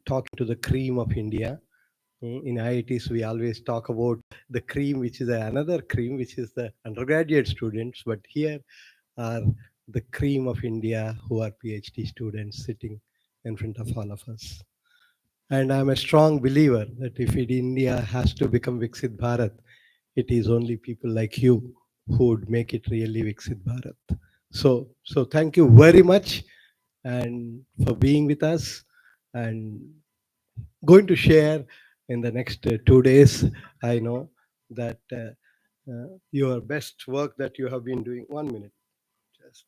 talking to the cream of India. In IITs, we always talk about the cream, which is another cream, which is the undergraduate students. But here are the cream of India, who are PhD students sitting in front of all of us. And I'm a strong believer that if India has to become Viksit Bharat, it is only people like you who would make it really Viksit Bharat. So thank you very much and for being with us, and going to share in the next 2 days. I know that your best work that you have been doing. 1 minute, just.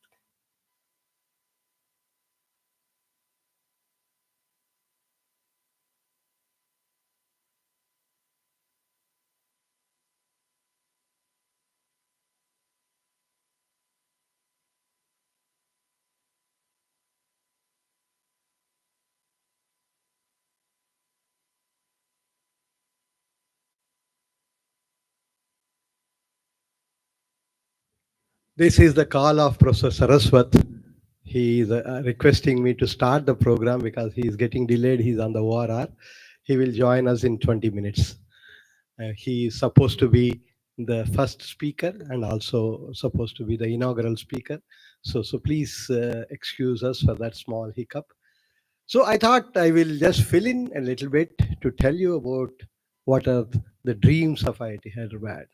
This is the call of Professor Saraswat. He is requesting me to start the program because he is getting delayed. He's on the ORR. He will join us in 20 minutes. He is supposed to be the first speaker and also supposed to be the inaugural speaker. So please excuse us for that small hiccup. So I thought I will just fill in a little bit to tell you about what are the dreams of IIT Hyderabad,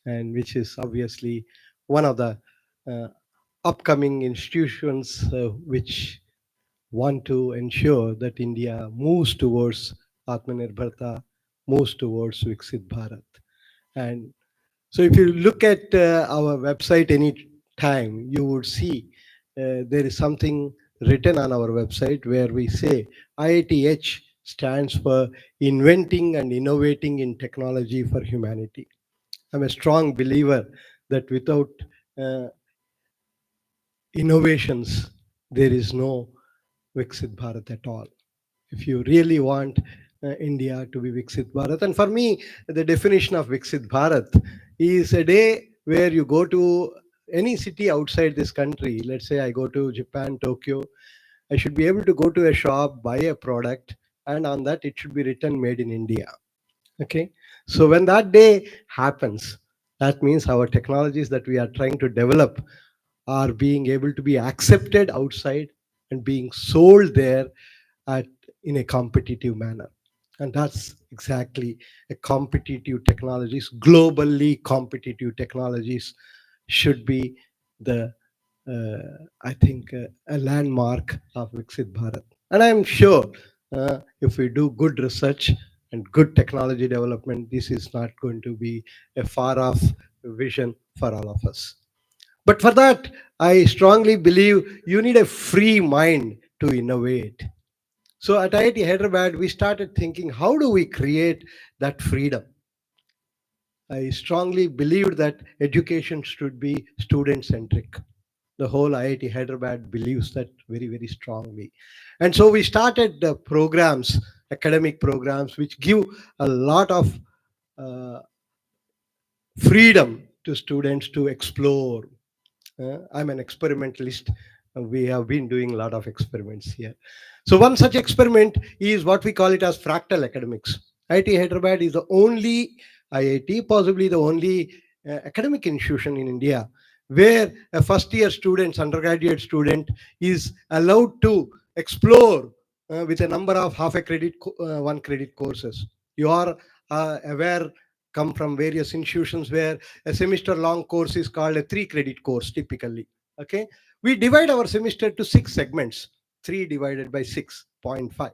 and which is obviously one of the uh, upcoming institutions which want to ensure that India moves towards Atmanirbharta, moves towards Viksit Bharat. And so if you look at our website any time, you would see there is something written on our website where we say IITH stands for Inventing and Innovating in Technology for Humanity. I'm a strong believer that without uh, innovations, there is no Viksit Bharat at all. If you really want India to be Viksit Bharat, and for me, the definition of Viksit Bharat is a day where you go to any city outside this country. Let's say I go to Japan, Tokyo, I should be able to go to a shop, buy a product, and on that it should be written made in India. Okay. So when that day happens, that means our technologies that we are trying to develop are being able to be accepted outside and being sold there at in a competitive manner. And that's exactly a competitive technologies, globally competitive technologies should be the I think a landmark of Viksit Bharat. And I'm sure if we do good research and good technology development, this is not going to be a far off vision for all of us. But for that, I strongly believe you need a free mind to innovate. So at IIT Hyderabad, we started thinking, how do we create that freedom? I strongly believed that education should be student centric. The whole IIT Hyderabad believes that very, very strongly. And so we started the programs, academic programs, which give a lot of uh, freedom to students to explore. I'm an experimentalist. We have been doing a lot of experiments here. So one such experiment is what we call it as fractal academics. IIT Hyderabad is the only IIT, possibly the only academic institution in India where a first year student, undergraduate student is allowed to explore with a number of half a credit, one credit courses. You are aware, come from various institutions where a semester long course is called a 3 credit course typically. Okay, we divide our semester to 6 segments, 3 divided by 6.5.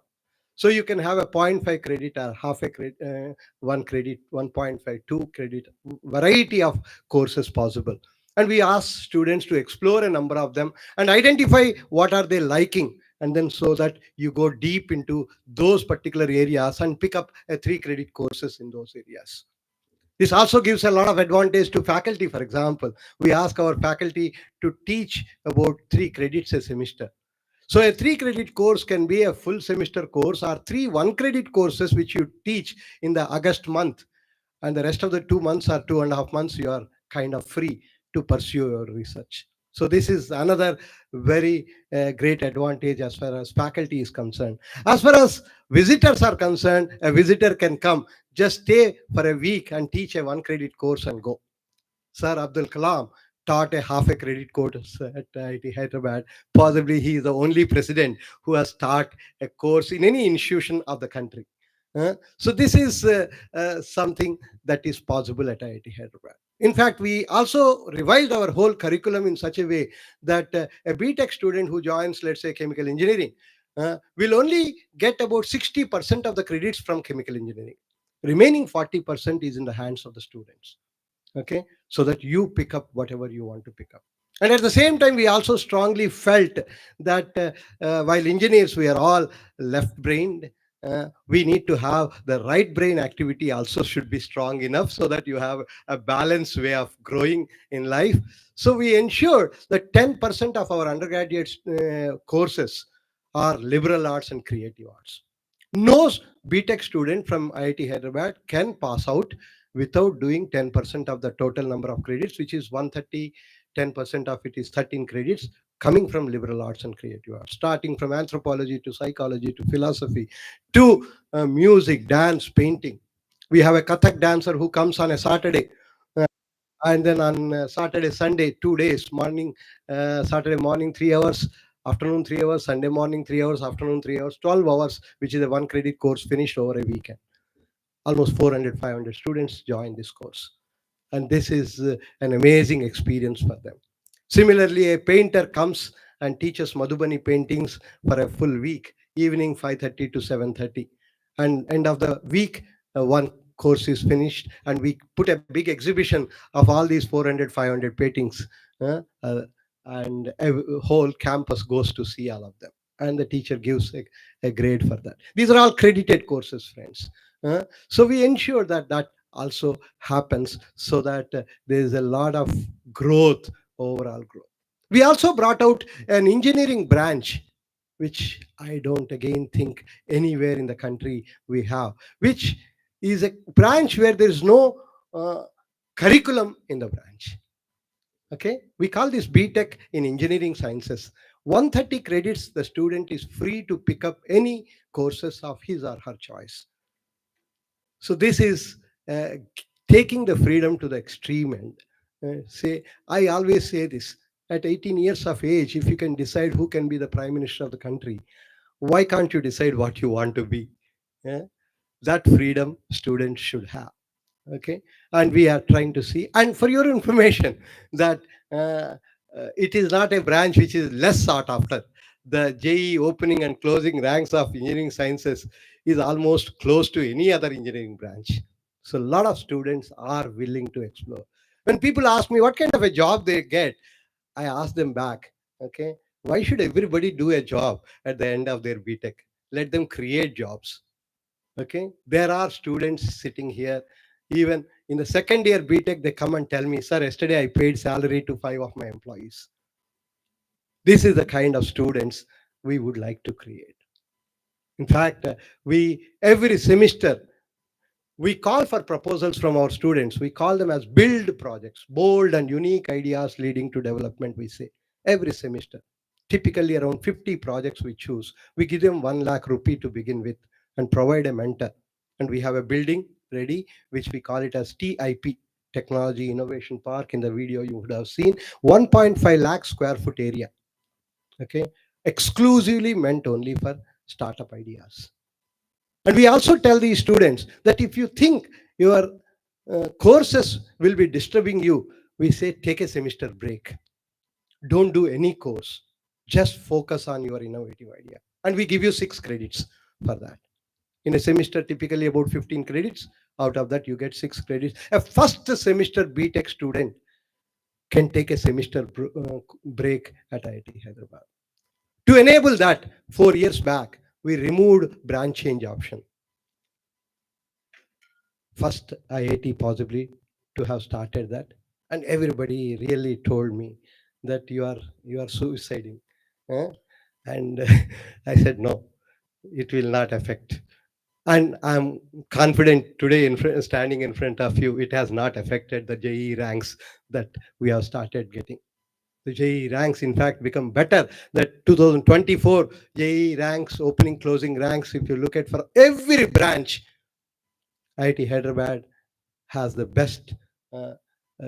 So you can have a 0.5 credit or half a credit, 1 credit, 1.5, 2 credit, variety of courses possible. And we ask students to explore a number of them and identify what are they liking, and then so that you go deep into those particular areas and pick up a 3 credit courses in those areas. This also gives a lot of advantage to faculty. For example, we ask our faculty to teach about 3 credits a semester. So a 3 credit course can be a full semester course or 3 1 credit courses which you teach in the August month, and the rest of the 2 months or 2.5 months you are kind of free to pursue your research. So this is another very great advantage as far as faculty is concerned. As far as visitors are concerned, a visitor can come, just stay for a week and teach a one credit course and go. Sir Abdul Kalam taught a half a credit course at IIT Hyderabad. Possibly he is the only president who has taught a course in any institution of the country. So this is something that is possible at IIT Hyderabad. In fact, we also revised our whole curriculum in such a way that a BTech student who joins, let's say, chemical engineering, will only get about 60% of the credits from chemical engineering. Remaining 40% is in the hands of the students. Okay, so that you pick up whatever you want to pick up. And at the same time, we also strongly felt that while engineers we are all left brained, we need to have the right brain activity also should be strong enough so that you have a balanced way of growing in life. So we ensure that 10% of our undergraduate courses are liberal arts and creative arts. No BTech student from IIT Hyderabad can pass out without doing 10% of the total number of credits, which is 130. 10% of it is 13 credits coming from liberal arts and creative arts, starting from anthropology to psychology to philosophy to music, dance, painting. We have a Kathak dancer who comes on a Saturday, uh, and then on Saturday, Sunday, 2 days, morning, Saturday morning, 3 hours, afternoon 3 hours, Sunday morning 3 hours, afternoon 3 hours, 12 hours, which is a one credit course finished over a weekend. Almost 400, 500 students join this course. And this is an amazing experience for them. Similarly, a painter comes and teaches Madhubani paintings for a full week, evening 5:30 to 7:30. And end of the week, one course is finished, and we put a big exhibition of all these 400, 500 paintings. uh, uh, and a whole campus goes to see all of them. And the teacher gives a grade for that. These are all credited courses, friends. So we ensure that that also happens so that there is a lot of growth, overall growth. We also brought out an engineering branch, which I don't again think anywhere in the country we have, which is a branch where there is no uh, curriculum in the branch. Okay, we call this BTech in engineering sciences. 130 credits, the student is free to pick up any courses of his or her choice. So this is taking the freedom to the extreme end. Say, I always say this: at 18 years of age, if you can decide who can be the prime minister of the country, why can't you decide what you want to be? Yeah? That freedom students should have. Okay, and we are trying to see. And for your information, that it is not a branch which is less sought after. The JE opening and closing ranks of engineering sciences is almost close to any other engineering branch. So a lot of students are willing to explore. When people ask me what kind of a job they get, I ask them back, okay, why should everybody do a job at the end of their BTech? Let them create jobs. Okay, there are students sitting here, even in the second year BTech, they come and tell me, sir, yesterday I paid salary to 5 of my employees. This is the kind of students we would like to create. In fact, we every semester we call for proposals from our students. We call them as build projects, bold and unique ideas leading to development, we say, every semester. Typically around 50 projects we choose. We give them 1 lakh rupee to begin with and provide a mentor. And we have a building ready, which we call it as TIP, Technology Innovation Park. In the video you would have seen, 1.5 lakh square foot area. Okay, exclusively meant only for startup ideas. And we also tell these students that if you think your courses will be disturbing you, we say take a semester break. Don't do any course. Just focus on your innovative idea. And we give you 6 credits for that. In a semester, typically about 15 credits. Out of that, you get 6 credits. A first semester BTech student can take a semester break at IIT Hyderabad. To enable that, 4 years back, we removed branch change option. First IIT possibly to have started that, and everybody really told me that you are suiciding, eh? And I said no, it will not affect. And I'm confident today, standing in front of you, it has not affected the JE ranks that we have started getting. The JEE ranks, in fact, become better. That 2024 JEE ranks, opening, closing ranks, if you look at for every branch, IIT Hyderabad has the best uh,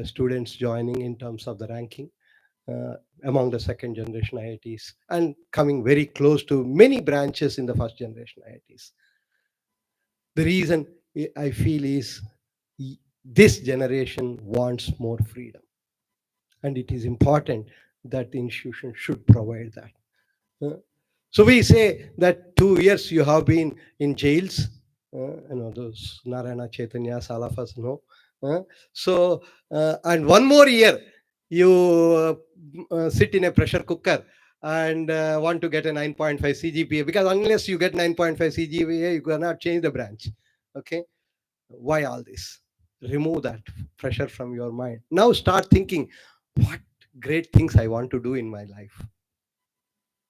students joining in terms of the ranking among the second generation IITs, and coming very close to many branches in the first generation IITs. The reason I feel is this generation wants more freedom, and it is important that the institution should provide that. Uh, so we say that 2 years you have been in jails, those Narayana Chaitanyas, all of us know. Uh, and one more year you sit in a pressure cooker and want to get a 9.5 CGPA, because unless you get 9.5 CGPA, you cannot change the branch. Okay, why all this? Remove that pressure from your mind. Now start thinking, what great things I want to do in my life.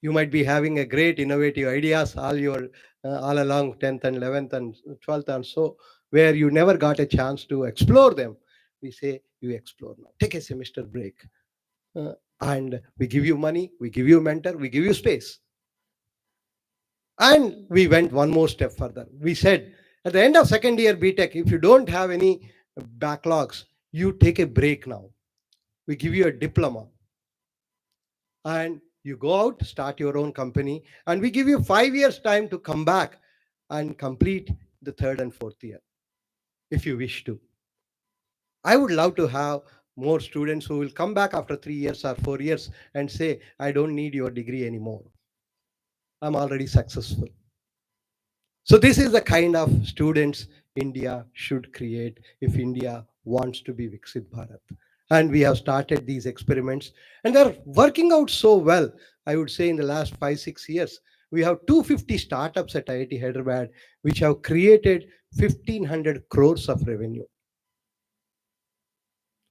You might be having a great innovative ideas all along 10th and 11th and 12th and so, where you never got a chance to explore them. We say you explore now. Take a semester break. Uh, and we give you money, we give you mentor, we give you space. And we went one more step further. We said at the end of second year BTech, if you don't have any backlogs, you take a break now. We give you a diploma, and you go out, start your own company, and we give you 5 years time to come back and complete the third and fourth year if you wish to. I would love to have more students who will come back after 3 years or 4 years and say, I don't need your degree anymore. I'm already successful. So this is the kind of students India should create if India wants to be Viksit Bharat. And we have started these experiments, and they're working out so well. I would say in the last 5 6 years, we have 250 startups at IIT Hyderabad, which have created 1,500 crores of revenue.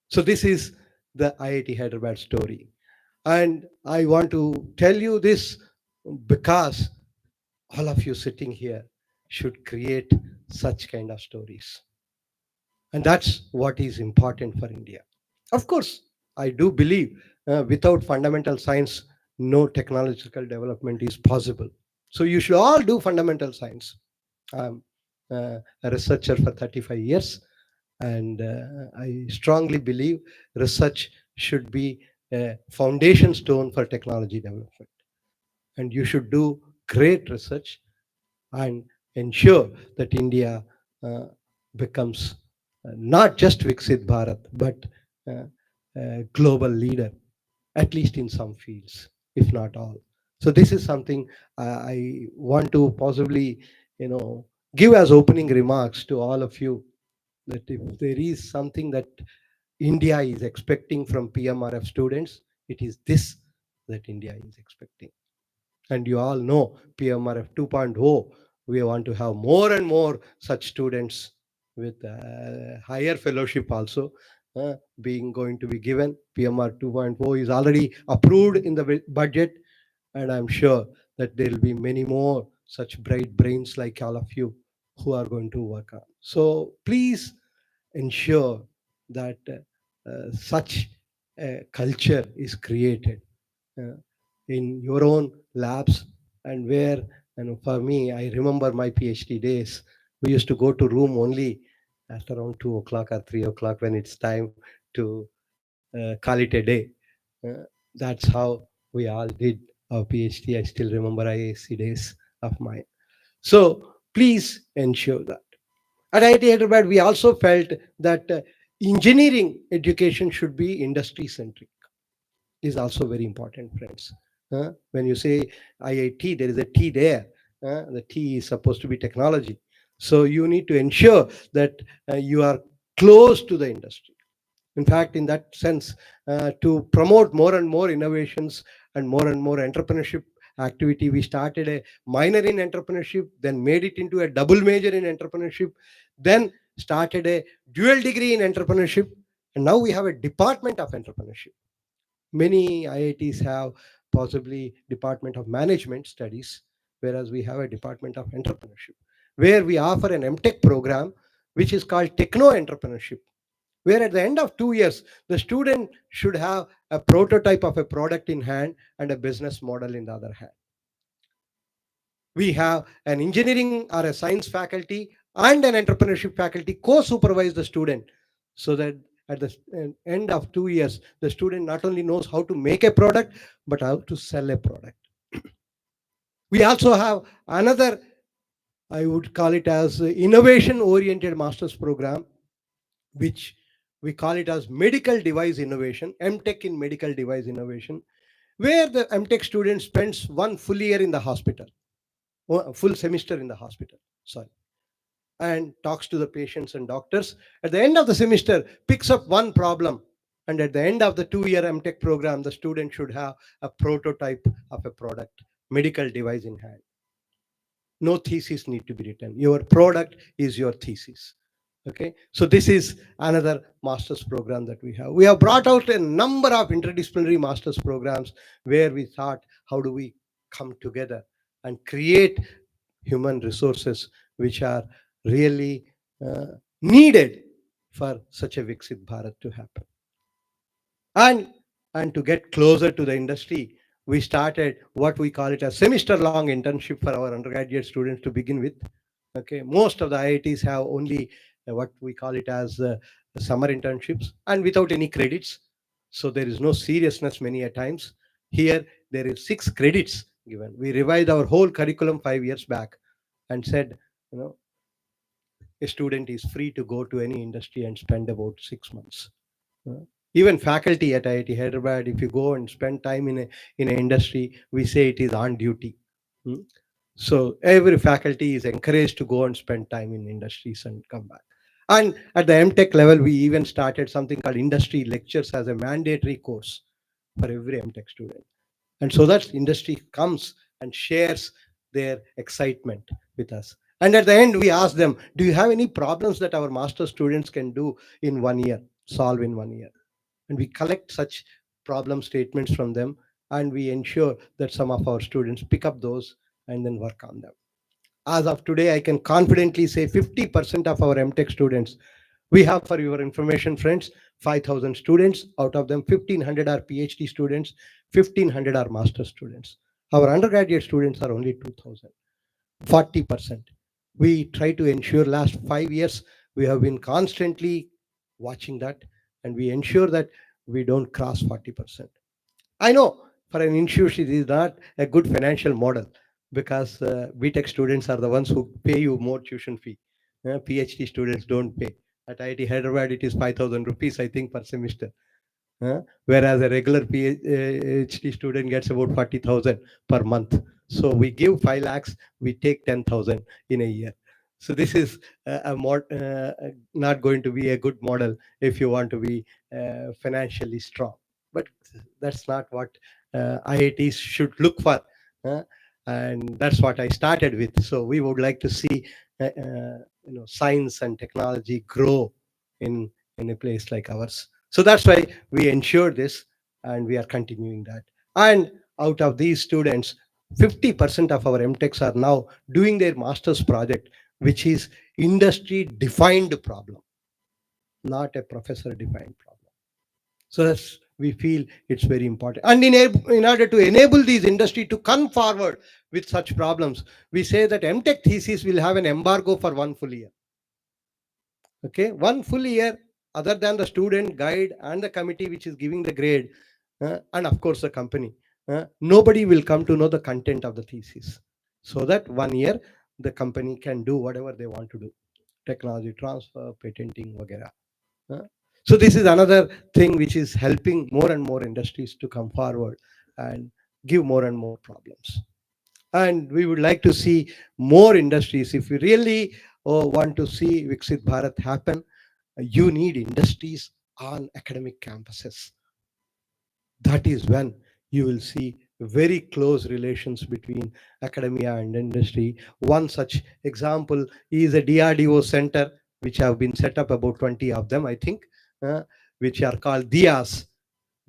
So this is the IIT Hyderabad story. And I want to tell you this because all of you sitting here should create such kind of stories. And that's what is important for India. Of course, I do believe without fundamental science, no technological development is possible. So you should all do fundamental science. I'm a researcher for 35 years, and I strongly believe research should be a foundation stone for technology development. And you should do great research and ensure that India uh, becomes not just Viksit Bharat, but a global leader, at least in some fields, if not all. So this is something I want to possibly, give as opening remarks to all of you, that if there is something that India is expecting from PMRF students, it is this that India is expecting. And you all know PMRF 2.0, we want to have more and more such students with higher fellowship also being going to be given. PMR 2.0 is already approved in the budget, and I'm sure that there will be many more such bright brains like all of you who are going to work on. So please ensure that such a culture is created uh, in your own labs, and where, for me, I remember my PhD days. We used to go to room only at around 2 o'clock or 3 o'clock when it's time to call it a day. Uh, that's how we all did our PhD. I still remember IAC days of mine. So please ensure that. At IIT Hyderabad, we also felt that engineering education should be industry centric. Is also very important, friends. When you say IIT, there is a T there. The T is supposed to be technology. So you need to ensure that you are close to the industry. In fact, in that sense, to promote more and more innovations and more entrepreneurship activity, we started a minor in entrepreneurship, then made it into a double major in entrepreneurship, then started a dual degree in entrepreneurship, and now we have a department of entrepreneurship. Many IITs have possibly Department of Management Studies, whereas we have a Department of Entrepreneurship, where we offer an MTech program which is called Techno Entrepreneurship. where at the end of 2 years, the student should have a prototype of a product in hand and a business model in the other hand. We have an engineering or a science faculty and an entrepreneurship faculty co-supervise the student, so that at the end of 2 years, the student not only knows how to make a product, but how to sell a product. We also have another, I would call it as innovation oriented master's program, which we call it as medical device innovation, MTech in medical device innovation, where the MTech student spends one full year in the hospital, full semester in the hospital, sorry, and talks to the patients and doctors. At the end of the semester, picks up one problem. And at the end of the 2 year MTech program, the student should have a prototype of a product, medical device in hand. No thesis need to be written. Your product is your thesis. Okay, so this is another master's program that we have brought out a number of interdisciplinary master's programs, where we thought, how do we come together and create human resources which are really needed for such a Viksit Bharat to happen. And to get closer to the industry, we started what we call it a semester long internship for our undergraduate students to begin with. Okay, most of the IITs have only what we call it as summer internships and without any credits. So there is no seriousness many a times. Here there is 6 credits given. We revised our whole curriculum 5 years back and said, you know, a student is free to go to any industry and spend about 6 months. Even faculty at IIT Hyderabad, if you go and spend time in an industry, we say it is on duty. Hmm. So every faculty is encouraged to go and spend time in industries and come back. And at the MTech level, we even started something called industry lectures as a mandatory course for every MTech student. And so that industry comes and shares their excitement with us. And at the end, we ask them, do you have any problems that our master students can do in 1 year, solve in 1 year? And we collect such problem statements from them, and we ensure that some of our students pick up those and then work on them. As of today, I can confidently say 50% of our MTech students, we have, for your information, friends, 5,000 students. Out of them, 1,500 are PhD students, 1,500 are master students. Our undergraduate students are only 2,000, 40%. We try to ensure last 5 years, we have been constantly watching that, and we ensure that we don't cross 40%. I know for an institution, it is not a good financial model, because BTech students are the ones who pay you more tuition fee. PhD students don't pay. At IIT Hyderabad, it is 5,000 rupees, I think, per semester. Whereas a regular PhD student gets about 40,000 per month. So we give 5 lakhs, we take 10,000 in a year. So this is not going to be a good model if you want to be financially strong. But that's not what IITs should look for. uh, and that's what I started with. So we would like to see science and technology grow in a place like ours. So that's why we ensure this, and we are continuing that. And out of these students, 50% of our MTechs are now doing their master's project, which is industry defined problem, not a professor defined problem. So that's, we feel it's very important. And in order to enable these industry to come forward with such problems, we say that MTech thesis will have an embargo for 1 full year. Okay, 1 full year, other than the student, guide, and the committee which is giving the grade, and of course the company, nobody will come to know the content of the thesis. So that 1 year, the company can do whatever they want to do, technology transfer, patenting, वगैरह. So this is another thing which is helping more and more industries to come forward and give more and more problems. And we would like to see more industries. If you really want to see Viksit Bharat happen, you need industries on academic campuses. That is when you will see very close relations between academia and industry. One such example is a DRDO center, which have been set up, about 20 of them, I think, which are called DIAs,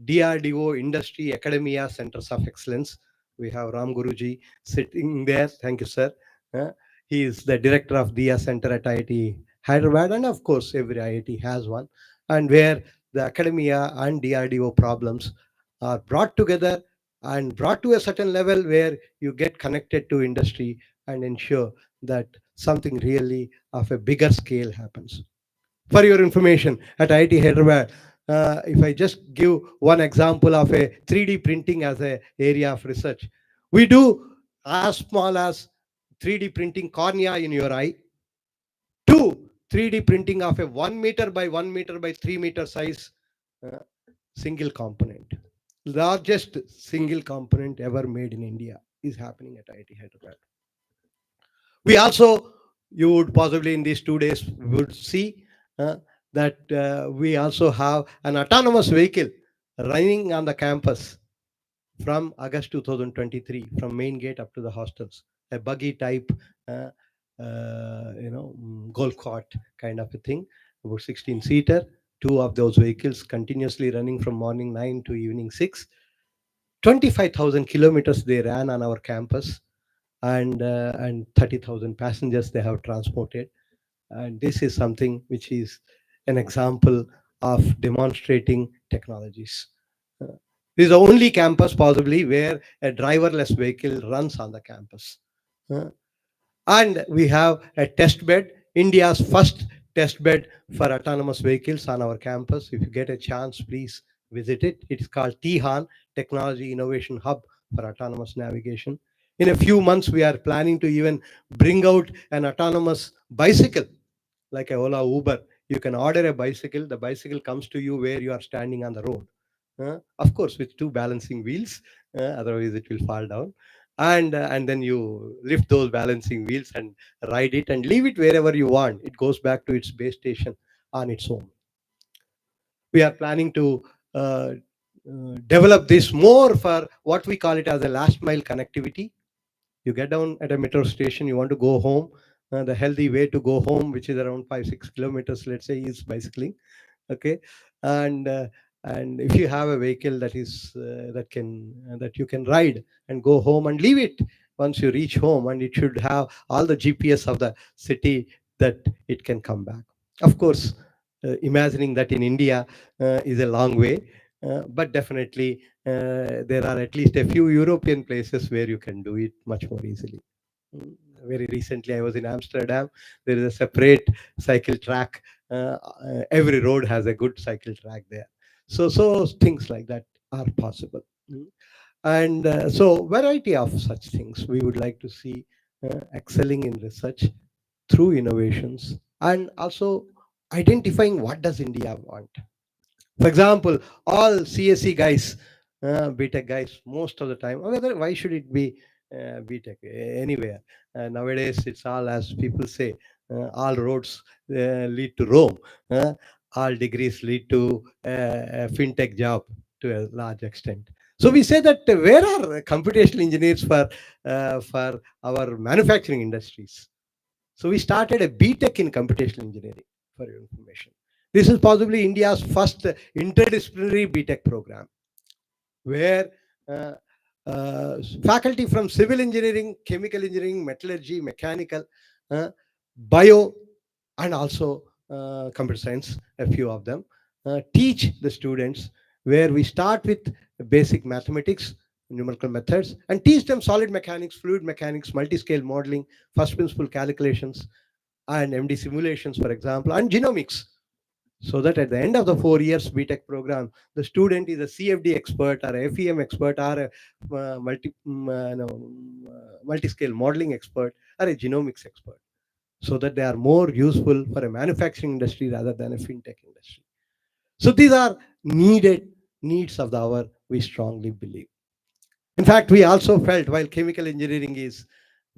DRDO Industry Academia Centers of Excellence. We have Ram Guruji sitting there. Thank you, sir. Uh, he is the director of DIA Center at IIT Hyderabad, and of course, every IIT has one. and where the academia and DRDO problems are brought together and brought to a certain level where you get connected to industry and ensure that something really of a bigger scale happens. For your information, at IIT Hyderabad, if I just give one example of a 3D printing as a area of research, we do as small as 3D printing cornea in your eye, to 3D printing of a 1 meter by 1 meter by 3 meter size uh, single component. Largest single component ever made in India is happening at IIT Hyderabad. We also, you would possibly in these 2 days would see uh, that we also have an autonomous vehicle running on the campus from August 2023, from main gate up to the hostels, a buggy type, uh, golf cart kind of a thing, about 16 seater. Two of those vehicles continuously running from morning 9 to evening 6. 25,000 kilometers they ran on our campus, and 30,000 passengers they have transported. And this is something which is an example of demonstrating technologies. Uh, this is the only campus possibly where a driverless vehicle runs on the campus. Uh, and we have a test bed, India's first test bed for autonomous vehicles on our campus. If you get a chance, please visit it. It's called THAN, Technology Innovation Hub for Autonomous Navigation. In a few months, we are planning to even bring out an autonomous bicycle like a Ola Uber. You can order a bicycle, the bicycle comes to you where you are standing on the road. Of course, with two balancing wheels, otherwise it will fall down. And then you lift those balancing wheels and ride it and leave it wherever you want. It goes back to its base station on its own. We are planning to develop this more for what we call it as a last mile connectivity. You get down at a metro station, you want to go home. The healthy way to go home, which is around 5-6 kilometers, let's say, is bicycling. Okay, and uh, and if you have a vehicle that is that you can ride and go home and leave it once you reach home, and it should have all the GPS of the city that it can come back. Of course, imagining that in India is a long way, but definitely there are at least a few European places where you can do it much more easily. Mm, Very recently, I was in Amsterdam. There is a separate cycle track. Every road has a good cycle track there. So things like that are possible. And so, variety of such things we would like to see excelling in research through innovations, and also identifying what does India want. For example, all CSE guys, BTech guys, most of the time, whether why should it be BTech anywhere? Nowadays, it's all as people say, all roads lead to Rome. All degrees lead to a fintech job to a large extent. So we say that where are computational engineers for our manufacturing industries? So we started a BTech in computational engineering, for your information. This is possibly India's first interdisciplinary BTech program, where uh, faculty from civil engineering, chemical engineering, metallurgy, mechanical, uh, bio, and also computer science, a few of them, teach the students, where we start with basic mathematics, numerical methods, and teach them solid mechanics, fluid mechanics, multi-scale modeling, first principle calculations, and MD simulations, for example, and genomics, so that at the end of the 4 years BTech program, the student is a CFD expert or a FEM expert or a multi-scale modeling expert or a genomics expert, so that they are more useful for a manufacturing industry rather than a fintech industry. So these are needed needs of the hour, we strongly believe. In fact, we also felt while chemical engineering is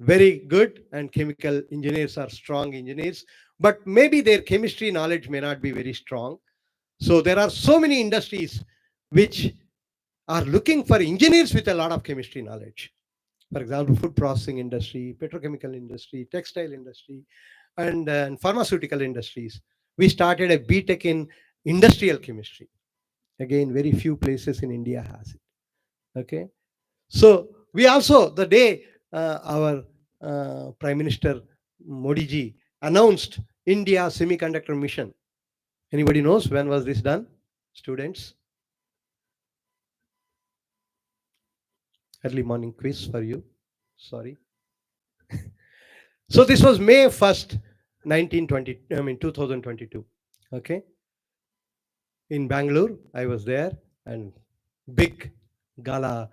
very good and chemical engineers are strong engineers, but maybe their chemistry knowledge may not be very strong. So there are so many industries which are looking for engineers with a lot of chemistry knowledge. For example, food processing industry, petrochemical industry, textile industry, and pharmaceutical industries. We started a BTech in industrial chemistry. Again, very few places in India has it. Okay. So we also, the day our Prime Minister Modi ji announced India semiconductor mission, Anybody knows when was this done? Students, early morning quiz for you. Sorry. So this was May 1st, 1920, 2022. Okay. In Bangalore, I was there, and big gala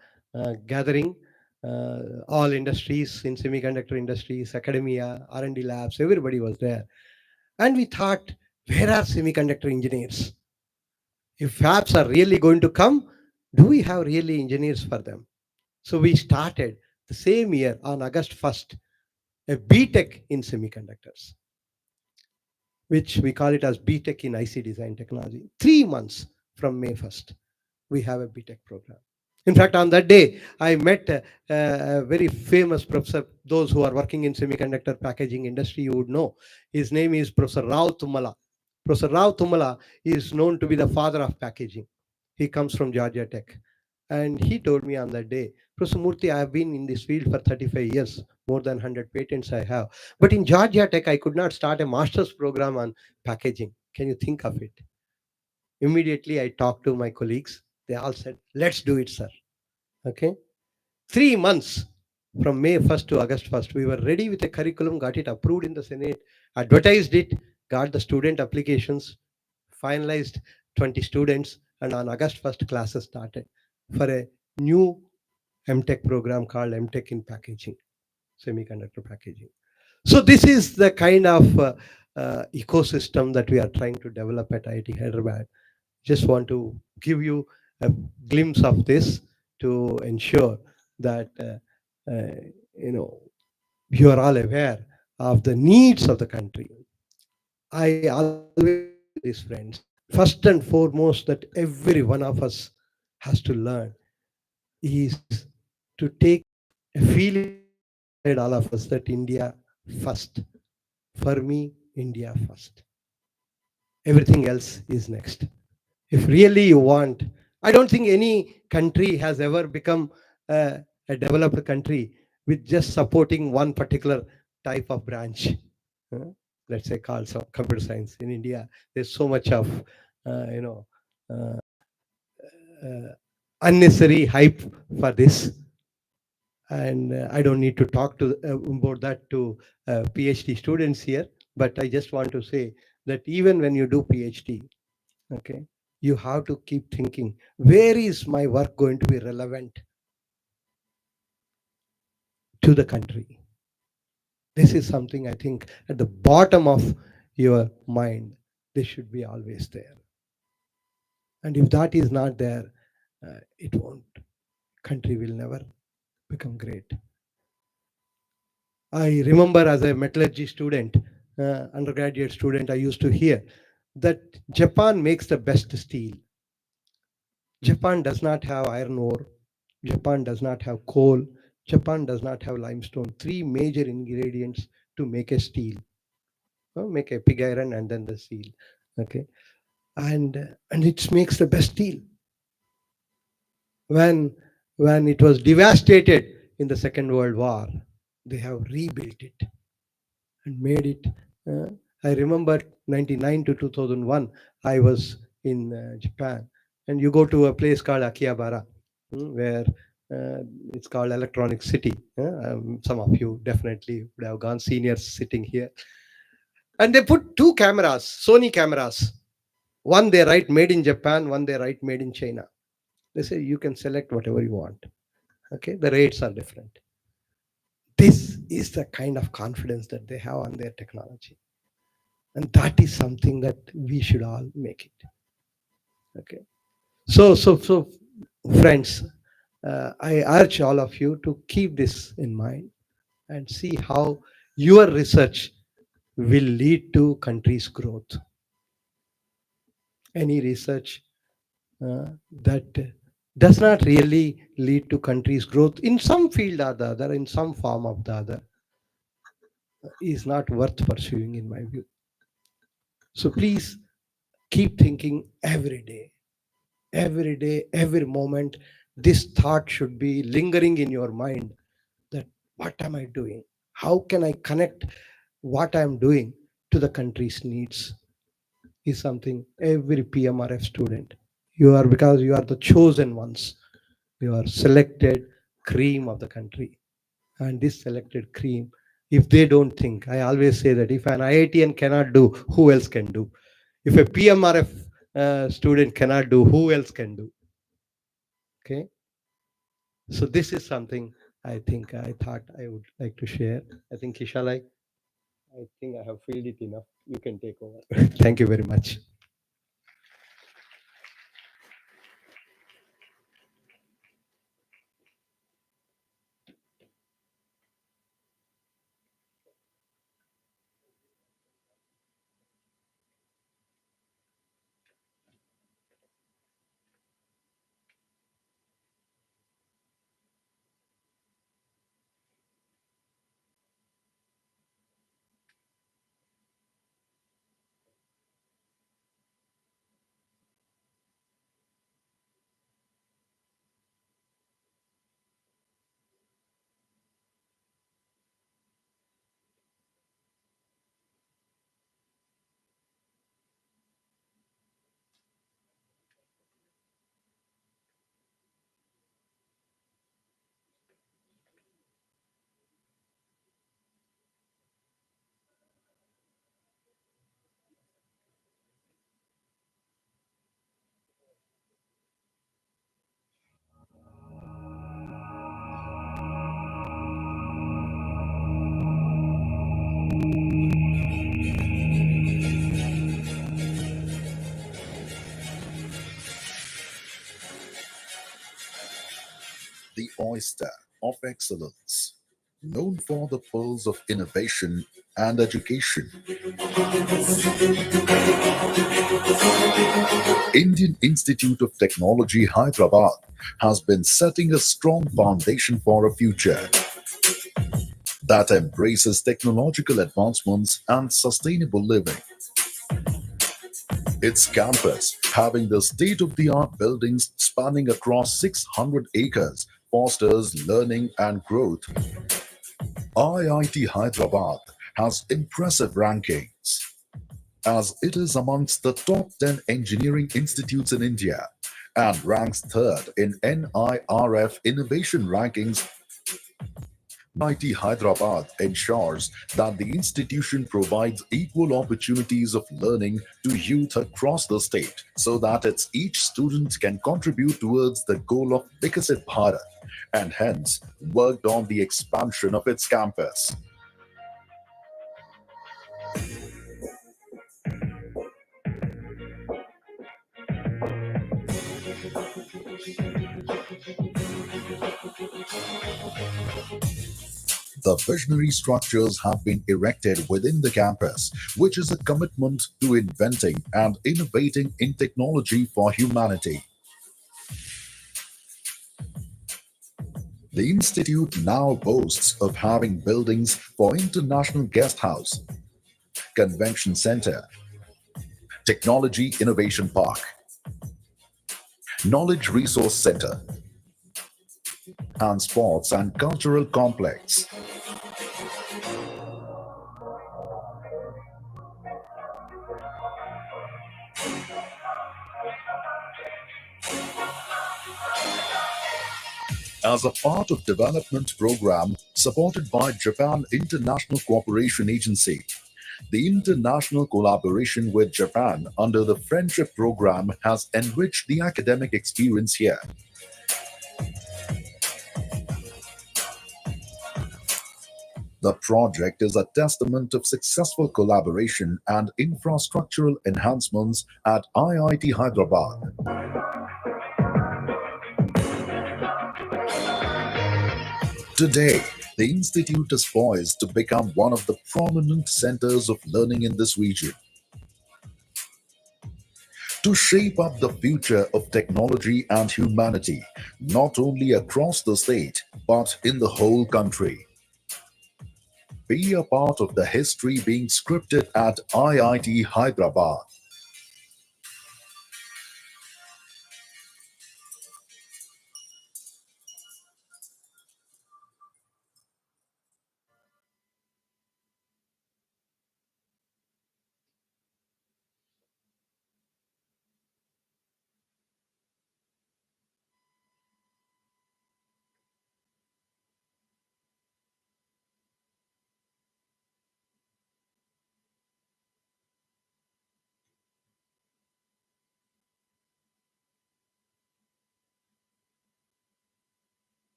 gathering, all industries in semiconductor industries, academia, R&D labs, everybody was there. And we thought, where are semiconductor engineers? If fabs are really going to come, do we have really engineers for them? So we started the same year on August 1st, a BTech in semiconductors, which we call it as BTech in IC design technology. 3 months from May 1st, we have a BTech program. In fact, on that day, I met a very famous professor. Those who are working in semiconductor packaging industry, you would know. His name is Professor Rao Tumala. Professor Rao Tumala is known to be the father of packaging. He comes from Georgia Tech. And he told me on that day, Professor Murthy, I have been in this field for 35 years, more than 100 patents I have. But in Georgia Tech, I could not start a master's program on packaging. Can you think of it? Immediately, I talked to my colleagues. They all said, let's do it, sir. Okay. 3 months from May 1st to August 1st, we were ready with a curriculum, got it approved in the Senate, advertised it, got the student applications, finalized 20 students, and on August 1st, classes started for a new MTech program called MTech in Packaging, semiconductor packaging. So this is the kind of ecosystem that we are trying to develop at IIT Hyderabad. Just want to give you a glimpse of this to ensure that uh, you know you are all aware of the needs of the country. I always tell these friends, first and foremost, that every one of us has to learn is to take a feeling inside all of us that India first. For me, India first. Everything else is next. If really you want, I don't think any country has ever become a developed country with just supporting one particular type of branch. uh, let's say called some computer science. In India, there's so much of uh, you know uh, uh, unnecessary hype for this. And I don't need to talk to about that to PhD students here, but I just want to say that even when you do PhD, okay, you have to keep thinking, where is my work going to be relevant to the country? This is something I think at the bottom of your mind, this should be always there. And if that is not there, it won't, country will never become great. I remember as a metallurgy student, undergraduate student, I used to hear that Japan makes the best steel. Japan does not have iron ore. Japan does not have coal. Japan does not have limestone. Three major ingredients to make a steel. Make a pig iron and then the steel. Okay, and it makes the best steel. When when it was devastated in the Second World War, they have rebuilt it and made it. Uh, I remember 99 to 2001. I was in Japan, and you go to a place called Akihabara, where it's called Electronic City. Some of you definitely would have gone. Seniors sitting here, and they put two cameras, Sony cameras. One they write made in Japan, one they write made in China. They say you can select whatever you want. Okay, the rates are different. This is the kind of confidence that they have on their technology. And that is something that we should all make it. Okay. So friends, I urge all of you to keep this in mind and see how your research will lead to country's growth. Any research that does not really lead to country's growth in some field or the other, in some form of the other, is not worth pursuing, in my view. So please keep thinking every day, every moment. This thought should be lingering in your mind that what am I doing? How can I connect what I'm doing to the country's needs? is something every PMRF student. You are, because you are the chosen ones. You are selected cream of the country. And this selected cream, if they don't think, I always say that if an IITian cannot do, who else can do? If a PMRF student cannot do, who else can do? Okay. So this is something I think I thought I would like to share. I think Kishalai, I think I have filled it enough. You can take over. Thank you very much. The oyster of excellence, known for the pearls of innovation and education. Indian Institute of Technology Hyderabad has been setting a strong foundation for a future that embraces technological advancements and sustainable living. Its campus, having the state-of-the-art buildings spanning across 600 acres, fosters learning and growth. IIT Hyderabad has impressive rankings, as it is amongst the top 10 engineering institutes in India and ranks third in NIRF innovation rankings. IIT Hyderabad ensures that the institution provides equal opportunities of learning to youth across the state so that its each student can contribute towards the goal of Vikasit Bharat and hence worked on the expansion of its campus. The visionary structures have been erected within the campus, which is a commitment to inventing and innovating in technology for humanity. The institute now boasts of having buildings for International Guest House, Convention Center, Technology Innovation Park, Knowledge Resource Center, and Sports and Cultural Complex. As a part of development program supported by Japan International Cooperation Agency, the international collaboration with Japan under the Friendship Program has enriched the academic experience here. The project is a testament of successful collaboration and infrastructural enhancements at IIT Hyderabad. Today, the institute is poised to become one of the prominent centers of learning in this region. To shape up the future of technology and humanity, not only across the state, but in the whole country. Be a part of the history being scripted at IIT Hyderabad.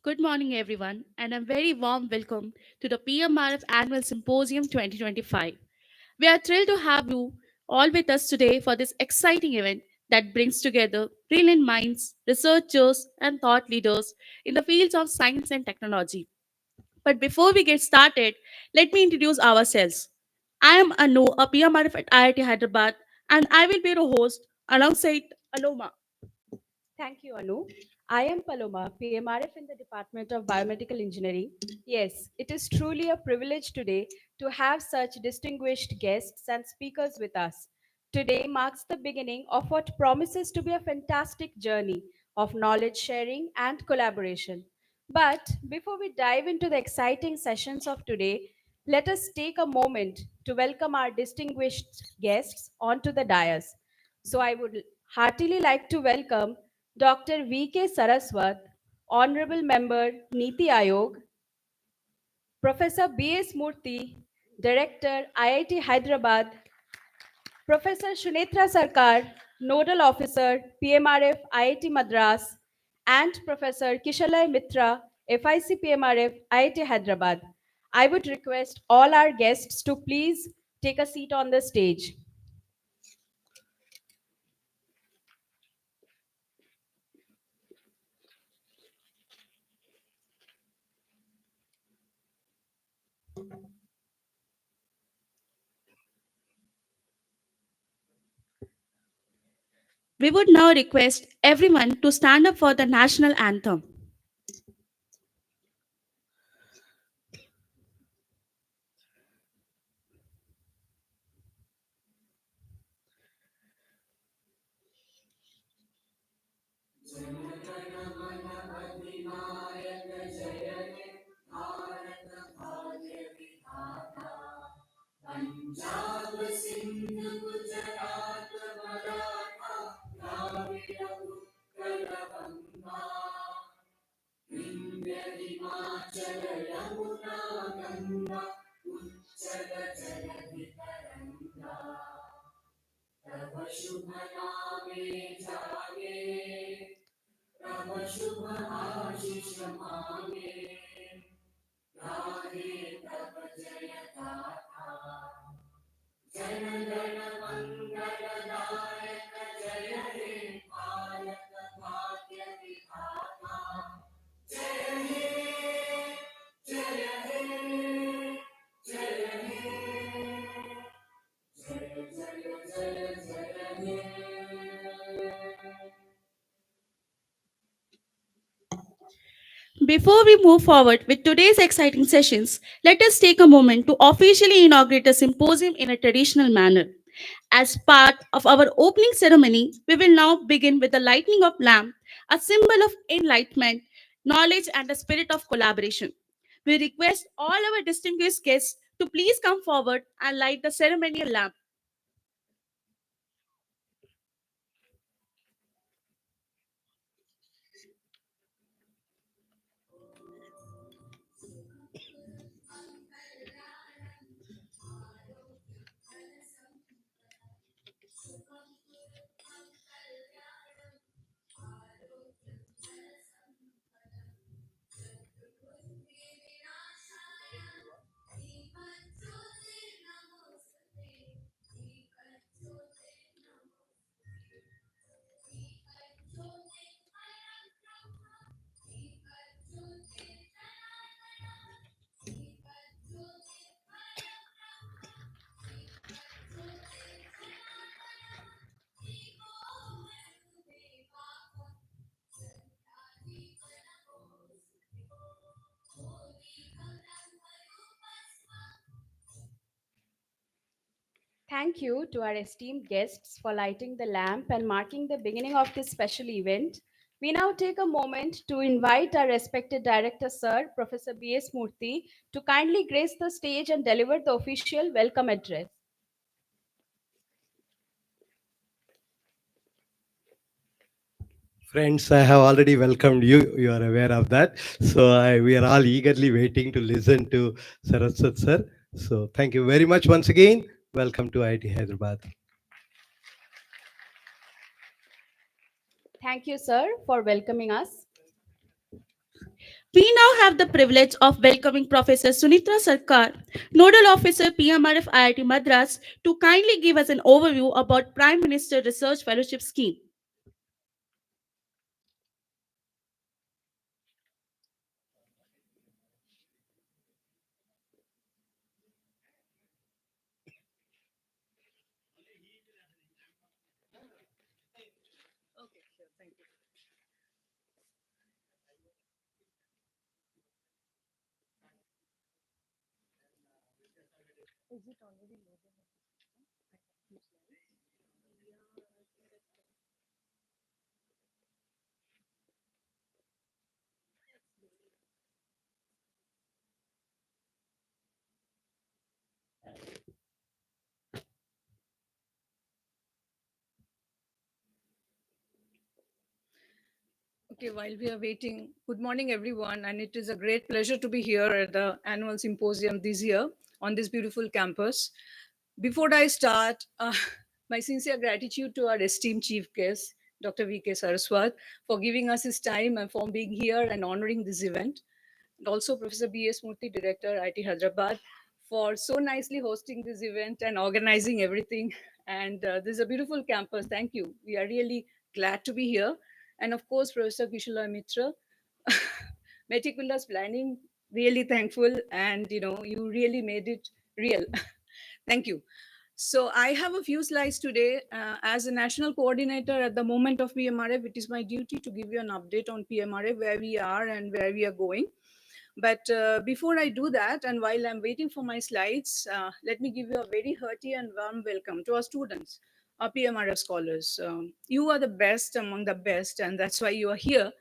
Good morning, everyone, and a very warm welcome to the PMRF Annual Symposium 2025. We are thrilled to have you all with us today for this exciting event that brings together brilliant minds, researchers, and thought leaders in the fields of science and technology. But before we get started, let me introduce ourselves. I am Anu, a PMRF at IIT Hyderabad, and I will be your host alongside Aloma. Thank you, Anu. I am Paloma, PMRF in the Department of Biomedical Engineering. Yes, it is truly a privilege today to have such distinguished guests and speakers with us. Today marks the beginning of what promises to be a fantastic journey of knowledge sharing and collaboration. But before we dive into the exciting sessions of today, let us take a moment to welcome our distinguished guests onto the dais. So I would heartily like to welcome Dr. V.K. Saraswat, Honorable Member Niti Ayog, Professor B.S. Murthy, Director IIT Hyderabad, Professor Shunetra Sarkar, Nodal Officer PMRF IIT Madras, and Professor Kishalay Mitra, FIC PMRF IIT Hyderabad. I would request all our guests to please take a seat on the stage. We would now request everyone to stand up for the national anthem. Before we move forward with today's exciting sessions, let us take a moment to officially inaugurate the symposium in a traditional manner. As part of our opening ceremony, we will now begin with the lighting of lamp, a symbol of enlightenment, knowledge, and a spirit of collaboration. We request all our distinguished guests to please come forward and light the ceremonial lamp. Thank you to our esteemed guests for lighting the lamp and marking the beginning of this special event. We now take a moment to invite our respected Director, Sir, Professor B.S. Murthy, to kindly grace the stage and deliver the official welcome address. Friends, I have already welcomed you. You are aware of that. So we are all eagerly waiting to listen to Saraswat sir. So thank you very much once again. Welcome to IIT Hyderabad. Thank you, sir, for welcoming us. We now have the privilege of welcoming Professor Sunitra Sarkar, Nodal Officer PMRF IIT Madras, to kindly give us an overview about Prime Minister Research Fellowship Scheme. Okay, while we are waiting, good morning, everyone. And it is a great pleasure to be here at the annual symposium this year on this beautiful campus. Before I start, my sincere gratitude to our esteemed chief guest, Dr. V.K. Saraswat, for giving us his time and for being here and honoring this event. And also Professor B.S. Murthy, Director, IIT Hyderabad, for so nicely hosting this event and organizing everything. And this is a beautiful campus. Thank you. We are really glad to be here. And of course, Professor Kishula Mitra, meticulous planning, really thankful. And, you really made it real. Thank you. So I have a few slides today. As a national coordinator at the moment of PMRF, it is my duty to give you an update on PMRF, where we are and where we are going. But before I do that, and while I'm waiting for my slides, let me give you a very hearty and warm welcome to our students, our PMRF scholars. You are the best among the best, and that's why you are here.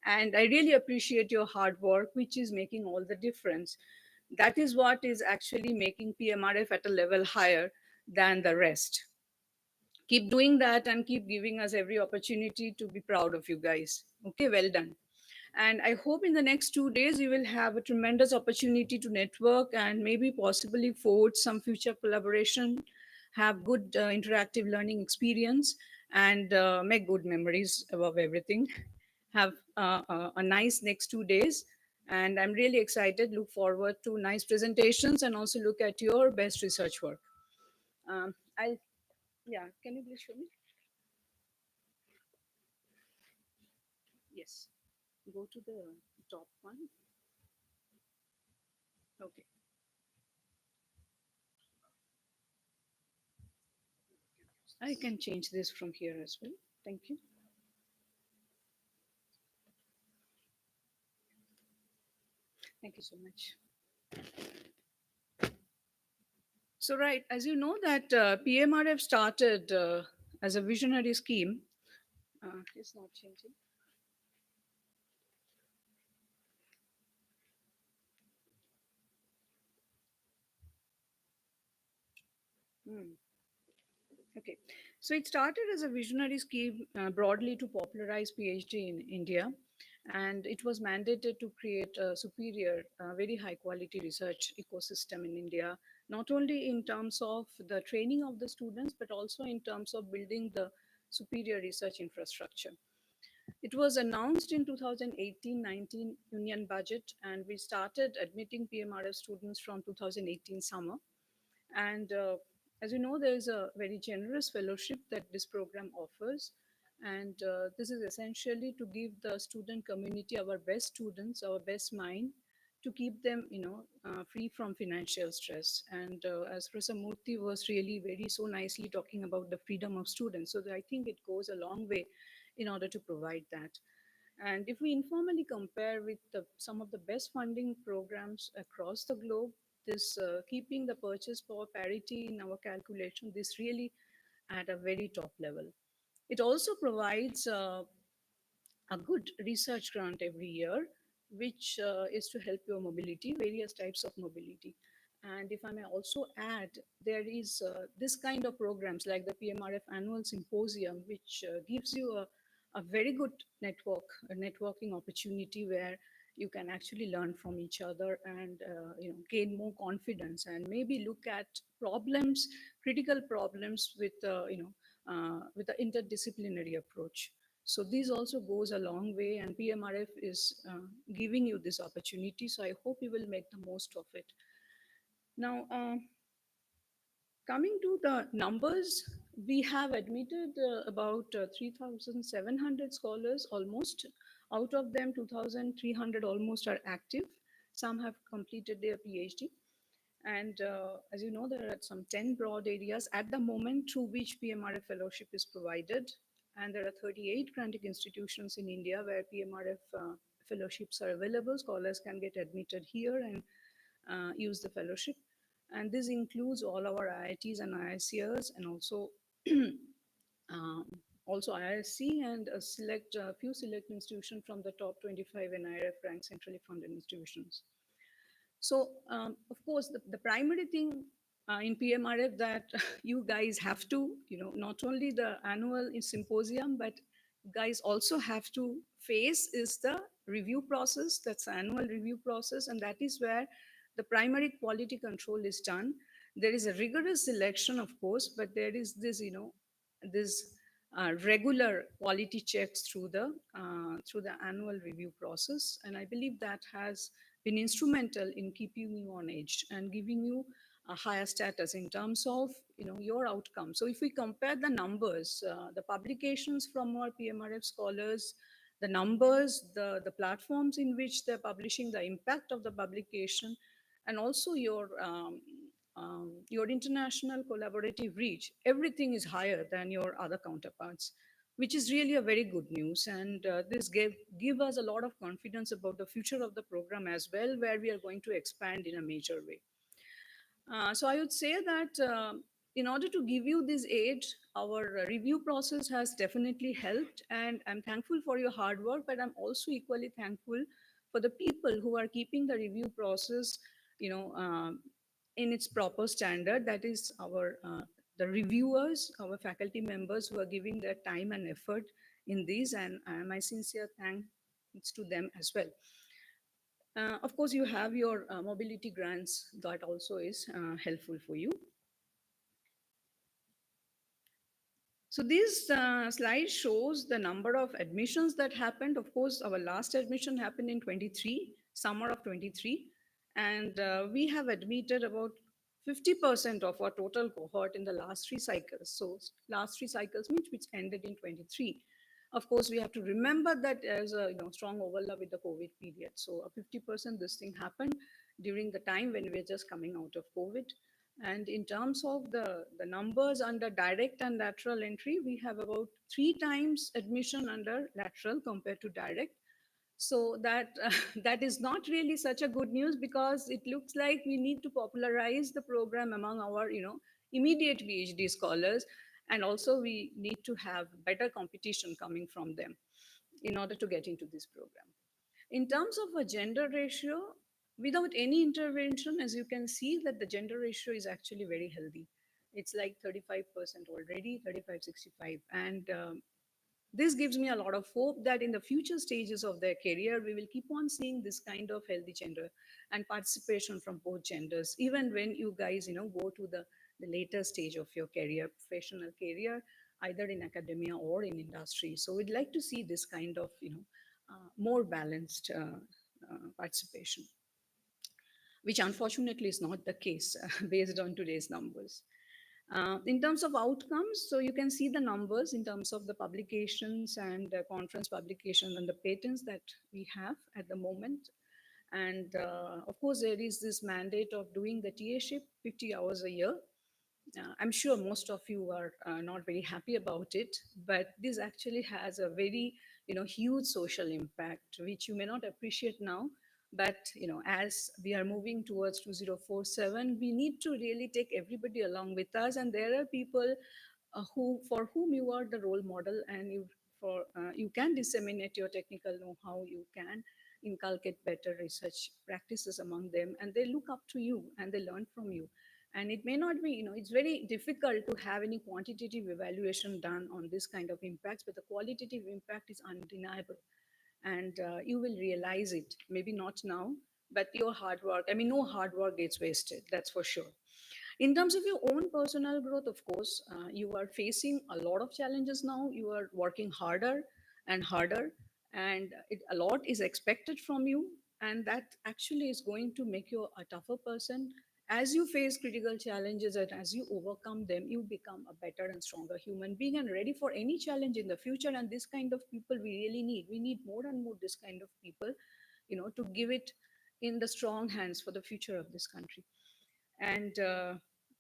And I really appreciate your hard work, which is making all the difference. That is what is actually making PMRF at a level higher than the rest. Keep doing that and keep giving us every opportunity to be proud of you guys. Okay, well done. And I hope in the next 2 days you will have a tremendous opportunity to network and maybe possibly forge some future collaboration, have good interactive learning experience, and make good memories above everything. Have a nice next 2 days. And I'm really excited, look forward to nice presentations and also look at your best research work. I'll, yeah, can you please show me? Yes, go to the top one. Okay. I can change this from here as well. Thank you. Thank you so much. So, right, as you know that PMRF started as a visionary scheme. It's not changing. Hmm. Okay, so it started as a visionary scheme broadly to popularize PhD in India, and it was mandated to create a superior, very high quality research ecosystem in India, not only in terms of the training of the students, but also in terms of building the superior research infrastructure. It was announced in 2018-19 Union Budget, and we started admitting PMRF students from 2018 summer. And as you know, there is a very generous fellowship that this program offers. And this is essentially to give the student community our best students, our best mind, to keep them, free from financial stress. And as Professor Murthy was really very so nicely talking about the freedom of students, so I think it goes a long way in order to provide that. And if we informally compare with some of the best funding programs across the globe, this keeping the purchase power parity in our calculation, this really at a very top level. It also provides a good research grant every year, which is to help your mobility, various types of mobility. And if I may also add, there is this kind of programs like the PMRF Annual Symposium, which gives you a very good a networking opportunity where you can actually learn from each other and gain more confidence and maybe look at problems, critical problems with the interdisciplinary approach. So this also goes a long way, and PMRF is giving you this opportunity. So I hope you will make the most of it. Now, coming to the numbers, we have admitted about 3,700 scholars almost. Out of them, 2,300 almost are active. Some have completed their PhD. And as you know, there are some 10 broad areas at the moment through which PMRF fellowship is provided. And there are 38 granting institutions in India where PMRF fellowships are available. Scholars can get admitted here and use the fellowship. And this includes all our IITs and IICers and also um, also IISc and a few select institutions from the top 25 NIRF ranked centrally funded institutions. So, of course, the primary thing in PMRF that you guys have to, not only the annual symposium, but guys also have to face is the review process. That's the annual review process, and that is where the primary quality control is done. There is a rigorous selection, of course, but there is this, this regular quality checks through the annual review process, and I believe that has been instrumental in keeping you on edge and giving you a higher status in terms of your outcome. So if we compare the numbers, the publications from our PMRF scholars, the numbers, the platforms in which they're publishing, the impact of the publication, and also your international collaborative reach, everything is higher than your other counterparts, which is really a very good news. And this give us a lot of confidence about the future of the program as well, where we are going to expand in a major way. So I would say that in order to give you this aid, our review process has definitely helped, and I'm thankful for your hard work, but I'm also equally thankful for the people who are keeping the review process, you know, um, in its proper standard. That is our the reviewers, our faculty members who are giving their time and effort in these, and my sincere it's to them as well. Of course, you have your mobility grants that also is helpful for you. So this slide shows the number of admissions that happened. Of course, our last admission happened in 23, summer of 23, and we have admitted about 50% of our total cohort in the last three cycles. So last three cycles means which ended in 23. Of course, we have to remember that there's a strong overlap with the COVID period. So a 50% this thing happened during the time when we are just coming out of COVID. And in terms of the numbers under direct and lateral entry, we have about 3 times admission under lateral compared to direct. So that that is not really such a good news, because it looks like we need to popularize the program among our immediate PhD scholars, and also we need to have better competition coming from them in order to get into this program. In terms of a gender ratio, without any intervention, as you can see that the gender ratio is actually very healthy. It's like 35% already, 35-65. And this gives me a lot of hope that in the future stages of their career, we will keep on seeing this kind of healthy gender and participation from both genders, even when you guys, go to the later stage of your career, professional career, either in academia or in industry. So we'd like to see this kind of, more balanced participation, which unfortunately is not the case based on today's numbers. In terms of outcomes, so you can see the numbers in terms of the publications and conference publications and the patents that we have at the moment. And of course, there is this mandate of doing the TA-ship 50 hours a year. I'm sure most of you are not very happy about it, but this actually has a very, huge social impact, which you may not appreciate now. But as we are moving towards 2047, we need to really take everybody along with us. And there are people who, for whom you are the role model, and you can disseminate your technical know-how, you can inculcate better research practices among them, and they look up to you and they learn from you. And it may not be, it's very difficult to have any quantitative evaluation done on this kind of impacts, but the qualitative impact is undeniable. And you will realize it, maybe not now, but your hard work, I mean, no hard work gets wasted, that's for sure. In terms of your own personal growth, of course, you are facing a lot of challenges now. You are working harder and harder, and a lot is expected from you. And that actually is going to make you a tougher person. As you face critical challenges and as you overcome them, you become a better and stronger human being and ready for any challenge in the future. And this kind of people we really need. We need more and more this kind of people, to give it in the strong hands for the future of this country. And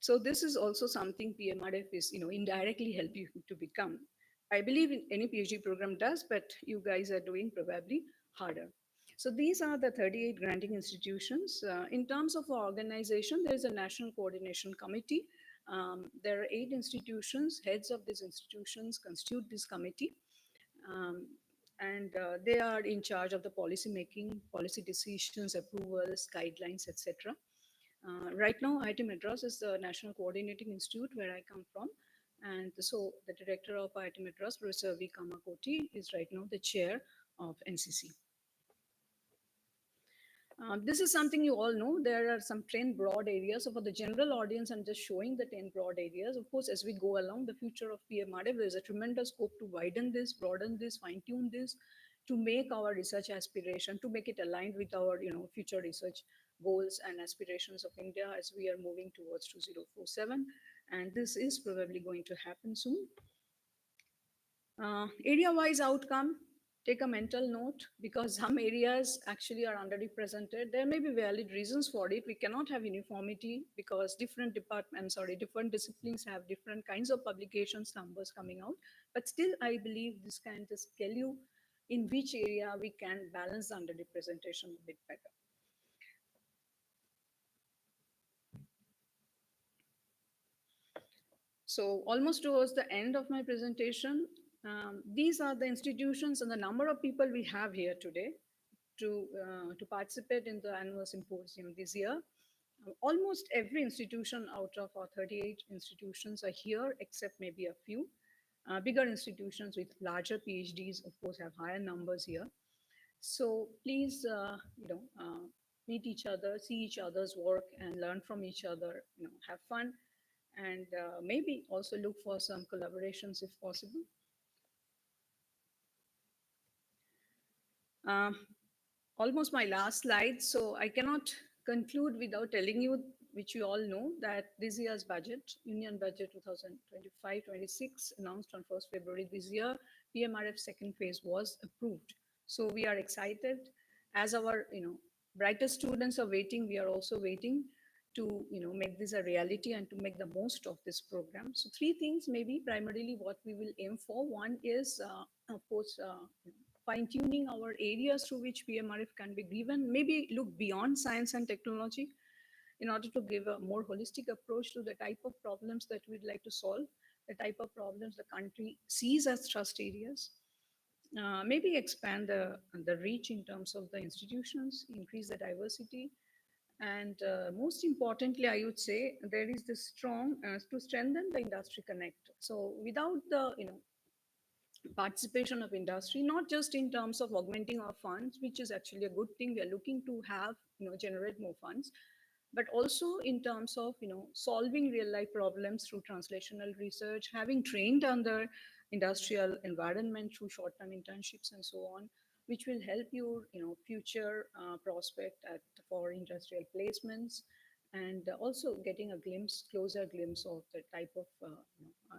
so this is also something PMRF is, indirectly help you to become. I believe in any PhD program does, but you guys are doing probably harder. So these are the 38 granting institutions. In terms of our organization, there is a National Coordination Committee. There are 8 institutions. Heads of these institutions constitute this committee. And they are in charge of the policy making, policy decisions, approvals, guidelines, etc. Right now, IIT Madras is the National Coordinating Institute where I come from. And so the director of IIT Madras, Professor V. Kamakoti, is right now the chair of NCC. This is something you all know. There are some 10 broad areas. So for the general audience, I'm just showing the 10 broad areas. Of course, as we go along, the future of PMRF, there's a tremendous scope to widen this, broaden this, fine-tune this, to make our research aspiration, to make it aligned with our future research goals and aspirations of India as we are moving towards 2047. And this is probably going to happen soon. Area-wise outcome, take a mental note, because some areas actually are underrepresented. There may be valid reasons for it. We cannot have uniformity because different departments or different disciplines have different kinds of publications numbers coming out. But still, I believe this can just tell you in which area we can balance the underrepresentation a bit better. So almost towards the end of my presentation, these are the institutions and the number of people we have here today to participate in the annual symposium this year. Almost every institution out of our 38 institutions are here, except maybe a few. Bigger institutions with larger PhDs, of course, have higher numbers here. So please, meet each other, see each other's work, and learn from each other. Have fun, and maybe also look for some collaborations if possible. Um, Almost my last slide. So I cannot conclude without telling you, which you all know, that this year's budget, Union Budget 2025-26, announced on 1st February this year, PMRF second phase was approved. So we are excited. As our brightest students are waiting, we are also waiting to make this a reality and to make the most of this program. So three things maybe primarily what we will aim for. One is, of course, fine tuning our areas through which PMRF can be given, maybe look beyond science and technology in order to give a more holistic approach to the type of problems that we'd like to solve, the type of problems the country sees as trust areas. Maybe expand the reach in terms of the institutions, increase the diversity, and most importantly, I would say there is this strong to strengthen the industry connect. So without the participation of industry, not just in terms of augmenting our funds, which is actually a good thing, we are looking to have generate more funds, but also in terms of solving real life problems through translational research, having trained under industrial environment through short term internships and so on, which will help your future prospect for industrial placements, and also getting a closer glimpse of the type of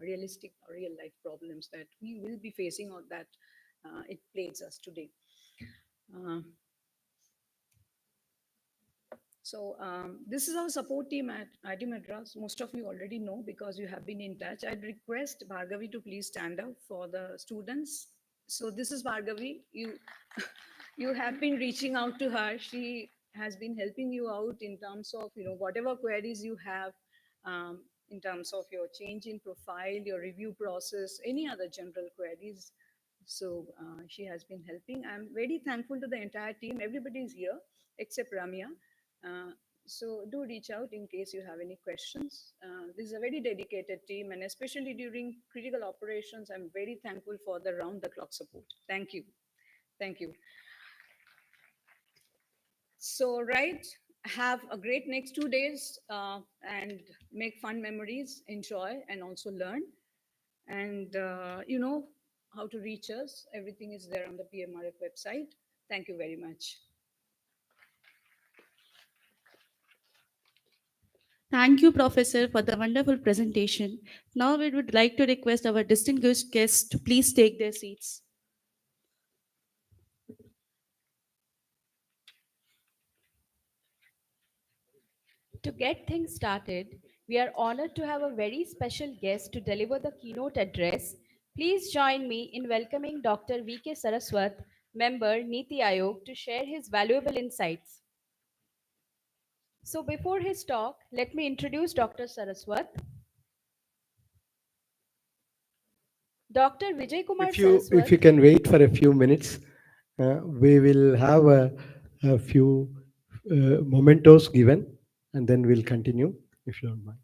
realistic or real life problems that we will be facing or that it plagues us today. Uh, this is our support team at IIT Madras. Most of you already know because you have been in touch. I'd request Bhargavi to please stand up for the students. So this is Bhargavi. You have been reaching out to her. She has been helping you out in terms of whatever queries you have, in terms of your change in profile, your review process, any other general queries. So she has been helping. I'm very thankful to the entire team. Everybody is here except Ramya. Uh, so do reach out in case you have any questions. This is a very dedicated team, and especially during critical operations, I'm very thankful for the round-the-clock support. Thank you. Thank you. So, right, have a great next 2 days and make fun memories, enjoy, and also learn. And you know how to reach us. Everything is there on the PMRF website. Thank you very much. Thank you, Professor, for the wonderful presentation. Now we would like to request our distinguished guests to please take their seats. To get things started, we are honored to have a very special guest to deliver the keynote address. Please join me in welcoming Dr. V.K. Saraswat, member Niti Aayog, to share his valuable insights. So before his talk, let me introduce Dr. Saraswat. Dr. Vijay Kumar If Saraswat. you can wait for a few minutes, we will have a few mementos given, and then we'll continue, if you don't mind.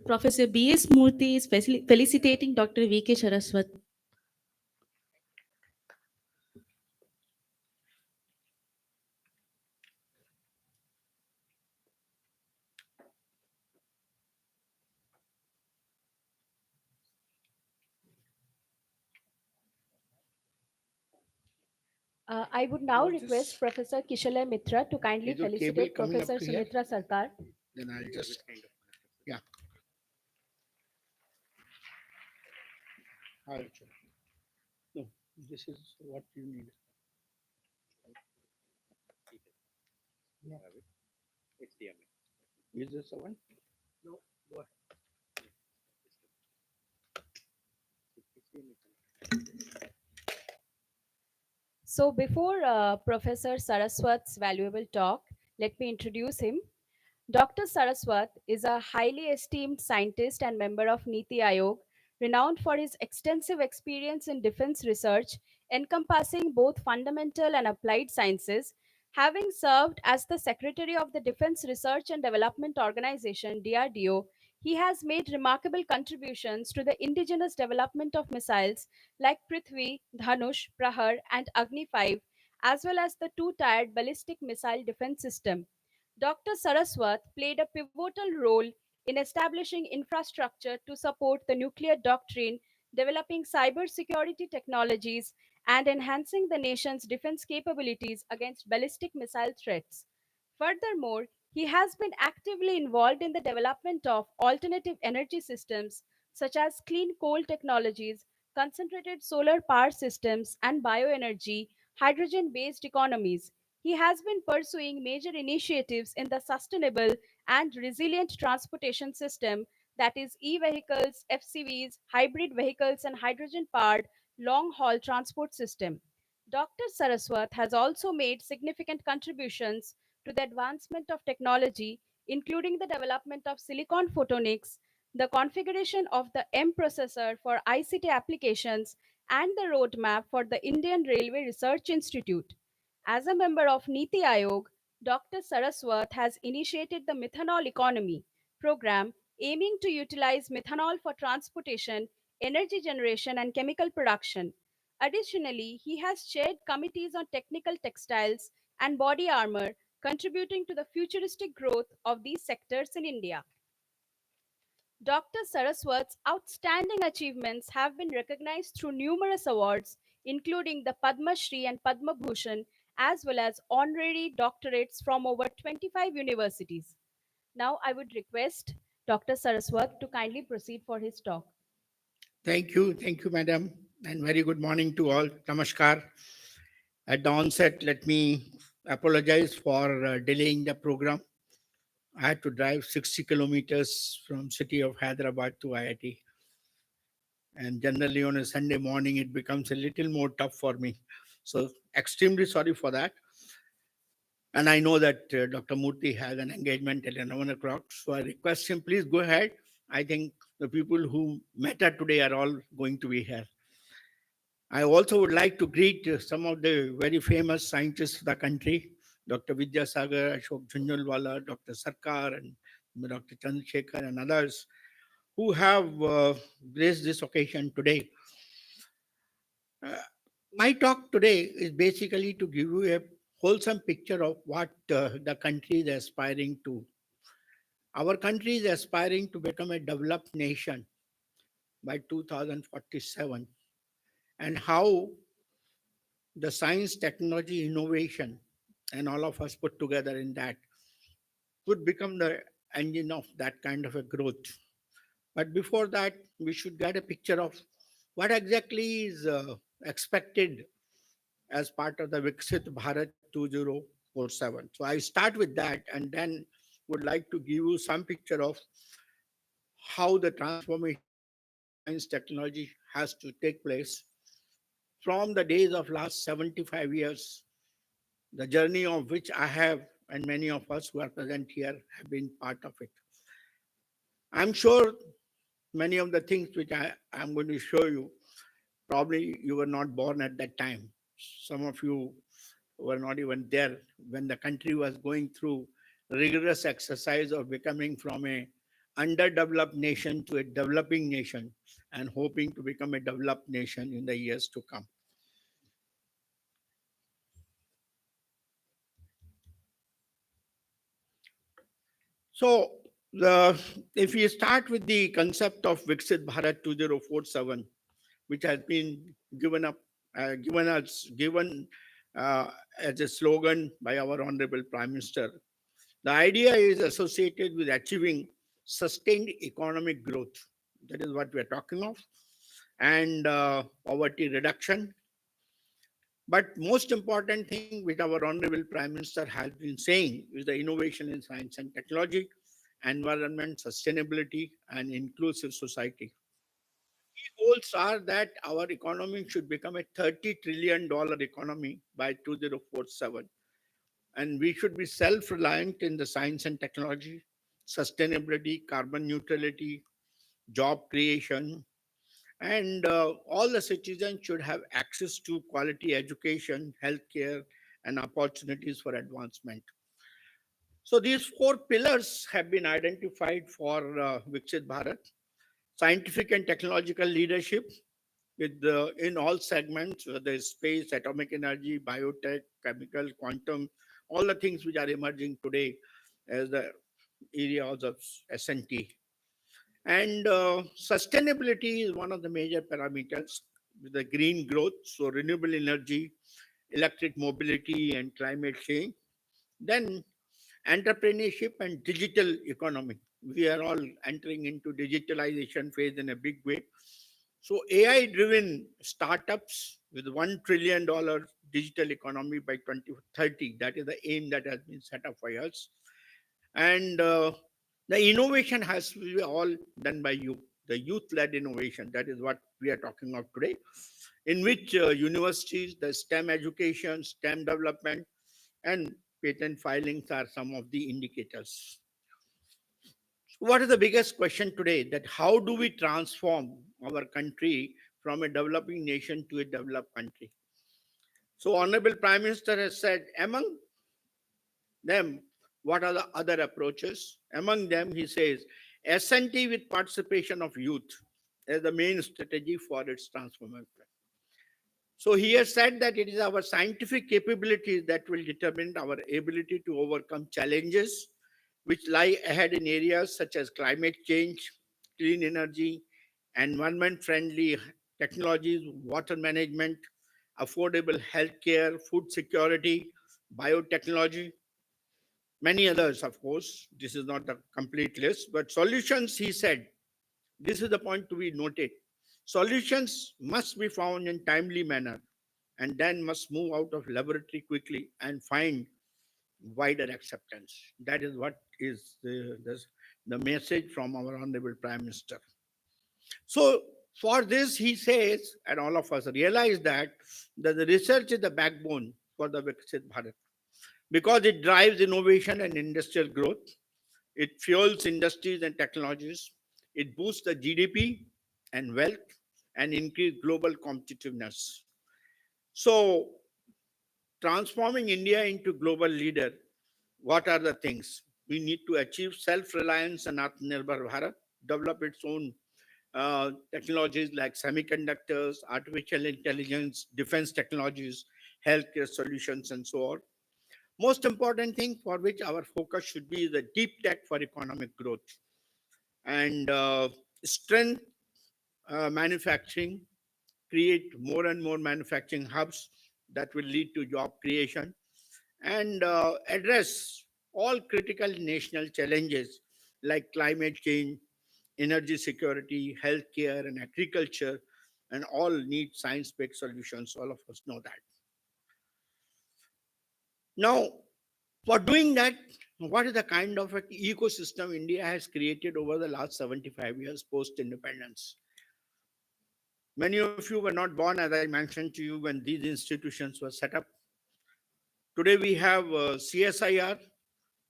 Professor B.S. Murthy is felicitating Dr. V.K. Saraswat. I would now request Professor Kishalay Mitra to kindly felicitate Professor Sumitra Sarkar. Then I'll just yeah. I'll show. No, this is what you need. Yeah. Is this the one? No, go ahead. So before Professor Saraswat's valuable talk, let me introduce him. Dr. Saraswat is a highly esteemed scientist and member of Niti Aayog, renowned for his extensive experience in defense research encompassing both fundamental and applied sciences. Having served as the Secretary of the Defense Research and Development Organization (DRDO), he has made remarkable contributions to the indigenous development of missiles like Prithvi, Dhanush, Prahar, and Agni 5, as well as the two-tiered ballistic missile defense system. Dr. Saraswat played a pivotal role in establishing infrastructure to support the nuclear doctrine, developing cybersecurity technologies, and enhancing the nation's defense capabilities against ballistic missile threats. Furthermore, he has been actively involved in the development of alternative energy systems such as clean coal technologies, concentrated solar power systems, and bioenergy, hydrogen based economies. He has been pursuing major initiatives in the sustainable and resilient transportation system, that is, e vehicles, FCVs, hybrid vehicles, and hydrogen powered long haul transport system. Dr. Saraswat has also made significant contributions to the advancement of technology, including the development of silicon photonics, the configuration of the M processor for ICT applications, and the roadmap for the Indian Railway Research Institute. As a member of Niti Aayog, Dr. Saraswat has initiated the Methanol Economy program aiming to utilize methanol for transportation, energy generation, and chemical production. Additionally, he has chaired committees on technical textiles and body armor, contributing to the futuristic growth of these sectors in India. Dr. Saraswat's outstanding achievements have been recognized through numerous awards, including the Padma Shri and Padma Bhushan, as well as honorary doctorates from over 25 universities. Now, I would request Dr. Saraswat to kindly proceed for his talk. Thank you, madam, and very good morning to all. Namaskar. At the onset, let me apologize for delaying the program. I had to drive 60 kilometers from city of Hyderabad to IIT, and generally on a Sunday morning, it becomes a little more tough for me. So, extremely sorry for that. And I know that Dr. Murthy has an engagement at 11 o'clock. So I request him, please go ahead. I think the people who matter today are all going to be here. I also would like to greet some of the very famous scientists of the country, Dr. Vidyasagar, Ashok Jhunjhunwala, Dr. Sarkar, and Dr. Chandrasekhar, and others who have graced this occasion today. Uh, my talk today is basically to give you a wholesome picture of what the country is aspiring to. Our country is aspiring to become a developed nation by 2047, and how the science, technology, innovation, and all of us put together in that would become the engine of that kind of a growth. But before that, we should get a picture of what exactly is expected as part of the Viksit Bharat 2047. So I start with that and then would like to give you some picture of how the transformation of science technology has to take place from the days of last 75 years, the journey of which I have and many of us who are present here have been part of it. I'm sure many of the things which I'm going to show you, probably you were not born at that time. Some of you were not even there when the country was going through rigorous exercise of becoming from a underdeveloped nation to a developing nation and hoping to become a developed nation in the years to come. So, if we start with the concept of Viksit Bharat 2047, which has been given uh, as a slogan by our Honorable Prime Minister, the idea is associated with achieving sustained economic growth. That is what we are talking of, and poverty reduction. But most important thing which our Honorable Prime Minister has been saying is the innovation in science and technology, environment, sustainability, and inclusive society. Key goals are that our economy should become a $30 trillion economy by 2047. and we should be self-reliant in the science and technology, sustainability, carbon neutrality, job creation, and all the citizens should have access to quality education, healthcare, and opportunities for advancement. So these four pillars have been identified for Viksit Bharat: scientific and technological leadership in all segments, whether it's space, atomic energy, biotech, chemical, quantum, all the things which are emerging today as the areas of S&T. And sustainability is one of the major parameters with the green growth, so renewable energy, electric mobility, and climate change. Then entrepreneurship and digital economy. We are all entering into digitalization phase in a big way. So AI driven startups with $1 trillion digital economy by 2030, that is the aim that has been set up for us. And the innovation has to be all done by you, the youth led innovation. That is what we are talking of today, in which universities, the STEM education, STEM development, and patent filings are some of the indicators. So what is the biggest question today? That how do we transform our country from a developing nation to a developed country? So Honorable Prime Minister has said among them, what are the other approaches? Among them, he says, S&T with participation of youth as the main strategy for its transformation. So he has said that it is our scientific capabilities that will determine our ability to overcome challenges which lie ahead in areas such as climate change, clean energy, environment friendly technologies, water management, affordable healthcare, food security, biotechnology, many others, of course. This is not the complete list, but solutions, he said, this is the point to be noted. Solutions must be found in timely manner and then must move out of laboratory quickly and find wider acceptance. That is what is the message from our Honorable Prime Minister. So for this, he says, and all of us realize that the research is the backbone for the Viksit Bharat because it drives innovation and industrial growth. It fuels industries and technologies. It boosts the GDP and wealth and increase global competitiveness. So transforming India into global leader, what are the things? We need to achieve self-reliance and Atmanirbhar Bharat, develop its own technologies like semiconductors, artificial intelligence, defense technologies, healthcare solutions, and so on. Most important thing for which our focus should be the deep tech for economic growth and strength manufacturing, create more and more manufacturing hubs that will lead to job creation and address all critical national challenges like climate change, energy security, healthcare, and agriculture, and all need science-based solutions. All of us know that. Now, for doing that, what is the kind of an ecosystem India has created over the last 75 years post-independence? Many of you were not born, as I mentioned to you, when these institutions were set up. Today we have CSIR,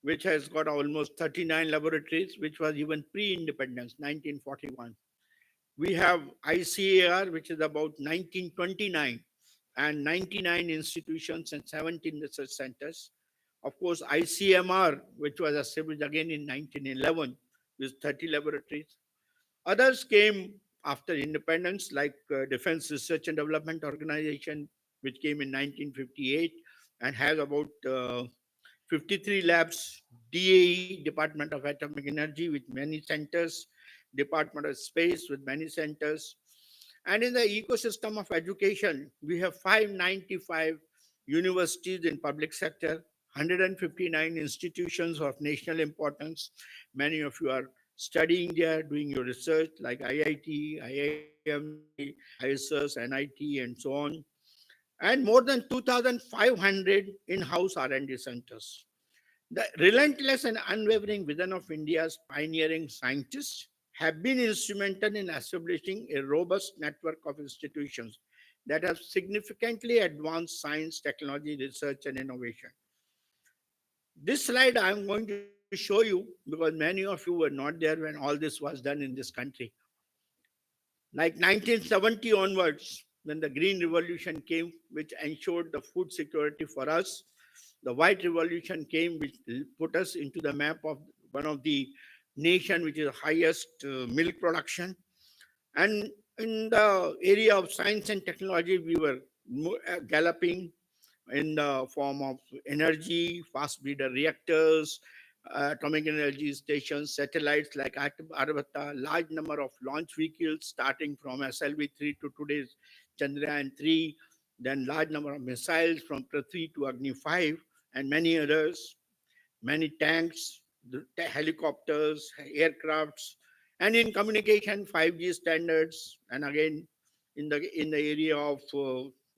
which has got almost 39 laboratories, which was even pre-independence, 1941. We have ICAR, which is about 1929, and 99 institutions and 17 research centers. Of course, ICMR, which was established again in 1911 with 30 laboratories. Others came after independence, like Defense Research and Development Organization, which came in 1958 and has about 53 labs, DAE, Department of Atomic Energy, with many centers, Department of Space with many centers. And in the ecosystem of education, we have 595 universities in public sector, 159 institutions of national importance. Many of you are studying there, doing your research like IIT, IIMC, ISS, NIT, and so on. And more than 2,500 in-house R&D centers. The relentless and unwavering vision of India's pioneering scientists have been instrumental in establishing a robust network of institutions that have significantly advanced science, technology, research, and innovation. This slide I'm going to show you because many of you were not there when all this was done in this country. Like 1970 onwards, when the Green Revolution came, which ensured the food security for us, the White Revolution came, which put us into the map of one of the nation which is highest milk production. And in the area of science and technology, we were galloping in the form of energy, fast breeder reactors, atomic energy stations, satellites like Arvata, large number of launch vehicles starting from SLV-3 to today's Chandrayaan-3, then large number of missiles from Prithvi to Agni-5, and many others, many tanks, helicopters, aircrafts, and in communication, 5G standards, and again in the area of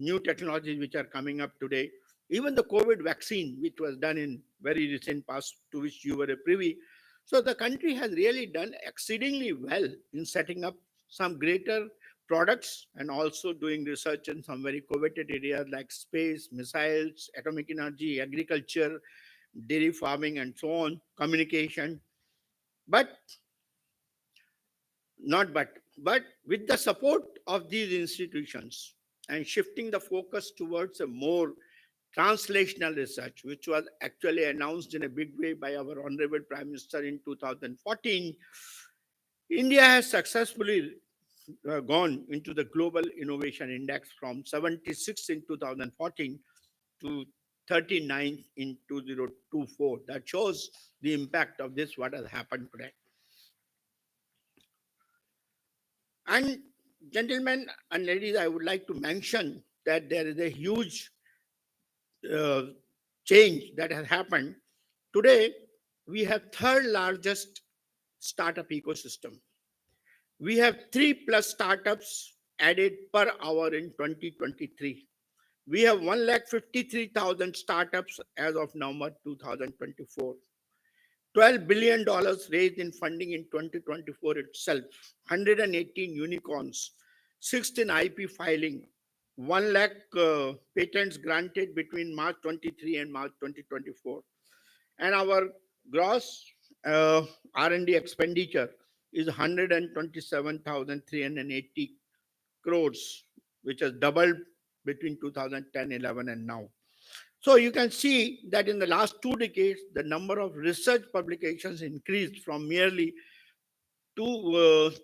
new technologies which are coming up today. Even the COVID vaccine, which was done in very recent past, to which you were a privy. So the country has really done exceedingly well in setting up some greater products and also doing research in some very coveted areas like space, missiles, atomic energy, agriculture, dairy farming, and so on, communication. But not but with the support of these institutions and shifting the focus towards a more translational research, which was actually announced in a big way by our Honorable Prime Minister in 2014, India has successfully gone into the Global Innovation Index from 76 in 2014 to 39 in 2024. That shows the impact of this, what has happened today. And gentlemen and ladies, I would like to mention that there is a huge uh, change that has happened. Today, we have third largest startup ecosystem. We have 3+ startups added per hour in 2023. We have 153,000 startups as of November 2024. $12 billion raised in funding in 2024 itself, 118 unicorns, 16 IP filing, 1 lakh patents granted between March 23 and March 2024. And our gross R&D expenditure is 127,380 crores, which has doubled between 2010-11 and now. So you can see that in the last 2 decades, the number of research publications increased from merely to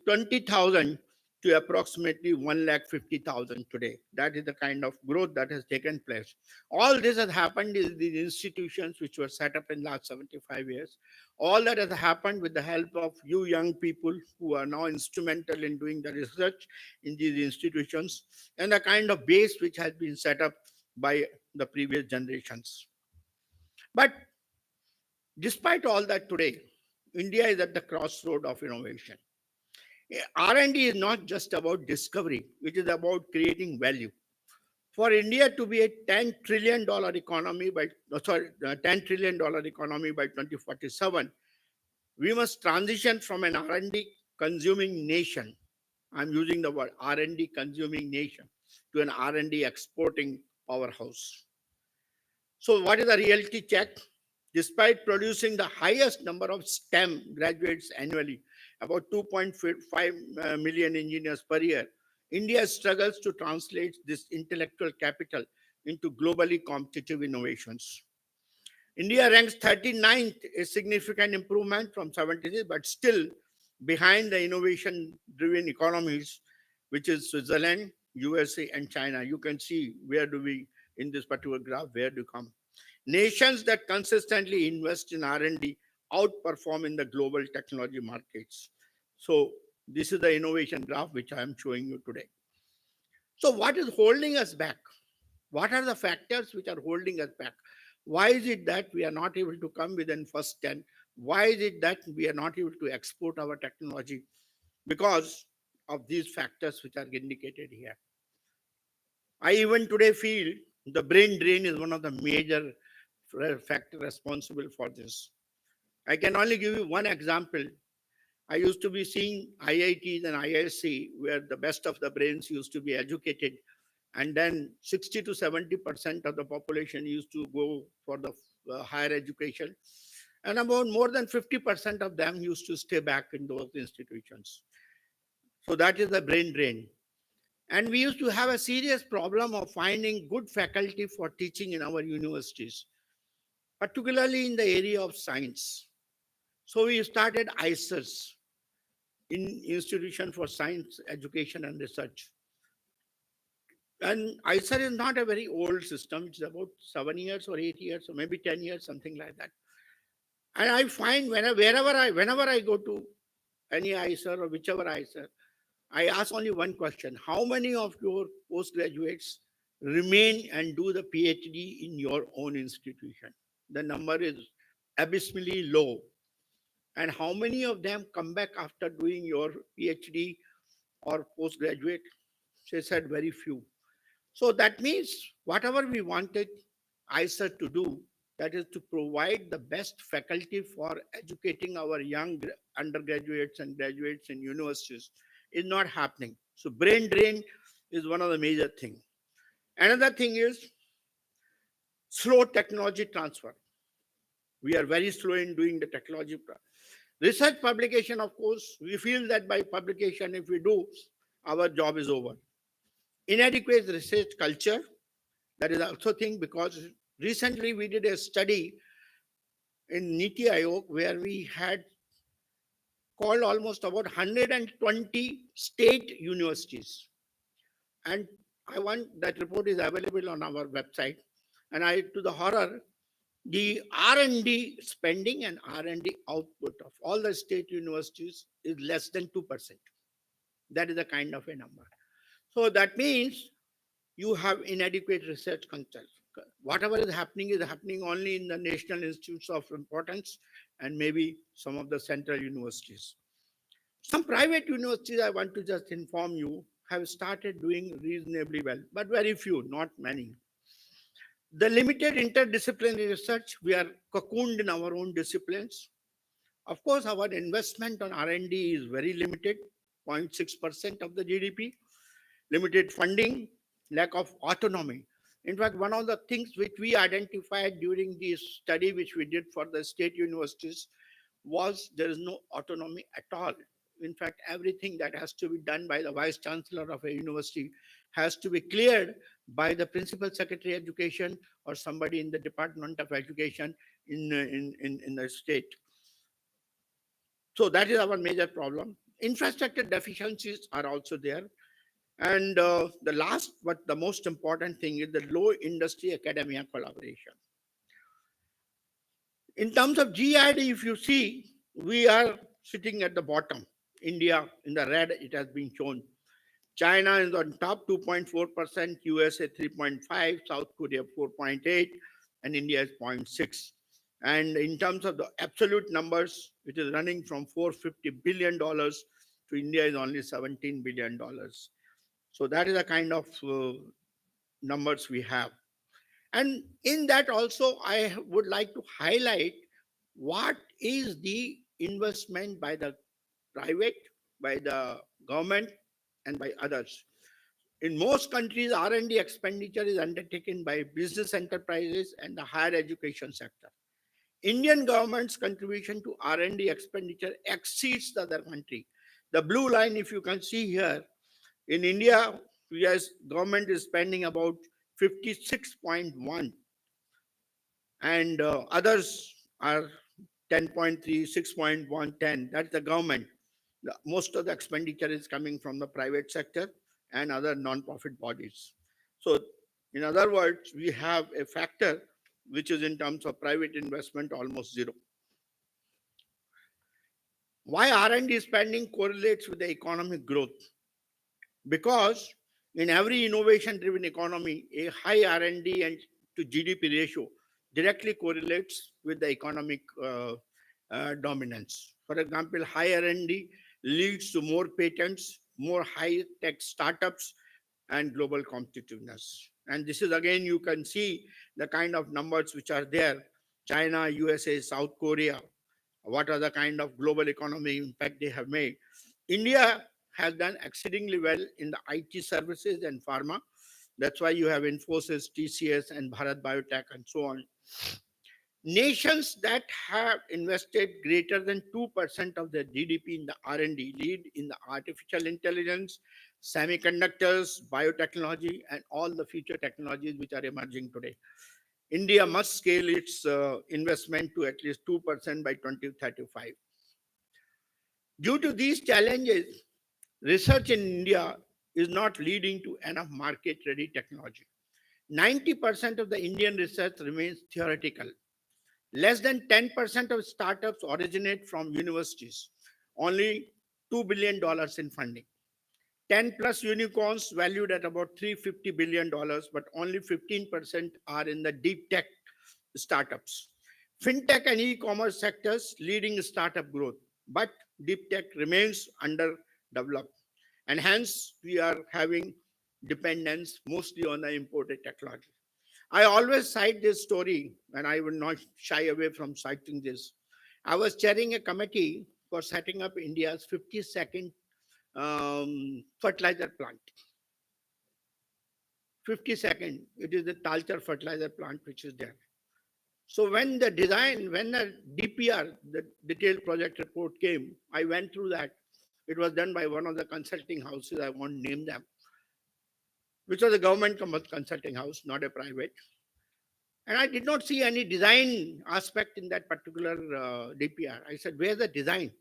20,000 to approximately 150,000 today. That is the kind of growth that has taken place. All this has happened in these institutions which were set up in the last 75 years. All that has happened with the help of you young people who are now instrumental in doing the research in these institutions and the kind of base which has been set up by the previous generations. But despite all that today, India is at the crossroad of innovation. R&D is not just about discovery, it is about creating value. For India to be a $10 trillion economy by $10 trillion economy by 2047, we must transition from an R&D consuming nation. I'm using the word R&D consuming nation to an R&D exporting powerhouse. So what is the reality check? Despite producing the highest number of STEM graduates annually, about 2.5 million engineers per year, India struggles to translate this intellectual capital into globally competitive innovations. India ranks 39th, a significant improvement from 76, but still behind the innovation-driven economies, which is Switzerland, USA, and China. You can see where do we, in this particular graph, where do come. Nations that consistently invest in R&D outperform in the global technology markets. So this is the innovation graph which I am showing you today. So what is holding us back? What are the factors which are holding us back? Why is it that we are not able to come within first 10? Why is it that we are not able to export our technology? Because of these factors which are indicated here. I even today feel the brain drain is one of the major factor responsible for this. I can only give you one example. I used to be seeing IITs and IISc where the best of the brains used to be educated, and then 60 to 70% of the population used to go for the higher education. And about more than 50% of them used to stay back in those institutions. So that is the brain drain. And we used to have a serious problem of finding good faculty for teaching in our universities, particularly in the area of science. So we started ISERs, in Institution for Science Education and Research. And ISER is not a very old system. It's about 7 years or 8 years or maybe 10 years, something like that. And I find whenever I go to any ISER or whichever ISER, I ask only one question: how many of your postgraduates remain and do the PhD in your own institution? The number is abysmally low. And how many of them come back after doing your PhD or postgraduate? She said very few. So that means whatever we wanted ISER to do, that is to provide the best faculty for educating our young undergraduates and graduates in universities, is not happening. So brain drain is one of the major things. Another thing is slow technology transfer. We are very slow in doing the technology. Research publication, of course, we feel that by publication, if we do, our job is over. Inadequate research culture, that is also thing, because recently we did a study in Niti Aayog where we had called almost about 120 state universities. And I want that report is available on our website. And I, to the horror, the R&D spending and R&D output of all the state universities is less than 2%. That is a kind of a number. So that means you have inadequate research culture. Whatever is happening only in the national institutes of importance and maybe some of the central universities. Some private universities, I want to just inform you, have started doing reasonably well, but very few, not many. The limited interdisciplinary research, we are cocooned in our own disciplines. Of course, our investment on R&D is very limited, 0.6% of the GDP, limited funding, lack of autonomy. In fact, one of the things which we identified during this study which we did for the state universities was there is no autonomy at all. In fact, everything that has to be done by the vice chancellor of a university has to be cleared by the principal secretary education or somebody in the Department of Education in the state. So that is our major problem. Infrastructure deficiencies are also there. And the last, but the most important thing is the low industry academia collaboration. In terms of GID, if you see, we are sitting at the bottom. India in the red, it has been shown. China is on top, 2.4%, USA 3.5, South Korea 4.8, and India is 0.6. And in terms of the absolute numbers, it is running from $450 billion to India is only $17 billion. So that is the kind of numbers we have. And in that also, I would like to highlight what is the investment by the private, by the government, and by others. In most countries, R&D expenditure is undertaken by business enterprises and the higher education sector. Indian government's contribution to R&D expenditure exceeds the other country. The blue line, if you can see here, in India, US government is spending about 56.1, and others are 10.3, 6.1, 10. That's the government. Most of the expenditure is coming from the private sector and other non-profit bodies. So in other words, we have a factor which is in terms of private investment almost zero. Why R&D spending correlates with the economic growth? Because in every innovation-driven economy, a high R&D and to GDP ratio directly correlates with the economic dominance. For example, high R&D leads to more patents, more high-tech startups, and global competitiveness. And this is again, you can see the kind of numbers which are there. China, USA, South Korea, what are the kind of global economy impact they have made. India has done exceedingly well in the IT services and pharma. That's why you have Infosys, TCS, and Bharat Biotech, and so on. Nations that have invested greater than 2% of their GDP in the R&D lead in the artificial intelligence, semiconductors, biotechnology, and all the future technologies which are emerging today. India must scale its investment to at least 2% by 2035. Due to these challenges, research in India is not leading to enough market ready technology. 90% of the Indian research remains theoretical. Less than 10% of startups originate from universities, only $2 billion in funding. 10 plus unicorns valued at about $350 billion, but only 15% are in the deep tech startups. Fintech and e-commerce sectors leading startup growth, but deep tech remains underdeveloped. And hence, we are having dependence mostly on the imported technology. I always cite this story, and I will not shy away from citing this. I was chairing a committee for setting up India's 52nd fertilizer plant. 52nd, it is the Talcher fertilizer plant which is there. So when the DPR, the detailed project report came, I went through that. It was done by one of the consulting houses, I won't name them, which was a government consulting house, not a private. And I did not see any design aspect in that particular DPR. I said, where's the design?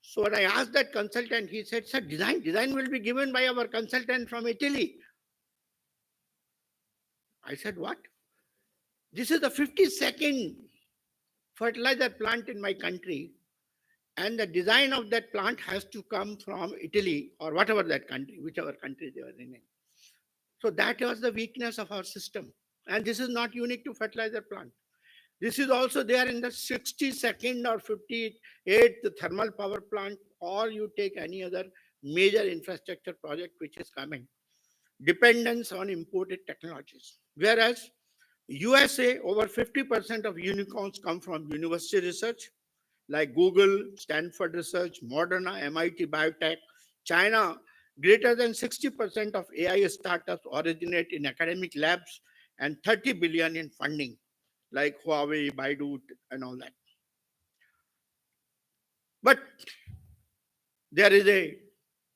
So when I asked that consultant, he said, sir, design will be given by our consultant from Italy. I said, what? This is the 52nd fertilizer plant in my country. And the design of that plant has to come from Italy or whatever that country, whichever country they were in. So that was the weakness of our system. And this is not unique to fertilizer plant. This is also there in the 62nd or 58th thermal power plant, or you take any other major infrastructure project which is coming. Dependence on imported technologies. Whereas USA, over 50% of unicorns come from university research, like Google, Stanford Research, Moderna, MIT Biotech. China, greater than 60% of AI startups originate in academic labs and 30 billion in funding, like Huawei, Baidu, and all that. But there is a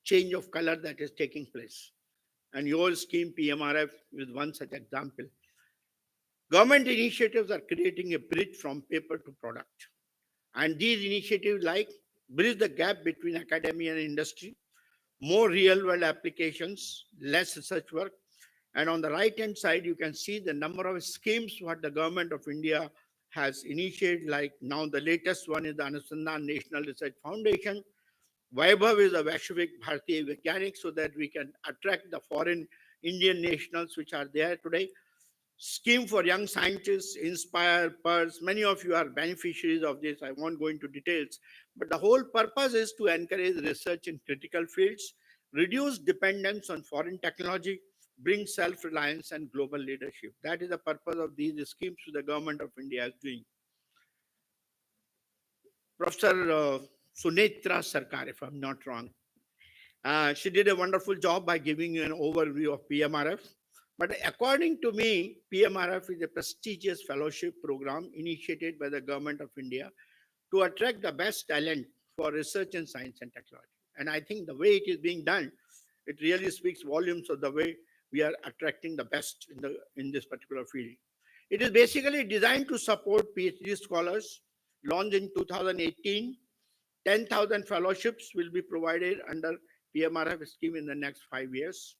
change of color that is taking place. And your scheme, PMRF, is one such example. Government initiatives are creating a bridge from paper to product. And these initiatives like bridge the gap between academia and industry, more real-world applications, less research work. And on the right-hand side, you can see the number of schemes what the government of India has initiated, like now the latest one is the Anusandhan National Research Foundation. Vaibhav is a Vaishvik Bharatiya Vigyanik, so that we can attract the foreign Indian nationals which are there today. Scheme for young scientists, Inspire, PERS. Many of you are beneficiaries of this. I won't go into details. But the whole purpose is to encourage research in critical fields, reduce dependence on foreign technology, bring self-reliance and global leadership. That is the purpose of these schemes the government of India is doing. Professor Sunetra Sarkar, if I'm not wrong, she did a wonderful job by giving you an overview of PMRF. But according to me, PMRF is a prestigious fellowship program initiated by the government of India to attract the best talent for research in science and technology. And I think the way it is being done, it really speaks volumes of the way we are attracting the best in this particular field. It is basically designed to support PhD scholars. Launched in 2018, 10,000 fellowships will be provided under PMRF scheme in the next 5 years.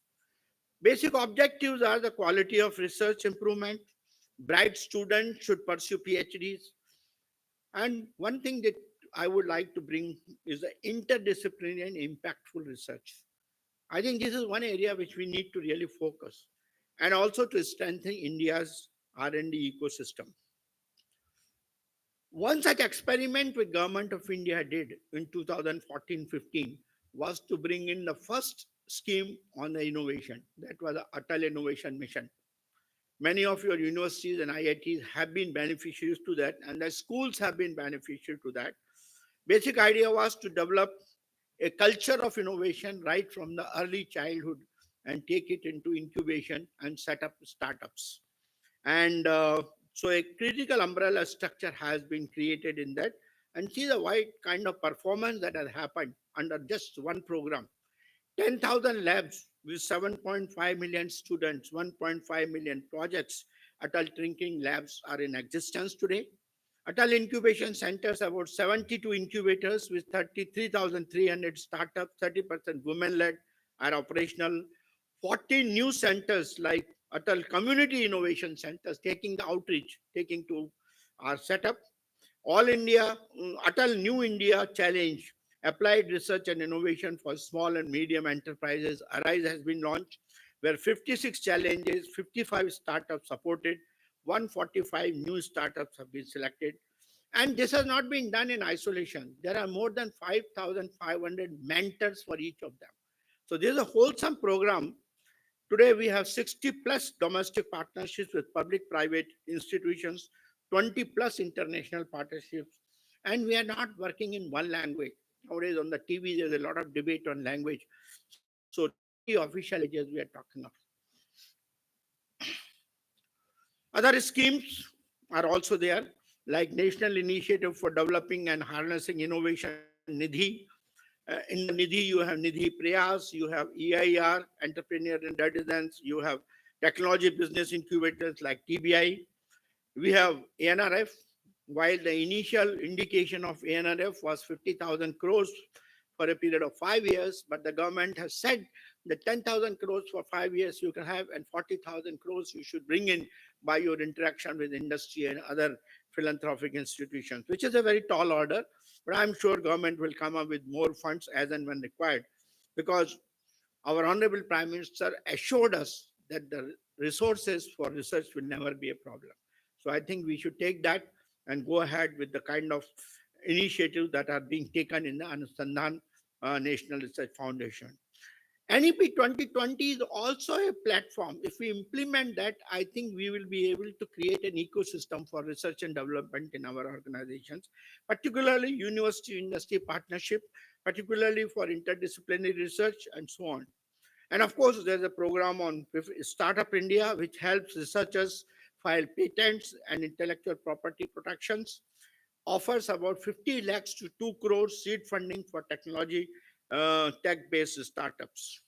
Basic objectives are the quality of research improvement. Bright students should pursue PhDs. And one thing that I would like to bring is the interdisciplinary and impactful research. I think this is one area which we need to really focus, and also to strengthen India's R&D ecosystem. One such experiment with Government of India did in 2014-15 was to bring in the first scheme on the innovation. That was the Atal Innovation Mission. Many of your universities and IITs have been beneficiaries to that, and the schools have been beneficial to that. Basic idea was to develop a culture of innovation right from the early childhood and take it into incubation and set up startups. And So a critical umbrella structure has been created in that, and see the wide kind of performance that has happened under just one program. 10,000 labs with 7.5 million students, 1.5 million projects. Adult drinking labs are in existence today. Atal incubation centers, about 72 incubators with 33,300 startups, 30% women-led, are operational. 40 new centers like Atal Community Innovation Centers taking the outreach, taking to our setup. All India, Atal New India Challenge, Applied Research and Innovation for Small and Medium Enterprises, ARISE has been launched, where 56 challenges, 55 startups supported, 145 new startups have been selected. And this has not been done in isolation. There are more than 5,500 mentors for each of them. So this is a wholesome program. Today, we have 60 plus domestic partnerships with public private institutions, 20 plus international partnerships, and we are not working in one language. Nowadays, on the TV, there's a lot of debate on language. So, 20 official languages we are talking of. Other schemes are also there, like National Initiative for Developing and Harnessing Innovation Nidhi. In the Nidhi, you have Nidhi Prayas, you have EIR, Entrepreneur in Residence, you have technology business incubators like TBI. We have ANRF, while the initial indication of ANRF was 50,000 crores for a period of 5 years, but the government has said that 10,000 crores for 5 years you can have, and 40,000 crores you should bring in by your interaction with industry and other philanthropic institutions, which is a very tall order. But I'm sure government will come up with more funds as and when required, because our Honorable Prime Minister assured us that the resources for research will never be a problem. So I think we should take that and go ahead with the kind of initiatives that are being taken in the Anusandhan National Research Foundation. NEP 2020 is also a platform. If we implement that, I think we will be able to create an ecosystem for research and development in our organizations, particularly university industry partnership, particularly for interdisciplinary research and so on. And of course, there's a program on Startup India, which helps researchers file patents and intellectual property protections, offers about 50 lakhs to 2 crores seed funding for technology, tech-based startups.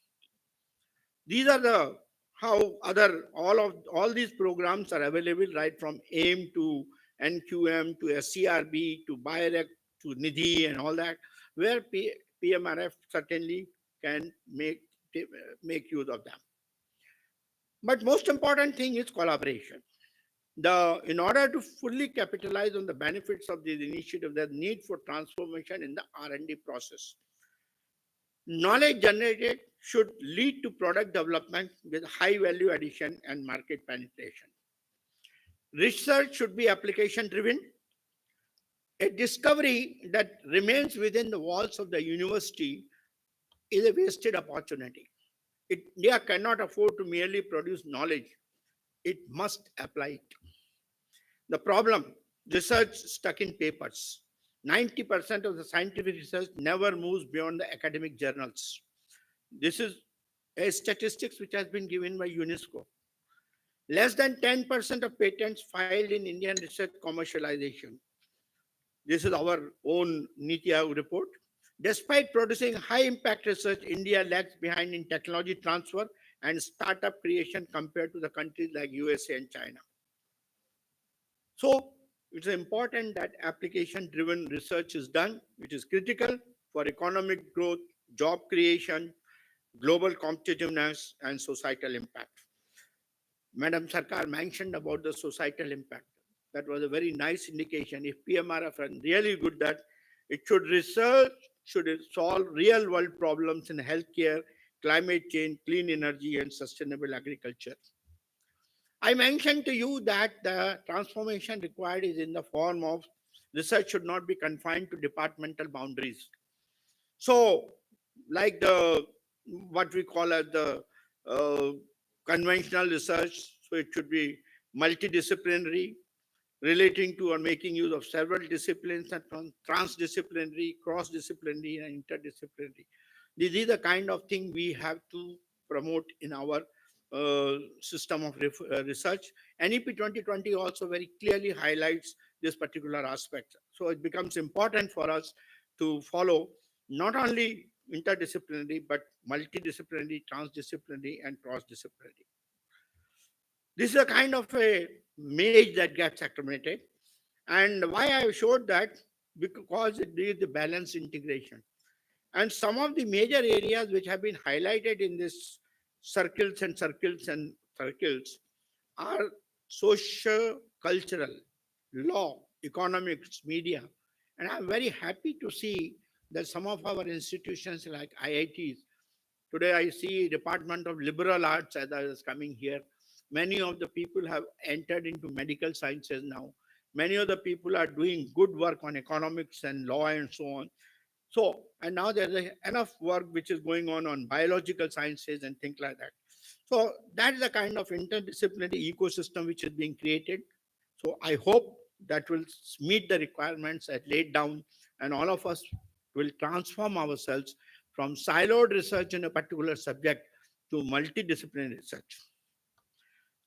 These are the how other all these programs are available, right from AIM to NQM to SCRB to BIREC to Nidhi and all that, where PMRF certainly can make use of them. But most important thing is collaboration. In order to fully capitalize on the benefits of these initiatives, there's need for transformation in the R&D process. Knowledge generated should lead to product development with high value addition and market penetration. Research should be application driven. A discovery that remains within the walls of the university is a wasted opportunity. India cannot afford to merely produce knowledge. It must apply it. The problem, research stuck in papers. 90% of the scientific research never moves beyond the academic journals. This is a statistics which has been given by UNESCO. Less than 10% of patents filed in Indian research commercialization. This is our own Niti Aayog report. Despite producing high impact research, India lags behind in technology transfer and startup creation compared to the countries like USA and China. So it's important that application driven research is done, which is critical for economic growth, job creation, global competitiveness, and societal impact. Madam Sarkar mentioned about the societal impact. That was a very nice indication. If PMRF are really good, that it should research, should solve real world problems in healthcare, climate change, clean energy, and sustainable agriculture. I mentioned to you that the transformation required is in the form of research should not be confined to departmental boundaries. So, like the what we call as the uh, conventional research, so it should be multidisciplinary, relating to or making use of several disciplines, and transdisciplinary, cross-disciplinary, and interdisciplinary. These are the kind of thing we have to promote in our system of research. NEP 2020 also very clearly highlights this particular aspect. So it becomes important for us to follow not only interdisciplinary, but multidisciplinary, transdisciplinary, and cross-disciplinary. This is a kind of a maze that gets accumulated. And why I showed that? Because it is the balanced integration. And some of the major areas which have been highlighted in this circles are socio-cultural, law, economics, media. And I'm very happy to see that some of our institutions like IITs, today I see Department of Liberal Arts as I was coming here. Many of the people have entered into medical sciences now. Many of the people are doing good work on economics and law and so on. So, and now there's enough work which is going on biological sciences and things like that. So that is the kind of interdisciplinary ecosystem which is being created. So I hope that will meet the requirements as laid down, and all of us will transform ourselves from siloed research in a particular subject to multidisciplinary research.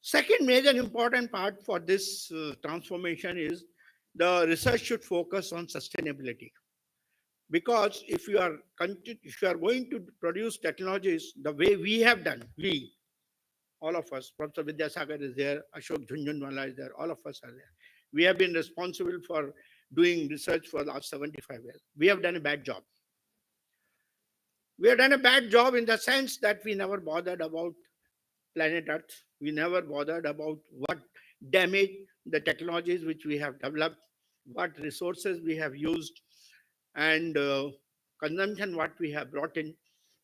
Second major important part for this transformation is the research should focus on sustainability, because if you are going to produce technologies the way we have done, we all of us, Professor Vidyasagar is there, Ashok Jhunjhunwala is there, all of us are there. We have been responsible for doing research for the last 75 years. We have done a bad job. We have done a bad job in the sense that we never bothered about planet Earth. We never bothered about what damage the technologies which we have developed, what resources we have used, and consumption what we have brought in,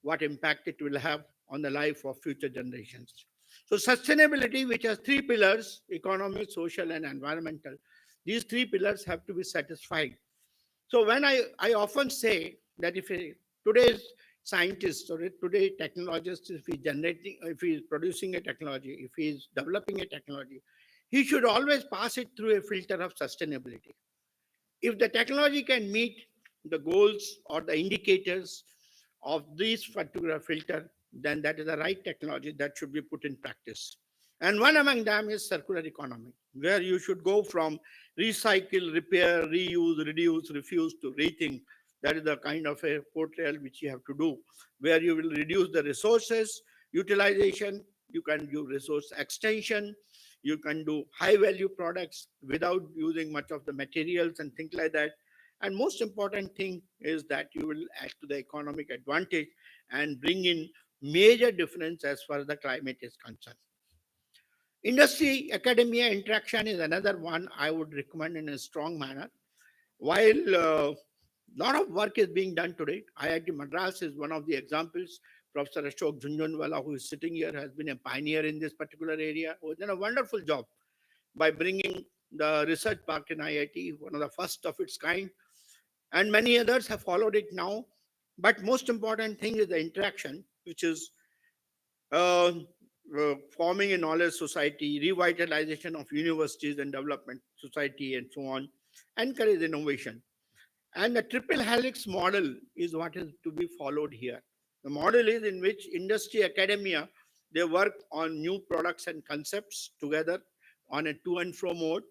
what impact it will have on the life of future generations. So sustainability, which has three pillars: economic, social, and environmental. These three pillars have to be satisfied. So when I often say that if today's scientist or today technologist, if he is producing a technology, if he is developing a technology, he should always pass it through a filter of sustainability. If the technology can meet the goals or the indicators of this particular filter, then that is the right technology that should be put in practice. And one among them is circular economy, where you should go from recycle, repair, reuse, reduce, refuse to rethink. That is the kind of a portrayal which you have to do, where you will reduce the resources utilization, you can do resource extension, you can do high value products without using much of the materials and things like that. And most important thing is that you will add to the economic advantage and bring in major difference as far as the climate is concerned. Industry academia interaction is another one I would recommend in a strong manner. While a lot of work is being done today, IIT Madras is one of the examples. Professor Ashok Jhunjhunwala, who is sitting here, has been a pioneer in this particular area, who has done a wonderful job by bringing the research park in IIT, one of the first of its kind, and many others have followed it now. But most important thing is the interaction, which is uh, forming a knowledge society, revitalization of universities and development society, and so on, encourage innovation. And the triple helix model is what is to be followed here. The model is in which industry, academia, they work on new products and concepts together on a to and fro mode.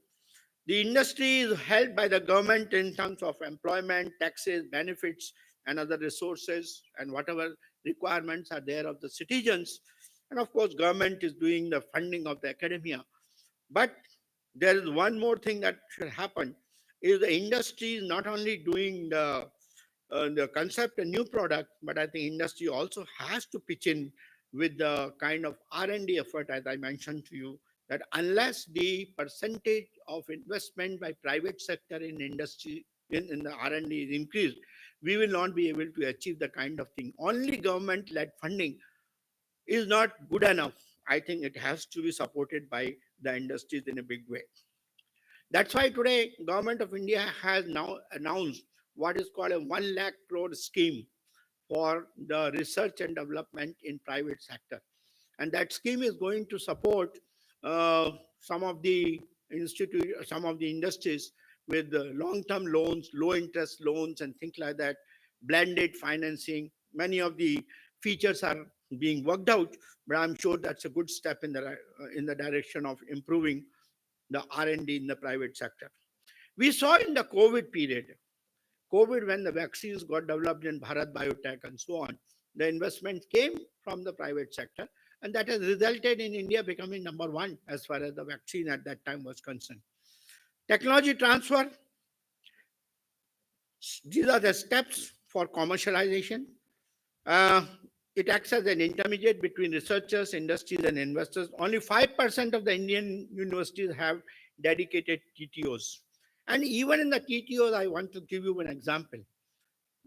The industry is held by the government in terms of employment, taxes, benefits, and other resources, and whatever requirements are there of the citizens. And of course, government is doing the funding of the academia. But there is one more thing that should happen: is the industry is not only doing the concept and new product, but I think industry also has to pitch in with the kind of R&D effort, as I mentioned to you, that unless the percentage of investment by private sector in industry in the R&D is increased, we will not be able to achieve the kind of thing. Only government-led funding is not good enough. I think it has to be supported by the industries in a big way. That's why today government of India has now announced what is called a 1 lakh crore scheme for the research and development in private sector. And that scheme is going to support some of the some of the industries with long-term loans, low interest loans and things like that, blended financing. Many of the features are being worked out, but I'm sure that's a good step in the direction of improving the R&D in the private sector. We saw in the COVID period, COVID, when the vaccines got developed in Bharat Biotech and so on, the investment came from the private sector, and that has resulted in India becoming number one as far as the vaccine at that time was concerned. Technology transfer, these are the steps for commercialization. Uh, it acts as an intermediate between researchers, industries, and investors. Only 5% of the Indian universities have dedicated TTOs. And even in the TTOs, I want to give you an example.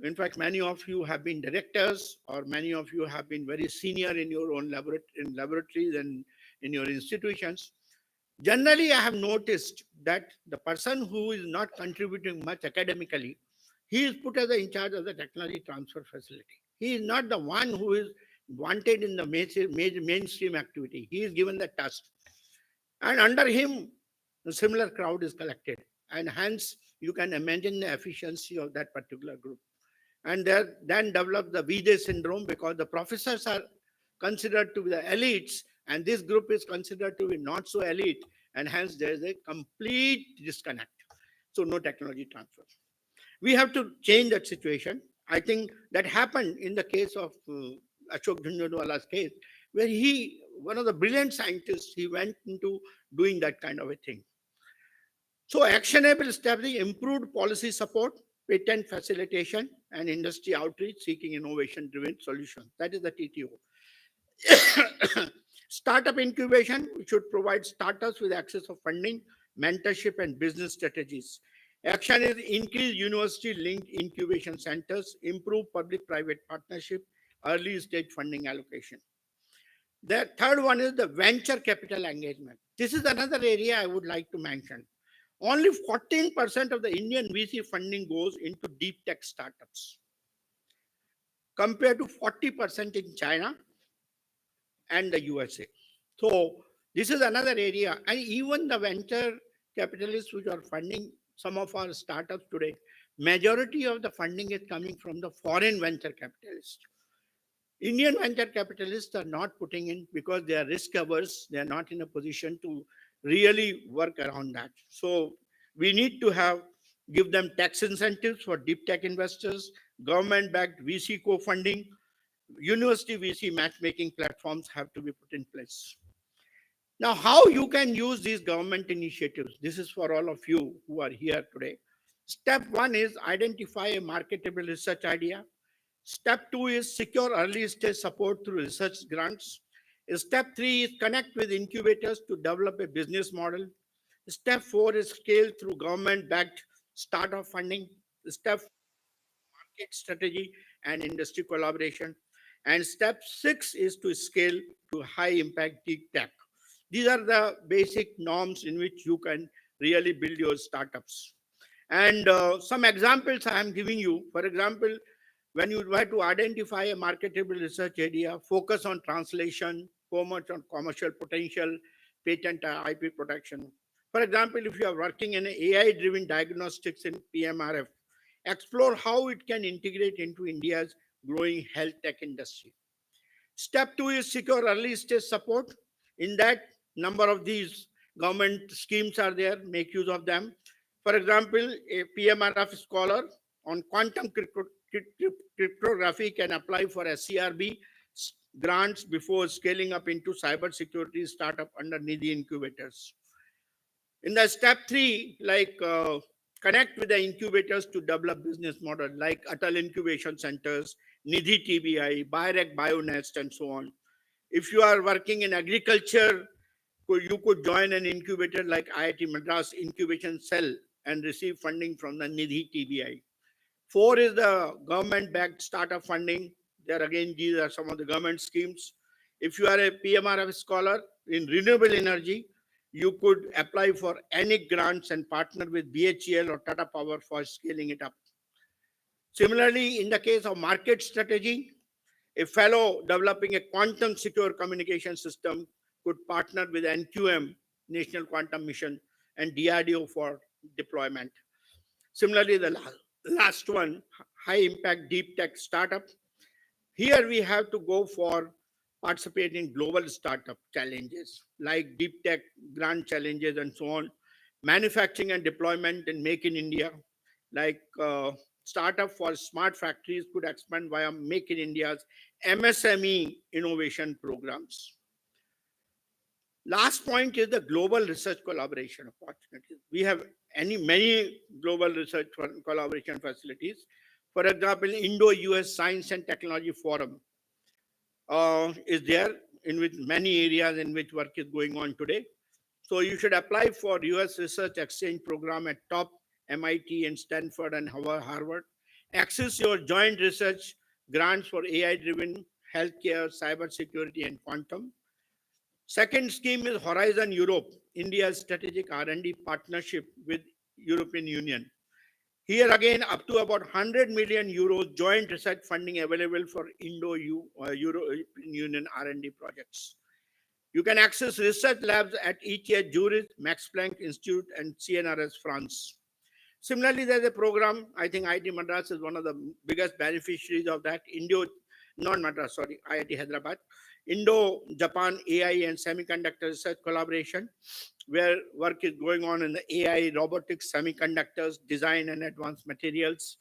In fact, many of you have been directors, or many of you have been very senior in your own laboratories and in your institutions. Generally, I have noticed that the person who is not contributing much academically, he is put as in charge of the technology transfer facility. He is not the one who is wanted in the mainstream activity. He is given the task. And under him, a similar crowd is collected. And hence, you can imagine the efficiency of that particular group. And then develop the VJ syndrome, because the professors are considered to be the elites, and this group is considered to be not so elite, and hence there is a complete disconnect. So no technology transfer. We have to change that situation. I think that happened in the case of Ashok Jhunjhunwala's case, where one of the brilliant scientists, he went into doing that kind of a thing. So actionable steps: improved policy support, patent facilitation, and industry outreach seeking innovation-driven solutions. That is the TTO. Startup incubation, we should provide startups with access of funding, mentorship, and business strategies. Action is increase university-linked incubation centers, improve public-private partnership, early stage funding allocation. The third one is the venture capital engagement. This is another area I would like to mention. Only 14% of the Indian VC funding goes into deep tech startups, compared to 40% in China and the USA. So this is another area. And even the venture capitalists which are funding some of our startups today, majority of the funding is coming from the foreign venture capitalists. Indian venture capitalists are not putting in because they are risk averse. They are not in a position to really work around that. So we need to give them tax incentives for deep tech investors, government-backed VC co-funding, university VC matchmaking platforms have to be put in place. Now, how you can use these government initiatives? This is for all of you who are here today. Step one is identify a marketable research idea. Step two is secure early stage support through research grants. Step three is connect with incubators to develop a business model. Step four is scale through government-backed startup funding. Step market strategy and industry collaboration. And step six is to scale to high impact deep tech. These are the basic norms in which you can really build your startups. And some examples I am giving you. For example, when you try to identify a marketable research area, focus on translation, focus on commercial potential, patent IP protection. For example, if you are working in AI-driven diagnostics in PMRF, explore how it can integrate into India's growing health tech industry. Step two is secure early stage support. In that, number of these government schemes are there, make use of them. For example, a PMRF scholar on quantum cryptography can apply for SCRB grants before scaling up into cybersecurity startup under Nidhi incubators. In the step three, connect with the incubators to develop business model like Atal Incubation Centers, Nidhi TBI, Birec Bionest, and so on. If you are working in agriculture, you could join an incubator like IIT Madras Incubation Cell and receive funding from the Nidhi TBI. Four is the government-backed startup funding. There again, these are some of the government schemes. If you are a PMRF scholar in renewable energy, you could apply for any grants and partner with BHEL or Tata Power for scaling it up. Similarly, in the case of market strategy, a fellow developing a quantum secure communication system could partner with NQM, National Quantum Mission, and DRDO for deployment. Similarly, the last one, high impact deep tech startup. Here we have to go for participate in global startup challenges like deep tech grant challenges and so on, manufacturing and deployment in Make in India, like startup for smart factories could expand via Make in India's MSME innovation programs. Last point is the global research collaboration opportunities. We have many global research collaboration facilities. For example, Indo-US Science and Technology Forum is there, in which many areas in which work is going on today. So you should apply for US Research Exchange Program at top MIT and Stanford and Harvard. Access your joint research grants for AI-driven healthcare, cybersecurity, and quantum. Second scheme is Horizon Europe, India's strategic R&D partnership with European Union. Here again, up to about 100 million euros joint research funding available for Indo-European Union R&D projects. You can access research labs at ETH Zurich, Max Planck Institute, and CNRS France. Similarly, there's a program, I think IIT Madras is one of the biggest beneficiaries of that, IIT Hyderabad, Indo-Japan AI and Semiconductor Research Collaboration, where work is going on in the AI, robotics, semiconductors, design and advanced materials.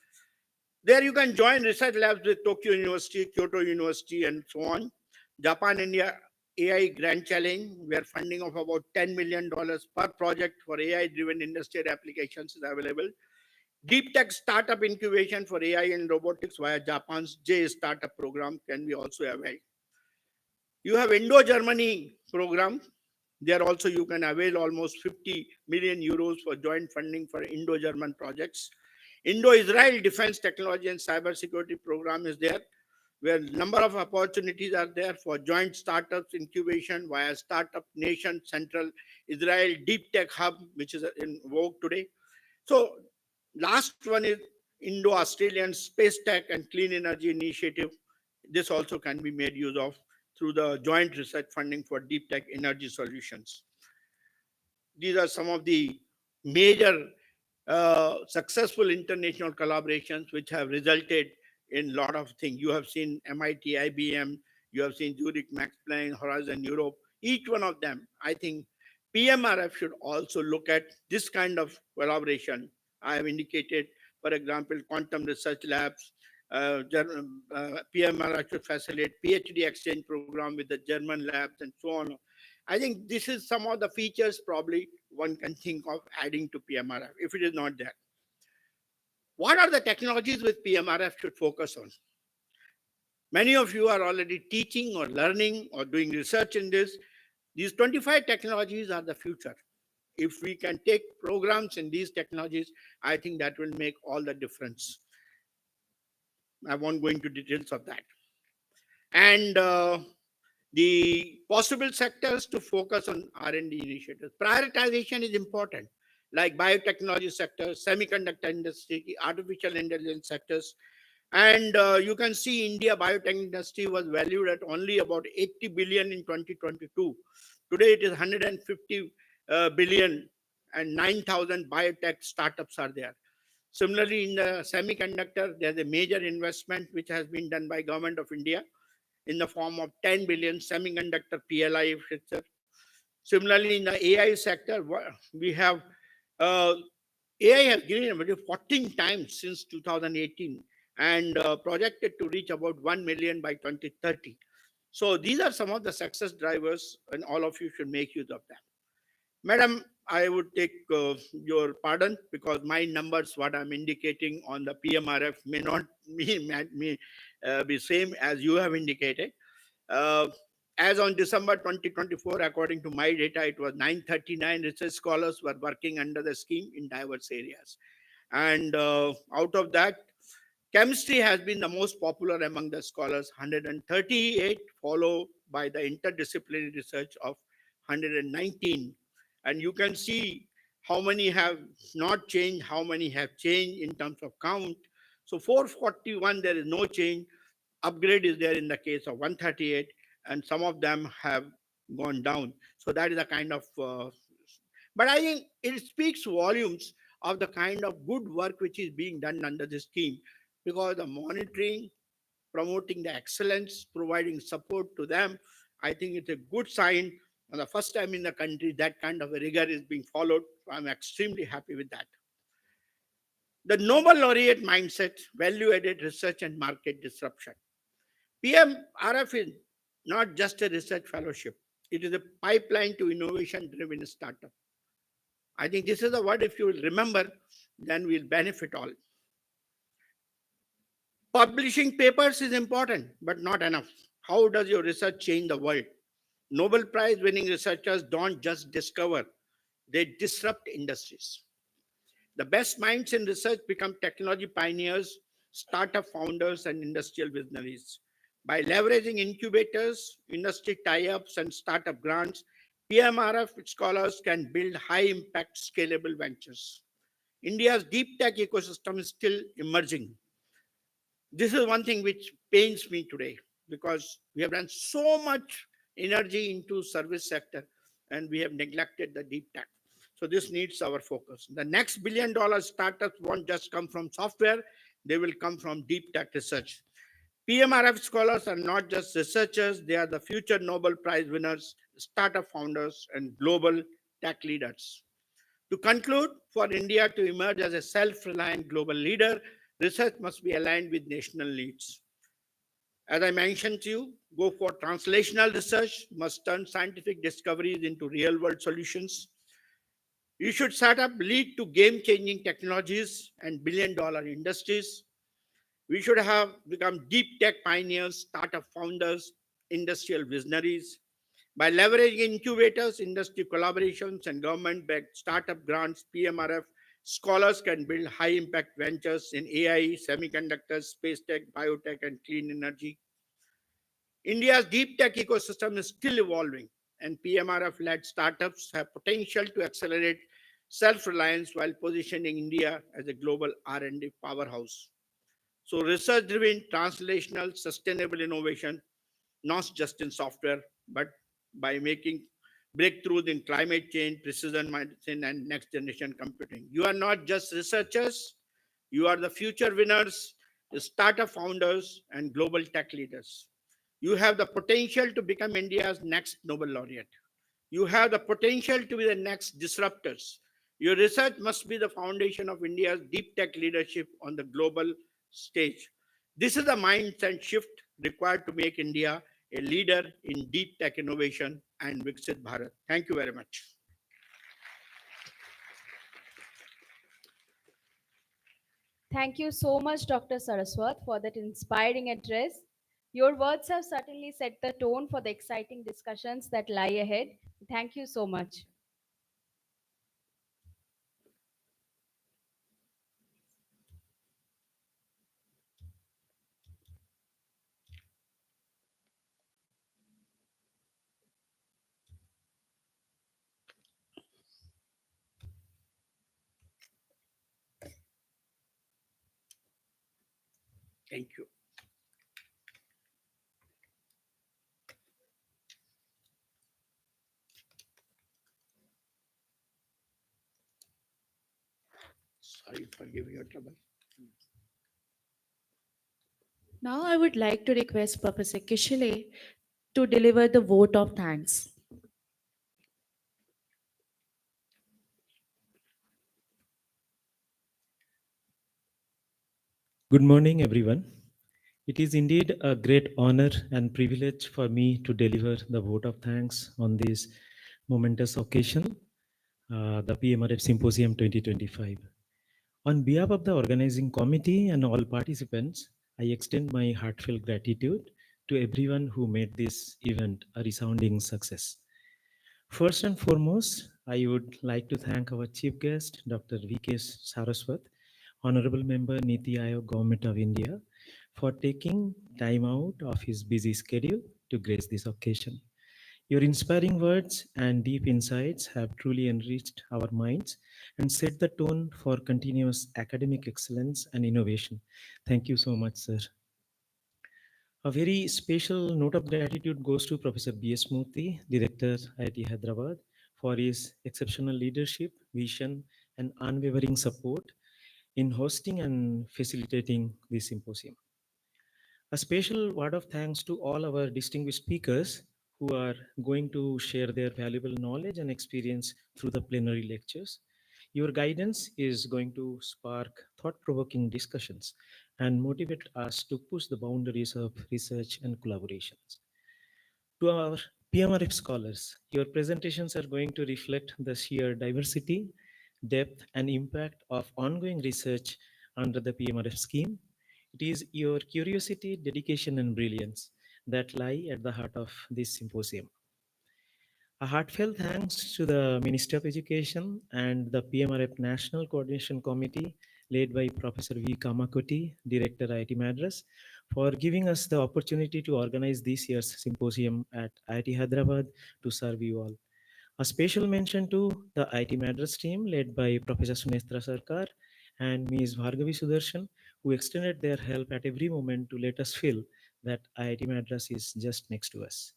There you can join research labs with Tokyo University, Kyoto University, and so on. Japan-India AI Grand Challenge, where funding of about $10 million per project for AI-driven industrial applications is available. Deep tech startup incubation for AI and robotics via Japan's J startup program can be also availed. You have Indo-Germany program. There also you can avail almost 50 million euros for joint funding for Indo-German projects. Indo-Israel Defense Technology and Cybersecurity program is there, where number of opportunities are there for joint startups incubation via Startup Nation Central Israel Deep Tech Hub, which is in vogue today. So last one is Indo-Australian Space Tech and Clean Energy Initiative. This also can be made use of through the joint research funding for deep tech energy solutions. These are some of the major successful international collaborations which have resulted in a lot of things. You have seen MIT, IBM, you have seen Zurich, Max Planck, Horizon Europe. Each one of them, I think PMRF should also look at this kind of collaboration. I have indicated, for example, quantum research labs, PMRF should facilitate PhD exchange program with the German labs and so on. I think this is some of the features probably one can think of adding to PMRF if it is not there. What are the technologies which PMRF should focus on? Many of you are already teaching or learning or doing research in this. These 25 technologies are the future. If we can take programs in these technologies, I think that will make all the difference. I won't go into details of that. And the possible sectors to focus on R&D initiatives. Prioritization is important, like biotechnology sector, semiconductor industry, artificial intelligence sectors. And you can see India biotech industry was valued at only about 80 billion in 2022. Today it is 150 billion and 9,000 biotech startups are there. Similarly, in the semiconductor, there's a major investment which has been done by Government of India in the form of 10 billion semiconductor PLI sector. Similarly, in the AI sector, we have AI has grown 14 times since 2018 and projected to reach about 1 million by 2030. So these are some of the success drivers and all of you should make use of them. Madam, I would take your pardon because my numbers, what I'm indicating on the PMRF may not be same as you have indicated. As on December 2024, according to my data, it was 939 research scholars were working under the scheme in diverse areas. And out of that, chemistry has been the most popular among the scholars, 138, followed by the interdisciplinary research of 119. And you can see how many have not changed, how many have changed in terms of count. So 441, there is no change. Upgrade is there in the case of 138, and some of them have gone down. So that is a kind of, but I think it speaks volumes of the kind of good work which is being done under this scheme, because the monitoring, promoting the excellence, providing support to them. I think it's a good sign. And the first time in the country that kind of a rigor is being followed. I'm extremely happy with that. The Nobel laureate mindset, value added research and market disruption. PMRF is not just a research fellowship, it is a pipeline to innovation driven startup. I think this is the word, if you will remember, then we'll benefit all. Publishing papers is important, but not enough. How does your research change the world? Nobel Prize winning researchers don't just discover, they disrupt industries. The best minds in research become technology pioneers, startup founders, and industrial visionaries. By leveraging incubators, industry tie ups, and startup grants, PMRF scholars can build high impact, scalable ventures. India's deep tech ecosystem is still emerging. This is one thing which pains me today because we have done so much energy into service sector and we have neglected the deep tech. So this needs our focus. The next $1 billion startups won't just come from software, they will come from deep tech research. PMRF scholars are not just researchers, they are the future Nobel Prize winners, startup founders, and global tech leaders. To conclude, for India to emerge as a self-reliant global leader, research must be aligned with national needs. As I mentioned to you, go for translational research, must turn scientific discoveries into real-world solutions. You should set up lead to game-changing technologies and billion-dollar industries. We should have become deep tech pioneers, startup founders, industrial visionaries. By leveraging incubators, industry collaborations, and government-backed startup grants, PMRF scholars can build high-impact ventures in AI, semiconductors, space tech, biotech, and clean energy. India's deep tech ecosystem is still evolving, and PMRF-led startups have potential to accelerate self-reliance while positioning India as a global R&D powerhouse. So research-driven, translational, sustainable innovation, not just in software, but by making breakthroughs in climate change, precision medicine, and next generation computing. You are not just researchers, you are the future winners, the startup founders, and global tech leaders. You have the potential to become India's next Nobel laureate. You have the potential to be the next disruptors. Your research must be the foundation of India's deep tech leadership on the global stage. This is the mindset shift required to make India a leader in deep tech innovation and Viksit Bharat. Thank you very much. Thank you so much, Dr. Saraswat, for that inspiring address. Your words have certainly set the tone for the exciting discussions that lie ahead. Thank you so much. Thank you. Sorry for giving you trouble. Now I would like to request Professor Kishale to deliver the vote of thanks. Good morning, everyone. It is indeed a great honor and privilege for me to deliver the vote of thanks on this momentous occasion, the PMRF Symposium 2025. On behalf of the organizing committee and all participants, I extend my heartfelt gratitude to everyone who made this event a resounding success. First and foremost, I would like to thank our chief guest, Dr. V.K. Saraswat, Honorable Member Niti Aayog, Government of India, for taking time out of his busy schedule to grace this occasion. Your inspiring words and deep insights have truly enriched our minds and set the tone for continuous academic excellence and innovation. Thank you so much, sir. A very special note of gratitude goes to Professor B.S. Murthy, Director, IIT Hyderabad, for his exceptional leadership, vision, and unwavering support in hosting and facilitating this symposium. A special word of thanks to all our distinguished speakers who are going to share their valuable knowledge and experience through the plenary lectures. Your guidance is going to spark thought provoking discussions and motivate us to push the boundaries of research and collaborations. To our PMRF scholars, your presentations are going to reflect the sheer diversity, depth, and impact of ongoing research under the PMRF scheme. It is your curiosity, dedication, and brilliance that lie at the heart of this symposium. A heartfelt thanks to the Ministry of Education and the PMRF National Coordination Committee, led by Professor V. Kamakoti, Director IIT Madras, for giving us the opportunity to organize this year's symposium at IIT Hyderabad to serve you all. A special mention to the IIT Madras team, led by Professor Sunestra Sarkar and Ms. Bhargavi Sudarshan, who extended their help at every moment to let us feel that IIT Madras is just next to us.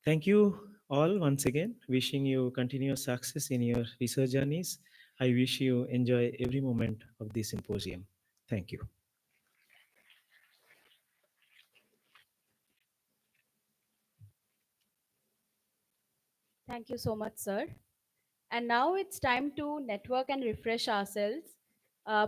Thank you all once again. Wishing you continuous success in your research journeys. I wish you enjoy every moment of this symposium. Thank you. Thank you so much, sir. And now it's time to network and refresh ourselves.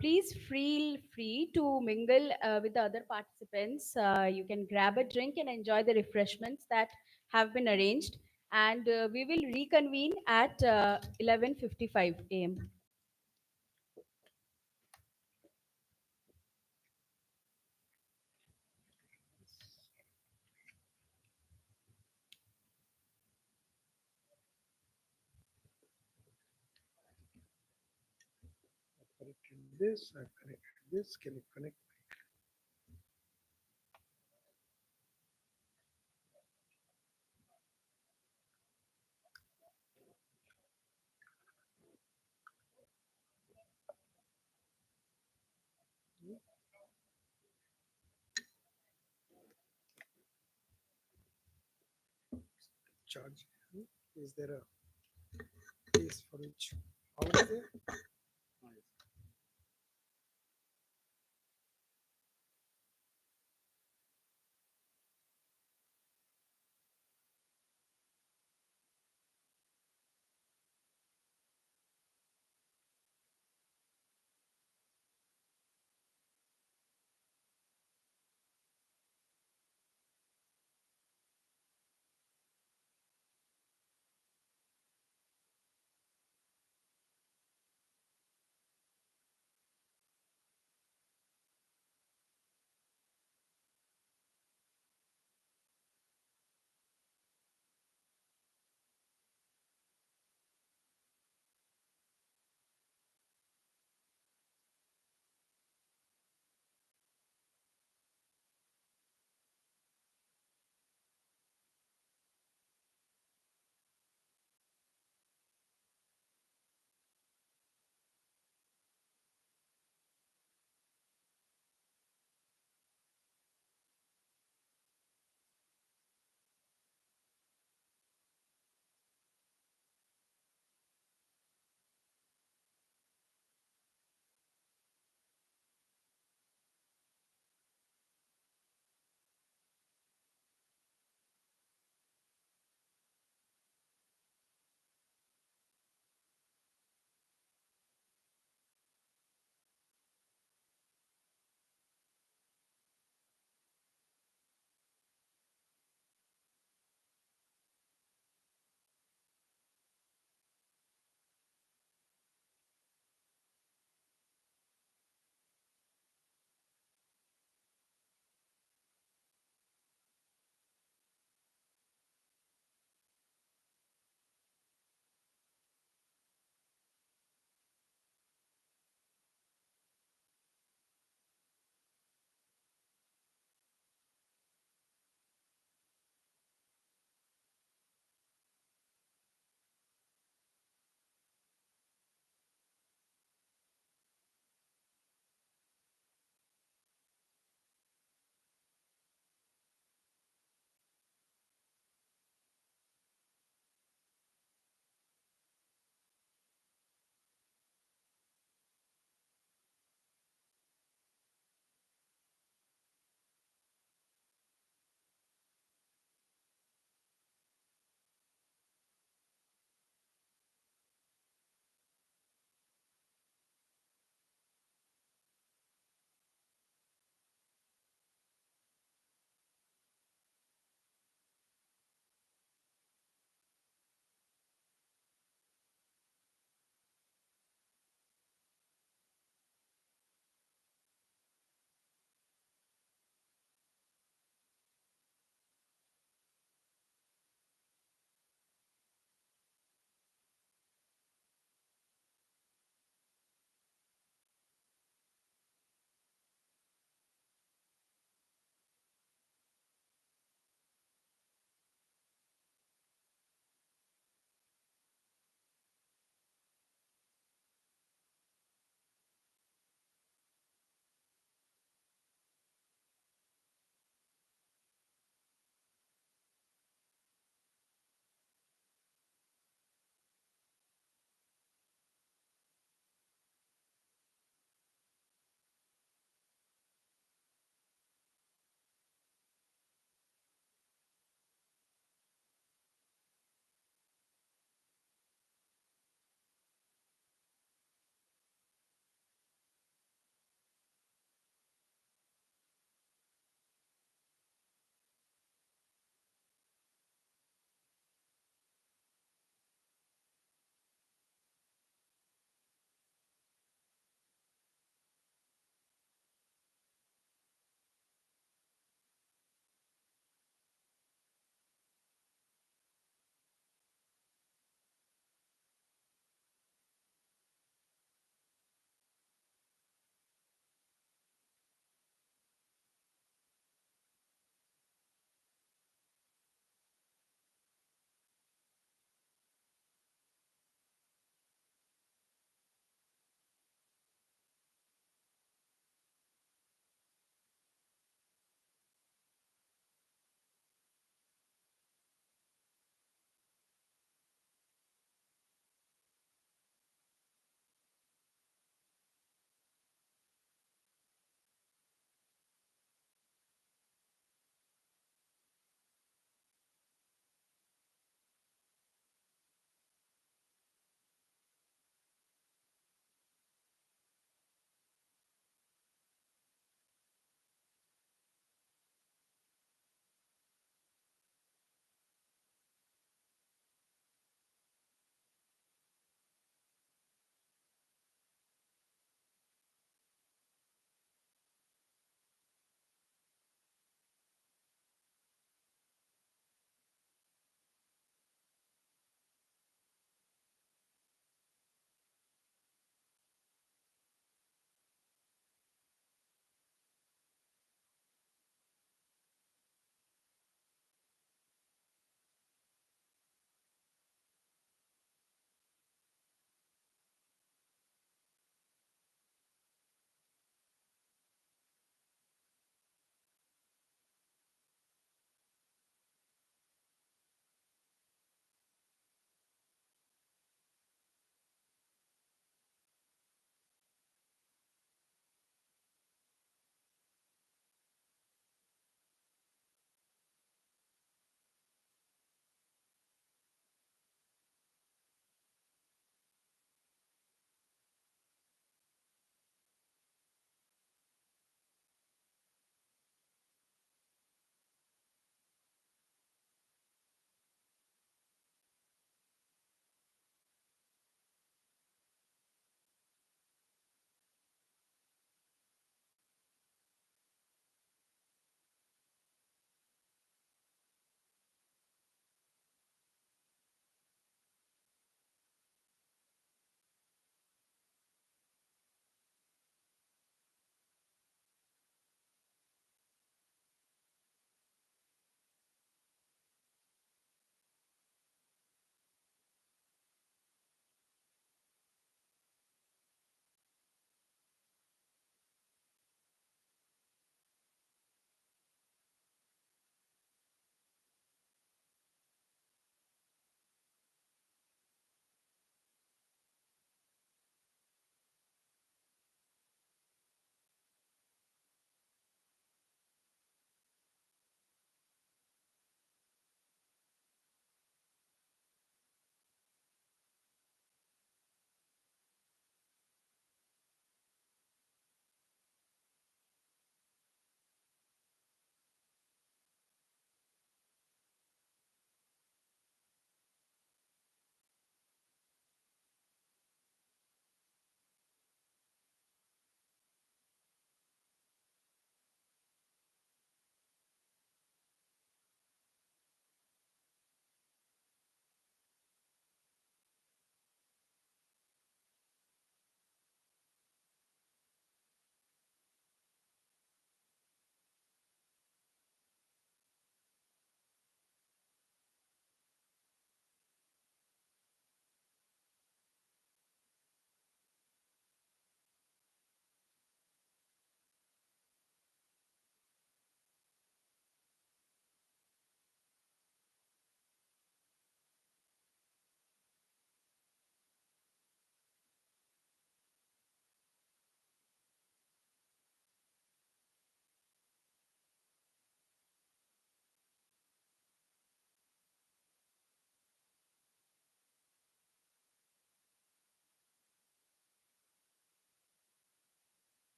Please feel free to mingle with the other participants. You can grab a drink and enjoy the refreshments that have been arranged. And we will reconvene at 11:55 a.m. Connected this, I've connected this. Can you connect? Charge. Is there a place for which? How is there?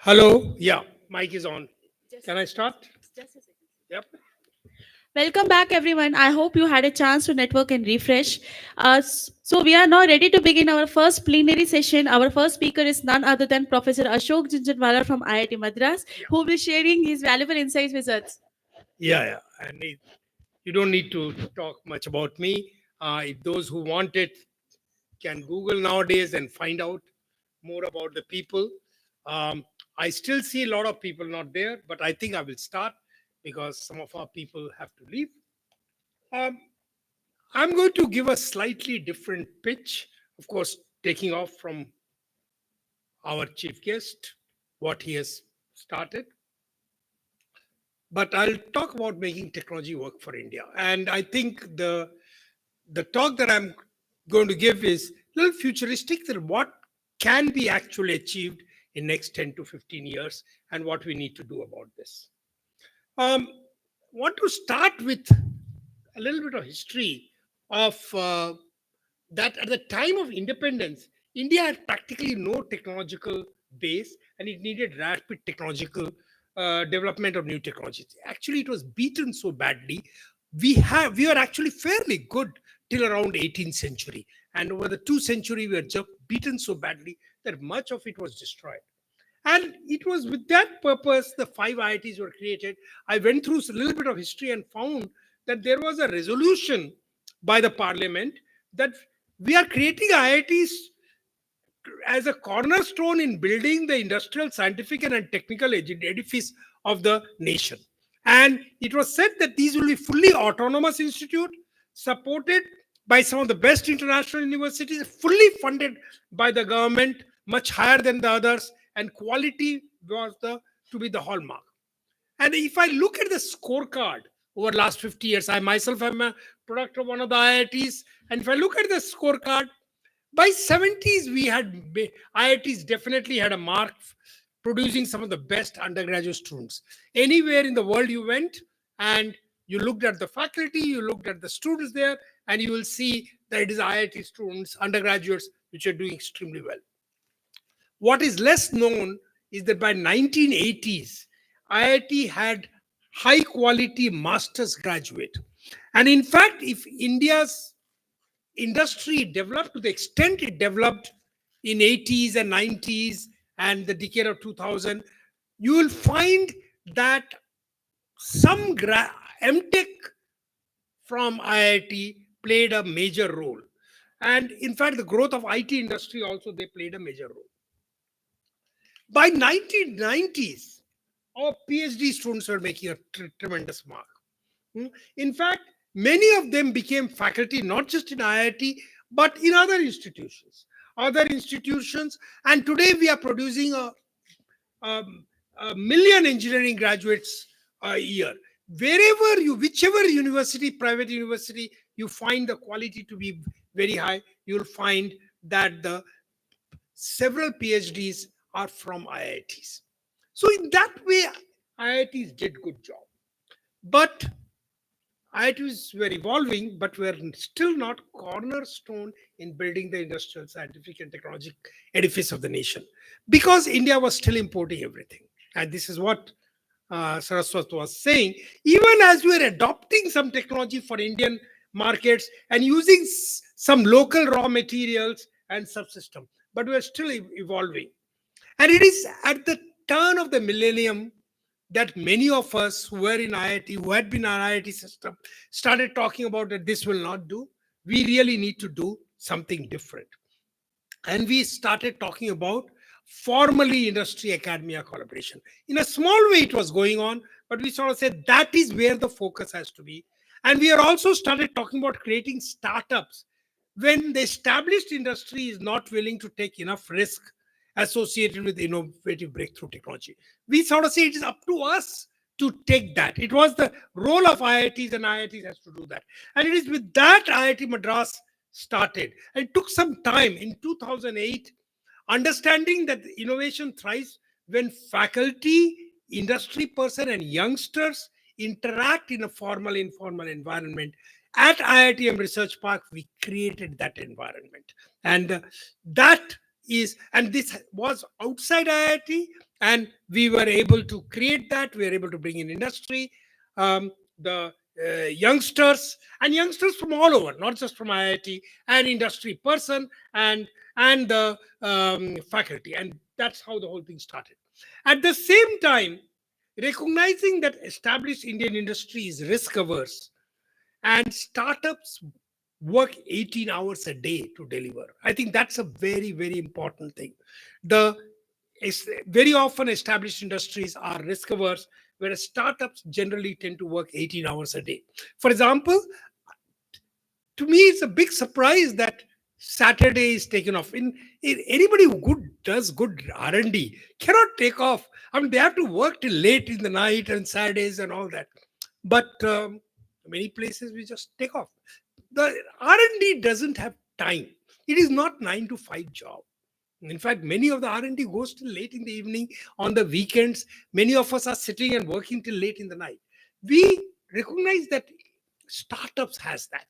Hello. Yeah, mic is on. Can I start? Just a second. Yep. Welcome back, everyone. I hope you had a chance to network and refresh. So, we are now ready to begin our first plenary session. Our first speaker is none other than Professor Ashok Jinjanwala from IIT Madras, who will be sharing his valuable insights with us. Yeah. You don't need to talk much about me. If those who want it can Google nowadays and find out more about the people. Um, I still see a lot of people not there, but I think I will start because some of our people have to leave. Um, I'm going to give a slightly different pitch, of course, taking off from our chief guest, what he has started. But I'll talk about making technology work for India. And I think the talk that I'm going to give is a little futuristic, that what can be actually achieved in next 10 to 15 years and what we need to do about this. Want to start with a little bit of history of that at the time of independence, India had practically no technological base and it needed rapid technological development of new technologies. Actually, it was beaten so badly. We were actually fairly good till around 18th century, and over the 2 century we were just beaten so badly that much of it was destroyed. And it was with that purpose the five IITs were created. I went through a little bit of history and found that there was a resolution by the parliament that we are creating IITs as a cornerstone in building the industrial, scientific, and technical edifice of the nation. And it was said that these will be fully autonomous institute, supported by some of the best international universities, fully funded by the government, much higher than the others, and quality was to be the hallmark. And if I look at the scorecard over the last 50 years, I myself am a product of one of the IITs, and if I look at the scorecard, by 70s we had IITs definitely had a mark producing some of the best undergraduate students. Anywhere in the world you went and you looked at the faculty, you looked at the students there, and you will see that it is IIT students, undergraduates, which are doing extremely well. What is less known is that by 1980s, IIT had high quality master's graduate. And in fact, if India's industry developed to the extent it developed in 80s and 90s and the decade of 2000, you will find that some MTech from IIT played a major role. And in fact, the growth of IT industry also, they played a major role. By 1990s, our PhD students were making a tremendous mark. In fact, many of them became faculty, not just in IIT, but in other institutions. And today we are producing a million engineering graduates a year. Whichever university, private university, you find the quality to be very high, you'll find that the several PhDs are from IITs. So in that way, IITs did good job. But IITs were evolving, but were still not cornerstone in building the industrial, scientific, and technological edifice of the nation, because India was still importing everything. And this is what Saraswat was saying. Even as we were adopting some technology for Indian markets and using some local raw materials and subsystem, but we are still evolving. And it is at the turn of the millennium that many of us who were in IIT, who had been in our IIT system, started talking about that this will not do. We really need to do something different. And we started talking about formally industry academia collaboration. In a small way, it was going on, but we sort of said that is where the focus has to be. And we are also started talking about creating startups when the established industry is not willing to take enough risk associated with innovative breakthrough technology. We sort of say it is up to us to take that. It was the role of IITs, and IITs has to do that. And it is with that IIT Madras started. And it took some time. In 2008, understanding that innovation thrives when faculty, industry person, and youngsters interact in a formal, informal environment. At IITM Research Park, we created that environment. And that is, and this was outside IIT, and we were able to create that. We were able to bring in industry, the youngsters, and youngsters from all over, not just from IIT, and industry person, and the faculty, and that's how the whole thing started. At the same time, recognizing that established Indian industry is risk averse and startups work 18 hours a day to deliver. I think that's a very, very important thing. The very often established industries are risk averse, whereas startups generally tend to work 18 hours a day. For example, to me, it's a big surprise that Saturday is taken off. Anybody who does good R&D cannot take off. I mean, they have to work till late in the night and Saturdays and all that. But many places we just take off. The R&D doesn't have time. It is not 9 to 5 job. In fact, many of the R&D goes till late in the evening, on the weekends. Many of us are sitting and working till late in the night. We recognize that startups has that.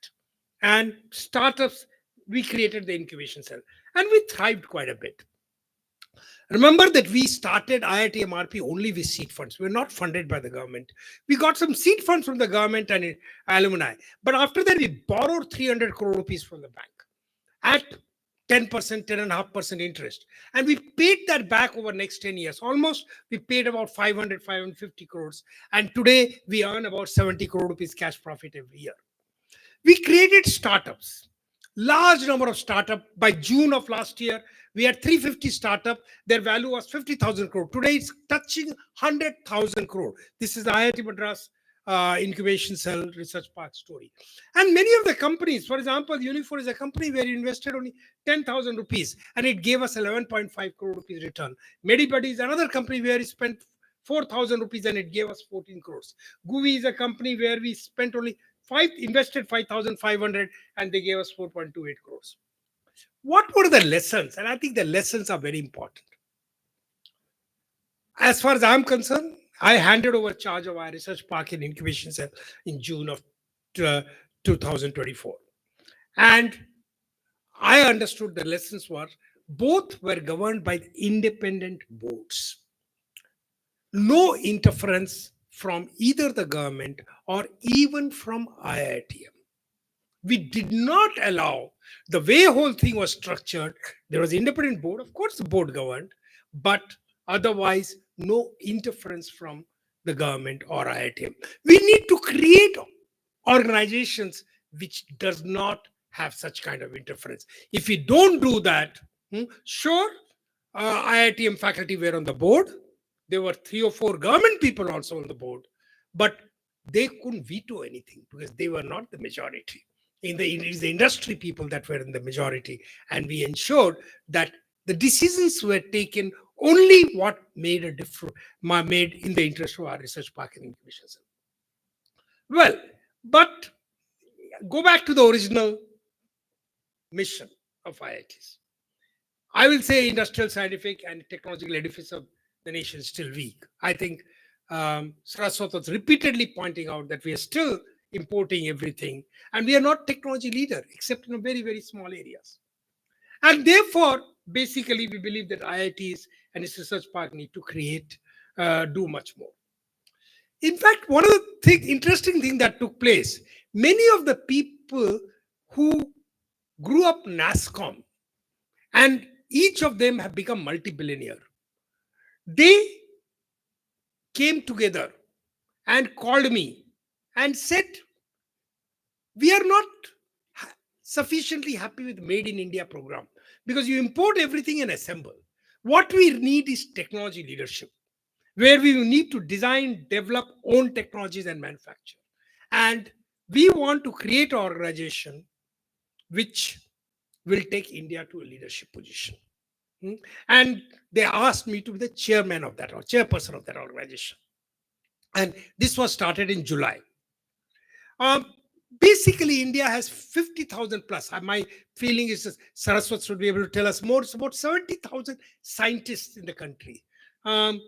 And startups, we created the incubation cell. And we thrived quite a bit. Remember that we started IIT MRP only with seed funds. We're not funded by the government. We got some seed funds from the government and alumni. But after that, we borrowed 300 crore rupees from the bank at 10%, 10.5% interest. And we paid that back over next 10 years. Almost, we paid about 500, 550 crores. And today, we earn about 70 crore rupees cash profit every year. We created startups. Large number of startups. By June of last year, we had 350 startups. Their value was 50,000 crore. Today, it's touching 100,000 crore. This is the IIT Madras Incubation Cell Research Park story. And many of the companies, for example, Unifor is a company where you invested only 10,000 rupees and it gave us 11.5 crore rupees return. Medibuddy is another company where we spent 4,000 rupees and it gave us 14 crores. Guvi is a company where we spent only invested 5,500 and they gave us 4.28 crores. What were the lessons? And I think the lessons are very important. As far as I'm concerned, I handed over charge of our research park and incubation cell in June of 2024. And I understood the lessons were both were governed by independent boards. No interference from either the government or even from IITM. We did not allow, the way whole thing was structured, there was independent board, of course the board governed, but otherwise no interference from the government or IITM. We need to create organizations which does not have such kind of interference. If we don't do that, sure, IITM faculty were on the board. There were 3 or 4 government people also on the board, but they couldn't veto anything because they were not the majority. It is the industry people that were in the majority, and we ensured that the decisions were taken only what made a difference, made in the interest of our research park and incubation cell. Well, but go back to the original mission of IITs. I will say industrial, scientific, and technological edifice of the nation is still weak. I think Saraswat was repeatedly pointing out that we are still importing everything, and we are not technology leader except in very, very small areas. And therefore, basically, we believe that IITs and its research park need to create, do much more. In fact, one of the interesting things that took place, many of the people who grew up NASCOM, and each of them have become multi-billionaire, they came together and called me and said, we are not sufficiently happy with Made in India program because you import everything and assemble. What we need is technology leadership, where we need to design, develop own technologies and manufacture. And we want to create an organization which will take India to a leadership position. And they asked me to be the chairman of that or chairperson of that organization. And this was started in July. Basically, India has 50,000 plus. My feeling is that Saraswat should be able to tell us more. It's about 70,000 scientists in the country. In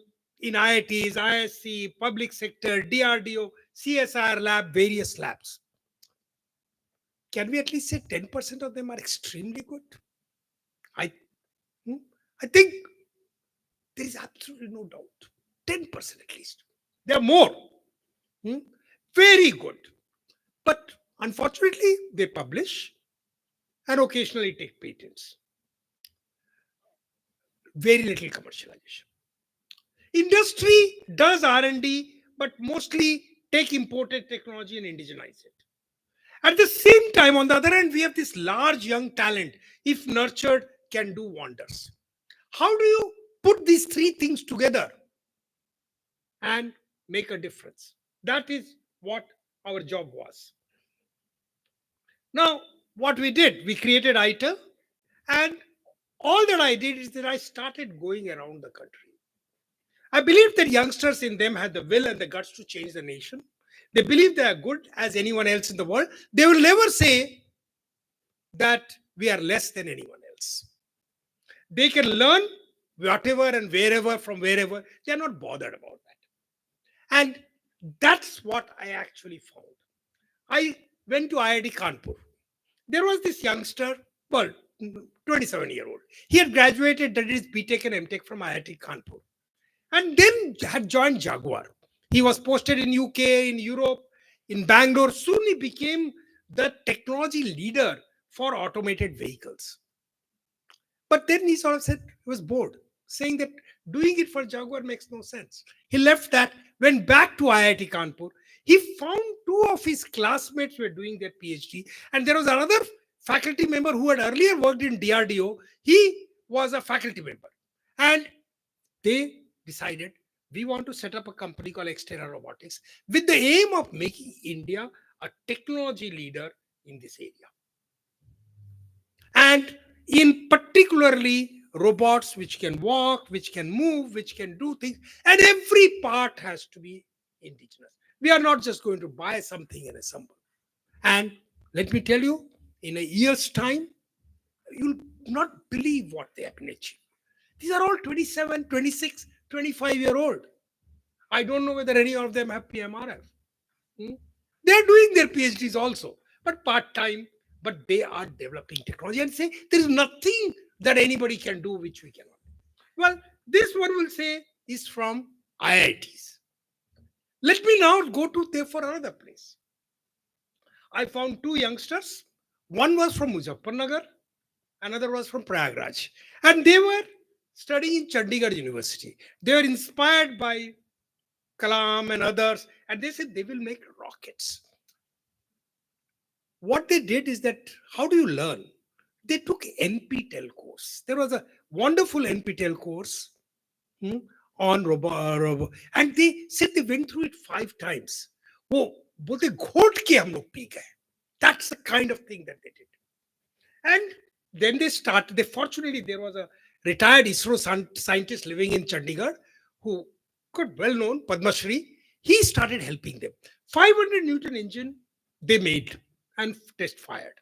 IITs, ISC, public sector, DRDO, CSIR lab, various labs. Can we at least say 10% of them are extremely good? I think there is absolutely no doubt. 10% at least. There are more. Hmm? Very good. But unfortunately, they publish and occasionally take patents. Very little commercialization. Industry does R&D, but mostly take imported technology and indigenize it. At the same time, on the other hand, we have this large young talent, if nurtured, can do wonders. How do you put these three things together and make a difference? That is what our job was. Now, what we did, we created ITER, and all that I did is that I started going around the country. I believe that youngsters in them had the will and the guts to change the nation. They believe they are good as anyone else in the world. They will never say that we are less than anyone else. They can learn whatever and wherever from wherever. They are not bothered about that. And that's what I actually found. I went to IIT Kanpur. There was this youngster, well, 27-year-old. He had graduated, did his BTech and MTech from IIT Kanpur, and then had joined Jaguar. He was posted in UK, in Europe, in Bangalore. Soon he became the technology leader for automated vehicles. But then he sort of said he was bored, saying that doing it for Jaguar makes no sense. He left that, went back to IIT Kanpur. He found two of his classmates were doing their PhD, and there was another faculty member who had earlier worked in DRDO. He was a faculty member. And they decided we want to set up a company called External Robotics with the aim of making India a technology leader in this area. And in particularly robots which can walk, which can move, which can do things, and every part has to be indigenous. We are not just going to buy something and assemble. And let me tell you, in a year's time, you'll not believe what they have been achieved. These are all 27, 26, 25-year-old. I don't know whether any of them have PMRF. They're doing their PhDs also, but part-time, but they are developing technology and say there is nothing that anybody can do which we cannot. Well, this one will say is from IITs. Let me now go to therefore another place. I found two youngsters. One was from Muzaffarnagar, another was from Prayagraj. And they were studying in Chandigarh University. They were inspired by Kalam and others, and they said they will make rockets. What they did is that, how do you learn? They took NPTEL course. There was a wonderful NPTEL course on robot, and they said they went through it 5 times. Oh, bolte घोट के हम लोग P गए. That's the kind of thing that they did. And then they started. Fortunately, there was a retired ISRO scientist living in Chandigarh who got well known, Padma Shri. He started helping them. 500 Newton engine they made and test fired.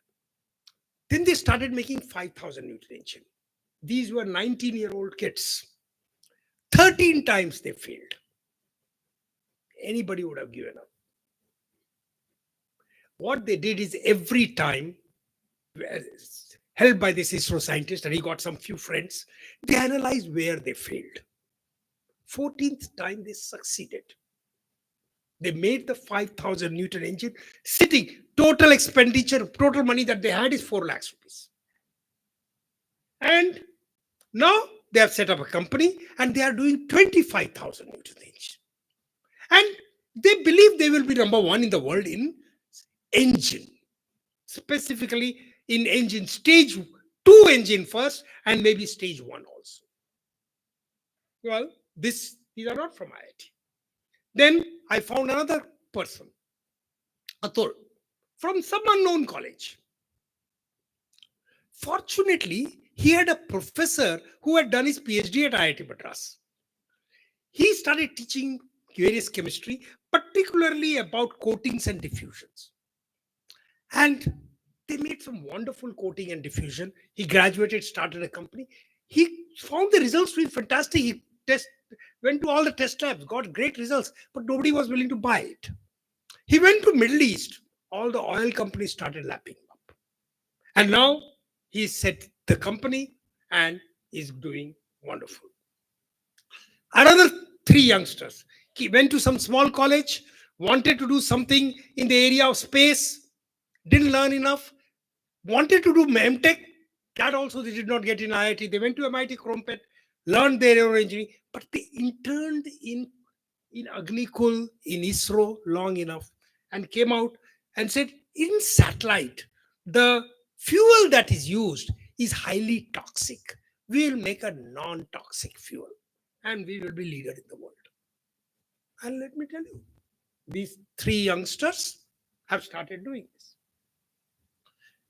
Then they started making 5,000 Newton engine. These were 19-year-old kids. 13 times they failed. Anybody would have given up. What they did is every time, helped by this ISRO scientist, and he got some few friends, they analyzed where they failed. 14th time they succeeded. They made the 5,000 Newton engine sitting. Total expenditure, total money that they had is 4 lakhs rupees. And now they have set up a company and they are doing 25,000 Newton engine. And they believe they will be number 1 in the world in engine, specifically in engine stage 2 engine first and maybe stage 1 also. Well, these are not from IIT. Then I found another person, Atul, from some unknown college. Fortunately, he had a professor who had done his PhD at IIT Madras. He started teaching various chemistry, particularly about coatings and diffusions. And they made some wonderful coating and diffusion. He graduated, started a company. He found the results to be fantastic. He went to all the test labs, got great results, but nobody was willing to buy it. He went to Middle East. All the oil companies started lapping up. And now he set the company and is doing Wonderful. Another three youngsters went to some small college, wanted to do something in the area of space, didn't learn enough, wanted to do MTech. That also they did not get in IIT. They went to MIT Crumpet, learned their aero engineering, but they interned in Agnikul, in ISRO long enough, and came out and said, in satellite, the fuel that is used is highly toxic. We will make a non-toxic fuel and we will be leader in the world. And let me tell you, these three youngsters have started doing this.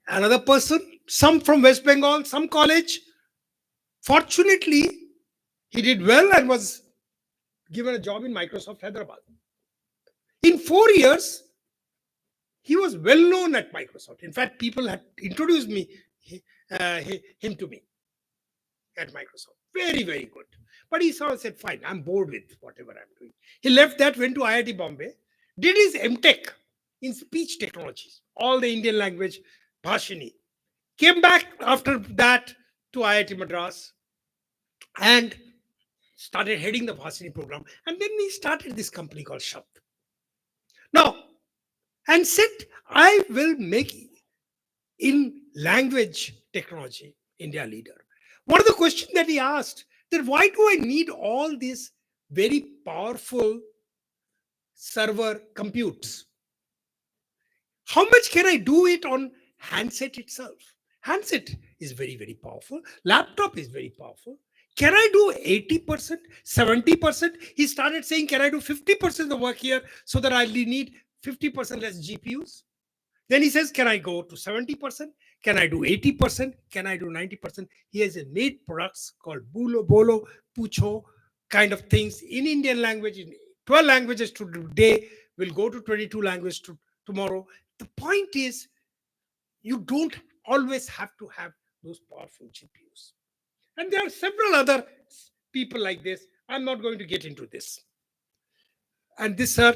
Another person, some from West Bengal, some college. Fortunately, he did well and was given a job in Microsoft Hyderabad. In 4 years, he was well known at Microsoft. In fact, people had introduced him to me at Microsoft. Very, very good. But he sort of said, fine, I'm bored with whatever I'm doing. He left that, went to IIT Bombay, did his MTech in speech technologies, all the Indian language, Bhashini. Came back after that to IIT Madras and started heading the Bhashini program. And then he started this company called Shabd. Now, and said, I will make in language technology India leader. One of the questions that he asked, that why do I need all these very powerful server computes? How much can I do it on handset itself? Handset is very, very powerful. Laptop is very powerful. Can I do 80%, 70%? He started saying, can I do 50% of the work here so that I need 50% less GPUs? Then he says, can I go to 70%? Can I do 80%? Can I do 90%? He has made products called Bolo, Pucho, kind of things in Indian language, in 12 languages today, will go to 22 languages tomorrow. The point is, you don't always have to have those powerful GPUs. And there are several other people like this. I'm not going to get into this. And this, sir,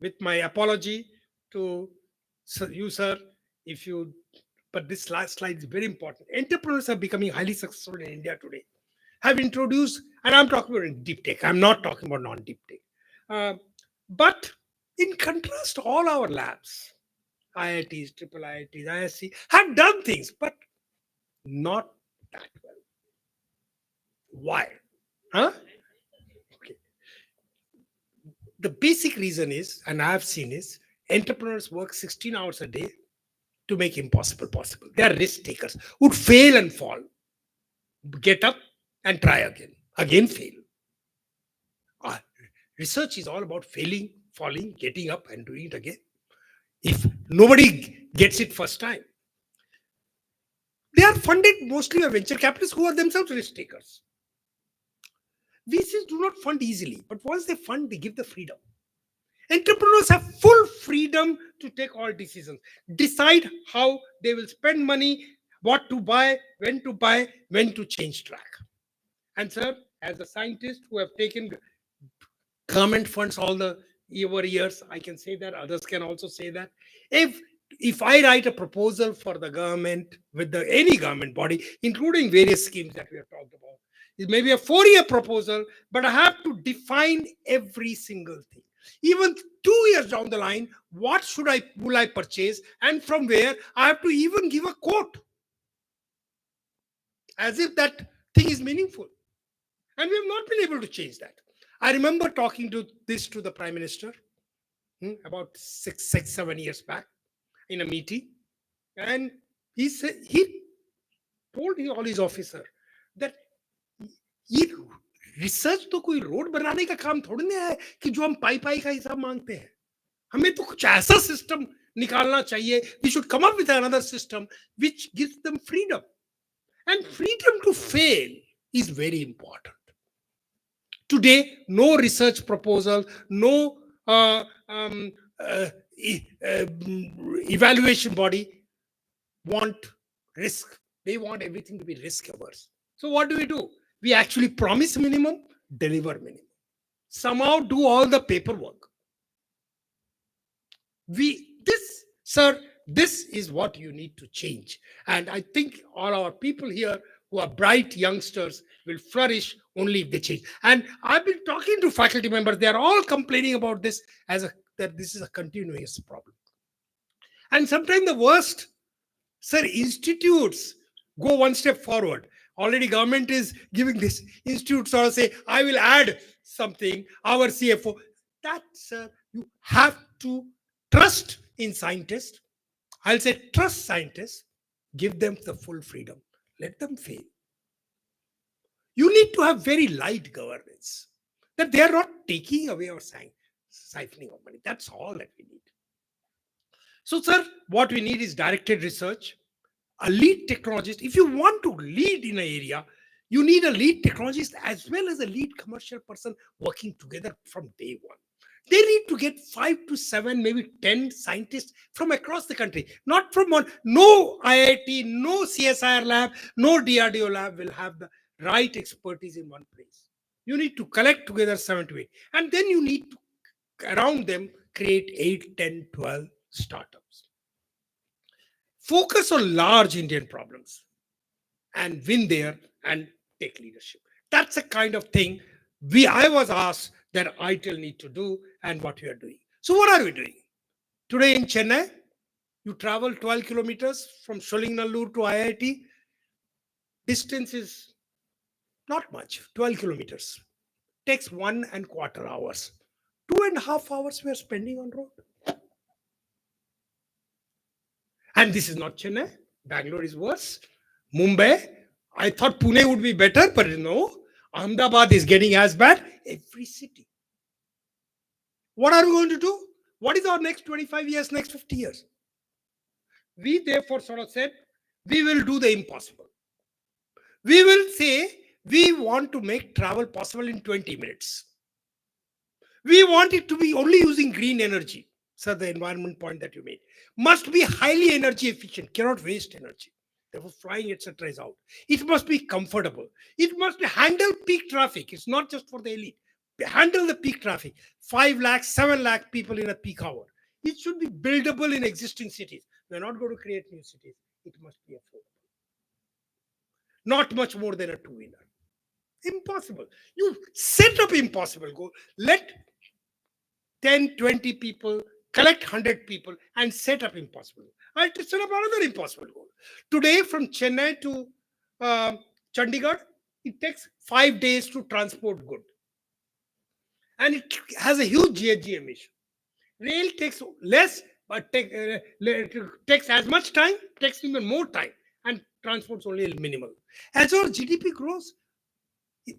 with my apology to you, sir, but this last slide is very important. Entrepreneurs are becoming highly successful in India today. Have introduced, and I'm talking about deep tech. I'm not talking about non-deep tech. But in contrast, all our labs, IITs, triple IITs, ISC, have done things, but not that well. Why? Huh? Okay. The basic reason is, and I have seen is, entrepreneurs work 16 hours a day to make impossible possible. They are risk takers, would fail and fall, get up and try again fail. Research is all about failing, falling, getting up and doing it again. If nobody gets it first time, they are funded mostly by venture capitalists who are themselves risk takers. VCs do not fund easily, but once they fund, they give the freedom. Entrepreneurs have full freedom to take all decisions, decide how they will spend money, what to buy, when to change track. And sir, as a scientist who have taken government funds all the over years, I can say that, others can also say that. If I write a proposal for the government with any government body, including various schemes that we have talked about, it may be a 4-year proposal, but I have to define every single thing. Even 2 years down the line, what will I purchase and from where? I have to even give a quote as if that thing is meaningful. And we have not been able to change that. I remember talking to the Prime Minister about 7 years back in a meeting. And he told all his officers that ये research तो कोई road बनाने का काम थोड़ी ना है कि जो हम पाई का हिसाब मांगते हैं. हमें तो कुछ ऐसा सिस्टम निकालना चाहिए. We should come up with another system which gives them freedom. And freedom to fail is very important. Today, no research proposal, no evaluation body want risk. They want everything to be risk averse. So what do? We actually promise minimum, deliver minimum. Somehow do all the paperwork. This is what you need to change. And I think all our people here who are bright youngsters will flourish only if they change. And I've been talking to faculty members, they are all complaining about this that this is a continuous problem. And sometimes the worst, sir, institutes go one step forward. Already government is giving this. Institutes sort of say, I will add something, our CFO. That, sir, you have to trust in scientists. I'll say trust scientists, give them the full freedom. Let them fail. You need to have very light governance, that they are not taking away or siphoning of money. That's all that we need. So, sir, what we need is directed research, a lead technologist. If you want to lead in an area, you need a lead technologist as well as a lead commercial person working together from day one. They need to get 5 to 7, maybe 10 scientists from across the country, not from one. No IIT, no CSIR lab, no DRDO lab will have the right expertise in one place. You need to collect together 7 to 8. And then you need to, around them, create 8, 10, 12 startups. Focus on large Indian problems and win there and take leadership. That's the kind of thing I was asked that ITIL need to do and what we are doing. So what are we doing? Today in Chennai, you travel 12 kilometers from Sholingnallur to IIT. Distance is not much, 12 kilometers. Takes 1.25 hours. 2.5 hours we are spending on road. And this is not Chennai. Bangalore is worse. Mumbai, I thought Pune would be better, but no. Ahmedabad is getting as bad. Every city. What are we going to do? What is our next 25 years, next 50 years? We therefore sort of said, we will do the impossible. We will say, we want to make travel possible in 20 minutes. We want it to be only using green energy. So the environment point that you made must be highly energy efficient, cannot waste energy. Therefore, flying, etc. is out. It must be comfortable. It must handle peak traffic. It's not just for the elite. Handle the peak traffic. 5 lakh, 7 lakh people in a peak hour. It should be buildable in existing cities. We're not going to create new cities. It must be affordable. Not much more than a two-wheeler. Impossible. You set up impossible goal. Let 10, 20 people collect 100 people and set up impossible. I'll set up another impossible goal. Today, from Chennai to Chandigarh, it takes 5 days to transport goods. And it has a huge GHG emission. Rail takes less, but takes as much time, takes even more time, and transports only minimal. As our GDP grows,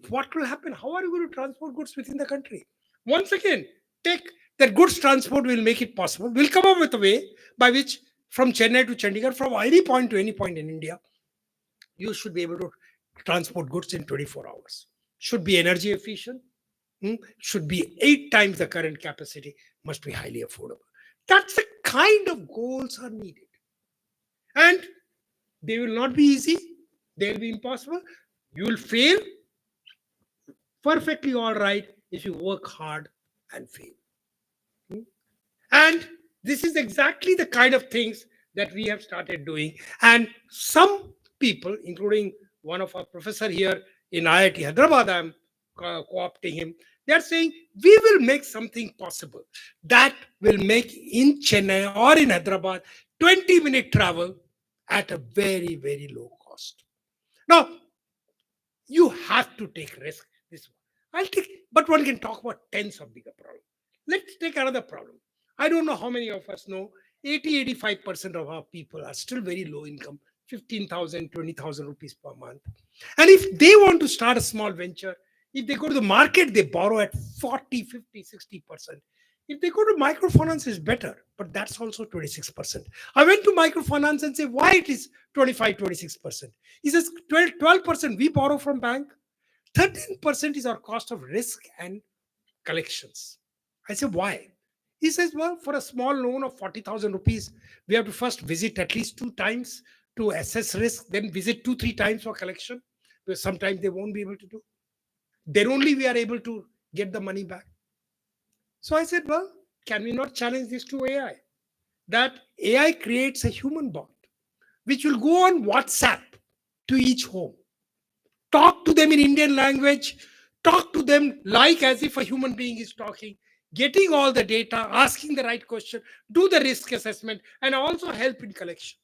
what will happen? How are you going to transport goods within the country? Once again, that goods transport will make it possible. We'll come up with a way by which from Chennai to Chandigarh, from any point to any point in India, you should be able to transport goods in 24 hours. Should be energy efficient, should be 8 times the current capacity, must be highly affordable. That's the kind of goals are needed. And they will not be easy. They will be impossible. You will fail. Perfectly all right if you work hard and fail. And this is exactly the kind of things that we have started doing. And some people, including one of our professor here in IIT Hyderabad, I'm co-opting him, they are saying, we will make something possible that will make in Chennai or in Hyderabad 20-minute travel at a very, very low cost. Now, you have to take risk. But one can talk about tens of bigger problems. Let's take another problem. I don't know how many of us know 80-85% of our people are still very low income, 15,000, 20,000 rupees per month. And if they want to start a small venture, if they go to the market, they borrow at 40, 50, 60%. If they go to microfinance, it's better, but that's also 26%. I went to microfinance and say, why it is 25, 26%? He says, 12% we borrow from bank, 13% is our cost of risk and collections. I say, why? He says, well, for a small loan of 40,000 rupees, we have to first visit at least 2 times to assess risk, then visit 2-3 times for collection, because sometimes they won't be able to do. Then only we are able to get the money back. So I said, well, can we not challenge this to AI? That AI creates a human bot, which will go on WhatsApp to each home. talk to them in Indian language, talk to them like as if a human being is talking, getting all the data, asking the right question, do the risk assessment, and also help in collection.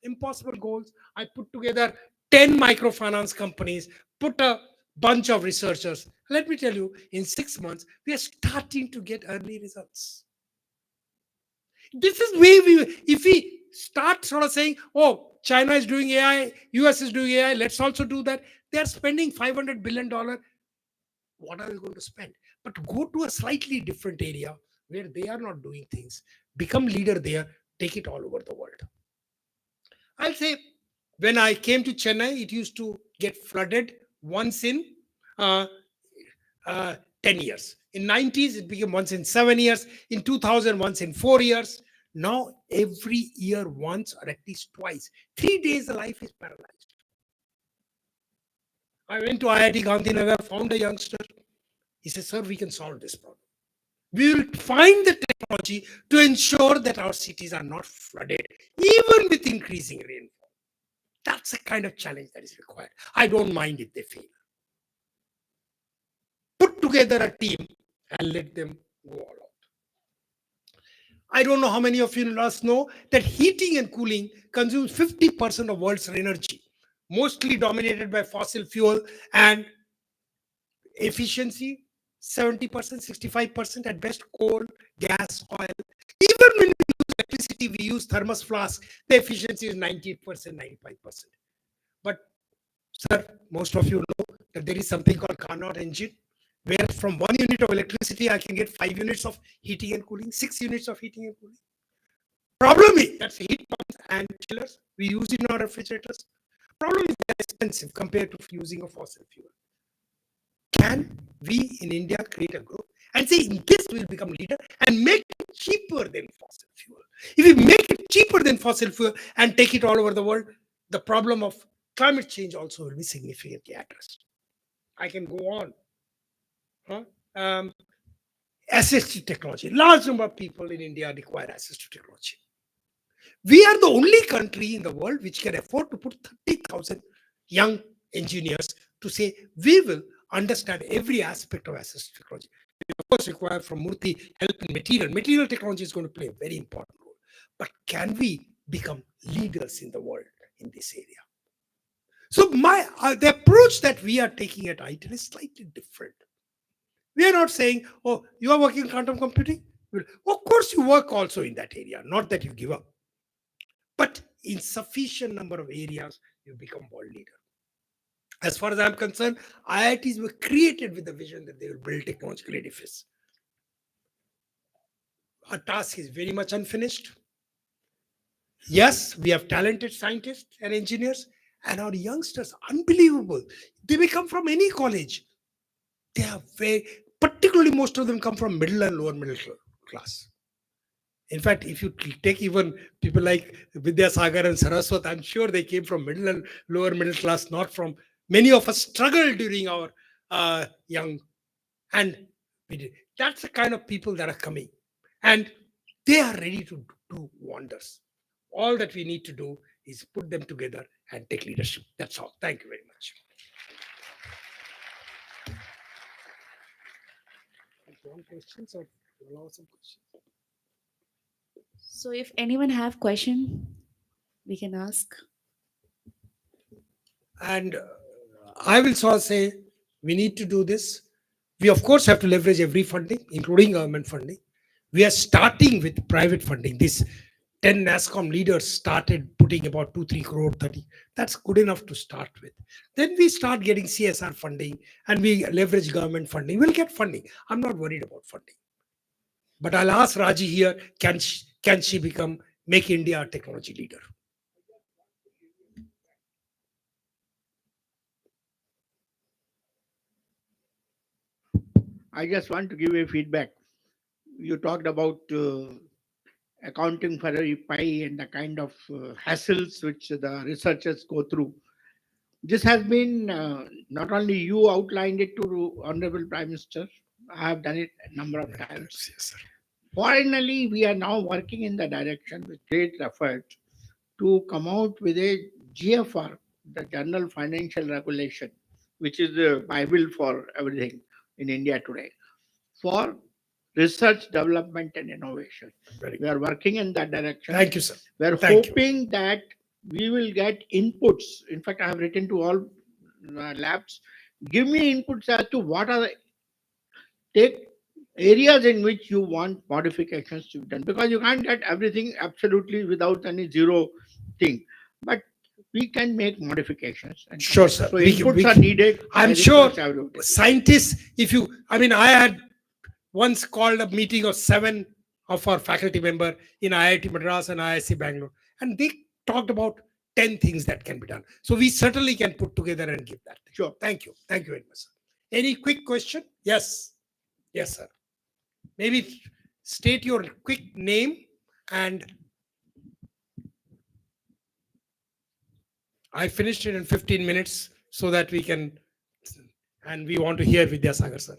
Impossible goals. I put together 10 microfinance companies, put a bunch of researchers. Let me tell you, in 6 months, we are starting to get early results. This is way if we start sort of saying, oh, China is doing AI, US is doing AI, let's also do that. They are spending $500 billion. What are they going to spend? But go to a slightly different area where they are not doing things, become leader there, take it all over the world. I'll say when I came to Chennai, it used to get flooded once in uh, 10 years. In 90s, it became once in 7 years. In 2000, once in 4 years. Now, every year, once or at least twice. 3 days, the life is paralyzed. I went to IIT Gandhinagar, found a youngster. He said, sir, we can solve this problem. We will find the technology to ensure that our cities are not flooded, even with increasing rainfall. That's the kind of challenge that is required. I don't mind if they fail. Put together a team and let them go all out. I don't know how many of you know that heating and cooling consumes 50% of world's energy, mostly dominated by fossil fuel, and efficiency 70%, 65% at best, coal, gas, oil. Even when we use electricity, we use thermos flask, the efficiency is 90%, 95%. But sir, most of you know that there is something called Carnot engine, where from 1 unit of electricity, I can get 5 units of heating and cooling, 6 units of heating and cooling. Problem is, that's heat pumps and chillers we use in our refrigerators. Problem is they're expensive compared to using a fossil fuel. Can we in India create a group and say, in this we'll become leader and make it cheaper than fossil fuel? If we make it cheaper than fossil fuel and take it all over the world, the problem of climate change also will be significantly addressed. I can go on. Assistive technology. Large number of people in India require assistive technology. We are the only country in the world which can afford to put 30,000 young engineers to say, we will understand every aspect of assistive technology. We of course require from Murthy help in material. Material technology is going to play a very important role. But can we become leaders in the world in this area? So the approach that we are taking at IIT is slightly different. We are not saying, oh, you are working in quantum computing? Well, of course, you work also in that area, not that you give up. But in sufficient number of areas, you become world leader. As far as I'm concerned, IITs were created with the vision that they will build technological edifice. Our task is very much unfinished. Yes, we have talented scientists and engineers, and our youngsters, unbelievable. They may come from any college. They are particularly most of them come from middle and lower middle class. In fact, if you take even people like Vidyasagar and Saraswat, I'm sure they came from middle and lower middle class, not from, many of us struggled during our young, and that's the kind of people that are coming. And they are ready to do wonders. All that we need to do is put them together and take leadership. That's all. Thank you very much. One questions or allow some questions? So if anyone have question, we can ask. And I will sort of say, we need to do this. We of course have to leverage every funding, including government funding. We are starting with private funding. This 10 NASCOM leaders started putting about 2-3 crore 30. That's good enough to start with. Then we start getting CSR funding and we leverage government funding. We'll get funding. I'm not worried about funding. But I'll ask Raji here, can she become, make India a technology leader? I just want to give a feedback. You talked about accounting for every pie and the kind of hassles which the researchers go through. This has been, not only you outlined it to Honorable Prime Minister, I have done it a number of times. Yes, sir. Finally, we are now working in the direction with great effort to come out with a GFR, the General Financial Regulation, which is the Bible for everything in India today, for research, development, and innovation. Very We are working in that direction. Thank you, sir. We are Thank you. hoping that we will get inputs. In fact, I have written to all labs, give me inputs as to what are the take areas in which you want modifications to be done, because you can't get everything absolutely without any zero thing. But we can make modifications. And Sure, sir. so We inputs can- are needed. I'm I sure request everybody. scientists, I had once called a meeting of 7 of our faculty member in IIT Madras and IIC Bangalore, and they talked about 10 things that can be done. So we certainly can put together and give that. Sure. Thank you. Thank you very much, sir. Any quick question? Yes. Yes, sir. Maybe state your quick name and I finished it in 15 minutes so that we can, and we want to hear Vidyasagar, sir.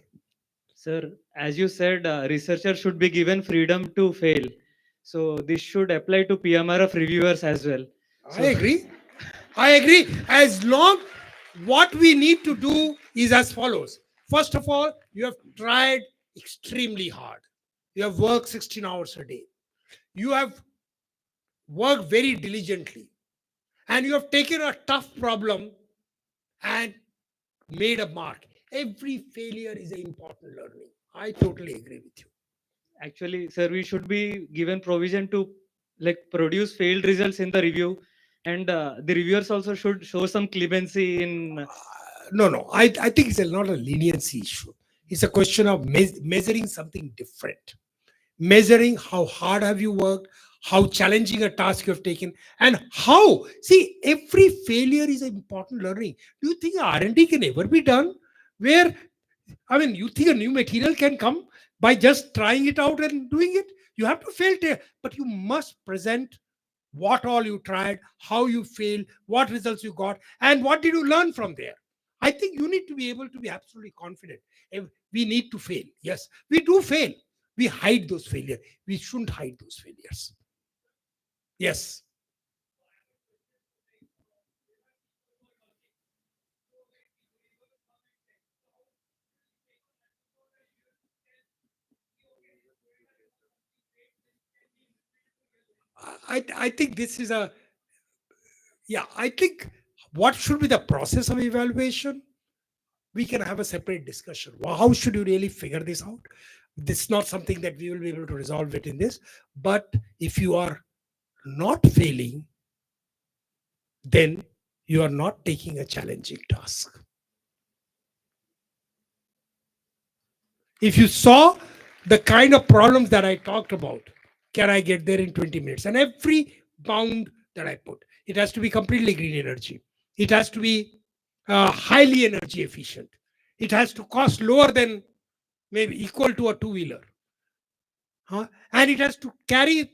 Sir, as you said, researchers should be given freedom to fail. So this should apply to PMRF reviewers as well. I agree. I agree. As long what we need to do is as follows. First of all, you have tried extremely hard. You have worked 16 hours a day. You have worked very diligently. And you have taken a tough problem and made a mark. Every failure is an important learning. I totally agree with you. Actually, sir, we should be given provision to produce failed results in the review, and the reviewers also should show some clemency in. No. I think it's not a leniency issue. It's a question of measuring something different. Measuring how hard have you worked, how challenging a task you have taken, and how. See, every failure is an important learning. Do you think R&D can ever be done where, you think a new material can come by just trying it out and doing it? You have to fail there, but you must present what all you tried, how you failed, what results you got, and what did you learn from there. I think you need to be able to be absolutely confident. We need to fail. Yes, we do fail. We hide those failures. We shouldn't hide those failures. Yes. I think this is I think what should be the process of evaluation? We can have a separate discussion. Well, how should you really figure this out? This is not something that we will be able to resolve it in this. But if you are not failing, then you are not taking a challenging task. If you saw the kind of problems that I talked about, can I get there in 20 minutes? And every bound that I put, it has to be completely green energy. It has to be highly energy efficient. It has to cost lower than maybe equal to a two-wheeler. And it has to carry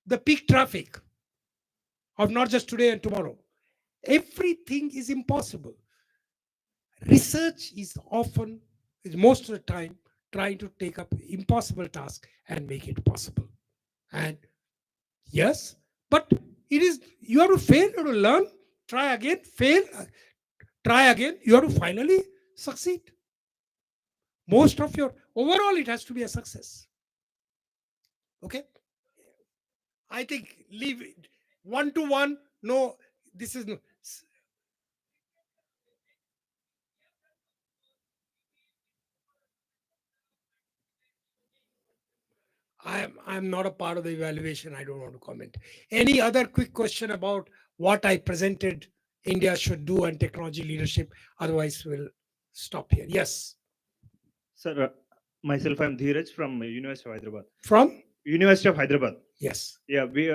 the peak traffic of not just today and tomorrow. Everything is impossible. Research is most of the time, trying to take up impossible tasks and make it possible. And yes, but you have to fail, you have to learn, try again, fail, try again. You have to finally succeed. Overall, it has to be a success. Okay? I think leave it 1-to-1. No, this is no. I'm not a part of the evaluation. I don't want to comment. Any other quick question about what I presented India should do and technology leadership? Otherwise, we'll stop here. Yes. Sir, myself, I'm Dheeraj from University of Hyderabad. From? University of Hyderabad. Yes. Yeah, we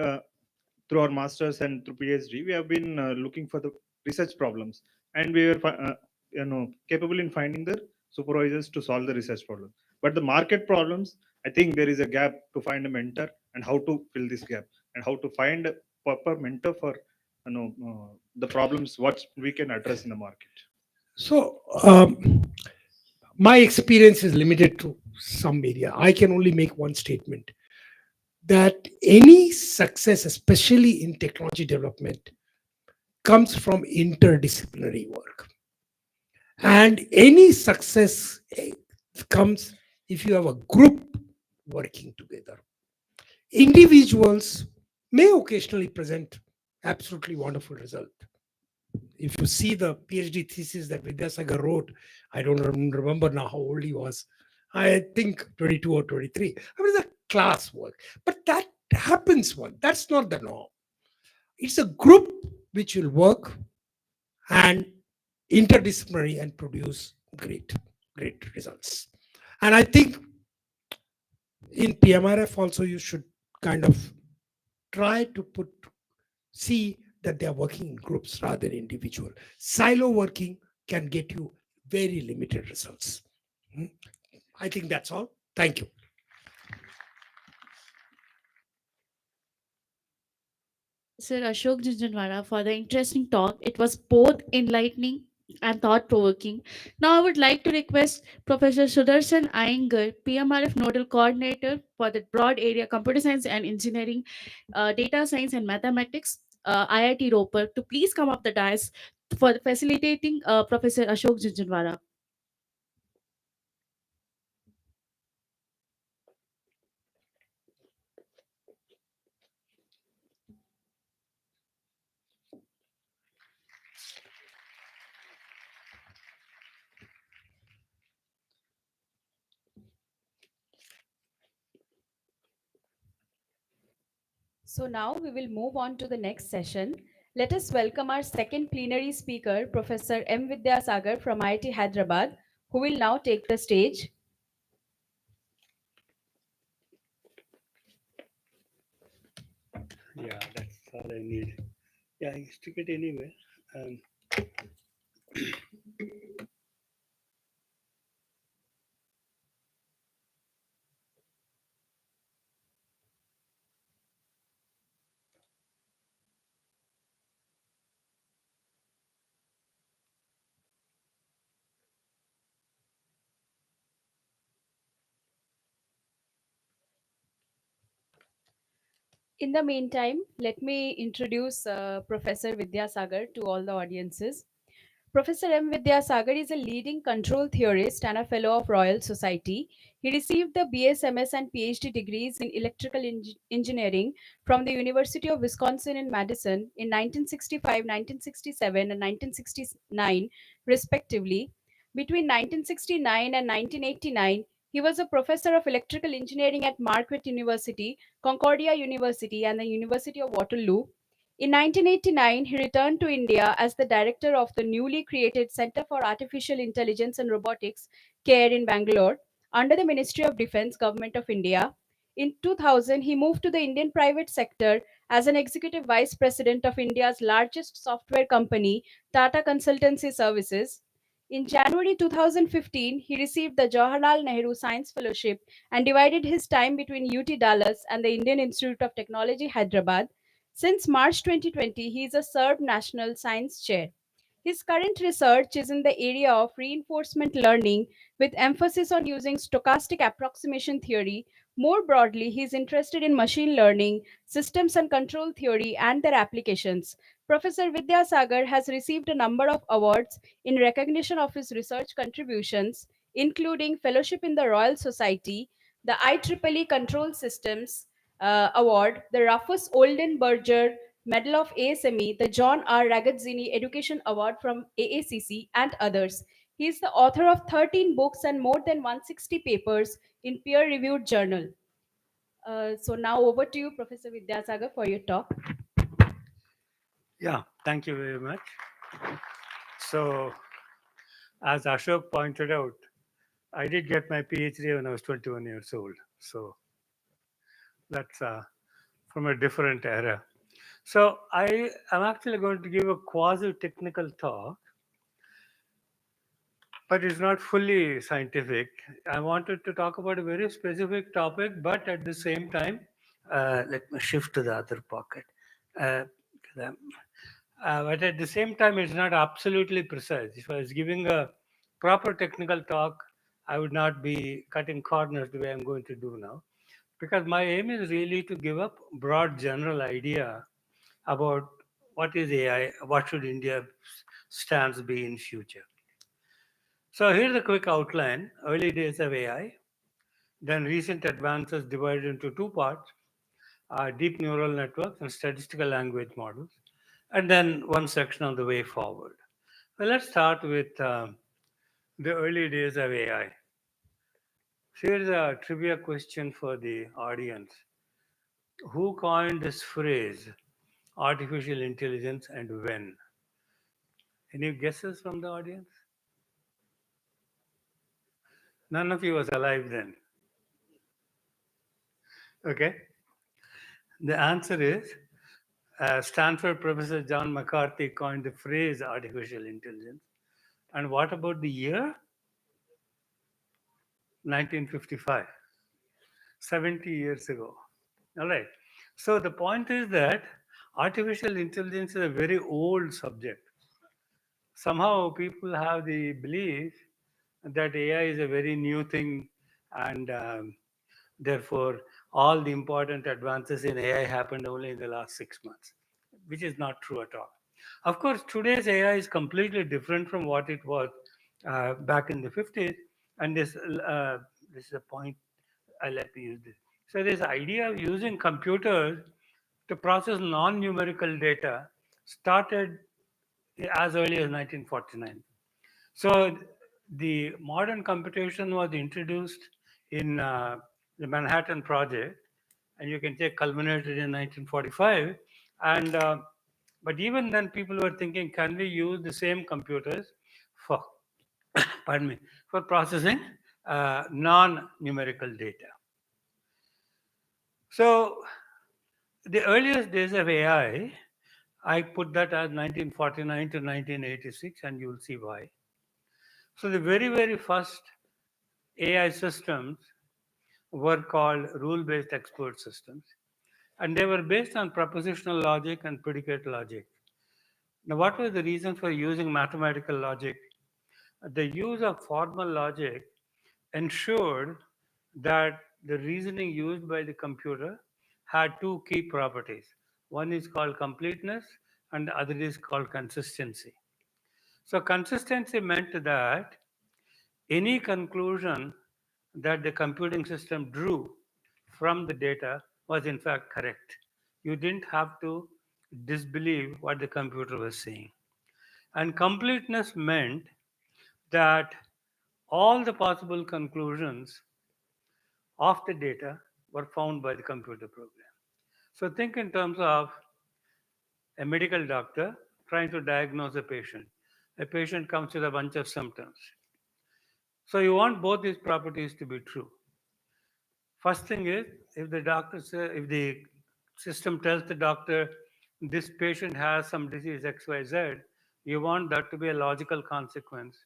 through our masters and through PhD, we have been looking for the research problems, and we were capable in finding the supervisors to solve the research problem. But the market problems, I think there is a gap to find a mentor and how to fill this gap and how to find a proper mentor for the problems what we can address in the market. So my experience is limited to some area. I can only make one statement, that any success, especially in technology development, comes from interdisciplinary work. And any success comes if you have a group working together. Individuals may occasionally present absolutely wonderful result. If you see the PhD thesis that Vidyasagar wrote, I don't remember now how old he was. I think 22 or 23. I mean, it's a class work. But that happens one. That's not the norm. It's a group which will work and interdisciplinary and produce great results. And I think in PMRF also you should kind of try to see that they are working in groups rather than individual. Silo working can get you very limited results. I think that's all. Thank you. Sir Ashok Jhunjhunwala for the interesting talk. It was both enlightening and thought-provoking. Now I would like to request Professor Sudarshan Iyengar, PMRF Nodal Coordinator for the broad area Computer Science and Engineering, Data Science and Mathematics, IIT Roper, to please come up the dais for facilitating Professor Ashok Jhunjhunwala. So now we will move on to the next session. Let us welcome our second plenary speaker, Professor M. Vidyasagar from IIT Hyderabad, who will now take the stage. Yeah, that's all I need. Yeah, I stick it anywhere. In the meantime, let me introduce Professor Vidyasagar to all the audiences. Professor M. Vidyasagar is a leading control theorist and a fellow of Royal Society. He received the BS, MS, and PhD degrees in electrical engineering from the University of Wisconsin in Madison in 1965, 1967, and 1969, respectively. Between 1969 and 1989, he was a professor of electrical engineering at Marquette University, Concordia University, and the University of Waterloo. In 1989, he returned to India as the director of the newly created Center for Artificial Intelligence and Robotics, CARE in Bangalore, under the Ministry of Defense, Government of India. In 2000, he moved to the Indian private sector as an executive vice president of India's largest software company, Tata Consultancy Services. In January 2015, he received the Jawaharlal Nehru Science Fellowship and divided his time between UT Dallas and the Indian Institute of Technology, Hyderabad. Since March 2020, he is a served National Science Chair. His current research is in the area of reinforcement learning with emphasis on using stochastic approximation theory. More broadly, he is interested in machine learning, systems and control theory, and their applications. Professor Vidyasagar has received a number of awards in recognition of his research contributions, including Fellowship in the Royal Society, the IEEE Control Systems Award, the Rufus Oldenburger Medal of ASME, the John R. Ragazzini Education Award from AACC, and others. He is the author of 13 books and more than 160 papers in peer-reviewed journal. So now over to you, Professor Vidyasagar, for your talk. Yeah, thank you very much. So, as Ashok pointed out, I did get my PhD when I was 21 years old. So, that's from a different era. So, I am actually going to give a quasi technical talk, but it's not fully scientific. I wanted to talk about a very specific topic, but at the same time, let me shift to the other pocket. Uh, but at the same time, it's not absolutely precise. If I was giving a proper technical talk, I would not be cutting corners the way I'm going to do now, because my aim is really to give a broad general idea about what is AI? What should India stance be in future? So here's a quick outline. Early days of AI, then recent advances divided into two parts, deep neural networks and statistical language models, and then one section on the way forward. Well, let's start with the early days of AI. Here's a trivia question for the audience. Who coined this phrase, artificial intelligence, and when? Any guesses from the audience? None of you was alive then. Okay. The answer is Stanford professor John McCarthy coined the phrase artificial intelligence. And what about the year? 1955, 70 years ago. All right. So the point is that artificial intelligence is a very old subject. Somehow people have the belief that AI is a very new thing, and therefore all the important advances in AI happened only in the last 6 months, which is not true at all. Of course, today's AI is completely different from what it was back in the 50s, and this is a point I let me use this. So this idea of using computers to process non-numerical data started as early as 1949. So the modern computation was introduced in the Manhattan Project, and you can say culminated in 1945. And but even then, people were thinking, can we use the same computers for, pardon me, for processing non-numerical data? So the earliest days of AI, I put that as 1949 to 1986, and you will see why. So the very first AI systems were called rule-based expert systems, and they were based on propositional logic and predicate logic. Now, what was the reason for using mathematical logic? The use of formal logic ensured that the reasoning used by the computer had two key properties. One is called completeness, and the other is called consistency. So consistency meant that any conclusion that the computing system drew from the data was in fact correct. You didn't have to disbelieve what the computer was saying. And completeness meant that all the possible conclusions of the data were found by the computer program. So think in terms of a medical doctor trying to diagnose a patient. A patient comes with a bunch of symptoms. So you want both these properties to be true. First thing is, if the doctor says, if the system tells the doctor this patient has some disease XYZ, you want that to be a logical consequence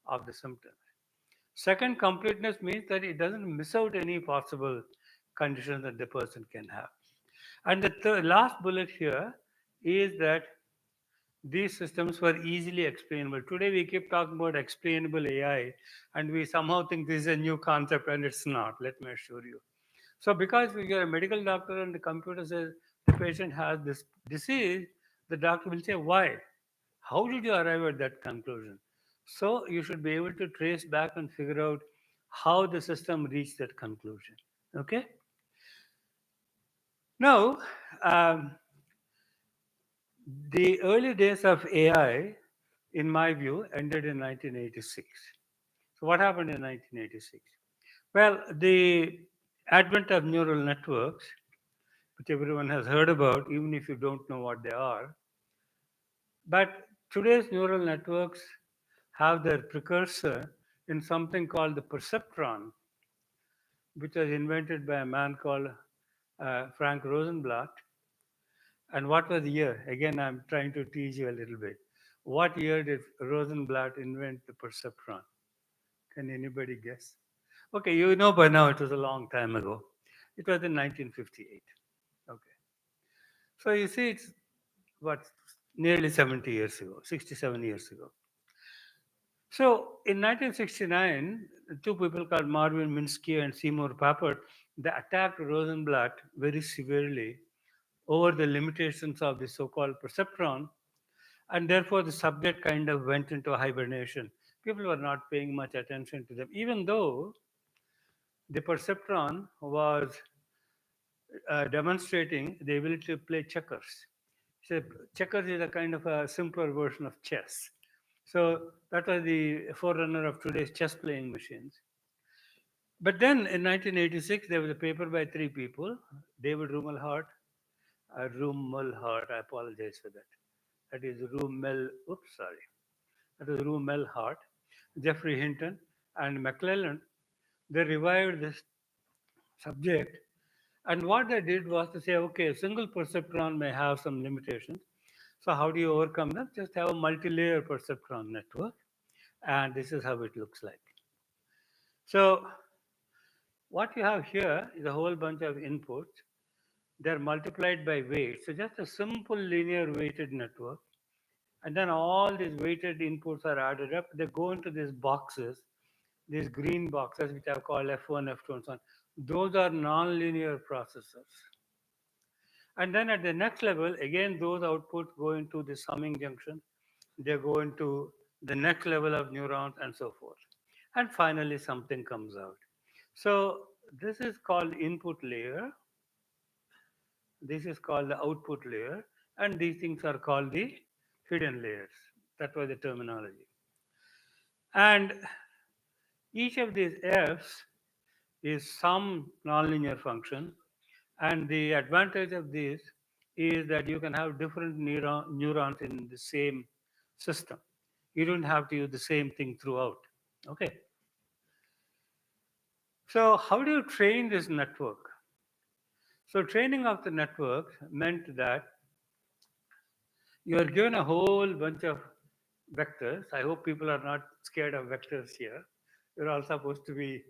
of the symptoms. Second, completeness means that it doesn't miss out any possible condition that the person can have. And the last bullet here is that these systems were easily explainable. Today we keep talking about explainable AI, and we somehow think this is a new concept, and it's not, let me assure you. So because you're a medical doctor and the computer says the patient has this disease, the doctor will say, why? How did you arrive at that conclusion? So you should be able to trace back and figure out how the system reached that conclusion. Okay? Now, the early days of AI, in my view, ended in 1986. So what happened in 1986? Well, the advent of neural networks, which everyone has heard about, even if you don't know what they are. But today's neural networks have their precursor in something called the perceptron, which was invented by a man called Frank Rosenblatt. And what was the year? Again, I'm trying to tease you a little bit. What year did Rosenblatt invent the perceptron? Can anybody guess? Okay, you know by now it was a long time ago. It was in 1958. Okay. So you see, it's what, nearly 70 years ago, 67 years ago. So in 1969, two people called Marvin Minsky and Seymour Papert, they attacked Rosenblatt very severely over the limitations of the so-called perceptron, and therefore the subject kind of went into hibernation. People were not paying much attention to them, even though the perceptron was demonstrating the ability to play checkers. So checkers is a kind of a simpler version of chess. So that was the forerunner of today's chess playing machines. But then in 1986, there was a paper by three people, David Rumelhart, I apologize for that. That is That was Rumelhart, Jeffrey Hinton, and McClellan. They revived this subject. And what they did was to say, okay, a single perceptron may have some limitations. So how do you overcome them? Just have a multi-layer perceptron network. And this is how it looks like. So what you have here is a whole bunch of inputs. They're multiplied by weight. So just a simple linear weighted network. And then all these weighted inputs are added up. They go into these boxes, these green boxes, which I've called F1, F2, and so on. Those are nonlinear processors. And then at the next level, again, those outputs go into the summing junction. They go into the next level of neurons and so forth. And finally, something comes out. So this is called input layer. This is called the output layer. And these things are called the hidden layers. That was the terminology. And each of these Fs is some nonlinear function. And the advantage of this is that you can have different neurons in the same system. You don't have to use the same thing throughout. Okay. So how do you train this network? So training of the network meant that you are given a whole bunch of vectors. I hope people are not scared of vectors here. You're all supposed to be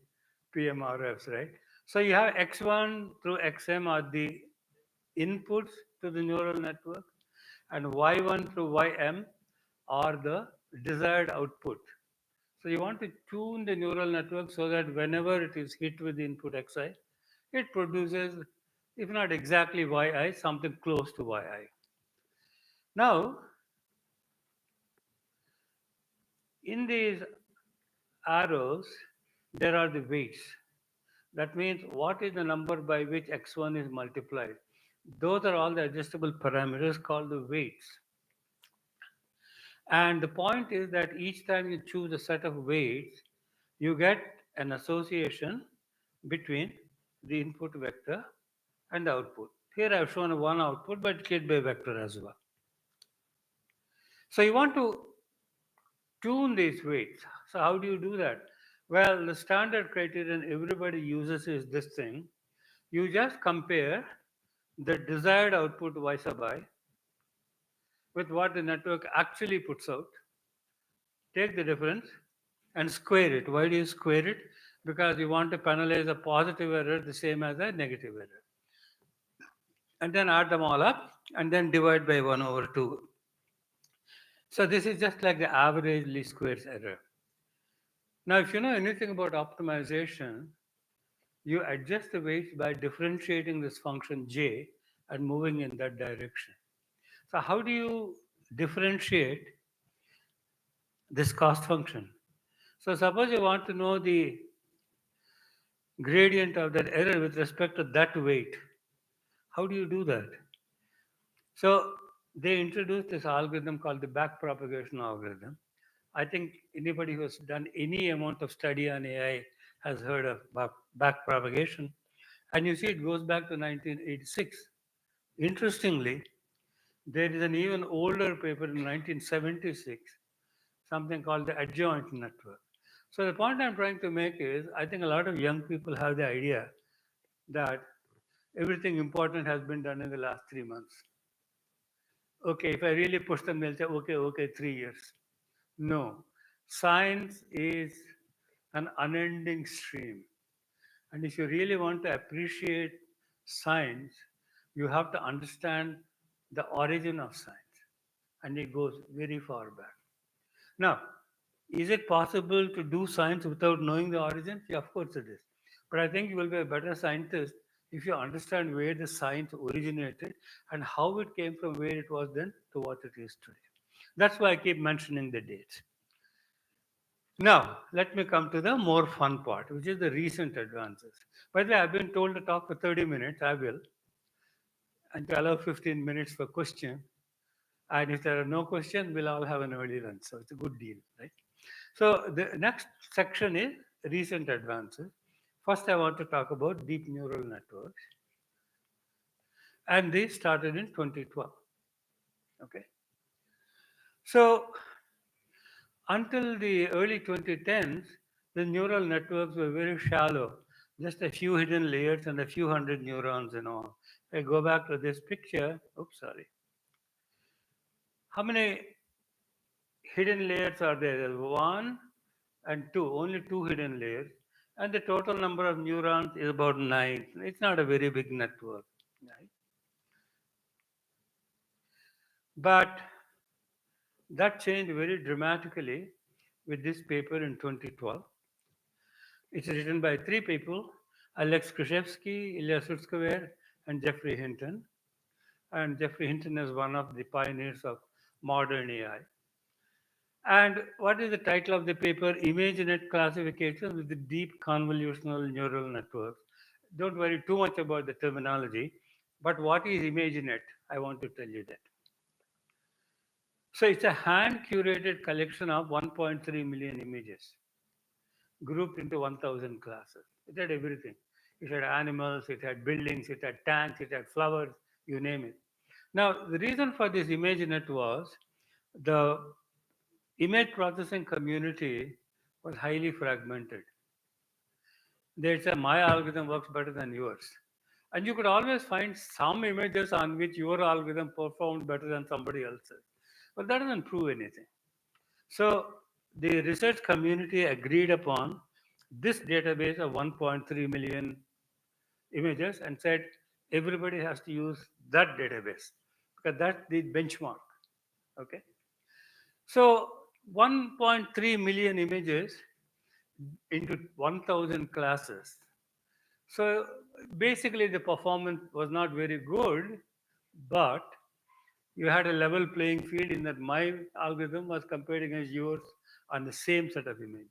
PMRFs, right? So you have X1 through XM are the inputs to the neural network, and Y1 through YM are the desired output. So you want to tune the neural network so that whenever it is hit with the input Xi, it produces, if not exactly Yi, something close to Yi. Now, in these arrows, there are the weights. That means what is the number by which X1 is multiplied. Those are all the adjustable parameters called the weights. And the point is that each time you choose a set of weights, you get an association between the input vector and the output. Here I've shown one output, but it can be a vector as well. So you want to tune these weights. So how do you do that? Well, the standard criterion everybody uses is this thing. You just compare the desired output Y sub I with what the network actually puts out, take the difference and square it. Why do you square it? Because you want to penalize a positive error the same as a negative error. And then add them all up and then divide by 1 over 2. So this is just like the average least squares error. Now, if you know anything about optimization, you adjust the weights by differentiating this function j and moving in that direction. So how do you differentiate this cost function? So suppose you want to know the gradient of that error with respect to that weight. How do you do that? So they introduced this algorithm called the backpropagation algorithm. I think anybody who has done any amount of study on AI has heard of backpropagation. And you see it goes back to 1986. Interestingly, there is an even older paper in 1976, something called the adjoint network. So the point I'm trying to make is, I think a lot of young people have the idea that everything important has been done in the last 3 months. Okay, if I really push them, they'll say, okay, 3 years. No, science is an unending stream. And if you really want to appreciate science, you have to understand the origin of science. And it goes very far back. Now, is it possible to do science without knowing the origin? Yeah, of course it is. But I think you will be a better scientist if you understand where the science originated and how it came from where it was then to what it is today. That's why I keep mentioning the dates. Now, let me come to the more fun part, which is the recent advances. By the way, I've been told to talk for 30 minutes. I will. And to allow 15 minutes for question. And if there are no questions, we'll all have an early lunch. So it's a good deal, right? So the next section is recent advances. First, I want to talk about deep neural networks. And they started in 2012. Okay. So until the early 2010s, the neural networks were very shallow, just a few hidden layers and a few hundred neurons and all. If I go back to this picture, oops, sorry. How many hidden layers are there? There's one and two, only two hidden layers. And the total number of neurons is about 9. It's not a very big network, right? But that changed very dramatically with this paper in 2012. It's written by three people, Alex Krzyzewski, Ilya Sutskever, and Jeffrey Hinton. And Jeffrey Hinton is one of the pioneers of modern AI. And what is the title of the paper? ImageNet Classification with the Deep Convolutional Neural Networks. Don't worry too much about the terminology, but what is ImageNet? I want to tell you that. So it's a hand-curated collection of 1.3 million images grouped into 1,000 classes. It had everything. It had animals, it had buildings, it had tanks, it had flowers, you name it. Now, the reason for this ImageNet was the image processing community was highly fragmented. They said, my algorithm works better than yours. And you could always find some images on which your algorithm performed better than somebody else's. But that doesn't prove anything. So the research community agreed upon this database of 1.3 million images and said everybody has to use that database because that's the benchmark. Okay. So 1.3 million images into 1,000 classes. So basically the performance was not very good, but you had a level playing field in that my algorithm was compared against yours on the same set of images.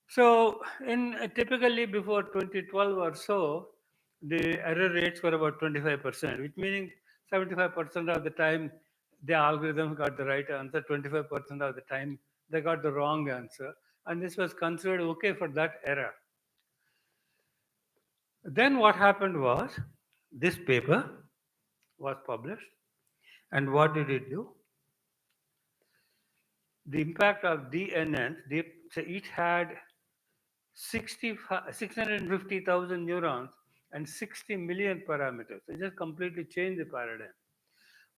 So in typically before 2012 or so, the error rates were about 25%, which meaning 75% of the time the algorithm got the right answer, 25% of the time they got the wrong answer. And this was considered okay for that era. Then what happened was this paper was published. And what did it do? The impact of DNNs, so it had 650,000 neurons and 60 million parameters. It just completely changed the paradigm.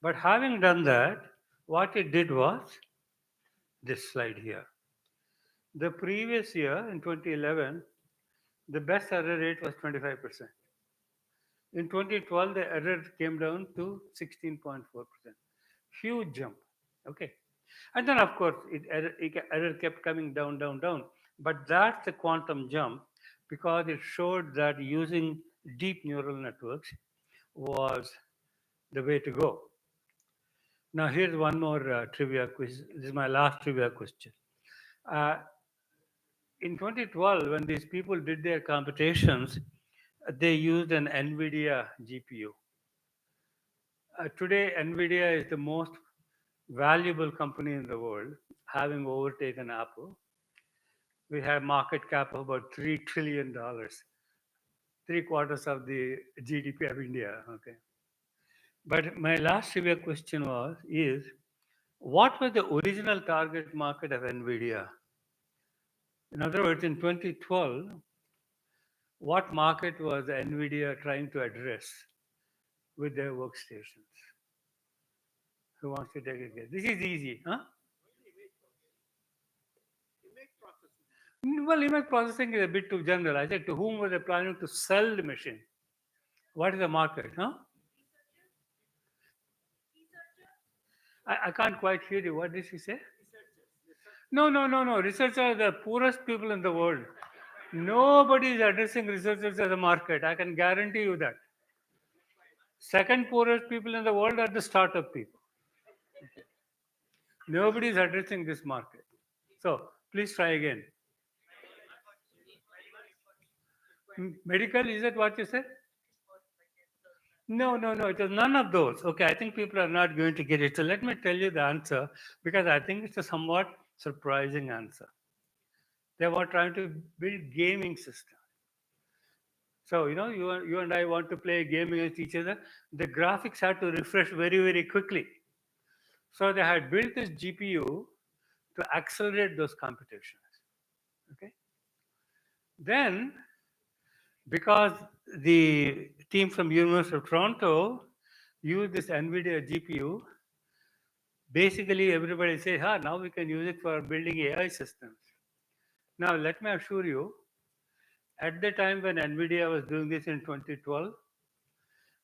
But having done that, what it did was this slide here. The previous year, in 2011, the best error rate was 25%. In 2012, the error came down to 16.4%. Huge jump. Okay. And then, of course, error kept coming down, down, down. But that's the quantum jump because it showed that using deep neural networks was the way to go. Now, here's one more trivia quiz. This is my last trivia question. In 2012, when these people did their computations, they used an NVIDIA GPU. Today, NVIDIA is the most valuable company in the world, having overtaken Apple. We have market cap of about $3 trillion, 3/4 of the GDP of India. Okay. But my last trivia question is, what was the original target market of NVIDIA? In other words, in 2012, what market was NVIDIA trying to address with their workstations? Who wants to take a guess? This is easy, huh? Well, image processing is a bit too general. I said, to whom were they planning to sell the machine? What is the market, huh? I can't quite hear you. What did she say? No. Researchers are the poorest people in the world. Nobody is addressing researchers as a market. I can guarantee you that. Second poorest people in the world are the startup people. Nobody is addressing this market. So please try again. Medical, is that what you said? No, no, no, it is none of those. Okay, I think people are not going to get it. So let me tell you the answer because I think it's a somewhat surprising answer. They were trying to build gaming system. So, you and I want to play a game against each other. The graphics had to refresh very, very quickly. So they had built this GPU to accelerate those computations. Okay. Then, because the team from University of Toronto used this NVIDIA GPU, basically everybody says, now we can use it for building AI systems. Now, let me assure you, at the time when NVIDIA was doing this in 2012,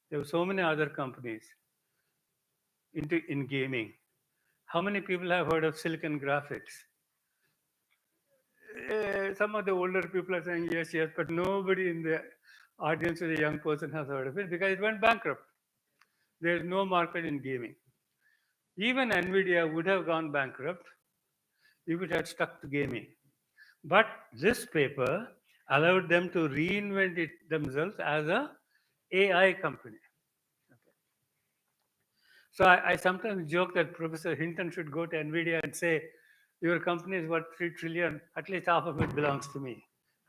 there were so many other companies in gaming. How many people have heard of Silicon Graphics? Some of the older people are saying yes, yes, but nobody in the audience with a young person has heard of it because it went bankrupt. There is no market in gaming. Even NVIDIA would have gone bankrupt if it had stuck to gaming. But this paper allowed them to reinvent it themselves as a AI company. Okay. So I sometimes joke that Professor Hinton should go to NVIDIA and say, your company is worth 3 trillion, at least half of it belongs to me.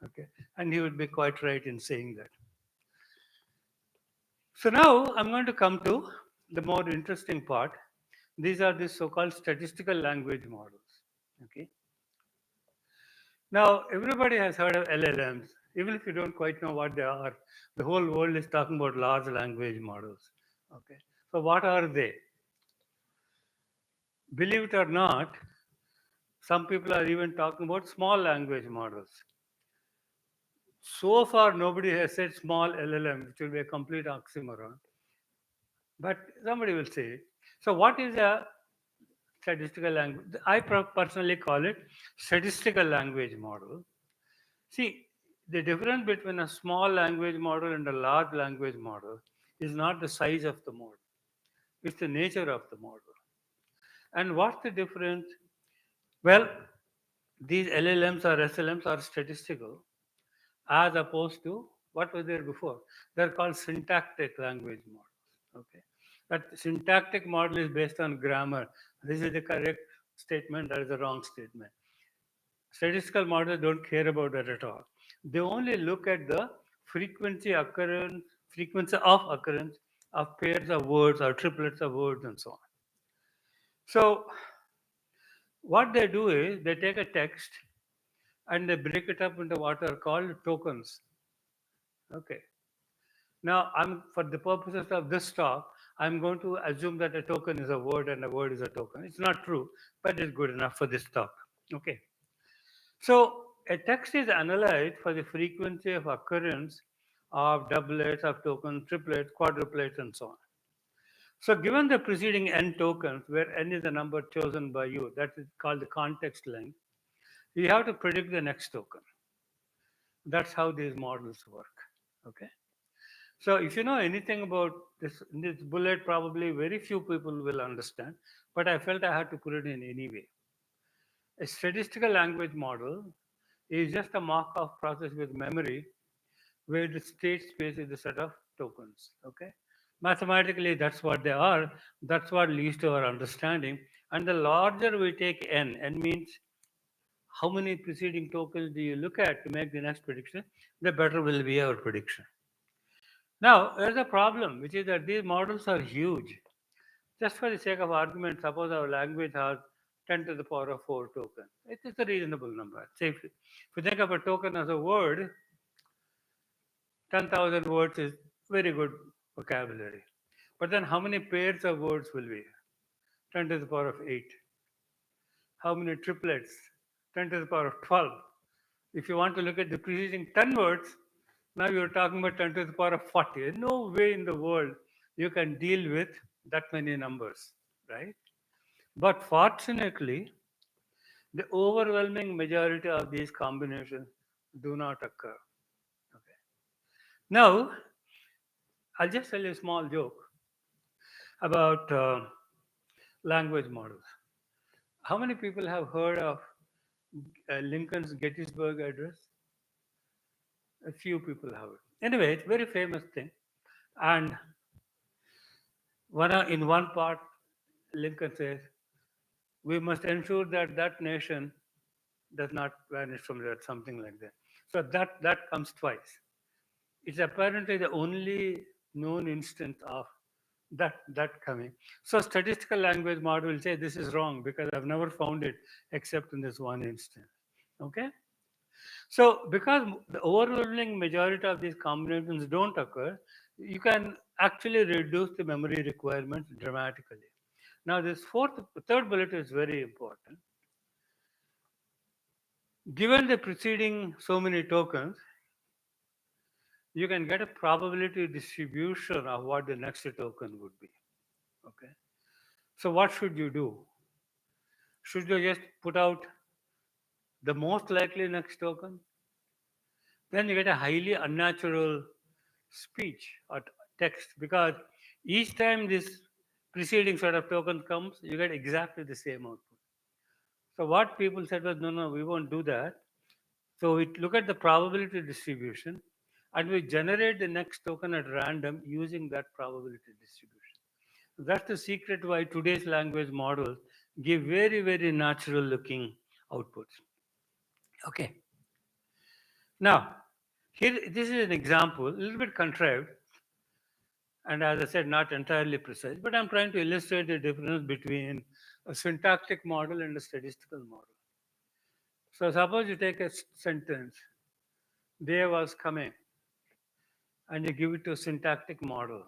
Okay. And he would be quite right in saying that. So now I'm going to come to the more interesting part. These are the so-called statistical language models. Okay. Now, everybody has heard of LLMs, even if you don't quite know what they are. The whole world is talking about large language models. Okay. So what are they? Believe it or not, some people are even talking about small language models. So far, nobody has said small LLM, which will be a complete oxymoron. But somebody will say, so what is a statistical language? I personally call it statistical language model. See, the difference between a small language model and a large language model is not the size of the model, it's the nature of the model. And what's the difference? Well, these LLMs or SLMs are statistical as opposed to what was there before. They're called syntactic language models. Okay. That syntactic model is based on grammar. This is the correct statement, that is the wrong statement. Statistical models don't care about that at all. They only look at the frequency of occurrence of pairs of words or triplets of words and so on. So what they do is they take a text and they break it up into what are called tokens. Okay. Now, for the purposes of this talk, I'm going to assume that a token is a word and a word is a token. It's not true, but it's good enough for this talk. Okay. So a text is analyzed for the frequency of occurrence of doublets, of tokens, triplets, quadruplets, and so on. So given the preceding n tokens, where n is the number chosen by you, that is called the context length, you have to predict the next token. That's how these models work. Okay. So if you know anything about this bullet, probably very few people will understand, but I felt I had to put it in anyway. A statistical language model is just a Markov process with memory where the state space is a set of tokens. Okay. Mathematically, that's what they are. That's what leads to our understanding. And the larger we take n means how many preceding tokens do you look at to make the next prediction, the better will be our prediction. Now, there's a problem, which is that these models are huge. Just for the sake of argument, suppose our language has 10 to the power of 4 tokens. It is a reasonable number. Say if you think of a token as a word, 10,000 words is very good vocabulary. But then how many pairs of words will we? 10 to the power of 8. How many triplets? 10 to the power of 12. If you want to look at the preceding 10 words, now you're talking about 10 to the power of 40. There's no way in the world you can deal with that many numbers, right? But fortunately, the overwhelming majority of these combinations do not occur. Okay. Now, I'll just tell you a small joke about language models. How many people have heard of Lincoln's Gettysburg Address? A few people have it. Anyway, it's a very famous thing. And in one part, Lincoln says, we must ensure that that nation does not vanish from the earth, something like that. So that comes twice. It's apparently the only known instance of that coming. So statistical language model will say this is wrong because I've never found it except in this one instance. Okay? So because the overwhelming majority of these combinations don't occur, you can actually reduce the memory requirements dramatically. Now this third bullet is very important. Given the preceding so many tokens, you can get a probability distribution of what the next token would be. Okay. So what should you do? Should you just put out the most likely next token? Then you get a highly unnatural speech or text because each time this preceding set of tokens comes, you get exactly the same output. So what people said was, no, we won't do that. So we look at the probability distribution and we generate the next token at random using that probability distribution. That's the secret why today's language models give very, very natural looking outputs. Okay. Now, here, this is an example, a little bit contrived, and as I said, not entirely precise, but I'm trying to illustrate the difference between a syntactic model and a statistical model. So suppose you take a sentence, there was coming, and you give it to a syntactic model.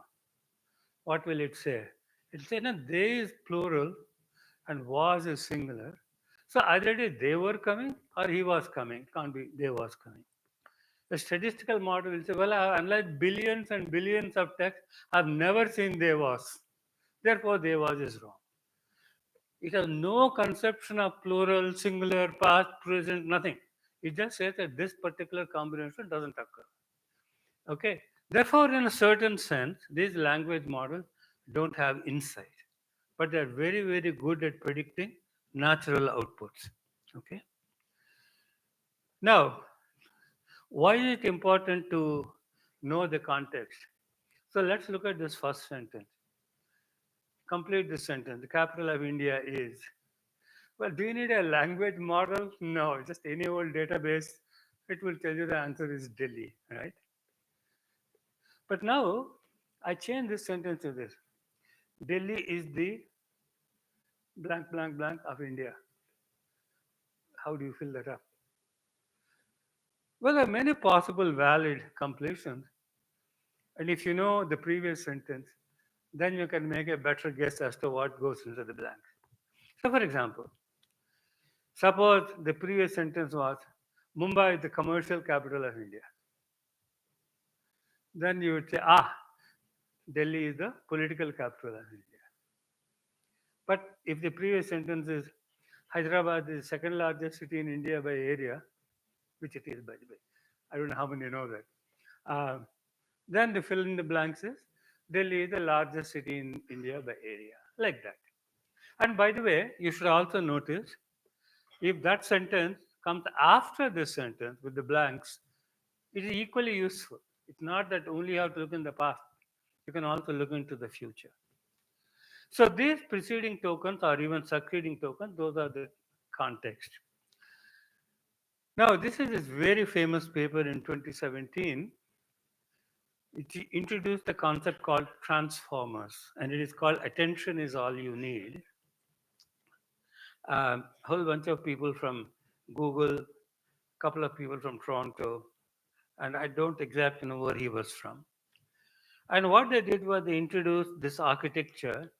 What will it say? It'll say, no, they is plural and was is singular. So either it is they were coming or he was coming. Can't be they was coming. The statistical model will say, well, unlike billions and billions of text, I've never seen they was. Therefore, they was is wrong. It has no conception of plural, singular, past, present, nothing. It just says that this particular combination doesn't occur. Okay. Therefore, in a certain sense, these language models don't have insight, but they're very, very good at predicting natural outputs. Okay. Now, why is it important to know the context? So let's look at this first sentence. Complete this sentence. The capital of India is. Well, do you need a language model? No, just any old database. It will tell you the answer is Delhi, right? But now I change this sentence to this. Delhi is the blank, blank, blank of India. How do you fill that up? Well, there are many possible valid completions. And if you know the previous sentence, then you can make a better guess as to what goes into the blanks. So, for example, suppose the previous sentence was Mumbai is the commercial capital of India. Then you would say, Delhi is the political capital of India. But if the previous sentence is Hyderabad is the second largest city in India by area, which it is, by the way, I don't know how many know that. Then the fill in the blanks is Delhi is the largest city in India by area, like that. And by the way, you should also notice if that sentence comes after this sentence with the blanks, it is equally useful. It's not that only you have to look in the past, you can also look into the future. So these preceding tokens or even succeeding tokens, those are the context. Now, this is this very famous paper in 2017. It introduced a concept called transformers, and it is called Attention is All You Need. A whole bunch of people from Google, couple of people from Toronto, and I don't exactly know where he was from. And what they did was they introduced this architecture.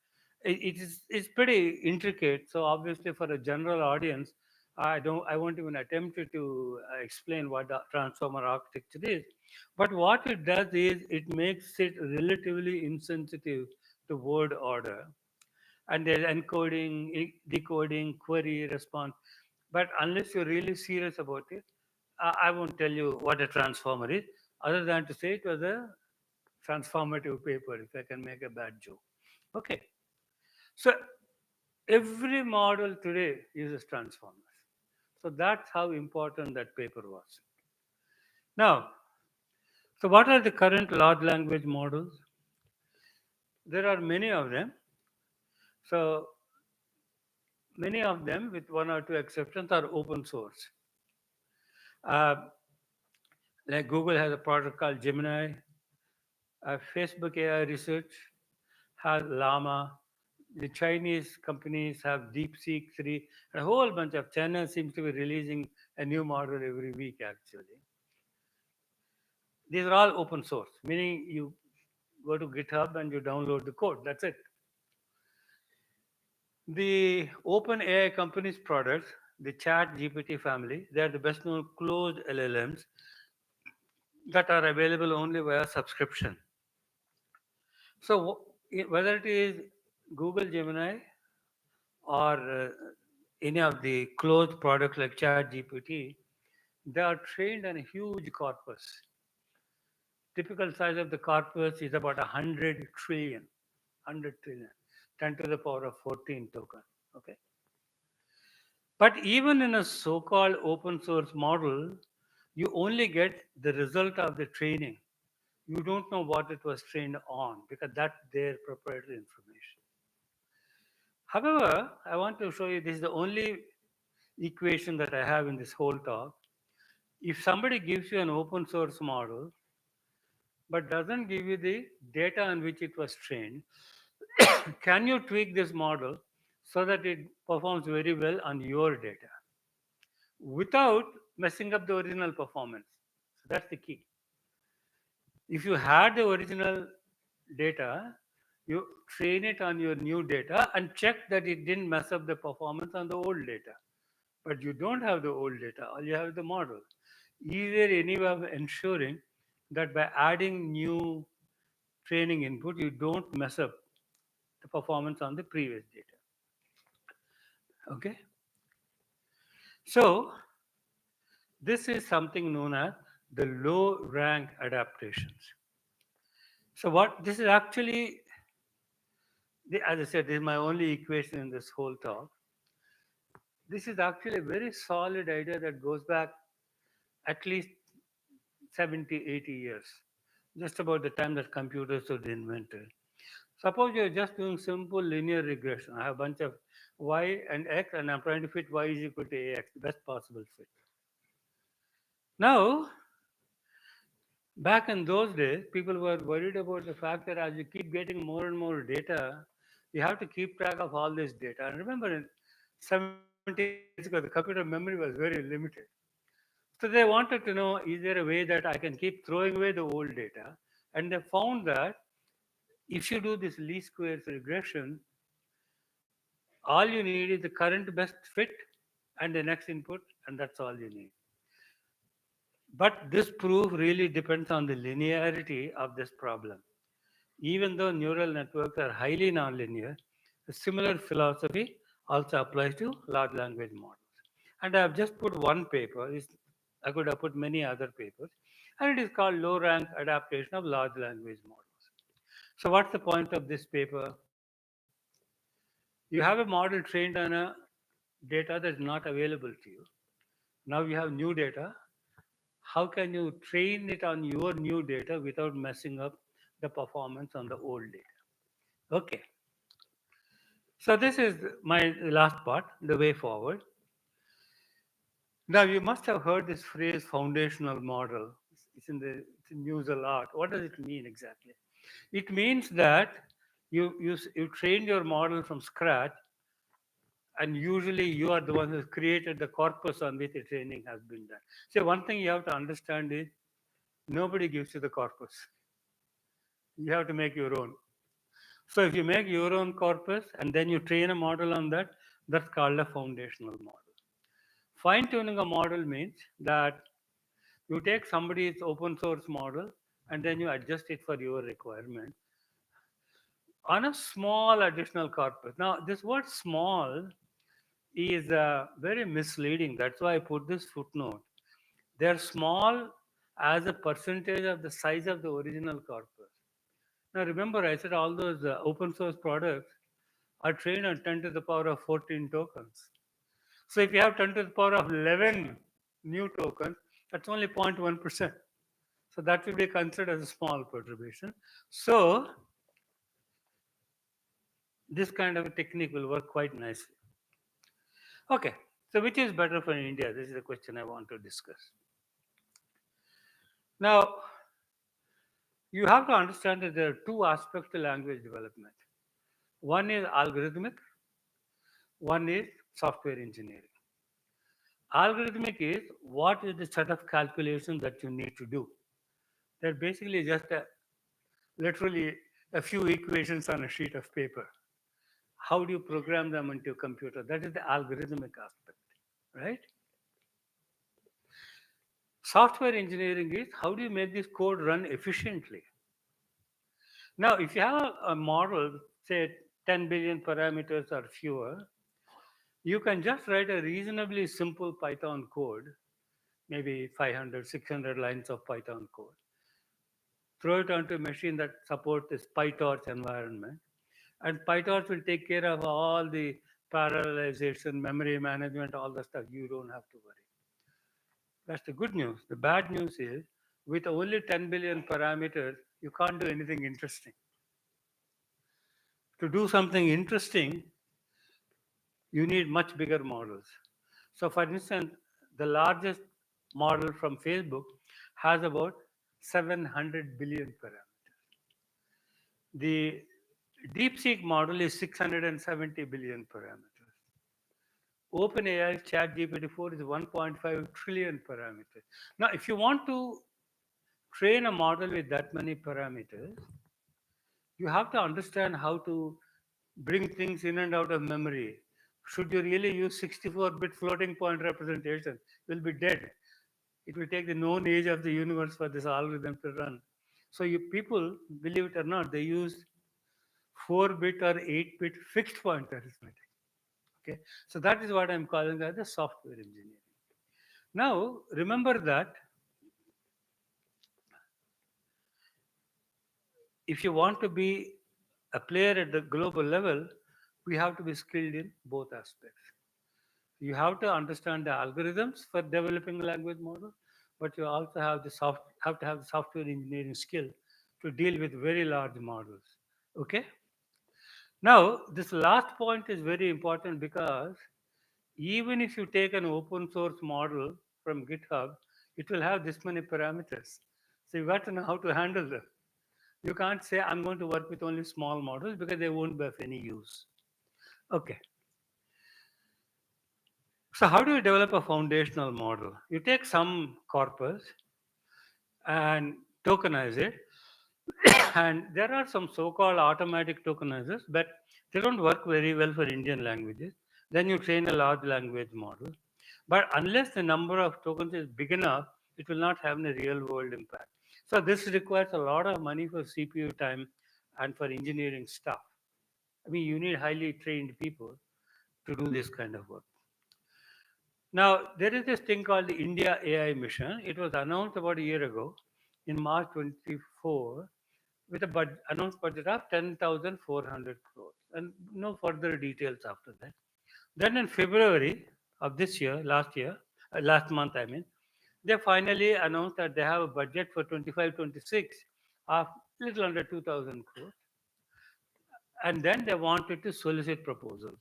It's pretty intricate, so obviously for a general audience, I won't even attempt to explain what the transformer architecture is. But what it does is it makes it relatively insensitive to word order, and there's encoding, decoding, query, response. But unless you're really serious about it, I won't tell you what a transformer is, other than to say it was a transformative paper, if I can make a bad joke. Okay. So every model today uses transformers. So that's how important that paper was. Now, so what are the current large language models? There are many of them. So many of them, with one or two exceptions, are open source. Uh, like Google has a product called Gemini. Facebook AI Research has Llama. The Chinese companies have DeepSeek 3. A whole bunch of China seems to be releasing a new model every week, actually. These are all open source, meaning you go to GitHub and you download the code. That's it. The open AI companies' products, the Chat GPT family, they are the best known closed LLMs that are available only via subscription. So whether it is Google Gemini or any of the closed products like ChatGPT, they are trained on a huge corpus. Typical size of the corpus is about 100 trillion, 100 trillion, 10 to the power of 14 token. Okay. But even in a so-called open source model, you only get the result of the training. You don't know what it was trained on because that's their proprietary information. However, I want to show you this is the only equation that I have in this whole talk. If somebody gives you an open source model but doesn't give you the data on which it was trained, can you tweak this model so that it performs very well on your data without messing up the original performance? So that's the key. If you had the original data, you train it on your new data and check that it didn't mess up the performance on the old data. But you don't have the old data, all you have the model. Is there any way of ensuring that by adding new training input, you don't mess up the performance on the previous data? Okay. So this is something known as the low rank adaptations. So what this is actually, as I said, this is my only equation in this whole talk. This is actually a very solid idea that goes back at least 70, 80 years, just about the time that computers were invented. Suppose you're just doing simple linear regression. I have a bunch of y and x, and I'm trying to fit y is equal to ax, the best possible fit. Now, back in those days, people were worried about the fact that as you keep getting more and more data, you have to keep track of all this data. And remember, in 70, 80 years ago, the computer memory was very limited. So they wanted to know, is there a way that I can keep throwing away the old data? And they found that if you do this least squares regression, all you need is the current best fit and the next input, and that's all you need. But this proof really depends on the linearity of this problem. Even though neural networks are highly nonlinear, a similar philosophy also applies to large language models. And I have just put one paper. I could have put many other papers. And it is called low rank adaptation of large language models. So what's the point of this paper? You have a model trained on a data that's not available to you. Now you have new data. How can you train it on your new data without messing up the performance on the old data? Okay. So this is my last part, the way forward. Now you must have heard this phrase foundational model. It's in news a lot. What does it mean exactly? It means that you train your model from scratch, and usually you are the one who's created the corpus on which the training has been done. So one thing you have to understand is nobody gives you the corpus. You have to make your own. So if you make your own corpus and then you train a model on that, that's called a foundational model. Fine tuning a model means that you take somebody's open source model and then you adjust it for your requirement on a small additional corpus. Now, this word small is very misleading. That's why I put this footnote. They're small as a percentage of the size of the original corpus. Now remember, I said all those open source products are trained on 10 to the power of 14 tokens. So if you have 10 to the power of 11 new tokens, that's only 0.1%. So that will be considered as a small perturbation. So this kind of a technique will work quite nicely. Okay, so which is better for India? This is the question I want to discuss. Now, you have to understand that there are two aspects to language development. One is algorithmic, one is software engineering. Algorithmic is what is the set of calculations that you need to do. They're basically just literally a few equations on a sheet of paper. How do you program them into a computer? That is the algorithmic aspect, right? Software engineering is how do you make this code run efficiently? Now, if you have a model, say 10 billion parameters or fewer, you can just write a reasonably simple Python code, maybe 500, 600 lines of Python code. Throw it onto a machine that supports this PyTorch environment, and PyTorch will take care of all the parallelization, memory management, all the stuff. You don't have to worry. That's the good news. The bad news is with only 10 billion parameters, you can't do anything interesting. To do something interesting, you need much bigger models. So, for instance, the largest model from Facebook has about 700 billion parameters. The DeepSeek model is 670 billion parameters. OpenAI's ChatGPT-4 is 1.5 trillion parameters. Now, if you want to train a model with that many parameters, you have to understand how to bring things in and out of memory. Should you really use 64-bit floating point representation, you'll be dead. It will take the known age of the universe for this algorithm to run. So you people, believe it or not, they use 4-bit or 8-bit fixed point arithmetic. Okay, so that is what I'm calling as the software engineering. Now, remember that if you want to be a player at the global level, we have to be skilled in both aspects. You have to understand the algorithms for developing a language model, but you also have have to have the software engineering skill to deal with very large models. Okay. Now, this last point is very important because even if you take an open source model from GitHub, it will have this many parameters. So you got to know how to handle them. You can't say I'm going to work with only small models because they won't be of any use. Okay. So how do you develop a foundational model? You take some corpus and tokenize it. And there are some so-called automatic tokenizers, but they don't work very well for Indian languages. Then you train a large language model. But unless the number of tokens is big enough, it will not have any real world impact. So this requires a lot of money for CPU time and for engineering stuff. I mean, you need highly trained people to do this kind of work. Now, there is this thing called the India AI Mission. It was announced about a year ago in March 24 with a announced budget of 10,400 crores and no further details after that. Then in February of this year, last month, I mean, they finally announced that they have a budget for 25-26 of little under 2,000 crores. And then they wanted to solicit proposals.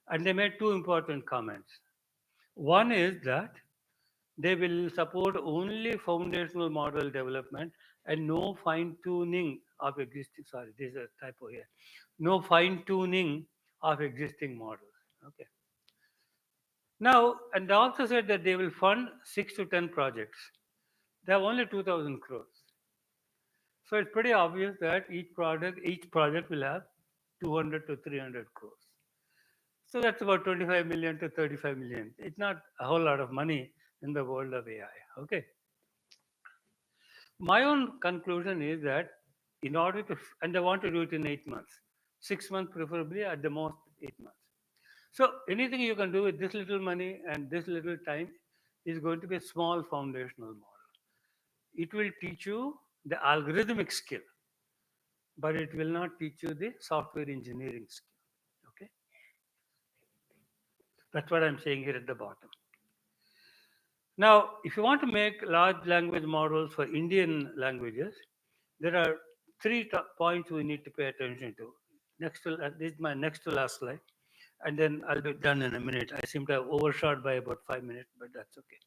And they made two important comments. One is that they will support only foundational model development and no fine tuning of existing, sorry, there's a typo here. No fine tuning of existing models. Okay. Now, and they also said that they will fund 6 to 10 projects. They have only 2,000 crores. So it's pretty obvious that each project will have 200 to 300 crores. So that's about 25 million to 35 million. It's not a whole lot of money in the world of AI. Okay. My own conclusion is that in order to, and they want to do it in 8 months, 6 months preferably, at the most 8 months. So anything you can do with this little money and this little time is going to be a small foundational model. It will teach you the algorithmic skill, but it will not teach you the software engineering skill. Okay, that's what I'm saying here at the bottom. Now, if you want to make large language models for Indian languages, there are three points we need to pay attention to. This is my next to last slide, and then I'll be done in a minute. I seem to have overshot by about 5 minutes, but that's okay.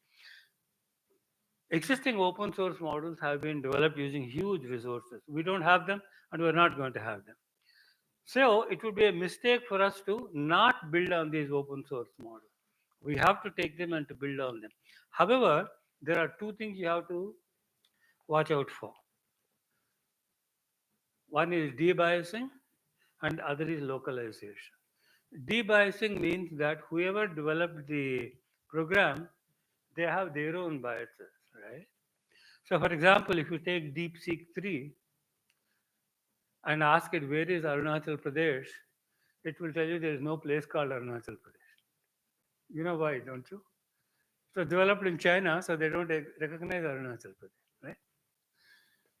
Existing open source models have been developed using huge resources. We don't have them, and we're not going to have them. So it would be a mistake for us to not build on these open source models. We have to take them and to build on them. However, there are two things you have to watch out for. One is debiasing and other is localization. Debiasing means that whoever developed the program, they have their own biases, right? So for example, if you take DeepSeek 3 and ask it where is Arunachal Pradesh, it will tell you there is no place called Arunachal Pradesh. You know why, don't you? So developed in China, so they don't recognize Arunachal Pradesh, right?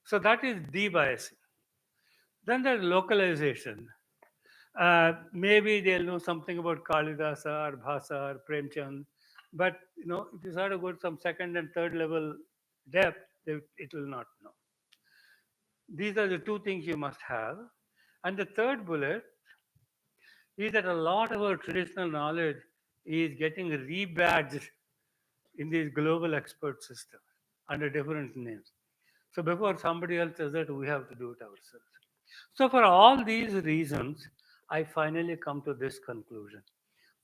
So that is debiasing. Then there's localization. Maybe they'll know something about Kalidasa or Bhasa or Premchand, but if you start to go to some second and third level depth, it will not know. These are the two things you must have. And the third bullet is that a lot of our traditional knowledge is getting rebadged in these global expert systems under different names. So before somebody else does it, we have to do it ourselves. So for all these reasons, I finally come to this conclusion.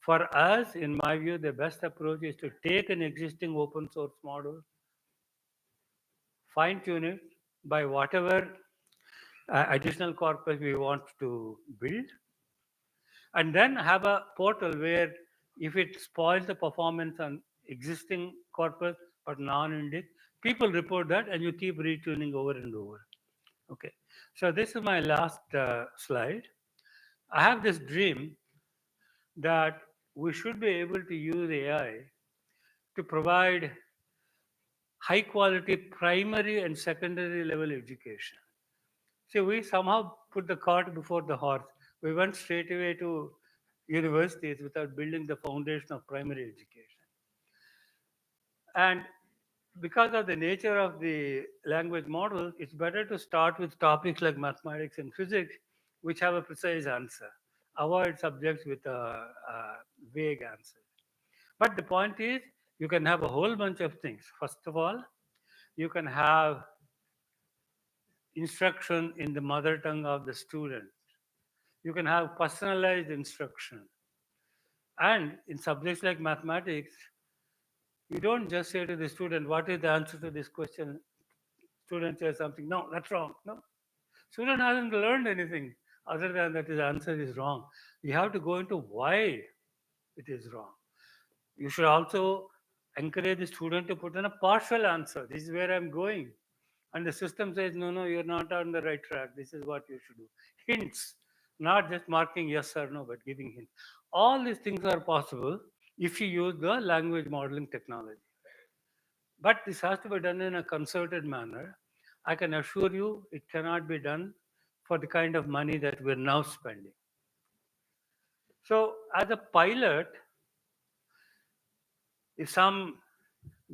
For us, in my view, the best approach is to take an existing open source model, fine tune it by whatever additional corpus we want to build, and then have a portal where if it spoils the performance on existing corpus but non-index, people report that and you keep retuning over and over. Okay, so this is my last slide. I have this dream that we should be able to use AI to provide high quality primary and secondary level education. See, we somehow put the cart before the horse. We went straight away to universities without building the foundation of primary education. And because of the nature of the language model, it's better to start with topics like mathematics and physics, which have a precise answer. Avoid subjects with a vague answer. But the point is, you can have a whole bunch of things. First of all, you can have instruction in the mother tongue of the student. You can have personalized instruction. And in subjects like mathematics, you don't just say to the student, what is the answer to this question? Student says something, no, that's wrong. No. Student hasn't learned anything other than that his answer is wrong. You have to go into why it is wrong. You should also encourage the student to put in a partial answer. This is where I'm going. And the system says, no, you're not on the right track. This is what you should do. Hints, not just marking yes or no, but giving hints. All these things are possible if you use the language modeling technology. But this has to be done in a concerted manner. I can assure you it cannot be done for the kind of money that we're now spending. So as a pilot, if some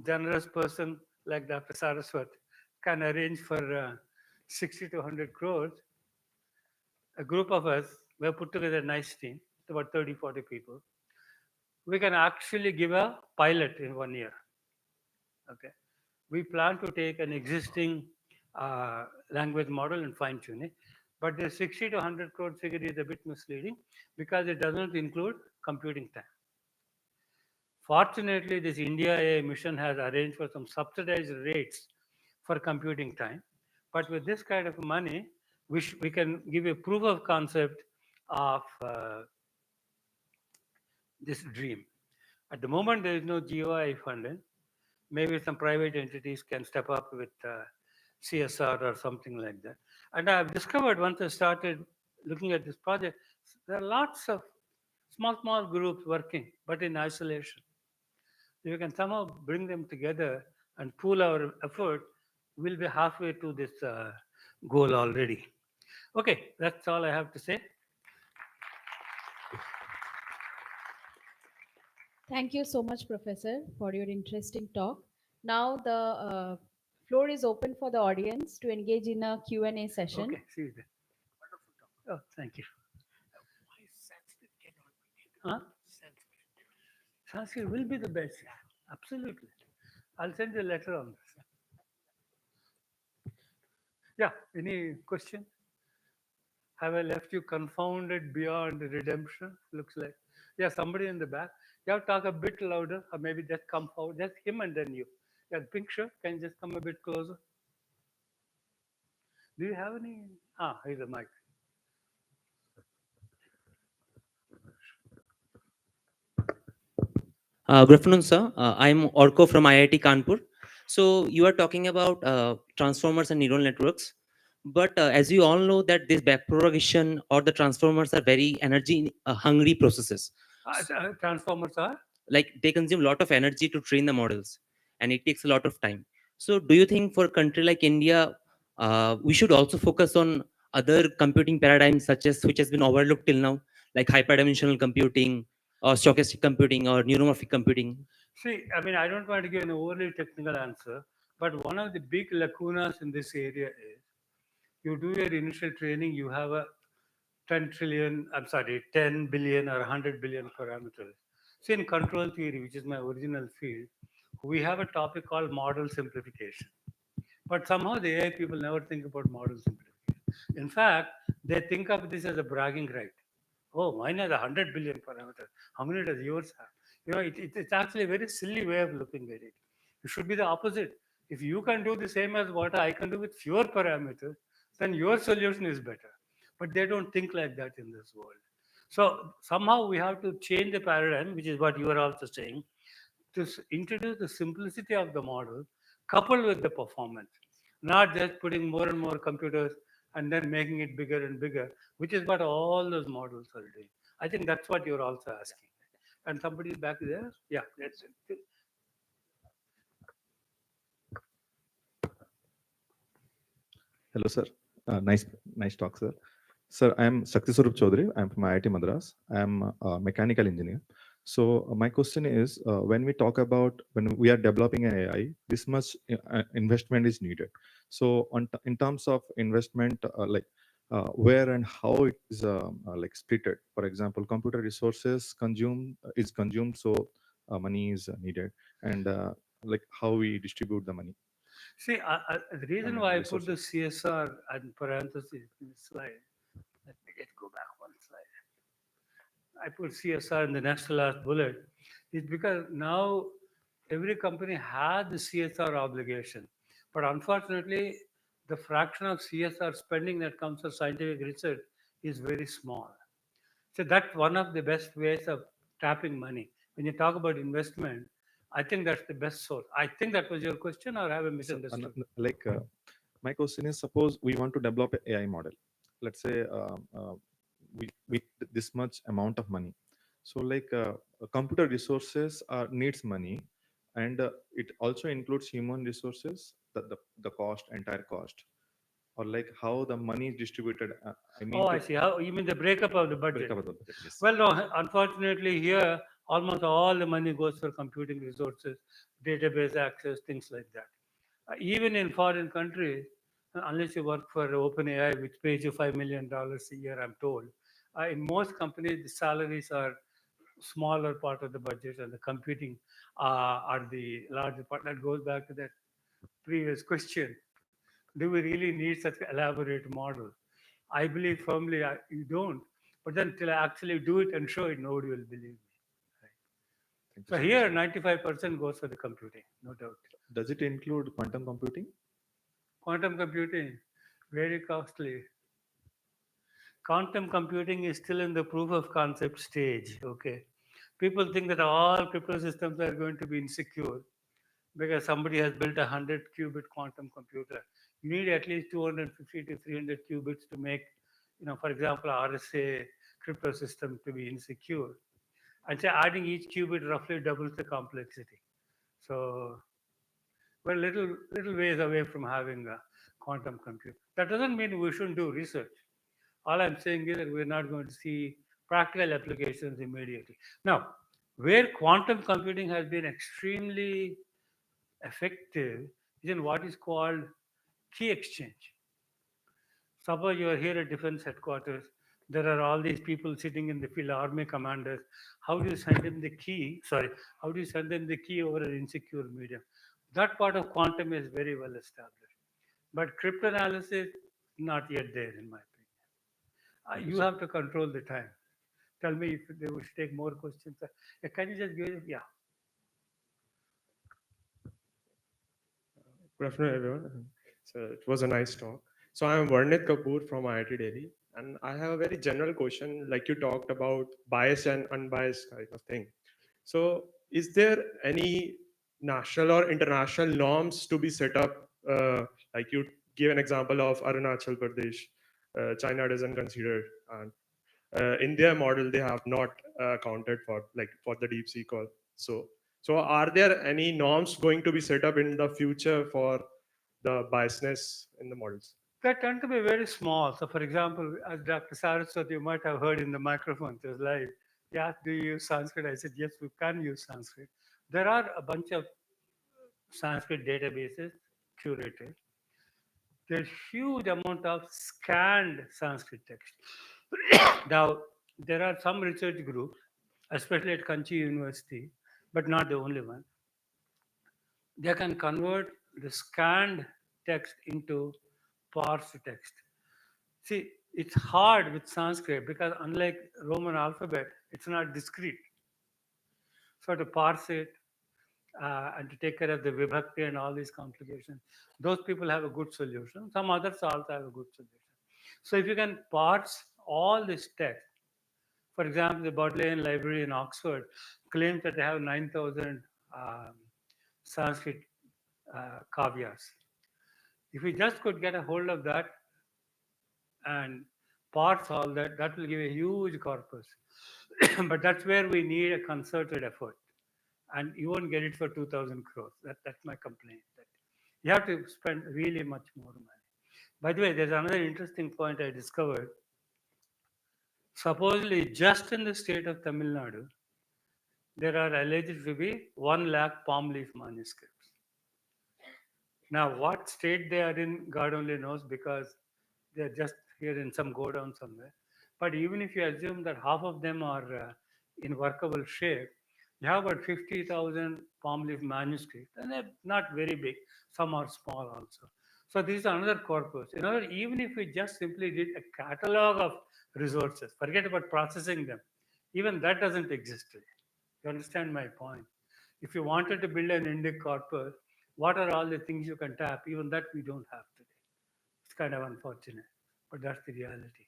generous person like Dr. Saraswat can arrange for 60 to 100 crores, a group of us, we have put together a nice team, about 30, 40 people. We can actually give a pilot in 1 year. Okay. We plan to take an existing language model and fine tune it. But the 60 to 100 crore figure is a bit misleading because it doesn't include computing time. Fortunately, this India AI mission has arranged for some subsidized rates for computing time. But with this kind of money, we can give a proof of concept of this dream. At the moment, there is no GOI funding. Maybe some private entities can step up with CSR or something like that. And I've discovered once I started looking at this project, there are lots of small groups working, but in isolation. If we can somehow bring them together and pool our effort, we'll be halfway to this goal already. Okay, that's all I have to say. Thank you so much, Professor, for your interesting talk. Now the floor is open for the audience to engage in a Q&A session. Okay, see you then. Oh, thank you. Huh? Sanskrit will be the best. Absolutely. I'll send you a letter on this. Yeah, any question? Have I left you confounded beyond redemption? Looks like. Yeah, somebody in the back. You have to talk a bit louder, or maybe just come forward. Just him and then you. Yeah, the pink shirt, can you just come a bit closer? Do you have any? Ah, here's a mic. Good afternoon, sir. I'm Orko from IIT Kanpur. So you are talking about transformers and neural networks, but as you all know that this backpropagation or the transformers are very energy hungry processes. Transformers are? Like they consume a lot of energy to train the models, and it takes a lot of time. So do you think for a country like India, we should also focus on other computing paradigms such as which has been overlooked till now, like hyperdimensional computing or stochastic computing or neuromorphic computing? See, I mean, I don't want to give an overly technical answer, but one of the big lacunas in this area is you do your initial training, you have a 10 trillion, I'm sorry, 10 billion or 100 billion parameters. See, in control theory, which is my original field, we have a topic called model simplification. But somehow the AI people never think about model simplification. In fact, they think of this as a bragging right. Oh, mine has 100 billion parameters. How many does yours have? You know, it's actually a very silly way of looking at it. It should be the opposite. If you can do the same as what I can do with fewer parameters, then your solution is better. But they don't think like that in this world. So somehow we have to change the paradigm, which is what you are also saying, to introduce the simplicity of the model coupled with the performance, not just putting more and more computers and then making it bigger and bigger, which is what all those models are doing. I think that's what you're also asking. And somebody back there, yeah, that's it. Hello, sir. Nice talk, sir. Sir, I am Shakti Swarup Chaudhary. I am from IIT Madras. I am a mechanical engineer. So my question is, when we talk about when we are developing an AI, this much investment is needed. So in terms of investment, where and how it is like splitted. For example, computer resources is consumed, so money is needed, and like how we distribute the money. See, the reason why I put the CSR and parentheses in the slide, let me get go back one slide. I put CSR in the next to last bullet, is because now every company has the CSR obligation. But unfortunately, the fraction of CSR spending that comes for scientific research is very small. So that's one of the best ways of tapping money. When you talk about investment, I think that's the best source. I think that was your question, or have I misunderstood? My question is, suppose we want to develop an AI model. Let's say we this much amount of money. So computer resources needs money, and it also includes human resources, the cost, entire cost, or like how the money is distributed. I see. How you mean the breakup of the budget? Breakup of the budget, yes. Well, no, unfortunately, here almost all the money goes for computing resources, database access, things like that. Even in foreign countries, unless you work for OpenAI, which pays you $5 million a year, I'm told, in most companies, the salaries are smaller part of the budget, and the computing are the larger part. That goes back to that previous question. Do we really need such an elaborate model? I believe firmly you don't. But then till I actually do it and show it, nobody will believe me. Right. So here, 95% goes for the computing, no doubt. Does it include quantum computing? Quantum computing, very costly. Quantum computing is still in the proof of concept stage. Okay, people think that all crypto systems are going to be insecure because somebody has built a 100-qubit quantum computer. You need at least 250 to 300 qubits to make, for example, RSA crypto system to be insecure. And so adding each qubit roughly doubles the complexity. So we're little ways away from having a quantum compute. That doesn't mean we shouldn't do research. All I'm saying is that we're not going to see practical applications immediately. Now, where quantum computing has been extremely effective is in what is called key exchange. Suppose you are here at defense headquarters, there are all these people sitting in the field, army commanders. How do you send them the key? Sorry, how do you send them the key over an insecure medium? That part of quantum is very well established. But cryptanalysis, not yet there, in my opinion. You have to control the time. Tell me if they wish to take more questions. Can you just give, yeah. Good afternoon, everyone. So it was a nice talk. So I am Varnit Kapoor from IIT Delhi, and I have a very general question. Like you talked about biased and unbiased kind of thing. So is there any national or international norms to be set up? Like you give an example of Arunachal Pradesh, China doesn't consider, and in their model they have not accounted for like for the deep sea call. So are there any norms going to be set up in the future for the biasness in the models? They tend to be very small. So, for example, as Dr. Saraswat, you might have heard in the microphone, it was live. Yeah, do you use Sanskrit? I said, yes, we can use Sanskrit. There are a bunch of Sanskrit databases curated. There's huge amount of scanned Sanskrit text. Now, there are some research groups, especially at Kanchi University, but not the only one. They can convert the scanned text into parsed text. See, it's hard with Sanskrit because unlike Roman alphabet, it's not discrete. So to parse it and to take care of the vibhakti and all these complications, those people have a good solution. Some others also have a good solution. So if you can parse all this text, for example, the Bodleian Library in Oxford claims that they have 9,000 Sanskrit kavyas. If we just could get a hold of that and parse all that, that will give a huge corpus. But that's where we need a concerted effort. And you won't get it for 2,000 crores. That's my complaint. That you have to spend really much more money. By the way, there's another interesting point I discovered. Supposedly, just in the state of Tamil Nadu, there are alleged to be 1 lakh palm leaf manuscripts. Now, what state they are in, God only knows, because they're just here in some go down somewhere. But even if you assume that half of them are in workable shape, you have about 50,000 palm leaf manuscripts, and they're not very big. Some are small also. So this is another corpus. In other words, even if we just simply did a catalog of resources, forget about processing them, even that doesn't exist today. You understand my point? If you wanted to build an Indic corpus, what are all the things you can tap? Even that we don't have today. It's kind of unfortunate, but that's the reality.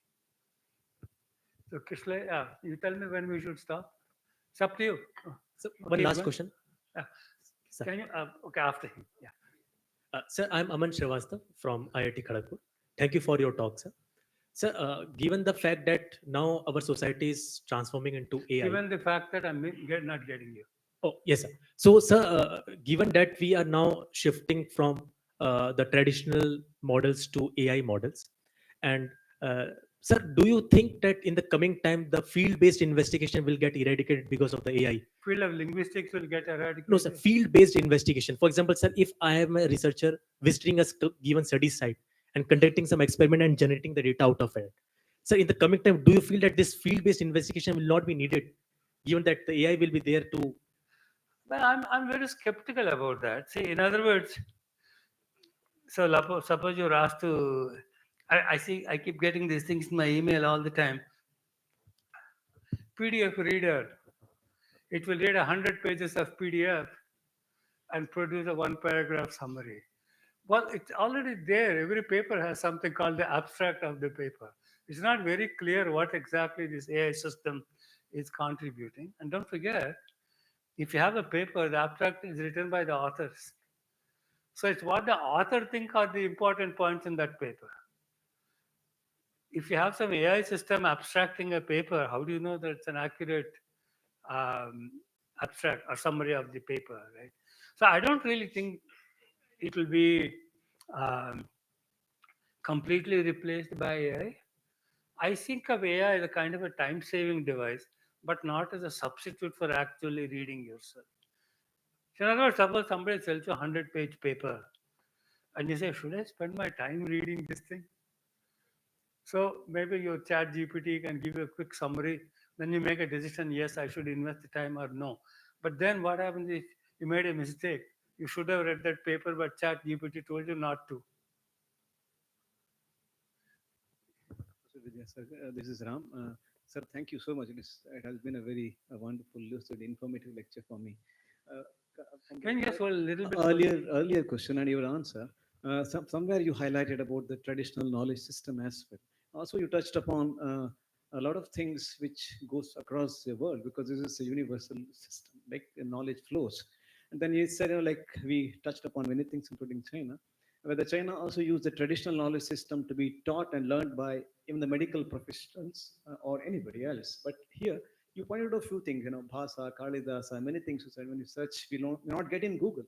So, Kishle, you tell me when we should stop. It's up to you. So one last question. Can you? Okay, after him. Yeah. Sir, I'm Aman Srivastav from IIT Kharagpur. Thank you for your talk, sir. Sir, given the fact that now our society is transforming into AI. Given the fact that I'm not getting you. Oh, yes, sir. So, sir, given that we are now shifting from the traditional models to AI models, and sir, do you think that in the coming time the field-based investigation will get eradicated because of the AI? Field of linguistics will get eradicated? No, sir. Field-based investigation. For example, sir, if I am a researcher visiting a given study site and conducting some experiment and generating the data out of it, sir, in the coming time, do you feel that this field-based investigation will not be needed, given that the AI will be there to? Well, I'm very skeptical about that. See, in other words, so suppose you're asked to, I see, I keep getting these things in my email all the time. PDF reader, it will read 100 pages of PDF and produce a 1-paragraph summary. Well, it's already there. Every paper has something called the abstract of the paper. It's not very clear what exactly this AI system is contributing. And don't forget, if you have a paper, the abstract is written by the authors. So it's what the author think are the important points in that paper. If you have some AI system abstracting a paper, how do you know that it's an accurate abstract or summary of the paper, right? So I don't really think it will be um, completely replaced by AI. I think of AI as a kind of a time-saving device, but not as a substitute for actually reading yourself. So in other words, suppose somebody sells you a 100-page paper, and you say, should I spend my time reading this thing? So maybe your chat GPT can give you a quick summary. Then you make a decision, yes, I should invest the time or no. But then what happens if you made a mistake? You should have read that paper, but chat GPT told you not to. This is Ram. Sir, thank you so much. It has been a very wonderful, lucid, informative lecture for me. Can you just hold a little bit Earlier question and your answer. Somewhere you highlighted about the traditional knowledge system aspect. Also, you touched upon a lot of things which goes across the world because this is a universal system, like knowledge flows. And then you said, like we touched upon many things, including China, whether China also used the traditional knowledge system to be taught and learned by even the medical professionals or anybody else. But here, you pointed out a few things, Bhasa, Kalidasa, many things you said when you search, we not get in Google.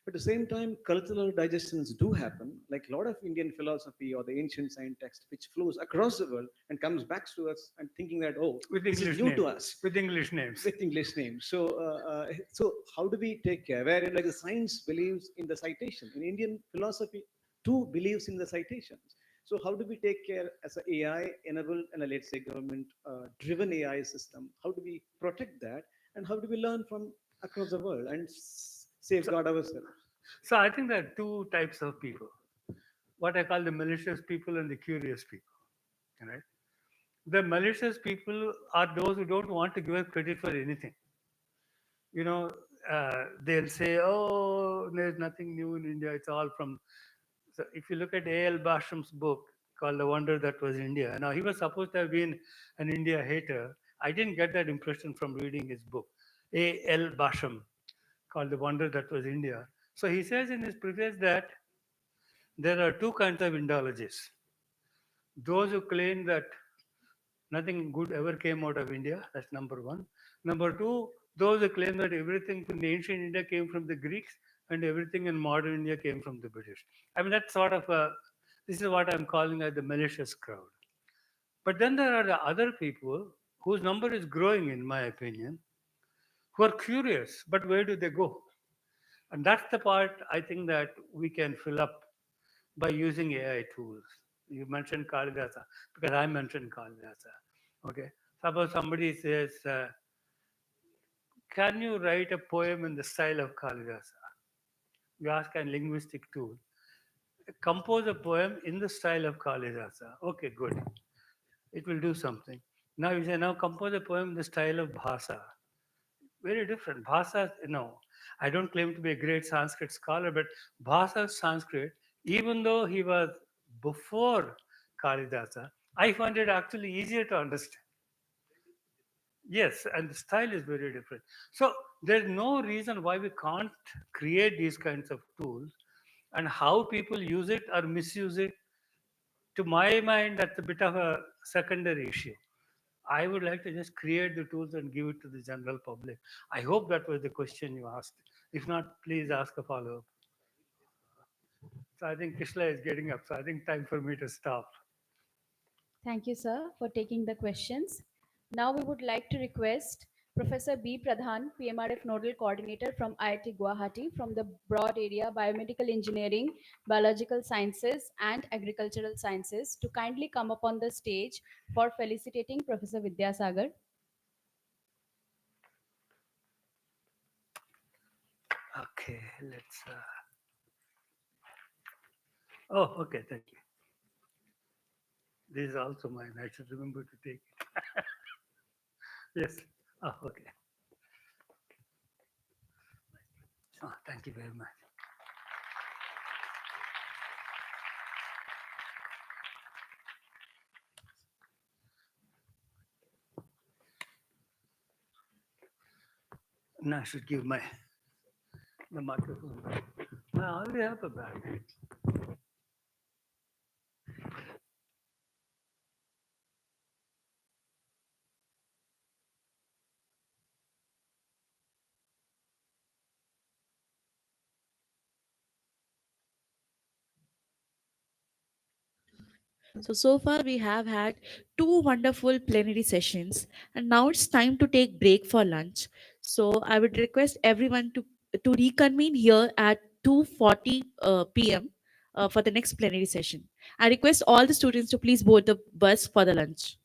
But at the same time, cultural digestions do happen, like a lot of Indian philosophy or the ancient science text, which flows across the world and comes back to us and thinking that, oh, with this English is new names. to us. With English names. With English names. So how do we take care? Wherein like the science believes in the citation. In Indian philosophy, too believes in the citations. So how do we take care as an AI enabled and let's say government driven AI system? How do we protect that? And how do we learn from across the world and safeguard ourselves? So I think there are two types of people. What I call the malicious people and the curious people. Right? The malicious people are those who don't want to give us credit for anything. They'll say, oh, there's nothing new in India. It's all from. So if you look at A.L. Basham's book called The Wonder That Was India, now he was supposed to have been an India hater. I didn't get that impression from reading his book. A.L. Basham called The Wonder That Was India. So he says in his preface that there are two kinds of Indologists. Those who claim that nothing good ever came out of India, that's number one. Number two, those who claim that everything from the ancient India came from the Greeks and everything in modern India came from the British. I mean, that's sort of this is what I'm calling as the malicious crowd. But then there are the other people whose number is growing, in my opinion, who are curious, but where do they go? And that's the part I think that we can fill up by using AI tools. You mentioned Kalidasa, because I mentioned Kalidasa. Okay. Suppose somebody says, can you write a poem in the style of Kalidasa? You ask a linguistic tool. Compose a poem in the style of Kalidasa. Okay, good. It will do something. Now you say, now compose a poem in the style of Bhasa. Very different. Bhasa, I don't claim to be a great Sanskrit scholar, but Bhasa Sanskrit, even though he was before Kalidasa, I find it actually easier to understand. Yes, and the style is very different. So there's no reason why we can't create these kinds of tools, and how people use it or misuse it. To my mind, that's a bit of a secondary issue. I would like to just create the tools and give it to the general public. I hope that was the question you asked. If not, please ask a follow-up. So I think Krishna is getting up. So I think time for me to stop. Thank you, sir, for taking the questions. Now we would like to request Professor B. Pradhan, PMRF Nodal Coordinator from IIT Guwahati from the broad area Biomedical Engineering, Biological Sciences and Agricultural Sciences to kindly come up on the stage for felicitating Professor Vidyasagar. Okay, let's... Oh, okay, thank you. This is also mine. I should remember to take it. Yes. Oh, okay. Oh, thank you very much. Now I should give the microphone back. I already have a bag. So far we have had two wonderful plenary sessions, and now it's time to take break for lunch. So I would request everyone to reconvene here at 2:40 p.m. For the next plenary session. I request all the students to please board the bus for the lunch.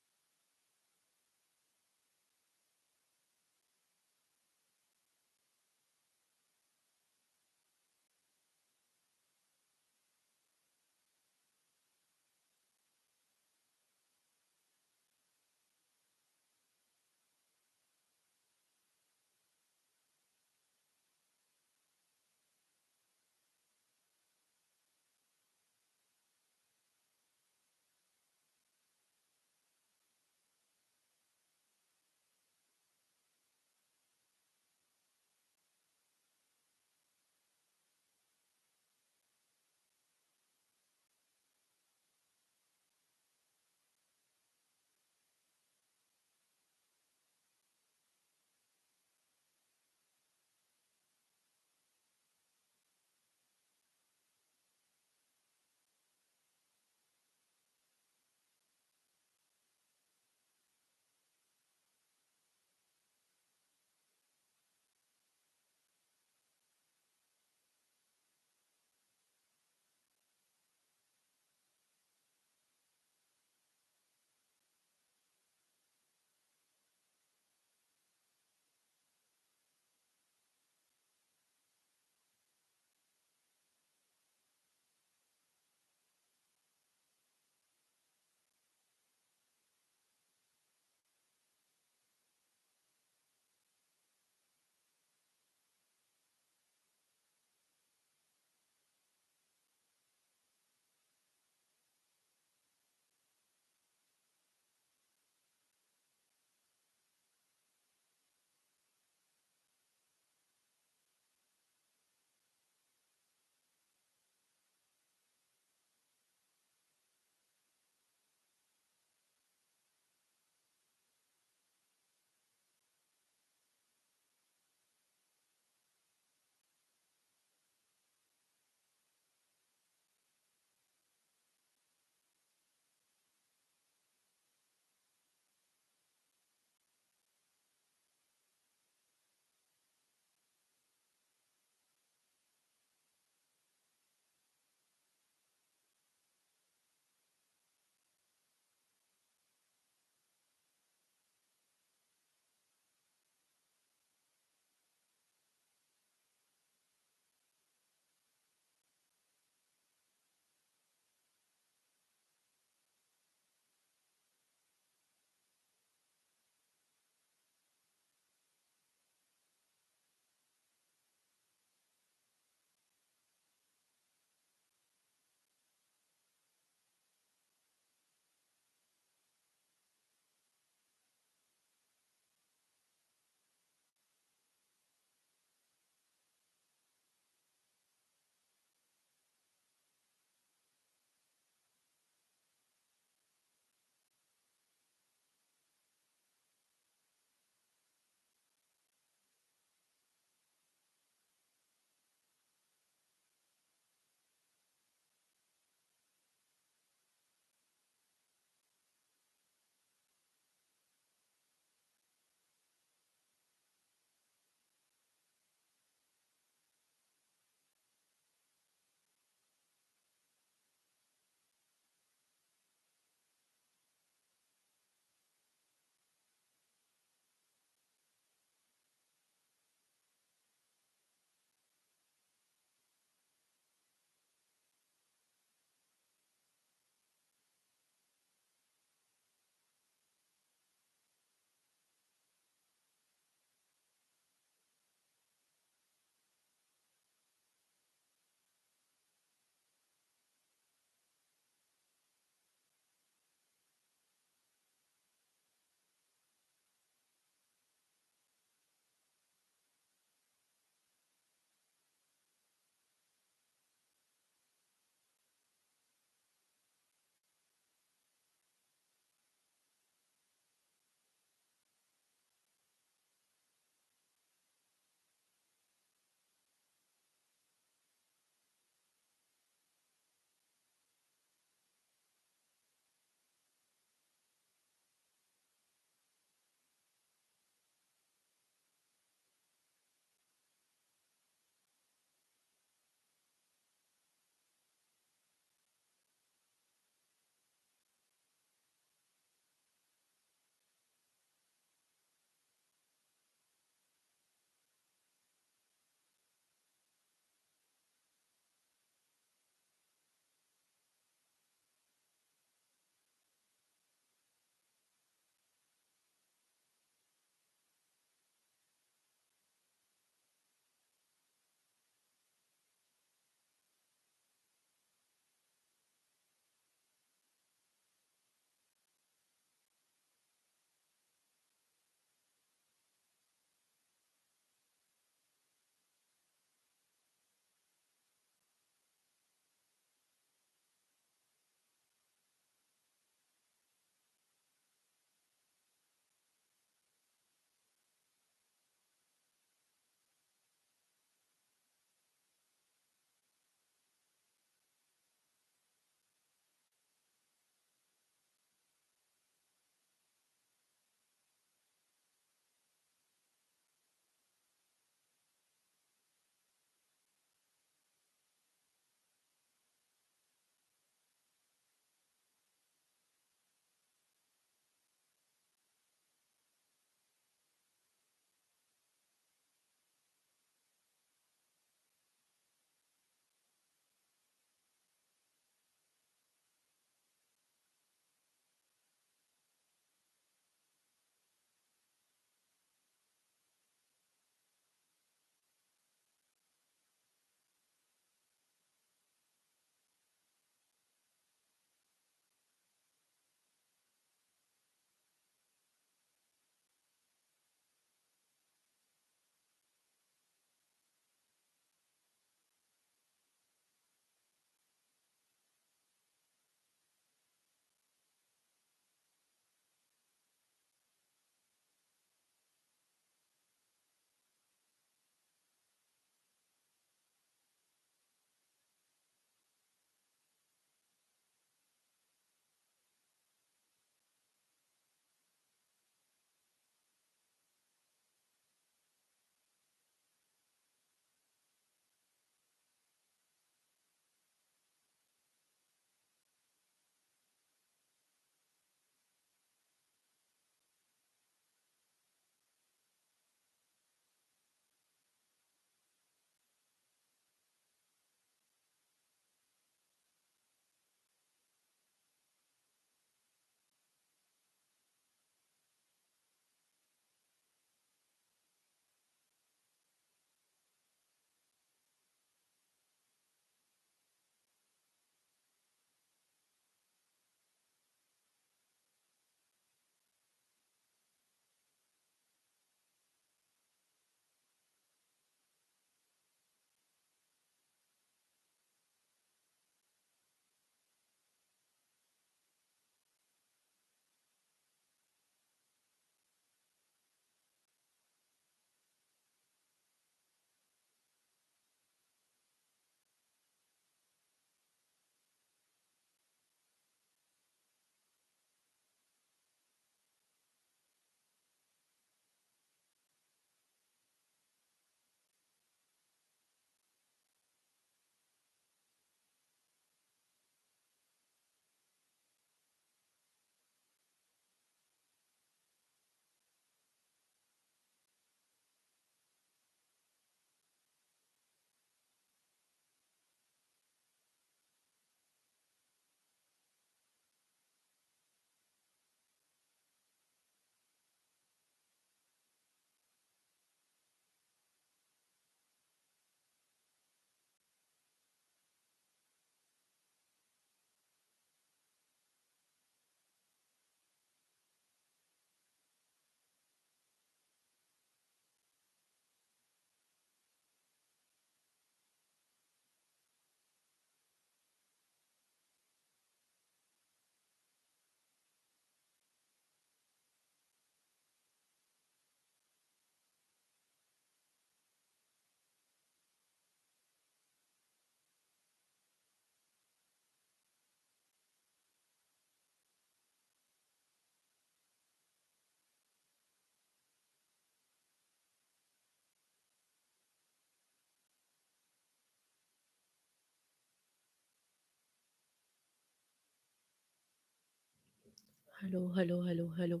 Hello, hello, hello, hello,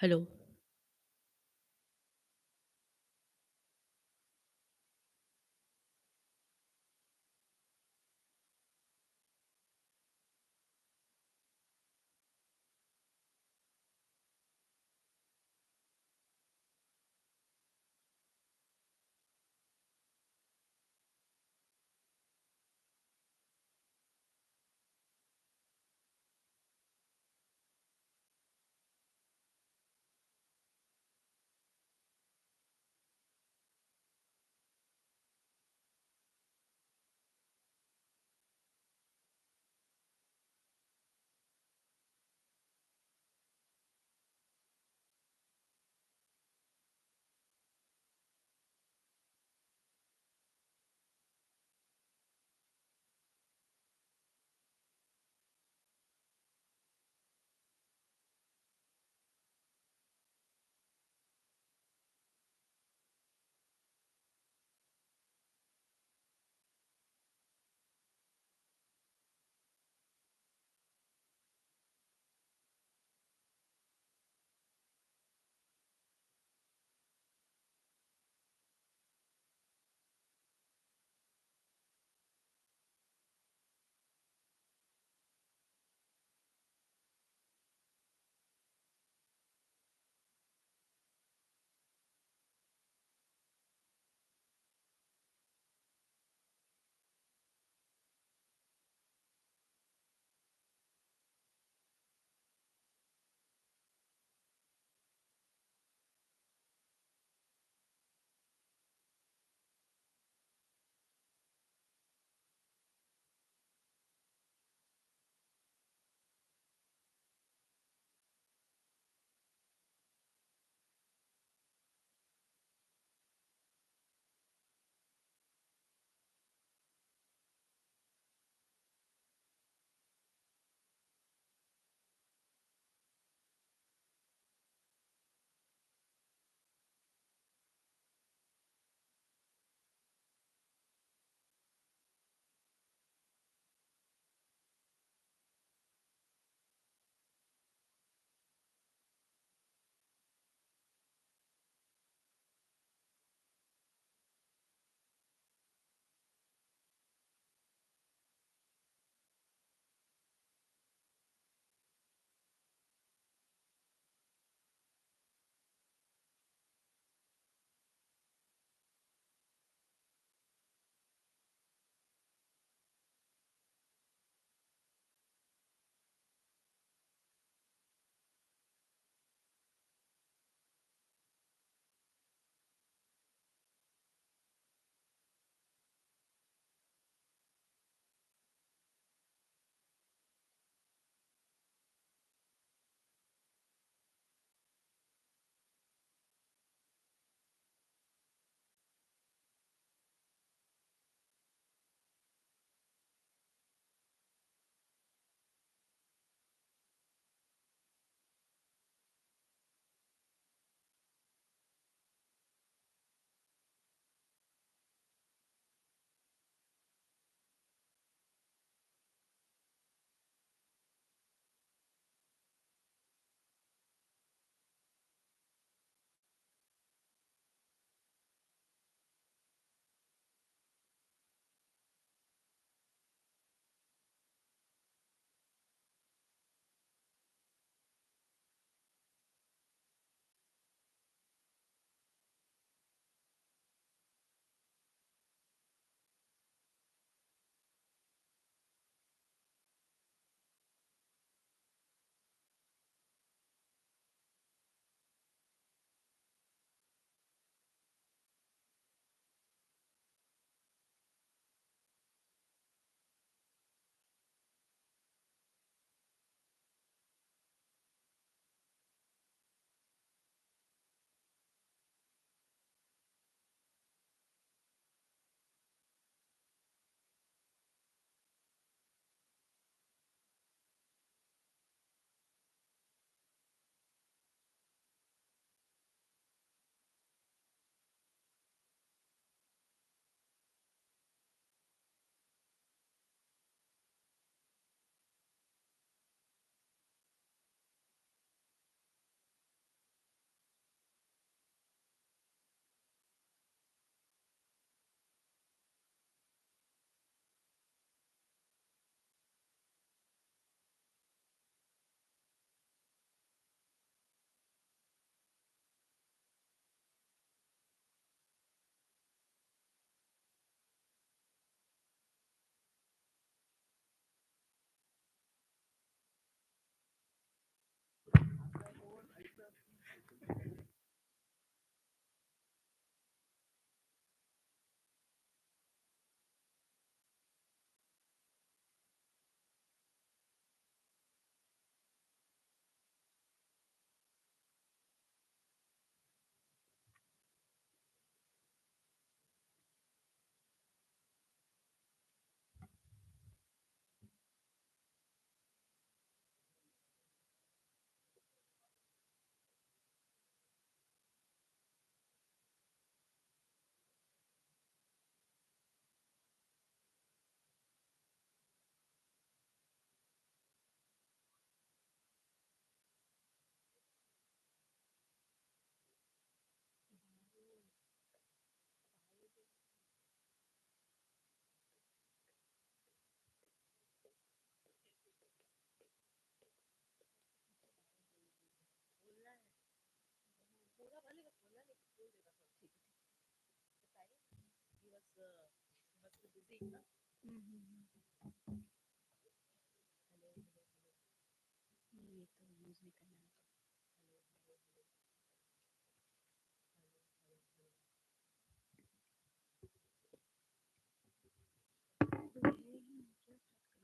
hello.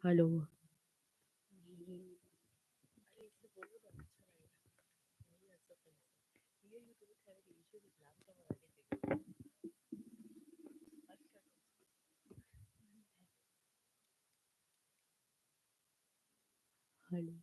Hello. Hello.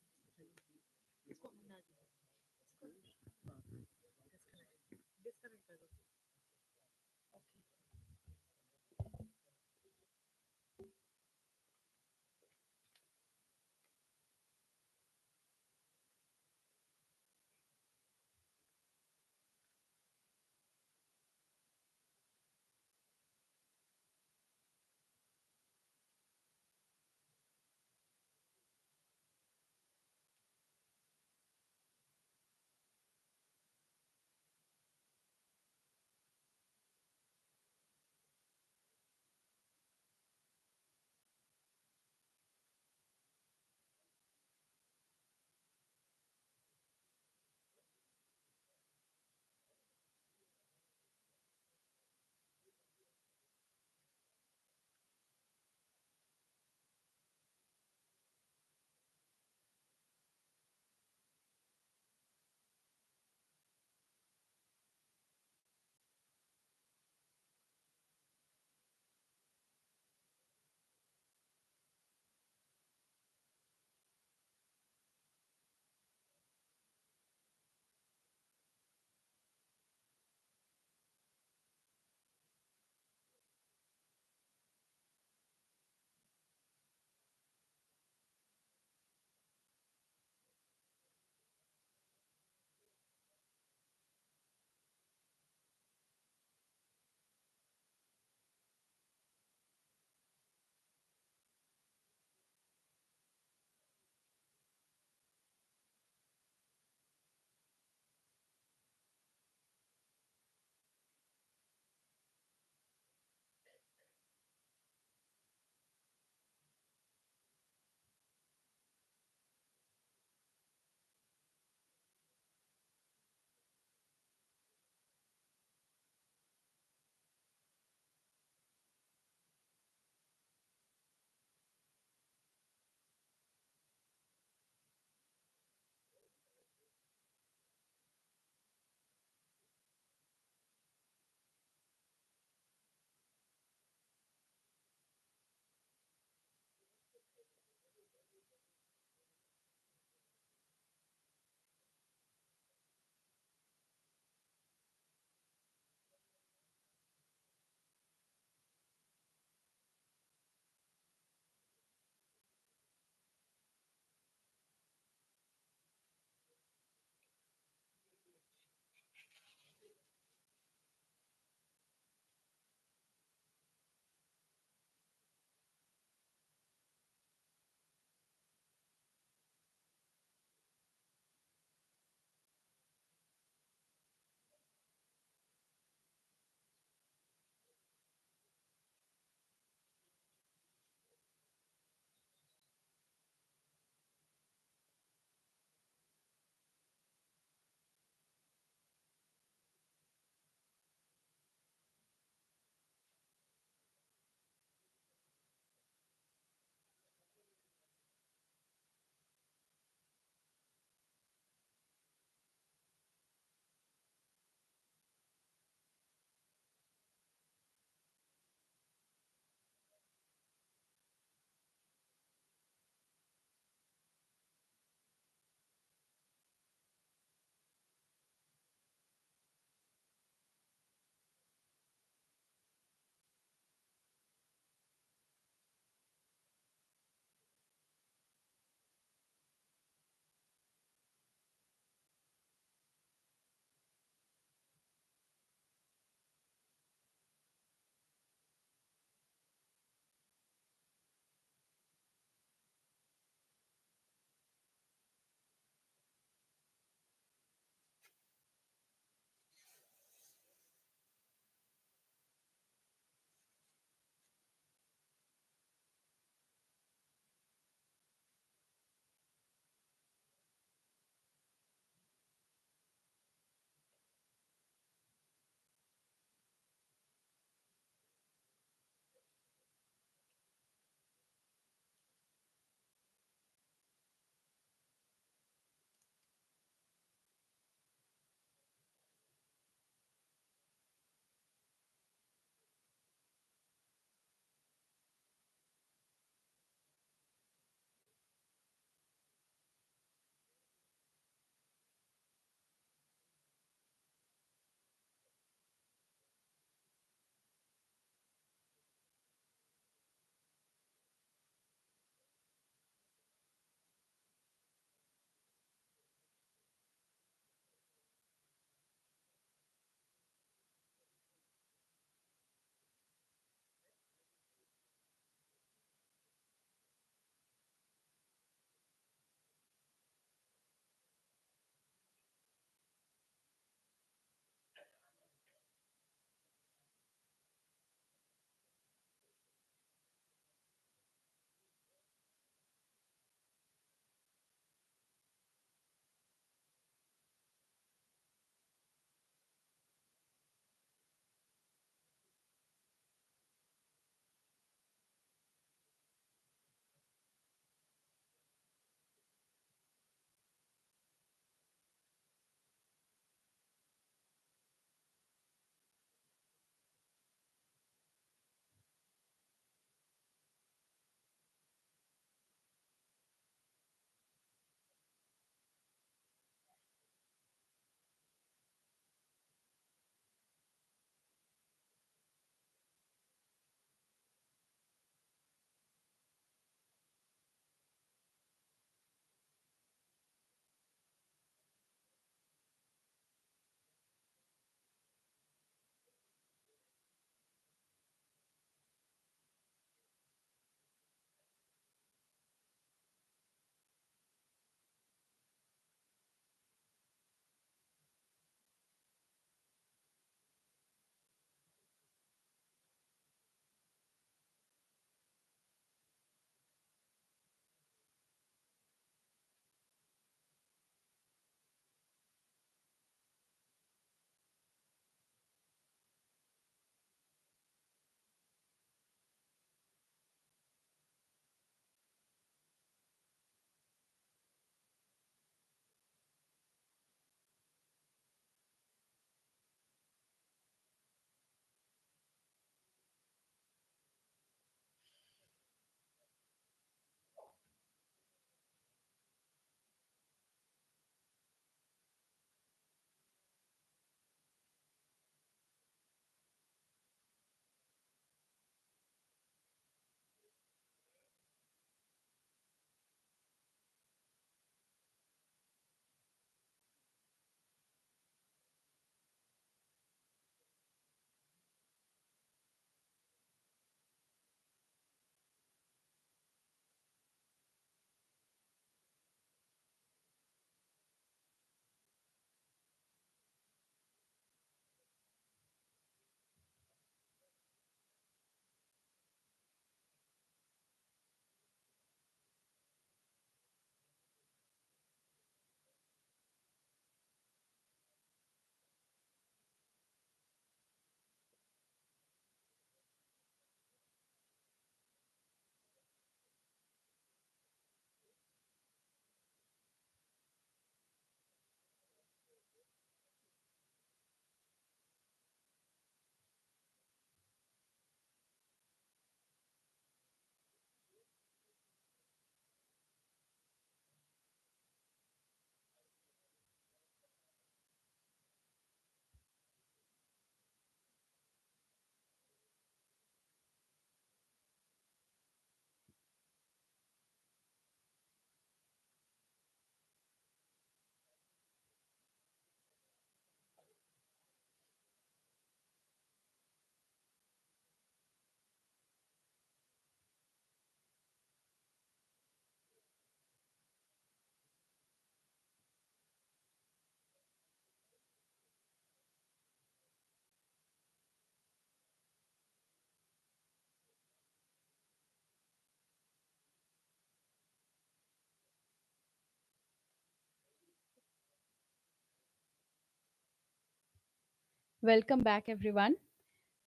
Welcome back, everyone.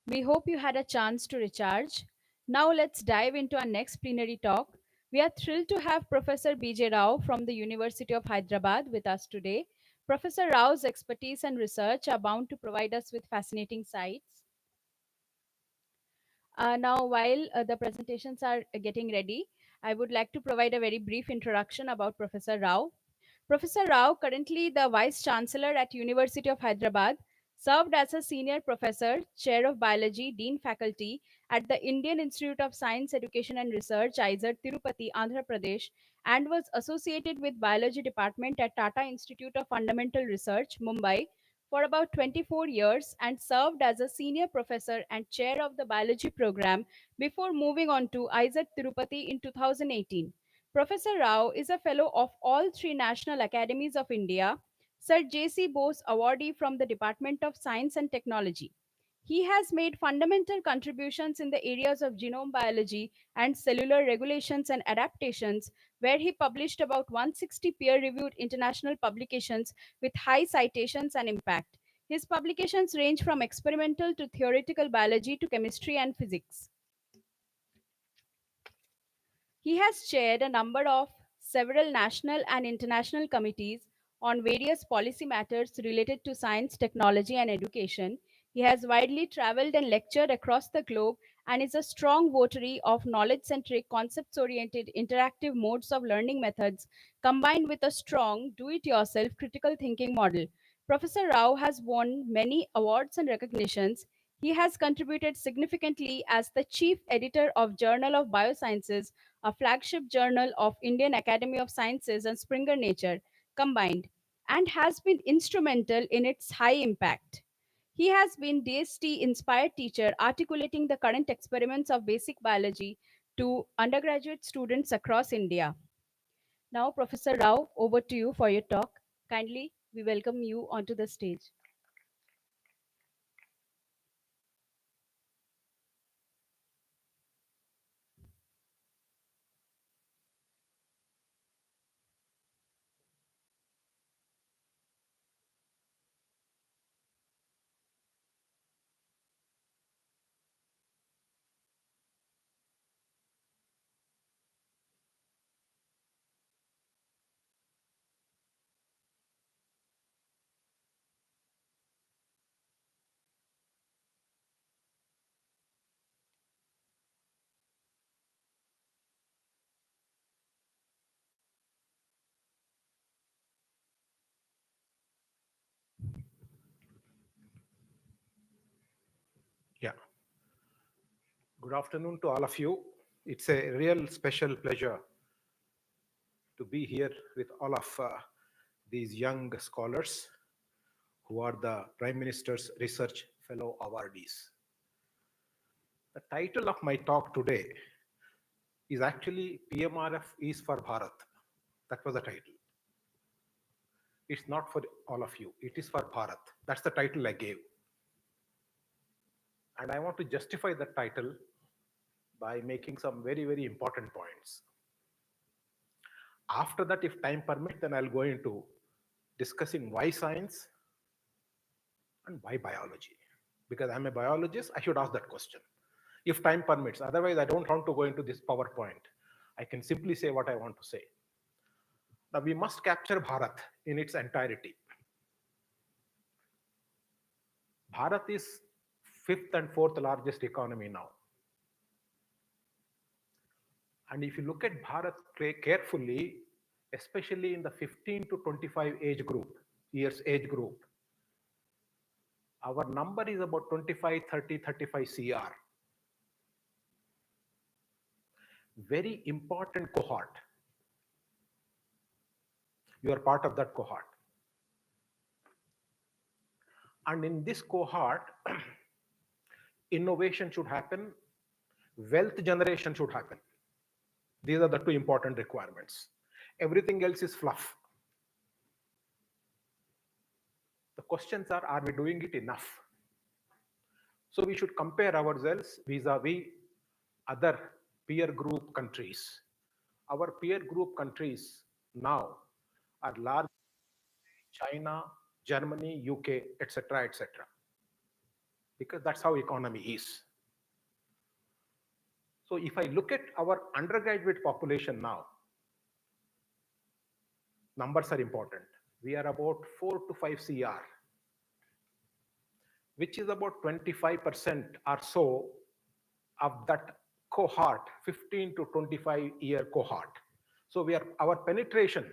We hope you had a chance to recharge. Now let's dive into our next plenary talk. We are thrilled to have Professor B.J. Rao from the University of Hyderabad with us today. Professor Rao's expertise and research are bound to provide us with fascinating sights. Now, while the presentations are getting ready, I would like to provide a very brief introduction about Professor Rao. Professor Rao, currently the Vice Chancellor at University of Hyderabad, served as a senior professor, chair of biology, dean faculty at the Indian Institute of Science, Education and Research, IIT Tirupati, Andhra Pradesh, and was associated with biology department at Tata Institute of Fundamental Research, Mumbai, for about 24 years and served as a senior professor and chair of the biology program before moving on to IIT Tirupati in 2018. Professor Rao is a fellow of all three National Academies of India, Sir J.C. Bose awardee from the Department of Science and Technology. He has made fundamental contributions in the areas of genome biology and cellular regulations and adaptations, where he published about 160 peer reviewed international publications with high citations and impact. His publications range from experimental to theoretical biology to chemistry and physics. He has chaired a number of several national and international committees on various policy matters related to science, technology, and education. He has widely traveled and lectured across the globe and is a strong votary of knowledge centric, concepts oriented, interactive modes of learning methods combined with a strong do it yourself critical thinking model. Professor Rao has won many awards and recognitions. He has contributed significantly as the chief editor of Journal of Biosciences, a flagship journal of Indian Academy of Sciences and Springer Nature combined, and has been instrumental in its high impact. He has been DST inspired teacher articulating the current experiments of basic biology to undergraduate students across India. Now, Professor Rao, over to you for your talk. Kindly, we welcome you onto the stage. Yeah. Good afternoon to all of you. It's a real special pleasure to be here with all of these young scholars who are the Prime Minister's Research Fellow awardees. The title of my talk today is actually PMRF is for Bharat. That was the title. It's not for all of you. It is for Bharat. That's the title I gave. And I want to justify the title by making some very, very important points. After that, if time permits, then I'll go into discussing why science and why biology. Because I'm a biologist, I should ask that question. If time permits. Otherwise, I don't want to go into this PowerPoint. I can simply say what I want to say. Now, we must capture Bharat in its entirety. Bharat is fifth and fourth largest economy now. And if you look at Bharat carefully, especially in the 15 to 25 years age group, our number is about 25, 30, 35 CR. Very important cohort. You are part of that cohort. And in this cohort, innovation should happen, wealth generation should happen. These are the two important requirements. Everything else is fluff. The questions are we doing it enough? So we should compare ourselves vis-a-vis other peer group countries. Our peer group countries now are large: China, Germany, UK, etc., etc. because that's how economy is. So if I look at our undergraduate population now, numbers are important. We are about 4 to 5 CR, which is about 25% or so of that cohort, 15 to 25-year cohort. So our penetration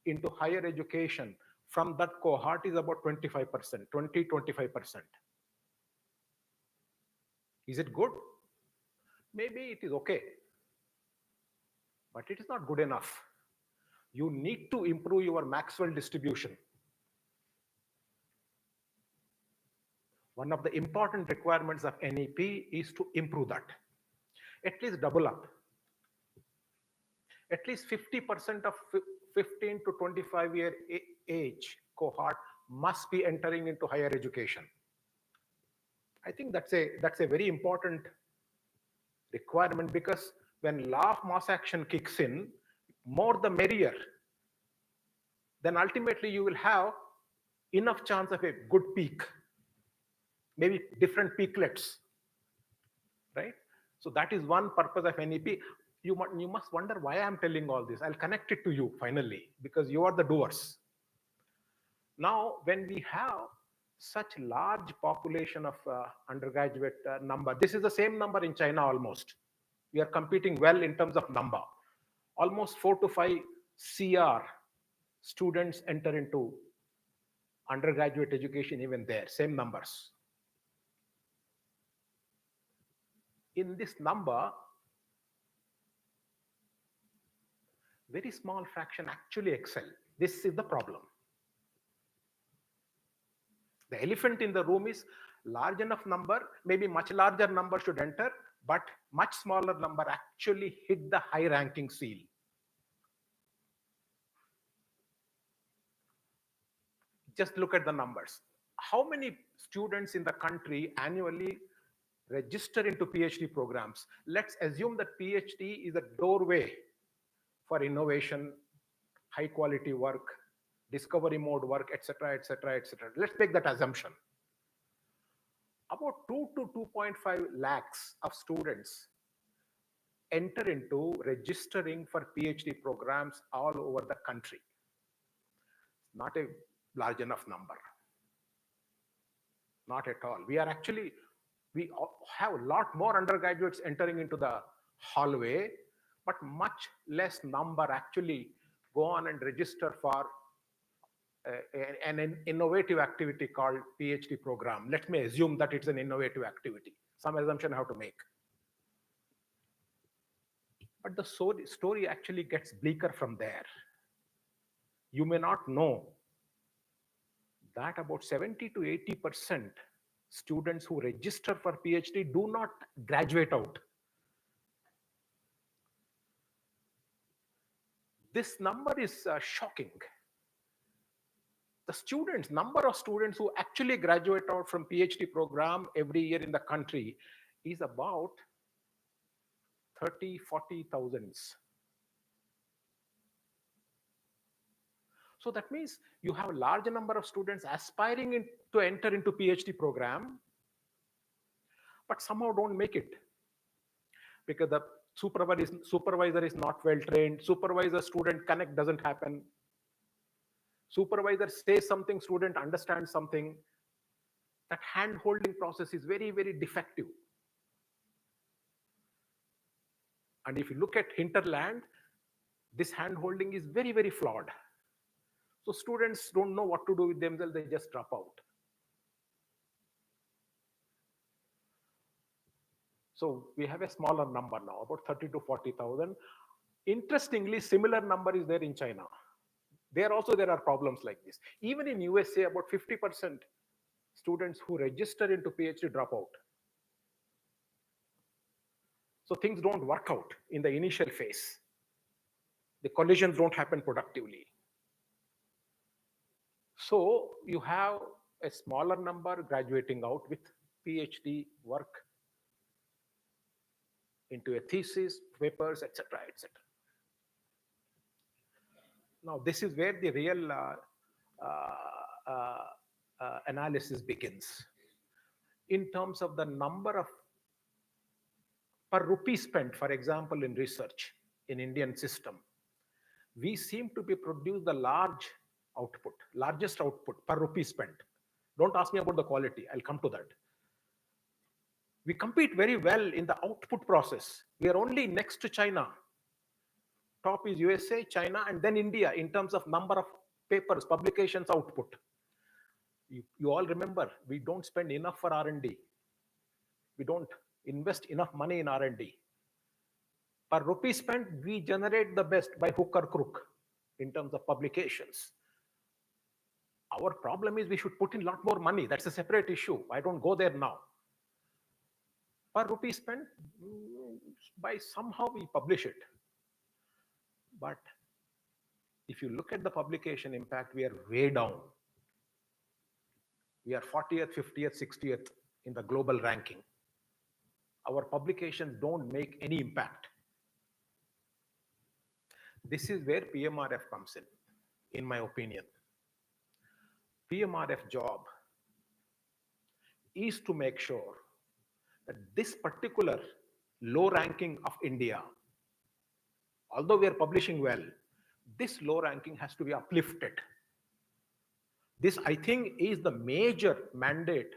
into higher education from that cohort is about 25%, 20-25%. Is it good? Maybe it is okay, but it is not good enough. You need to improve your Maxwell distribution. One of the important requirements of NEP is to improve that. At least double up. At least 50% of 15 to 25-year age cohort must be entering into higher education. I think that's a very important requirement, because when law of mass action kicks in, more the merrier. Then ultimately you will have enough chance of a good peak, maybe different peaklets, right? So that is one purpose of NEP. You must wonder why I'm telling all this. I'll connect it to you finally, because you are the doers. Now, when we have such large population of undergraduate number, this is the same number in China almost. We are competing well in terms of number. Almost 4 to 5 CR students enter into undergraduate education even there, same numbers. In this number, very small fraction actually excel. This is the problem. The elephant in the room is large enough number, maybe much larger number should enter, but much smaller number actually hit the high ranking seal. Just look at the numbers. How many students in the country annually register into PhD programs? Let's assume that PhD is a doorway for innovation, high quality work, discovery mode work, etc., etc., etc. Let's make that assumption. About 2 to 2.5 lakhs of students enter into registering for PhD programs all over the country. Not a large enough number. Not at all. We have a lot more undergraduates entering into the hallway, but much less number actually go on and register for an innovative activity called PhD program. Let me assume that it's an innovative activity. Some assumption I have to make. But the story actually gets bleaker from there. You may not know that about 70 to 80% students who register for PhD do not graduate out. This number is shocking. The number of students who actually graduate out from PhD program every year in the country is about 30-40,000. So that means you have a large number of students aspiring to enter into PhD program, but somehow don't make it because the supervisor is not well trained. Supervisor-student connect doesn't happen. Supervisor says something, student understands something. That hand-holding process is very, very defective. And if you look at hinterland, this hand-holding is very, very flawed. So students don't know what to do with themselves, they just drop out. So we have a smaller number now, about 30 to 40,000. Interestingly, similar number is there in China. There are problems like this. Even in USA, about 50% students who register into PhD drop out. So things don't work out in the initial phase. The collisions don't happen productively. So you have a smaller number graduating out with PhD work into a thesis, papers, etc., etc. Now, this is where the real analysis begins. in terms of the number of per rupee spent, for example, in research in Indian system, we seem to be produce the largest output per rupee spent. Don't ask me about the quality. I'll come to that. We compete very well in the output process. We are only next to China. Top is USA, China, and then India in terms of number of papers, publications, output. You all remember, we don't spend enough for R&D. We don't invest enough money in R&D. Per rupee spent, we generate the best by hook or crook in terms of publications. Our problem is we should put in a lot more money. That's a separate issue. I don't go there now. Per rupee spent, by somehow we publish it. But if you look at the publication impact, we are way down. We are 40th, 50th, 60th in the global ranking. Our publications don't make any impact. This is where PMRF comes in my opinion. PMRF job is to make sure that this particular low ranking of India, although we are publishing well, this low ranking has to be uplifted. This, I think, is the major mandate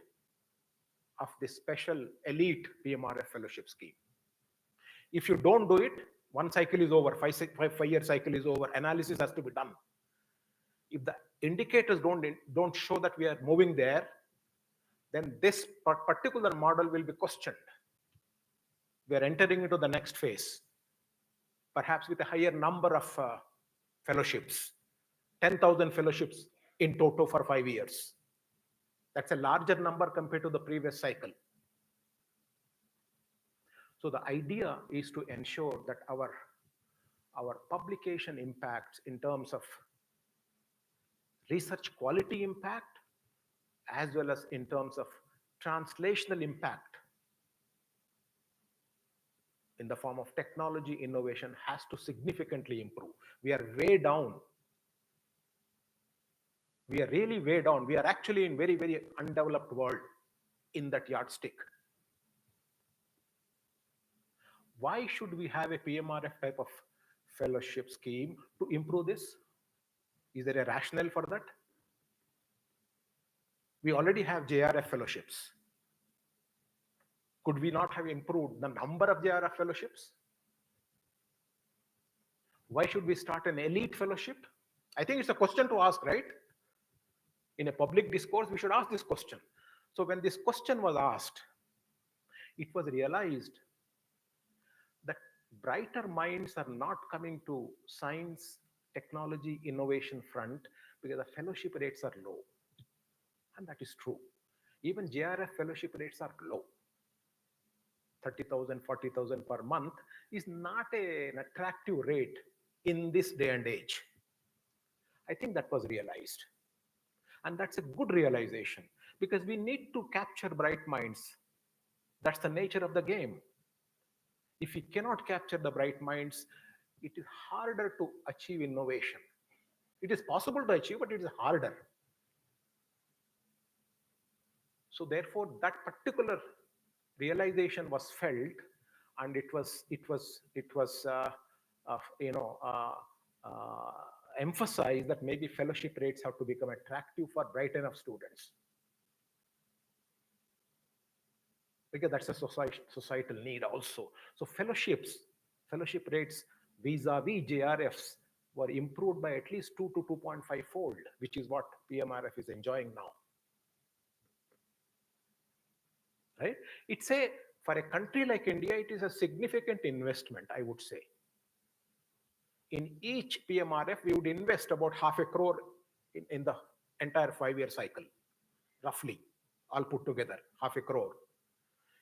of this special elite PMRF fellowship scheme. If you don't do it, one cycle is over, five-year cycle is over, analysis has to be done. If the indicators don't show that we are moving there, then this particular model will be questioned. We are entering into the next phase, perhaps with a higher number of fellowships, 10,000 fellowships in total for 5 years. That's a larger number compared to the previous cycle. So the idea is to ensure that our publication impacts in terms of research quality impact, as well as in terms of translational impact in the form of technology innovation has to significantly improve. We are way down. We are really way down. We are actually in very, very undeveloped world in that yardstick. Why should we have a PMRF type of fellowship scheme to improve this? Is there a rationale for that? We already have JRF fellowships. Could we not have improved the number of JRF fellowships? Why should we start an elite fellowship? I think it's a question to ask, right? In a public discourse, we should ask this question. So when this question was asked, it was realized that brighter minds are not coming to science, technology, innovation front because the fellowship rates are low. And that is true. Even JRF fellowship rates are low. 30,000, 40,000 per month is not an attractive rate in this day and age. I think that was realized. And that's a good realization because we need to capture bright minds. That's the nature of the game. If we cannot capture the bright minds, it is harder to achieve innovation. It is possible to achieve, but it is harder. So therefore, that particular realization was felt, and it was emphasized that maybe fellowship rates have to become attractive for bright enough students, because that's a societal need also. So fellowship rates vis-a-vis JRFs were improved by at least 2 to 2.5 fold, which is what PMRF is enjoying now. Right? For a country like India, it is a significant investment, I would say. In each PMRF, we would invest about 500 crore in the entire 5-year cycle, roughly, all put together, 500 crore.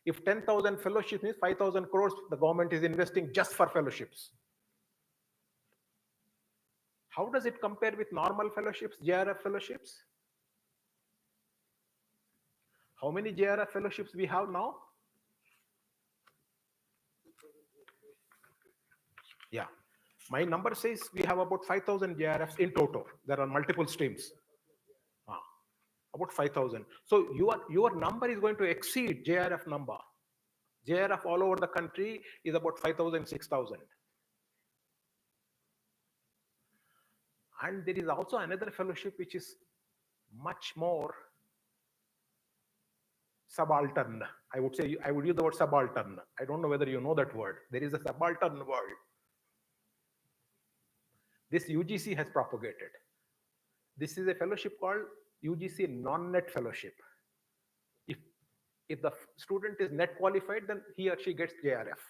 If 10,000 fellowships means 5,000 crores, the government is investing just for fellowships. How does it compare with normal fellowships, JRF fellowships? How many JRF fellowships we have now? Yeah, my number says we have about 5,000 JRFs in total. There are multiple streams. about 5,000. So your number is going to exceed JRF number. JRF all over the country is about 5,000, 6,000. And there is also another fellowship which is much more subaltern. I would say, I would use the word subaltern. I don't know whether you know that word. There is a subaltern word. This UGC has propagated. This is a fellowship called UGC non-net fellowship. If the student is net qualified, then he or she gets JRF.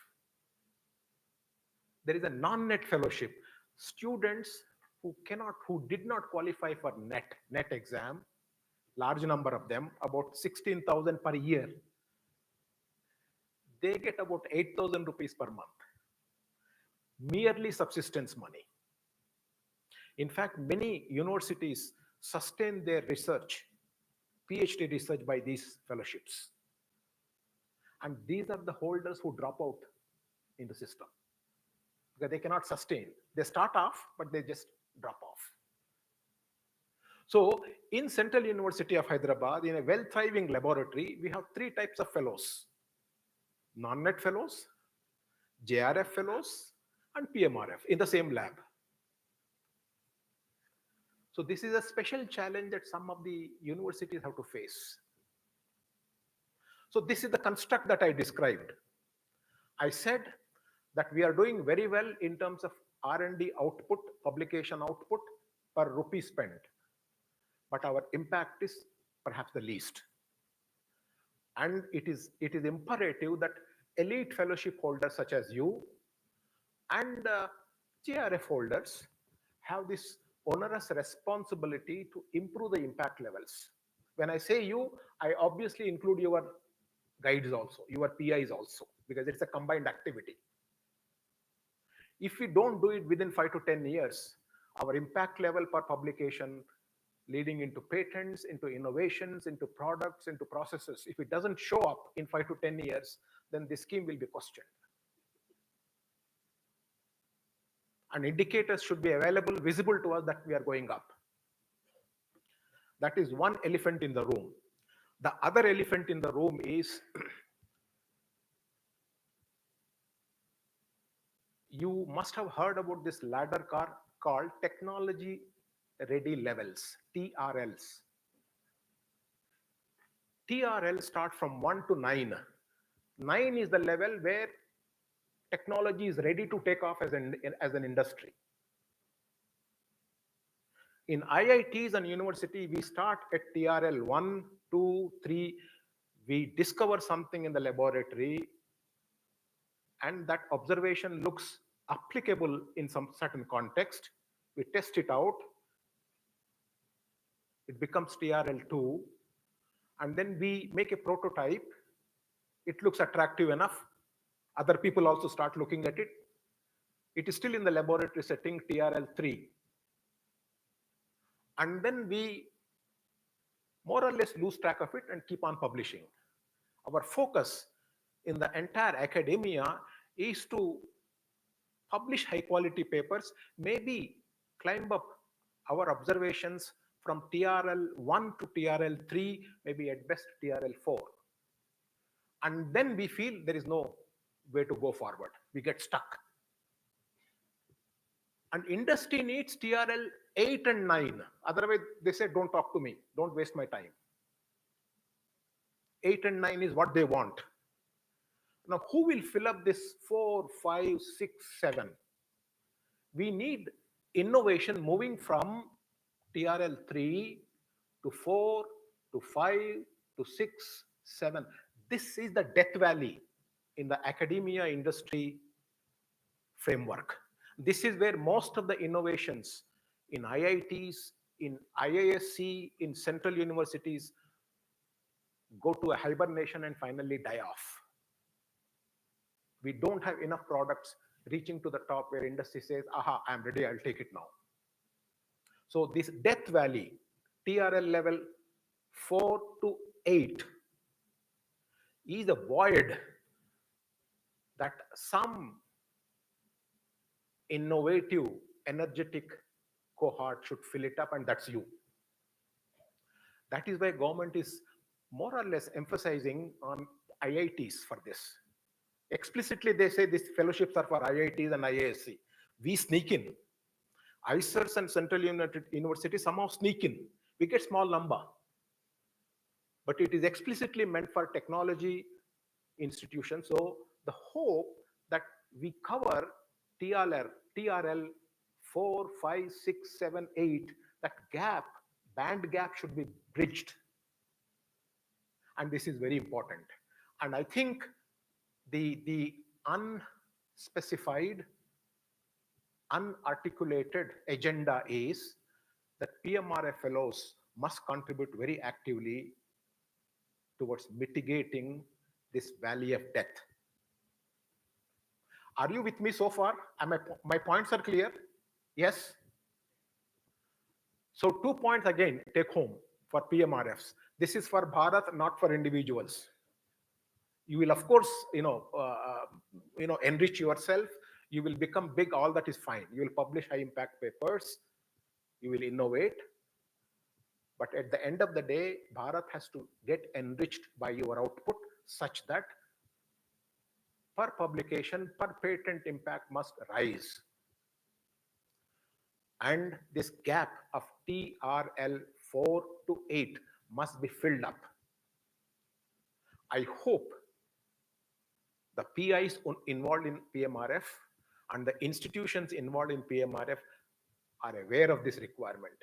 There is a non-net fellowship. Students who did not qualify for net exam, large number of them, about 16,000 per year, they get about 8,000 rupees per month, merely subsistence money. In fact, many universities sustain their research, PhD research, by these fellowships. And these are the holders who drop out in the system because they cannot sustain. They start off, but they just drop off. So in Central University of Hyderabad, in a well-thriving laboratory, we have three types of fellows: non-net fellows, JRF fellows, and PMRF in the same lab. So this is a special challenge that some of the universities have to face. So this is the construct that I described. I said that we are doing very well in terms of R&D output, publication output per rupee spent, but our impact is perhaps the least. And it is imperative that elite fellowship holders such as you and JRF holders have this onerous responsibility to improve the impact levels. When I say you, I obviously include your guides also, your PIs also, because it's a combined activity. If we don't do it within 5 to 10 years, our impact level per publication, leading into patents, into innovations, into products, into processes, if it doesn't show up in 5 to 10 years, then this scheme will be questioned. And indicators should be available, visible to us that we are going up. That is one elephant in the room. The other elephant in the room is you must have heard about this ladder called technology ready levels, TRLs. TRL start from 1 to 9. 9 is the level where technology is ready to take off as an industry. In IITs and university, we start at TRL 1, 2, 3. We discover something in the laboratory, and that observation looks applicable in some certain context. We test it out. It becomes TRL 2. And then we make a prototype. It looks attractive enough. Other people also start looking at it. It is still in the laboratory setting, TRL 3. And then we more or less lose track of it and keep on publishing. Our focus in the entire academia is to publish high quality papers, maybe climb up our observations from TRL 1 to TRL 3, maybe at best TRL 4. And then we feel there is no way to go forward. We get stuck. And industry needs TRL 8 and 9. Otherwise, they say, don't talk to me. Don't waste my time. 8 and 9 is what they want. Now, who will fill up this 4, 5, 6, 7? We need innovation moving from TRL 3 to 4 to 5 to 6, 7. This is the death valley in the academia industry framework. This is where most of the innovations in IITs, in IISc, in central universities go to a hibernation and finally die off. We don't have enough products reaching to the top where industry says, aha, I'm ready, I'll take it now. So this death valley, TRL level 4 to 8, is a void that some innovative, energetic cohort should fill it up, and that's you. That is why government is more or less emphasizing on IITs for this. Explicitly, they say these fellowships are for IITs and IASC. We sneak in. ICERs and Central University somehow sneak in. We get small number. But it is explicitly meant for technology institutions. So the hope that we cover TRL 4, 5, 6, 7, 8, that gap, band gap should be bridged. And this is very important. And I think the unspecified, unarticulated agenda is that PMRF fellows must contribute very actively towards mitigating this valley of death. Are you with me so far? My points are clear? Yes? So 2 points again, take home for PMRFs. This is for Bharat, not for individuals. You will, of course, enrich yourself. You will become big, all that is fine. You will publish high impact papers. You will innovate. But at the end of the day, Bharat has to get enriched by your output such that per publication, per patent impact must rise. And this gap of TRL 4 to 8 must be filled up. I hope the PIs involved in PMRF and the institutions involved in PMRF are aware of this requirement.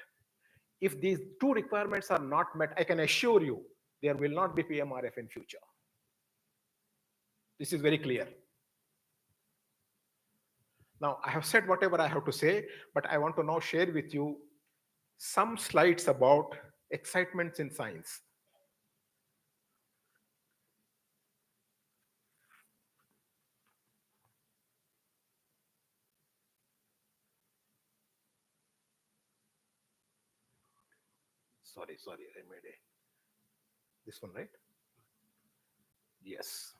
If these two requirements are not met, I can assure you there will not be PMRF in future. This is very clear. Now, I have said whatever I have to say, but I want to now share with you some slides about excitements in science. Sorry, I made this one, right? Yes.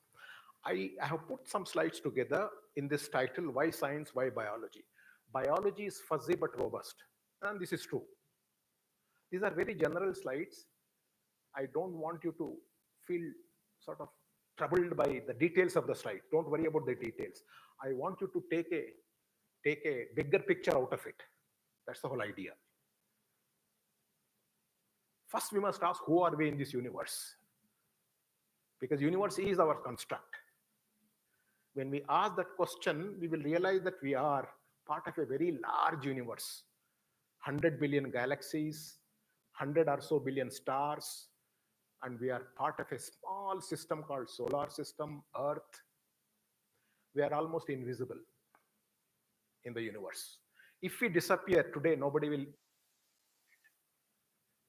I have put some slides together in this title, Why Science, Why Biology? Biology is fuzzy but robust. And this is true. These are very general slides. I don't want you to feel sort of troubled by the details of the slide. Don't worry about the details. I want you to take a bigger picture out of it. That's the whole idea. First, we must ask, who are we in this universe? Because universe is our construct. When we ask that question, we will realize that we are part of a very large universe. 100 billion galaxies, 100 or so billion stars, and we are part of a small system called solar system, Earth. We are almost invisible in the universe. If we disappear today, nobody will.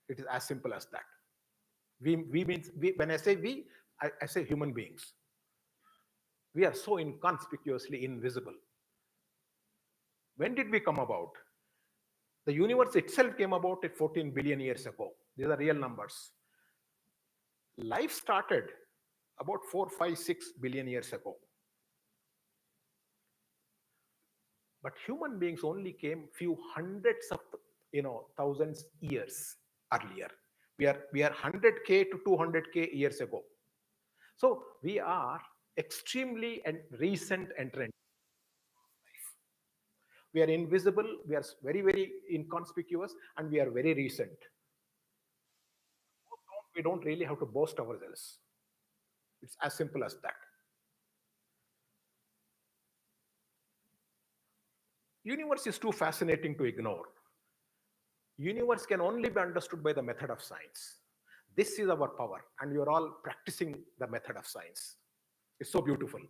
It is as simple as that. When I say we, I say human beings. We are so inconspicuously invisible. When did we come about? The universe itself came about at 14 billion years ago. These are real numbers. Life started about 4, 5, 6 billion years ago. But human beings only came few hundreds of thousands years earlier. We are 100K to 200K years ago. So we are extremely recent entrant. We are invisible, we are very, very inconspicuous, and we are very recent. We don't really have to boast ourselves. It's as simple as that. Universe is too fascinating to ignore. Universe can only be understood by the method of science. This is our power, and you're all practicing the method of science. It's so beautiful.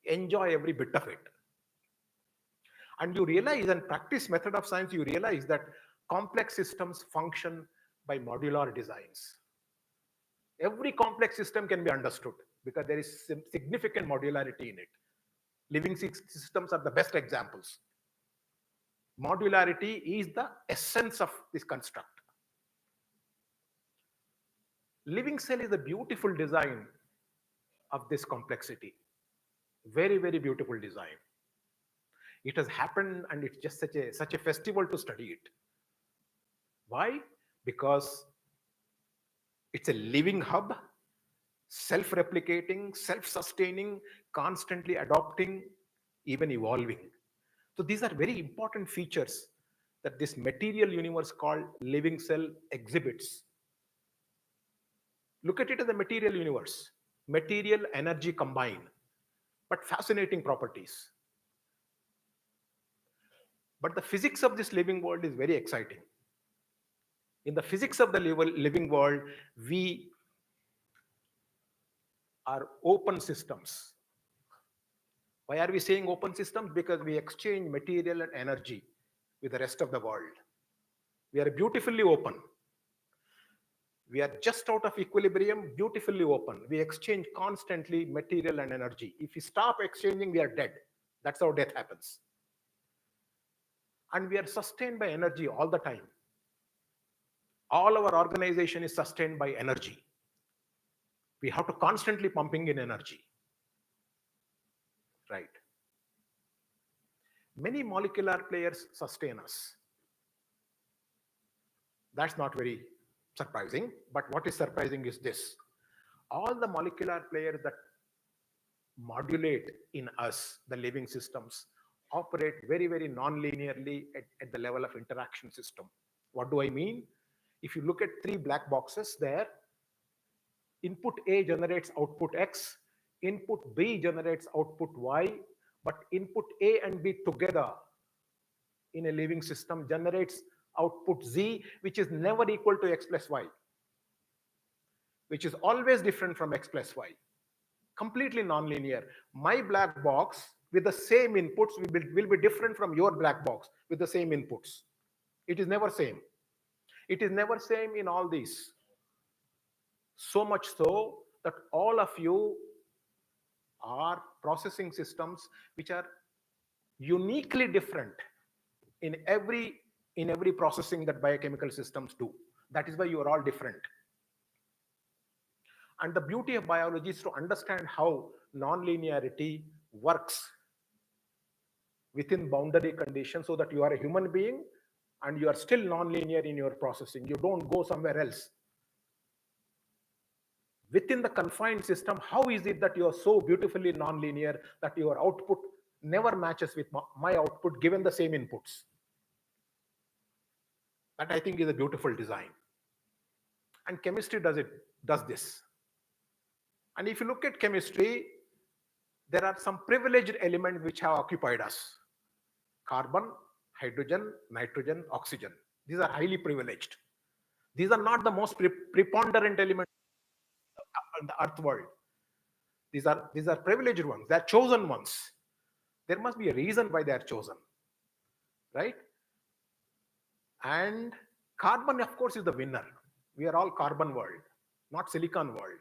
Enjoy every bit of it. And you realize and practice method of science, you realize that complex systems function by modular designs. Every complex system can be understood because there is significant modularity in it. Living systems are the best examples. Modularity is the essence of this construct. Living cell is a beautiful design of this complexity. Very, very beautiful design. It has happened, and it's just such a festival to study it. Why? Because It's a living hub, self-replicating, self-sustaining, constantly adopting, even evolving. So these are very important features that this material universe called living cell exhibits. Look at it as a material universe, material energy combined, but fascinating properties. But the physics of this living world is very exciting. In the physics of the living world, we are open systems. Why are we saying open systems? Because we exchange material and energy with the rest of the world. We are beautifully open. We are just out of equilibrium, beautifully open. We exchange constantly material and energy. If we stop exchanging, we are dead. That's how death happens. And we are sustained by energy all the time. All our organization is sustained by energy. We have to constantly pumping in energy. Right. Many molecular players sustain us. That's not very surprising, but what is surprising is this. All the molecular players that modulate in us, the living systems, operate very, very non-linearly at the level of interaction system. What do I mean? If you look at 3 black boxes there, input A generates output X, input B generates output Y, but input A and B together in a living system generates output Z, which is never equal to X plus Y, which is always different from X plus Y. Completely non-linear. My black box with the same inputs will be different from your black box with the same inputs. It is never same. It is never same in all these. So much so that all of you are processing systems which are uniquely different in every processing that biochemical systems do. That is why you are all different. And the beauty of biology is to understand how non-linearity works within boundary conditions so that you are a human being and you are still non-linear in your processing. You don't go somewhere else. Within the confined system, how is it that you are so beautifully non-linear that your output never matches with my output given the same inputs? That I think is a beautiful design. And chemistry does this. And if you look at chemistry, there are some privileged elements which have occupied us. Carbon, hydrogen, nitrogen, oxygen. These are highly privileged. These are not the most preponderant elements in the earth world. These are privileged ones. They are chosen ones. There must be a reason why they are chosen. Right? And carbon, of course, is the winner. We are all carbon world, not silicon world.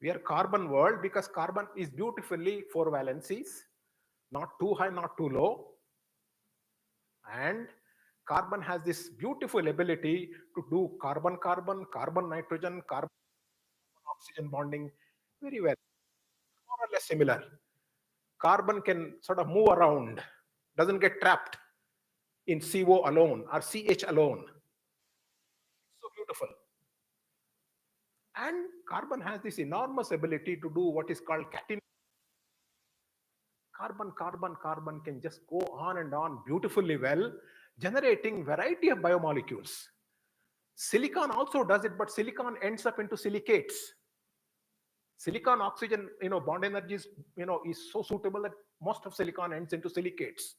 We are carbon world because carbon is beautifully 4 valencies, not too high, not too low. And carbon has this beautiful ability to do carbon-carbon, carbon-nitrogen, carbon-oxygen bonding very well, more or less similar. Carbon can sort of move around, doesn't get trapped in CO alone or CH alone. So beautiful. And carbon has this enormous ability to do what is called catenation. Carbon can just go on and on beautifully well, generating variety of biomolecules. Silicon also does it, but silicon ends up into silicates. Silicon oxygen, bond energy is so suitable that most of silicon ends into silicates.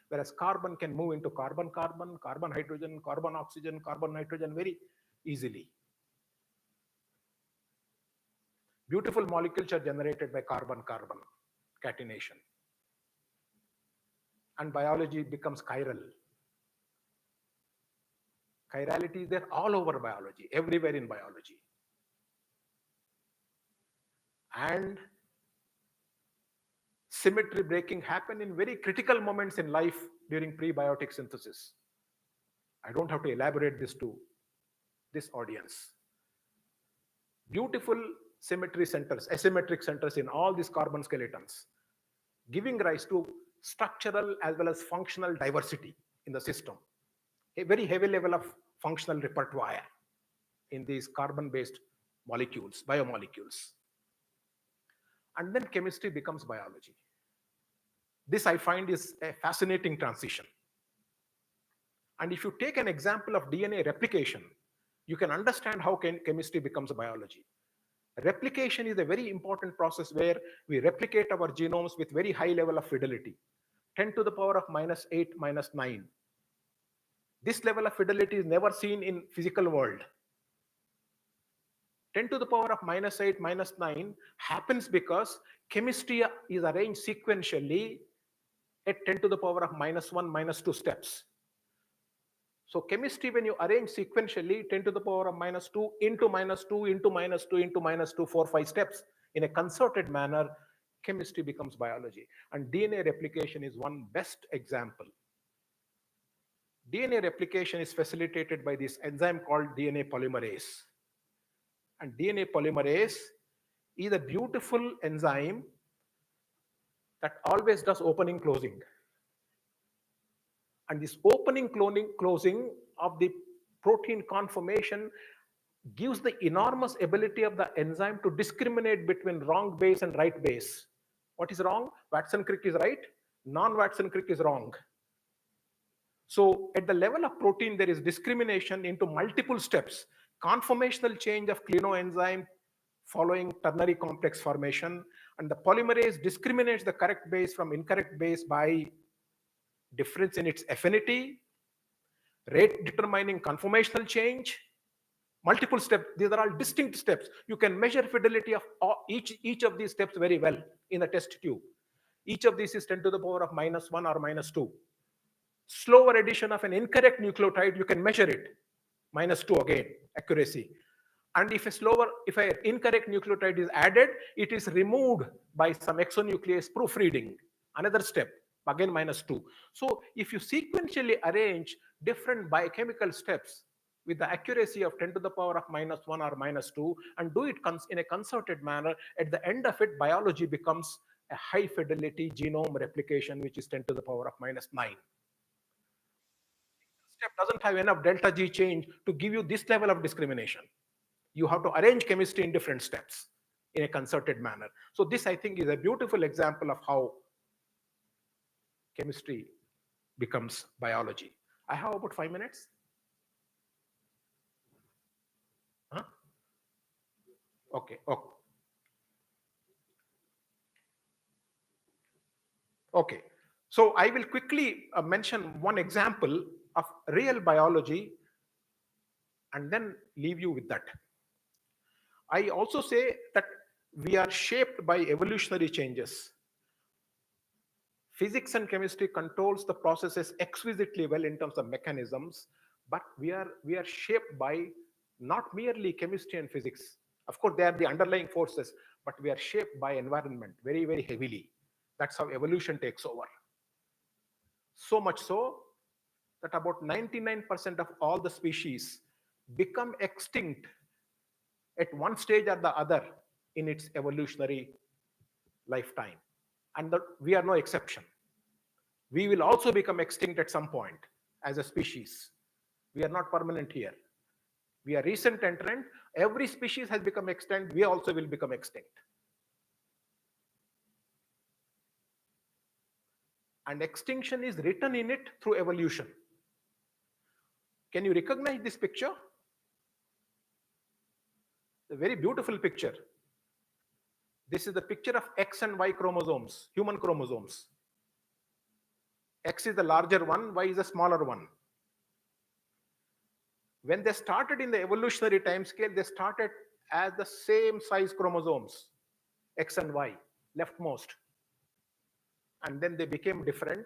Whereas carbon can move into carbon-carbon, carbon-hydrogen, carbon-oxygen, carbon-nitrogen very easily. Beautiful molecules are generated by carbon-carbon catenation. And biology becomes chiral. Chirality is there all over biology, everywhere in biology. And symmetry breaking happen in very critical moments in life during prebiotic synthesis. I don't have to elaborate this to this audience. Beautiful symmetry centers, asymmetric centers in all these carbon skeletons, giving rise to structural as well as functional diversity in the system. A very heavy level of functional repertoire in these carbon-based molecules, biomolecules. And then chemistry becomes biology. This I find is a fascinating transition. And if you take an example of DNA replication, you can understand how chemistry becomes biology. Replication is a very important process where we replicate our genomes with very high level of fidelity, 10 to the power of -8, -9. This level of fidelity is never seen in physical world. 10 to the power of -8, -9 happens because chemistry is arranged sequentially at 10 to the power of -1, -2 steps. So chemistry, when you arrange sequentially 10 to the power of -2 into -2 into -2 into -2, 4, 5 steps in a concerted manner, chemistry becomes biology. And DNA replication is one best example. DNA replication is facilitated by this enzyme called DNA polymerase. And DNA polymerase is a beautiful enzyme that always does opening closing. And this opening closing of the protein conformation gives the enormous ability of the enzyme to discriminate between wrong base and right base. What is wrong? Watson-Crick is right, non-Watson-Crick is wrong. So at the level of protein, there is discrimination into multiple steps. Conformational change of clinoenzyme following ternary complex formation, and the polymerase discriminates the correct base from incorrect base by difference in its affinity, rate determining conformational change, multiple steps. These are all distinct steps. You can measure fidelity of each of these steps very well in a test tube. Each of these is 10 to the power of -1 or -2. Slower addition of an incorrect nucleotide, you can measure it, -2 again, accuracy. And if an incorrect nucleotide is added, it is removed by some exonuclease proofreading, another step, again -2. So if you sequentially arrange different biochemical steps with the accuracy of 10 to the power of -1 or -2 and do it in a concerted manner, at the end of it, biology becomes a high fidelity genome replication, which is 10 to the power of -9. Step doesn't have enough delta G change to give you this level of discrimination. You have to arrange chemistry in different steps in a concerted manner. So this, I think, is a beautiful example of how chemistry becomes biology. I have about 5 minutes. Huh? Okay. Okay. So I will quickly mention one example of real biology and then leave you with that. I also say that we are shaped by evolutionary changes. Physics and chemistry controls the processes exquisitely well in terms of mechanisms, but we are shaped by not merely chemistry and physics. Of course, they are the underlying forces, but we are shaped by environment very, very heavily. That's how evolution takes over. So much so that about 99% of all the species become extinct at one stage or the other in its evolutionary lifetime. And we are no exception. We will also become extinct at some point as a species. We are not permanent here. We are recent entrant. Every species has become extinct. We also will become extinct. And extinction is written in it through evolution. Can you recognize this picture? A very beautiful picture. This is the picture of X and Y chromosomes, human chromosomes. X is the larger one, Y is the smaller one. When they started in the evolutionary timescale, they started as the same size chromosomes, X and Y, leftmost. And then they became different.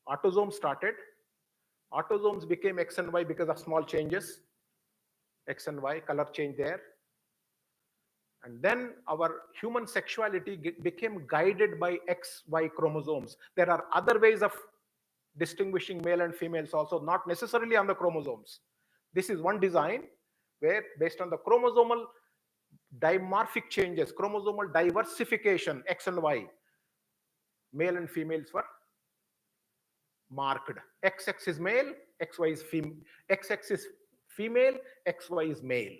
Autosomes started. Autosomes became X and Y because of small changes. X and Y, color change there. And then our human sexuality became guided by XY chromosomes. There are other ways of distinguishing male and females also, not necessarily on the chromosomes. This is one design where, based on the chromosomal dimorphic changes, chromosomal diversification, X and Y, male and females were marked. XX is male, XY is female, XX is female, XY is male.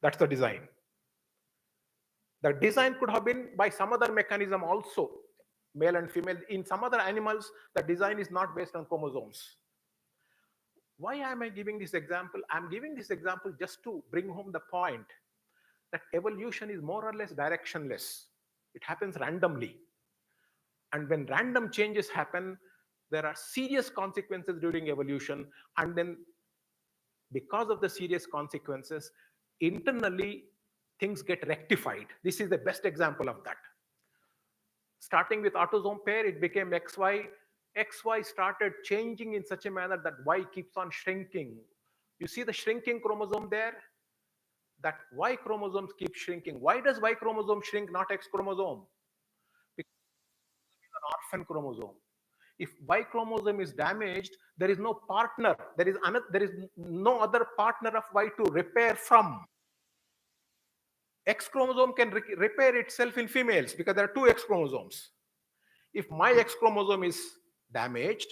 That's the design. The design could have been by some other mechanism also, male and female. In some other animals, the design is not based on chromosomes. Why am I giving this example? I'm giving this example just to bring home the point that evolution is more or less directionless. It happens randomly. And when random changes happen, there are serious consequences during evolution. And then because of the serious consequences, internally, things get rectified. This is the best example of that. Starting with autosome pair, it became XY. XY started changing in such a manner that Y keeps on shrinking. You see the shrinking chromosome there? That Y chromosomes keep shrinking. Why does Y chromosome shrink, not X chromosome? Because it's an orphan chromosome. If Y chromosome is damaged, there is no partner. There is no other partner of Y to repair from. X chromosome can repair itself in females because there are two X chromosomes. If my X chromosome is damaged,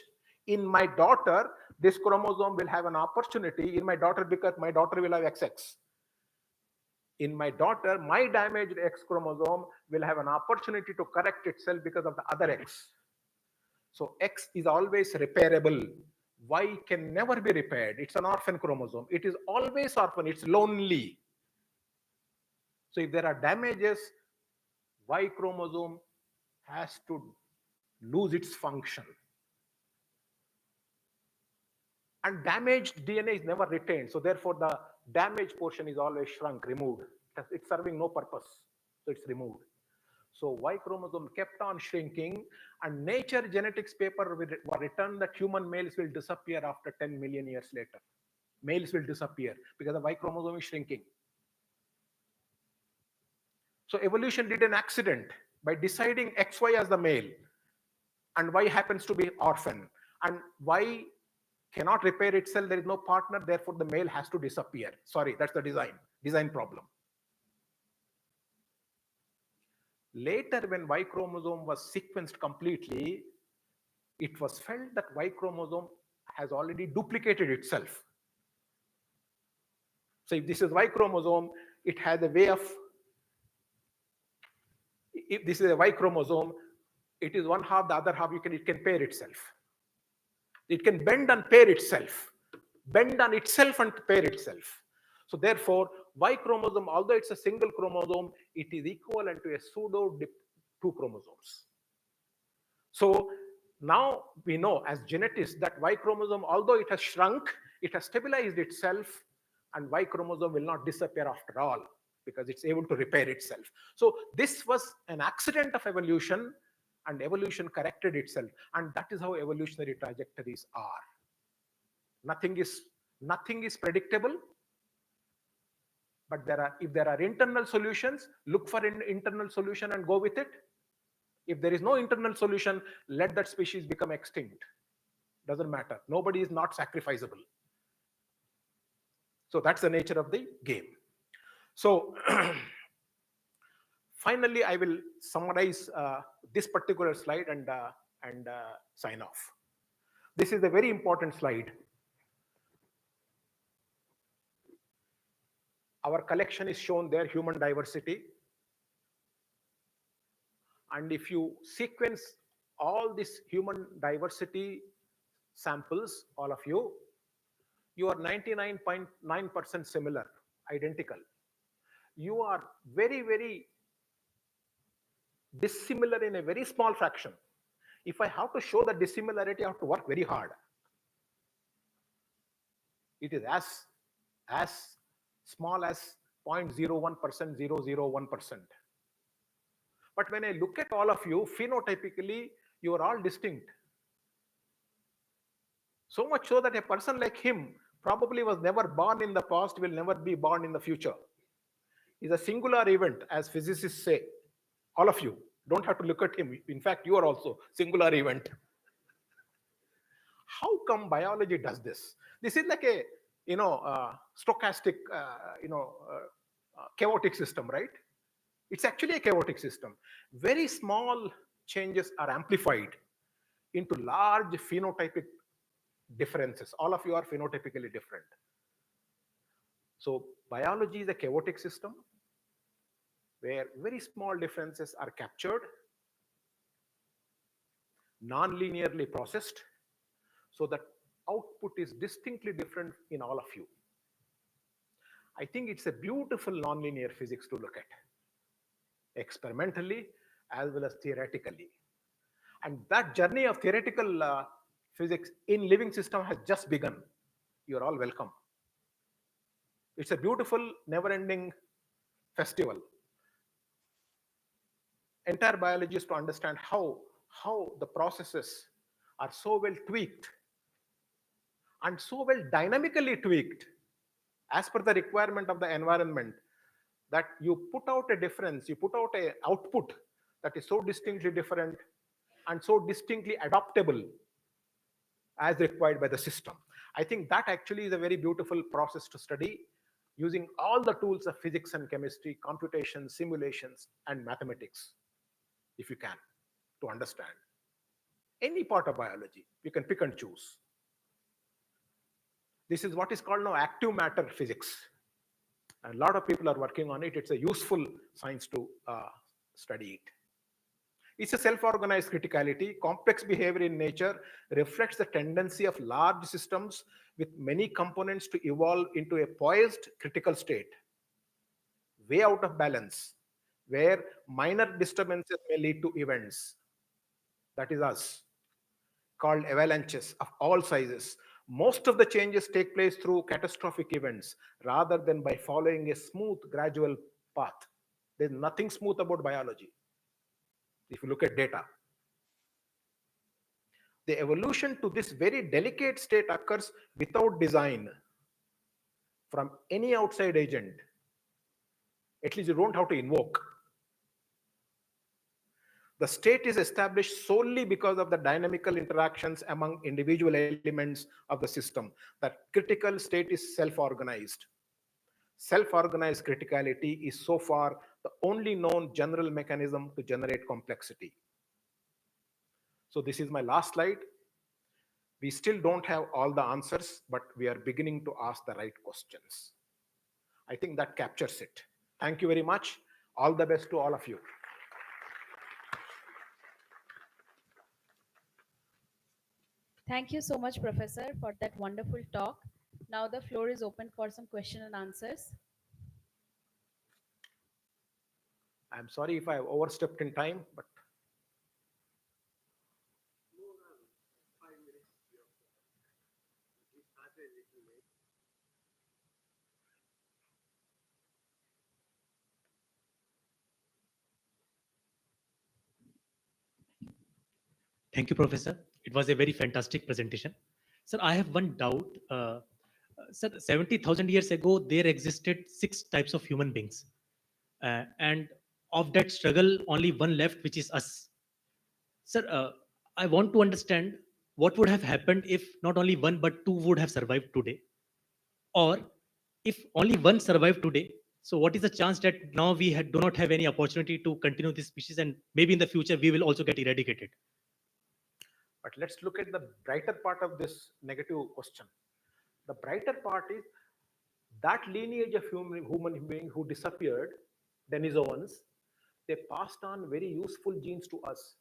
in my daughter, this chromosome will have an opportunity in my daughter because my daughter will have XX. In my daughter, my damaged X chromosome will have an opportunity to correct itself because of the other X. So X is always repairable. Y can never be repaired. It's an orphan chromosome. It is always orphan. It's lonely. So if there are damages, Y chromosome has to lose its function. And damaged DNA is never retained. So therefore, the damaged portion is always shrunk, removed. It's serving no purpose. So it's removed. So Y chromosome kept on shrinking, and Nature genetics paper were written that human males will disappear after 10 million years later. Males will disappear because the Y chromosome is shrinking. So evolution did an accident by deciding XY as the male, and Y happens to be orphan, and Y cannot repair itself. There is no partner, therefore the male has to disappear. Sorry, that's the design problem. Later, when Y chromosome was sequenced completely, it was felt that Y chromosome has already duplicated itself. So if this is Y chromosome, it has a way of, if this is a Y chromosome, it is one half, the other half, it can pair itself. It can bend and pair itself, bend on itself and pair itself. So therefore, Y chromosome, although it's a single chromosome, it is equivalent to a pseudo two chromosomes. So now we know as geneticists that Y chromosome, although it has shrunk, it has stabilized itself, and Y chromosome will not disappear after all because it's able to repair itself. So this was an accident of evolution, and evolution corrected itself. And that is how evolutionary trajectories are. Nothing is predictable, but if there are internal solutions, look for an internal solution and go with it. If there is no internal solution, let that species become extinct. Doesn't matter. Nobody is not sacrificable. So that's the nature of the game. So finally, I will summarize this particular slide and sign off. This is a very important slide. Our collection is shown there, human diversity. And if you sequence all this human diversity samples, all of you, you are 99.9% similar, identical. You are very, very dissimilar in a very small fraction. If I have to show the dissimilarity, I have to work very hard. It is as small as 0.01%, 0.001%. But when I look at all of you, phenotypically, you are all distinct. So much so that a person like him probably was never born in the past, will never be born in the future. Is a singular event, as physicists say. All of you don't have to look at him. In fact, you are also singular event. How come biology does this? This is like a stochastic, chaotic system, right? It's actually a chaotic system. Very small changes are amplified into large phenotypic differences. All of you are phenotypically different. So biology is a chaotic system where very small differences are captured, non-linearly processed, so that output is distinctly different in all of you. I think it's a beautiful nonlinear physics to look at, experimentally as well as theoretically. And that journey of theoretical physics in living system has just begun. You're all welcome. It's a beautiful, never-ending festival. Entire biology is to understand how the processes are so well tweaked and so well dynamically tweaked as per the requirement of the environment, that you put out a difference, you put out an output that is so distinctly different and so distinctly adaptable as required by the system. I think that actually is a very beautiful process to study, using all the tools of physics and chemistry, computation, simulations, and mathematics, if you can, to understand any part of biology. You can pick and choose. This is what is called now active matter physics. And a lot of people are working on it. It's a useful science to study it. It's a self-organized criticality. Complex behavior in nature reflects the tendency of large systems with many components to evolve into a poised critical state, way out of balance, where minor disturbances may lead to events. That is us, called avalanches of all sizes. Most of the changes take place through catastrophic events rather than by following a smooth, gradual path. There's nothing smooth about biology, if you look at data. The evolution to this very delicate state occurs without design from any outside agent. At least you don't have to invoke. The state is established solely because of the dynamical interactions among individual elements of the system. That critical state is self-organized. Self-organized criticality is so far the only known general mechanism to generate complexity. So this is my last slide. We still don't have all the answers, but we are beginning to ask the right questions. I think that captures it. Thank you very much. All the best to all of you. Thank you so much, Professor, for that wonderful talk. Now the floor is open for some question and answers. I'm sorry if I have overstepped in time, but Thank you, Professor. It was a very fantastic presentation. Sir, I have one doubt. Sir, 70,000 years ago, there existed 6 types of human beings. And of that struggle, only one left, which is us. Sir, I want to understand what would have happened if not only one, but 2 would have survived today. Or if only one survived today, so what is the chance that now we do not have any opportunity to continue this species, and maybe in the future we will also get eradicated? But let's look at the brighter part of this negative question. The brighter part is that lineage of human being who disappeared, Denisovans, they passed on very useful genes to us.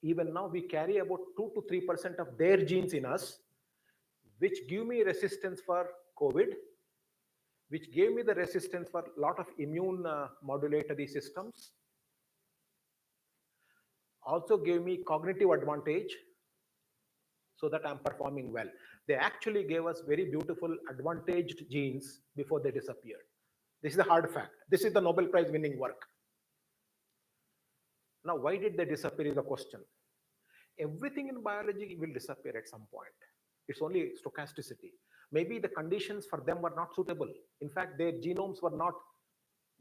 Even now we carry about 2 to 3% of their genes in us, which give me resistance for COVID, which gave me the resistance for a lot of immune modulatory systems, also gave me cognitive advantage, so that I'm performing well. They actually gave us very beautiful advantaged genes before they disappeared. This is a hard fact. This is the Nobel Prize winning work. Now, why did they disappear is the question. Everything in biology will disappear at some point. It's only stochasticity. Maybe the conditions for them were not suitable. In fact, their genomes were not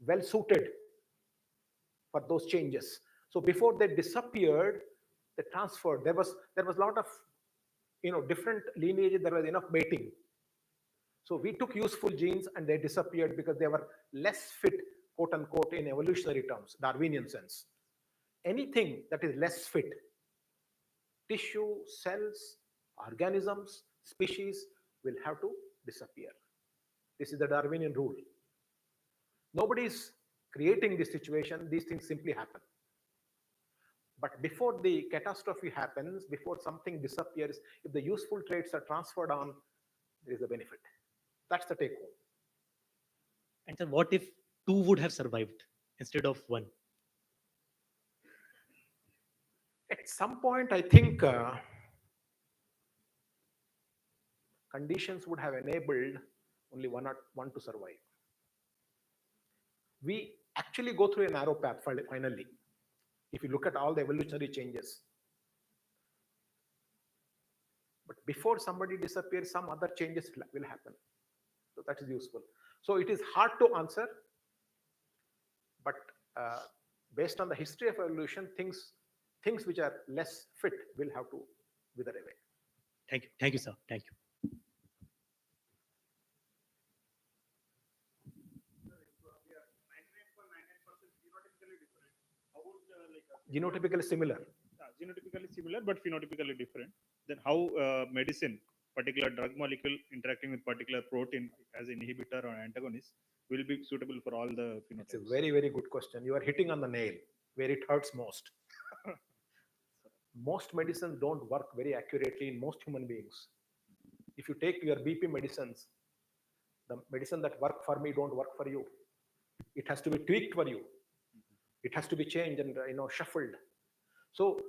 well suited for those changes. So before they disappeared, they transferred. There was a lot of different lineages. There was enough mating. So we took useful genes and they disappeared because they were less fit, quote unquote, in evolutionary terms, Darwinian sense. Anything that is less fit, tissue, cells, Organisms, species will have to disappear. This is the Darwinian rule. Nobody is creating this situation, these things simply happen. But before the catastrophe happens, before something disappears, if the useful traits are transferred on, there is a benefit. That's the take home. And then what if two would have survived instead of one? At some point, I think conditions would have enabled only one to survive. We actually go through a narrow path finally. If you look at all the evolutionary changes. But before somebody disappears, some other changes will happen. So that is useful. So it is hard to answer, but based on the history of evolution, things which are less fit will have to wither away. Thank you, sir. Thank you. Genotypically similar. Genotypically similar, but phenotypically different. Then how medicine, particular drug molecule interacting with particular protein as inhibitor or antagonist, will be suitable for all the phenotypes? It's a very, very good question. You are hitting on the nail where it hurts most. Most medicines don't work very accurately in most human beings. If you take your BP medicines, the medicine that work for me don't work for you. It has to be tweaked for you. It has to be changed and shuffled. So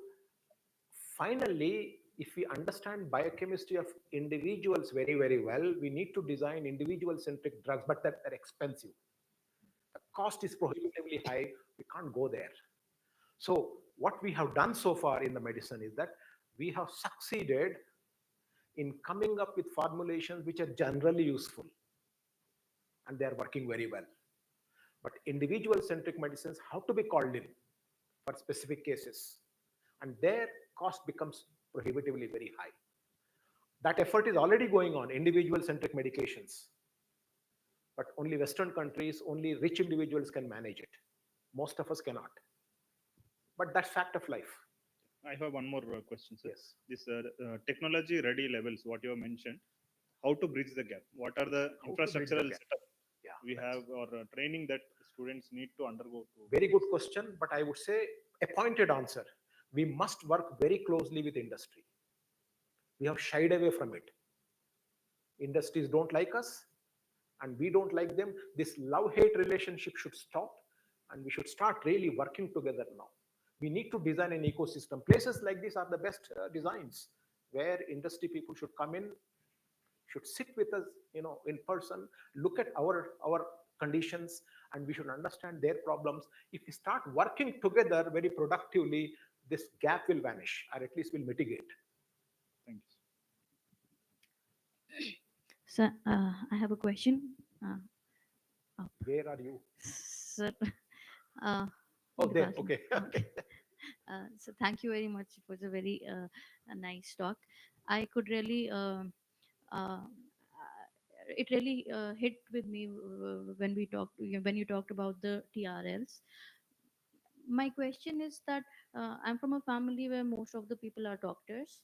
finally, if we understand biochemistry of individuals very, very well, we need to design individual-centric drugs, but they're expensive. The cost is prohibitively high. We can't go there. So what we have done so far in the medicine is that we have succeeded in coming up with formulations which are generally useful, and they are working very well. But individual-centric medicines have to be called in for specific cases, and their cost becomes prohibitively very high. That effort is already going on, individual-centric medications. But only Western countries, only rich individuals can manage it. Most of us cannot. But that's fact of life. I have one more question, sir. Yes. This technology ready levels, what you have mentioned, how to bridge the gap? What are the infrastructural setup we have or training that students need to undergo? Very good question, but I would say a pointed answer. We must work very closely with industry. We have shied away from it. Industries don't like us, and we don't like them. This love-hate relationship should stop, and we should start really working together now. We need to design an ecosystem. Places like this are the best designs, where industry people should come in, should sit with us, in person, look at our conditions, and we should understand their problems. If we start working together very productively, this gap will vanish, or at least will mitigate. Thank you. Sir, I have a question. Where are you? Sir, Oh, there. Okay. So thank you very much. It was a very a nice talk. I could really, it really hit with me when you talked about the TRLs. My question is that I'm from a family where most of the people are doctors.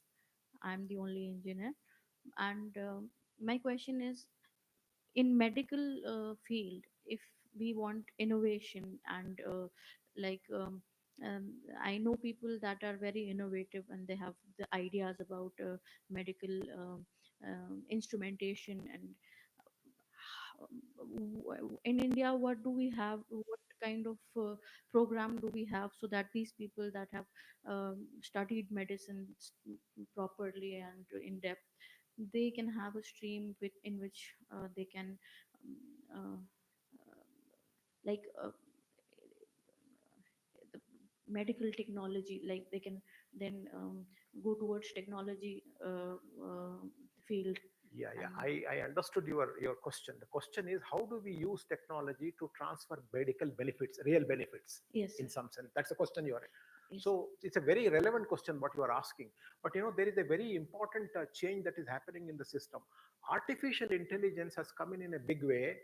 I'm the only engineer, and my question is, in medical field, if we want innovation and like I know people that are very innovative and they have the ideas about medical instrumentation, and in India, what do we have, what kind of program do we have so that these people that have studied medicine properly and in depth, they can have a stream in which they can um, like the medical technology, like they can then go towards technology field. Yeah. I understood your question. The question is, how do we use technology to transfer medical benefits, real benefits? Yes. In some sense, that's the question you are. Yes. So it's a very relevant question what you are asking. But there is a very important change that is happening in the system. Artificial intelligence has come in a big way,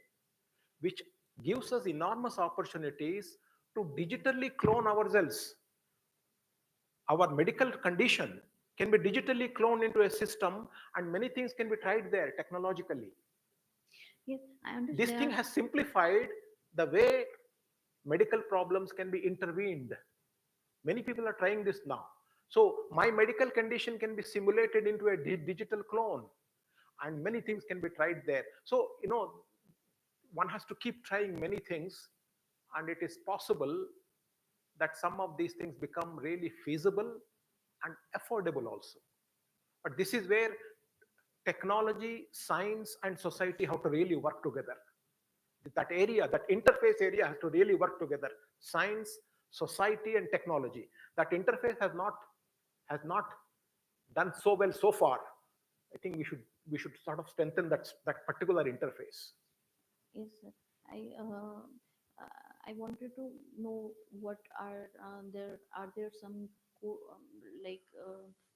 which gives us enormous opportunities to digitally clone ourselves. Our medical condition can be digitally cloned into a system, and many things can be tried there technologically. Yes, I This thing understand. has simplified the way medical problems can be intervened. Many people are trying this now. So my medical condition can be simulated into a digital clone, and many things can be tried there. So, one has to keep trying many things, and it is possible that some of these things become really feasible and affordable also. But this is where technology, science, and society have to really work together. That area, that interface area has to really work together. Science, society, and technology. That interface has not done so well so far. I think we should sort of strengthen that particular interface. Yes, sir. I uh, I wanted to know what are there some like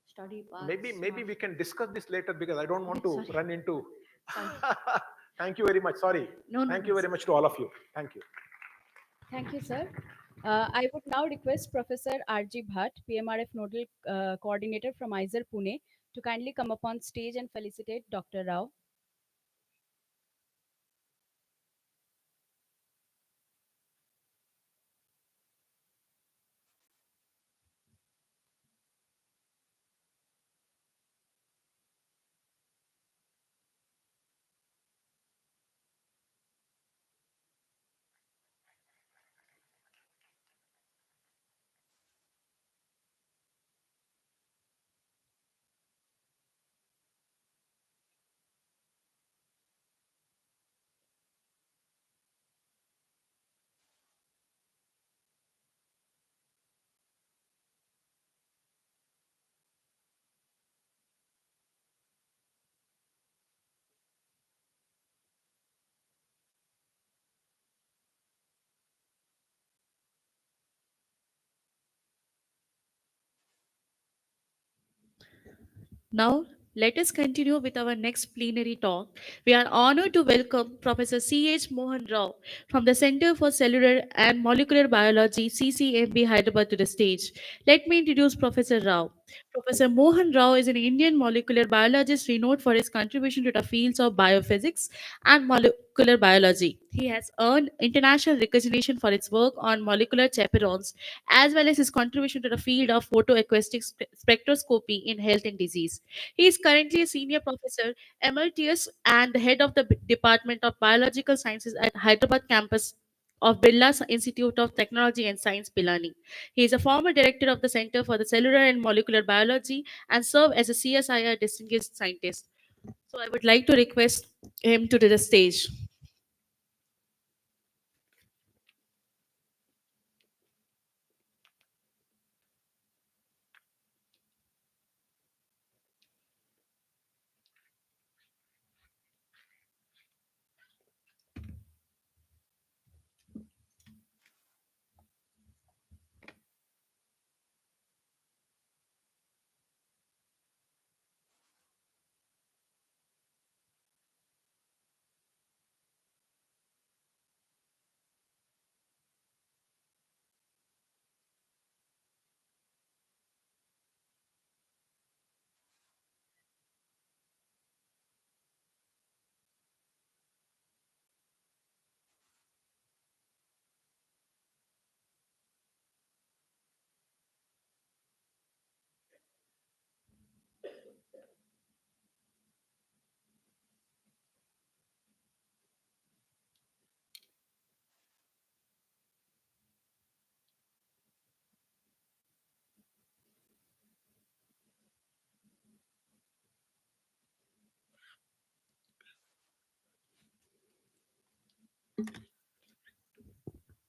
study Maybe paths? maybe we can discuss this later because I don't want to Sorry, run into. sorry. Thank you very much. Sorry. No, no, Thank no, you very sir. much to all of you. Thank you. Thank you, sir. I would now request Professor R.G. Bhatt, PMRF Nodal Coordinator from IISER Pune, to kindly come up on stage and felicitate Dr. Rao. Now, let us continue with our next plenary talk. We are honored to welcome Professor C.H. Mohan Rao from the Center for Cellular and Molecular Biology, CCMB Hyderabad, to the stage. Let me introduce Professor Rao. Professor Mohan Rao is an Indian molecular biologist renowned for his contribution to the fields of biophysics and molecular biology. He has earned international recognition for his work on molecular chaperones, as well as his contribution to the field of photoacoustic spectroscopy in health and disease. He is currently a senior professor emeritus and the head of the Department of Biological Sciences at Hyderabad campus of Birla Institute of Technology and Science, Pilani. He is a former director of the Center for the Cellular and Molecular Biology and served as a CSIR distinguished scientist. So I would like to request him to the stage.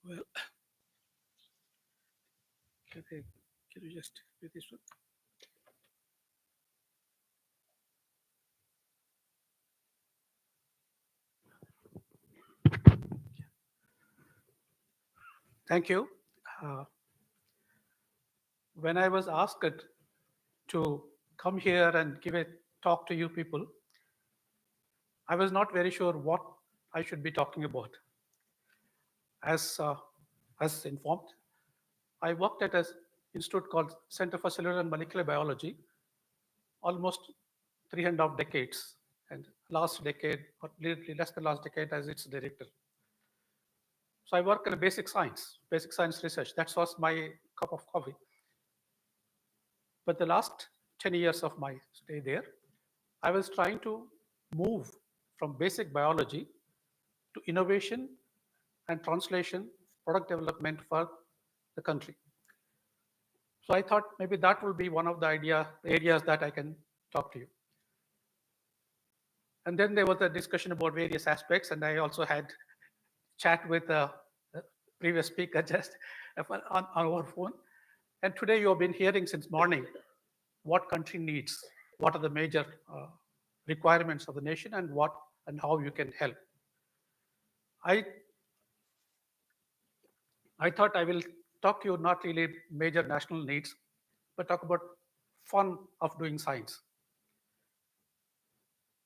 Well, can you just do this one? Thank you. Uh, when I was asked to come here and give a talk to you people, I was not very sure what I should be talking about. As informed, I worked at an institute called Center for Cellular and Molecular Biology, almost 3.5 decades, and last decade, or little less than last decade, as its director. So I work in basic science research. That was my cup of coffee. But the last 10 years of my stay there, I was trying to move from basic biology to innovation and translation, product development for the country. So I thought maybe that will be one of the areas that I can talk to you. And then there was a discussion about various aspects, and I also had chat with the previous speaker just on our phone. And today you have been hearing since morning what country needs, what are the major requirements of the nation, and what and how you can help. I thought I will talk to you not really major national needs, but talk about fun of doing science.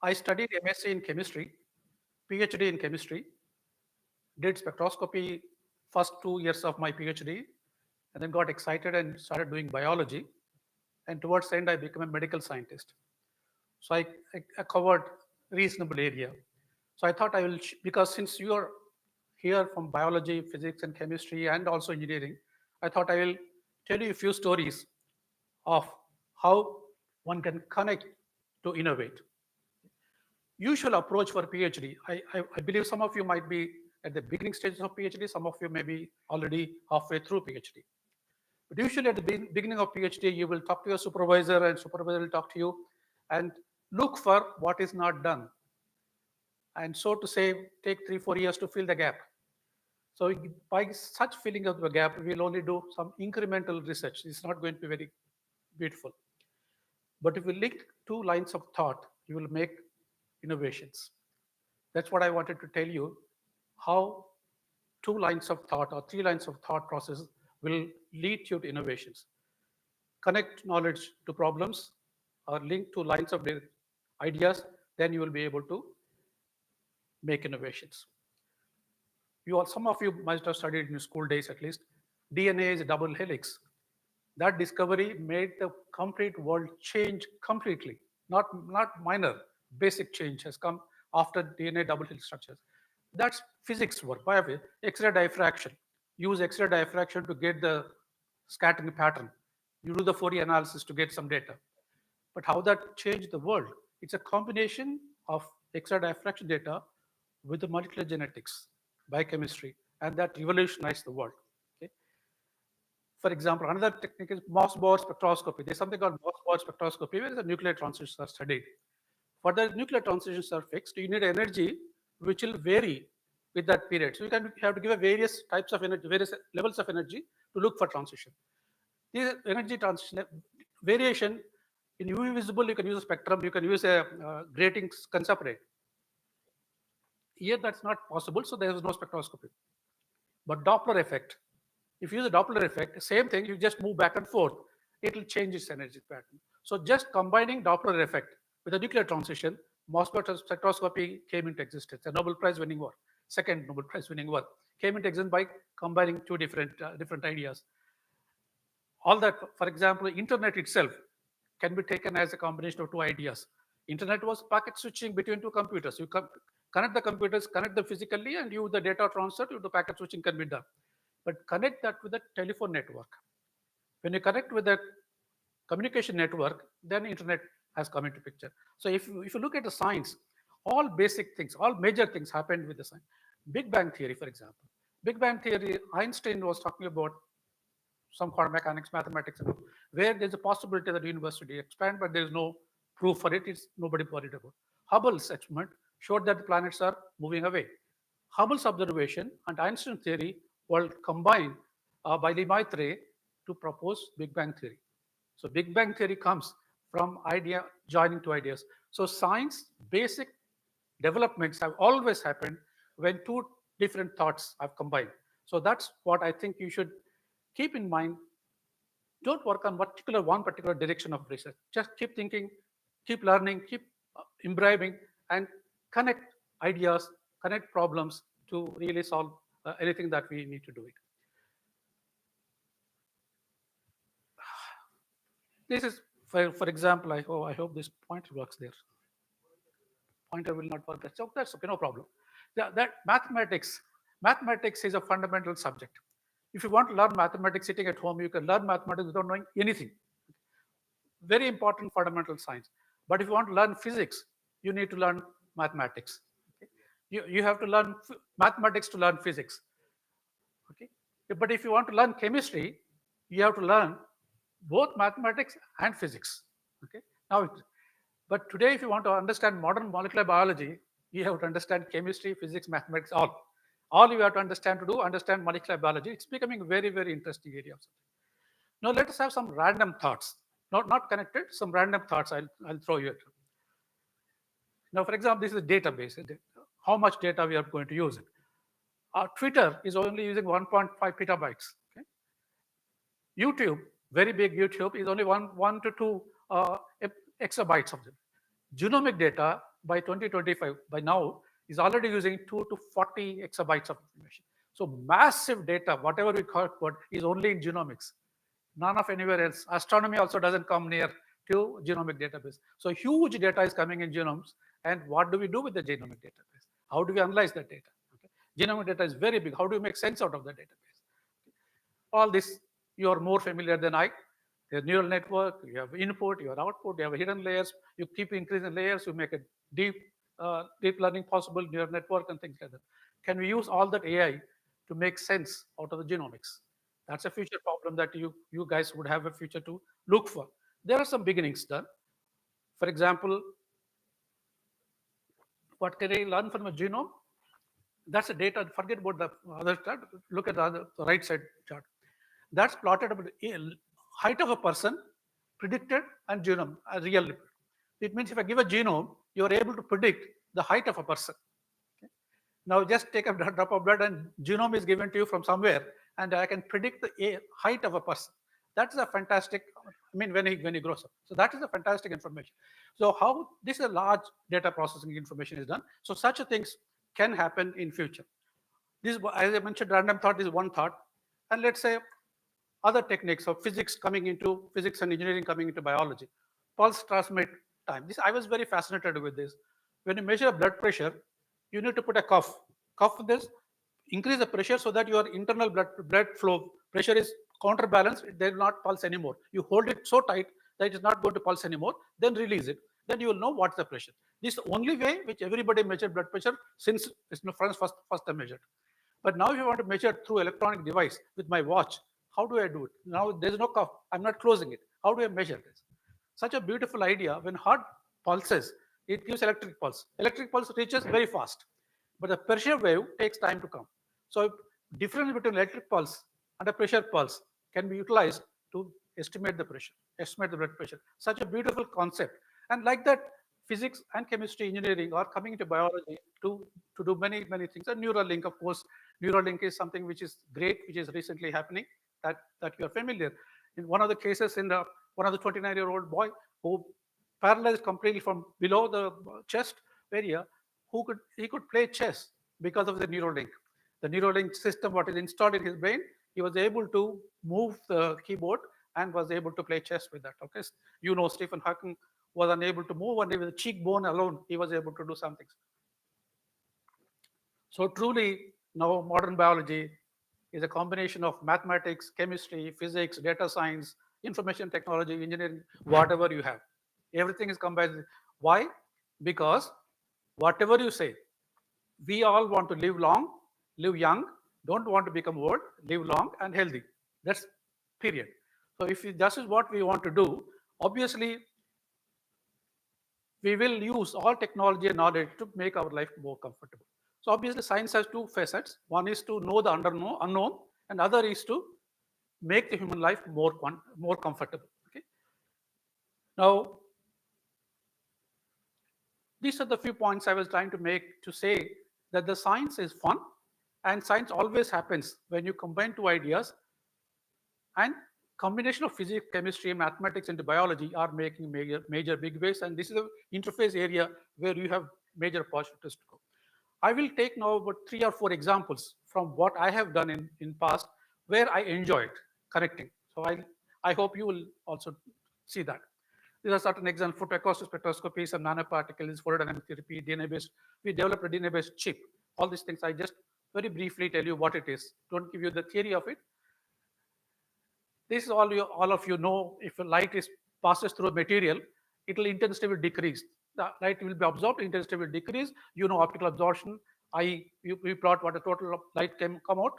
I studied MSc in chemistry, PhD in chemistry, did spectroscopy first 2 years of my PhD, and then got excited and started doing biology. And towards the end, I became a medical scientist. So I covered reasonable area. So I thought I will, because since you are here from biology, physics, and chemistry, and also engineering, I thought I will tell you a few stories of how one can connect to innovate. Usual approach for PhD, I believe some of you might be at the beginning stages of PhD, some of you may be already halfway through PhD. But usually at the beginning of PhD, you will talk to your supervisor and supervisor will talk to you and look for what is not done. And so to say, take 3-4 years to fill the gap. So by such filling of the gap, we'll only do some incremental research. It's not going to be very beautiful. But if you link 2 lines of thought, you will make innovations. That's what I wanted to tell you, how 2 lines of thought or 3 lines of thought process will lead you to innovations. Connect knowledge to problems or link 2 lines of ideas, then you will be able to make innovations. Some of you must have studied in your school days at least. DNA is a double helix. That discovery made the complete world change completely. Not minor, basic change has come after DNA double helix structures. That's physics work. By the way, X-ray diffraction. Use X-ray diffraction to get the scattering pattern. You do the Fourier analysis to get some data. But how that changed the world? It's a combination of X-ray diffraction data with the molecular genetics, biochemistry, and that revolutionized the world. Okay? For example, another technique is Moss-Bohr spectroscopy. There's something called Moss-Bohr spectroscopy where the nuclear transitions are studied. For the nuclear transitions are fixed, you need energy which will vary with that period. So you have to give a various types of energy, various levels of energy to look for transition. This energy transition variation in UV visible, you can use a spectrum, you can use a grating concept rate. Here that's not possible, so there is no spectroscopy. But Doppler effect, if you use a Doppler effect, same thing, you just move back and forth, it will change its energy pattern. So just combining Doppler effect with a nuclear transition, Moss-Bohr spectroscopy came into existence. A Nobel Prize winning work, second Nobel Prize winning work, came into existence by combining 2 different ideas. All that, for example, internet itself can be taken as a combination of 2 ideas. Internet was packet switching between 2 computers. You connect the computers, connect them physically, and the data transfer to the packet switching can be done. But connect that with the telephone network. When you connect with that communication network, then internet has come into picture. So if you look at the science, all basic things, all major things happened with the science. Big Bang theory, for example. Big Bang theory, Einstein was talking about some quantum mechanics, mathematics, where there's a possibility that the universe should expand, but there's no proof for it. It's nobody worried about. Hubble's experiment showed that the planets are moving away. Hubble's observation and Einstein's theory were combined by Lemaitre to propose Big Bang theory. So Big Bang theory comes from idea joining 2 ideas. So science basic developments have always happened when 2 different thoughts have combined. So that's what I think you should keep in mind. Don't work on one particular direction of research. Just keep thinking, keep learning, keep imbibing, and connect ideas, connect problems to really solve anything that we need to do it. This is For example, I hope this pointer works there. Pointer will not work. That's okay, no problem. That mathematics is a fundamental subject. If you want to learn mathematics sitting at home, you can learn mathematics without knowing anything. Very important fundamental science. But if you want to learn physics, you need to learn mathematics. Okay? You have to learn mathematics to learn physics. Okay? But if you want to learn chemistry, you have to learn both mathematics and physics. Okay? Now, but today, if you want to understand modern molecular biology, you have to understand chemistry, physics, mathematics, all. All you have to understand understand molecular biology. It's becoming a very, very interesting area. Now let us have some random thoughts. Not connected, some random thoughts I'll throw you at. Now, for example, this is a database. How much data we are going to use it? Twitter is only using 1.5 petabytes. Okay? YouTube, very big YouTube, is only 1 to 2 exabytes of it. Genomic data by 2025, by now, is already using 2 to 40 exabytes of information. So massive data, whatever we call it, is only in genomics. None of anywhere else. Astronomy also doesn't come near to genomic database. So huge data is coming in genomes. And what do we do with the genomic database? How do we analyze that data? Okay. Genomic data is very big. How do we make sense out of the database? All this, you are more familiar than I. There's neural network, you have input, you have output, you have hidden layers. You keep increasing layers, you make a deep learning possible, neural network and things like that. Can we use all that AI to make sense out of the genomics? That's a future problem that you guys would have a future to look for. There are some beginnings done. For example, what can I learn from a genome? That's the data. Forget about the other chart. Look at the right side chart. That's plotted about the height of a person, predicted, and genome, a real. It means if I give a genome, you are able to predict the height of a person. Okay? Now just take a drop of blood and genome is given to you from somewhere, and I can predict the height of a person. That is a fantastic, I mean, when he grows up. So that is a fantastic information. So how this is a large data processing information is done. So such a things can happen in future. This, as I mentioned, random thought is one thought. And let's say other techniques of physics and engineering coming into biology. Pulse transmit time. I was very fascinated with this. When you measure blood pressure, you need to put a cuff. Cuff this, increase the pressure so that your internal blood flow pressure is counterbalanced. They will not pulse anymore. You hold it so tight that it is not going to pulse anymore. Then release it. Then you will know what's the pressure. This is the only way which everybody measured blood pressure since it's first time measured. But now if you want to measure through electronic device with my watch, how do I do it? Now there's no cuff. I'm not closing it. How do I measure this? Such a beautiful idea. When heart pulses, it gives electric pulse. Electric pulse reaches very fast, but the pressure wave takes time to come. So difference between electric pulse and a pressure pulse can be utilized to estimate the pressure, estimate the blood pressure. Such a beautiful concept. And like that, physics and chemistry engineering are coming into biology to do many things. And Neuralink, of course, Neuralink is something which is great, which is recently happening, that you are familiar. In one of the cases, one of the 29-year-old boy who paralyzed completely from below the chest area, he could play chess because of the Neuralink. The Neuralink system, what is installed in his brain, he was able to move the keyboard and was able to play chess with that. Okay, you know, Stephen Hawking was unable to move, and with the cheekbone alone, he was able to do something. So truly, now modern biology is a combination of mathematics, chemistry, physics, data science, information technology, engineering, whatever you have. Everything is combined. Why? Because whatever you say, we all want to live long, live young, don't want to become old, live long and healthy. That's period. So if this is what we want to do, obviously, we will use all technology and knowledge to make our life more comfortable. So obviously, science has two facets. One is to know the unknown, and other is to make the human life more comfortable. Okay. Now, these are the few points I was trying to make to say that the science is fun, and science always happens when you combine two ideas, and combination of physics, chemistry, and mathematics into biology are making major big waves, and this is the interface area where you have major opportunities to go. I will take now about 3 or 4 examples from what I have done in past where I enjoyed connecting. So I hope you will also see that. These are certain examples: photoacoustic spectroscopy, some nanoparticles, photodynamic therapy, DNA-based. We developed a DNA-based chip. All these things, I just very briefly tell you what it is. Don't give you the theory of it. This is all of you know. If a light is passes through a material, it will intensity will decrease. The light will be absorbed, intensity will decrease. You know optical absorption. We plot what the total light can come out.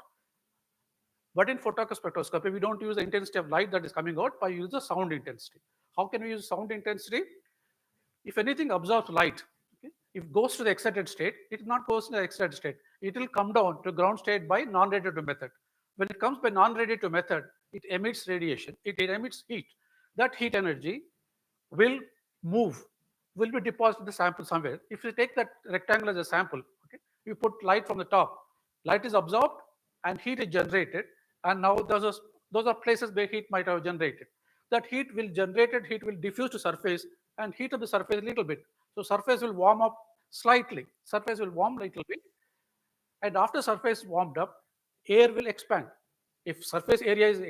But in photoacoustic spectroscopy, we don't use the intensity of light that is coming out, but use the sound intensity. How can we use sound intensity? If anything absorbs light, okay, if it goes to the excited state, it will not goes to the excited state. It will come down to ground state by non-radiative method. When it comes by non-radiative method, it emits radiation, it emits heat. That heat energy will move, will be deposited in the sample somewhere. If you take that rectangle as a sample, okay, you put light from the top, light is absorbed and heat is generated, and now those are places where heat might have generated. That heat will diffuse to surface and heat up the surface a little bit. So surface will warm up slightly. Surface will warm a little bit, and after surface warmed up, air will expand. If surface area is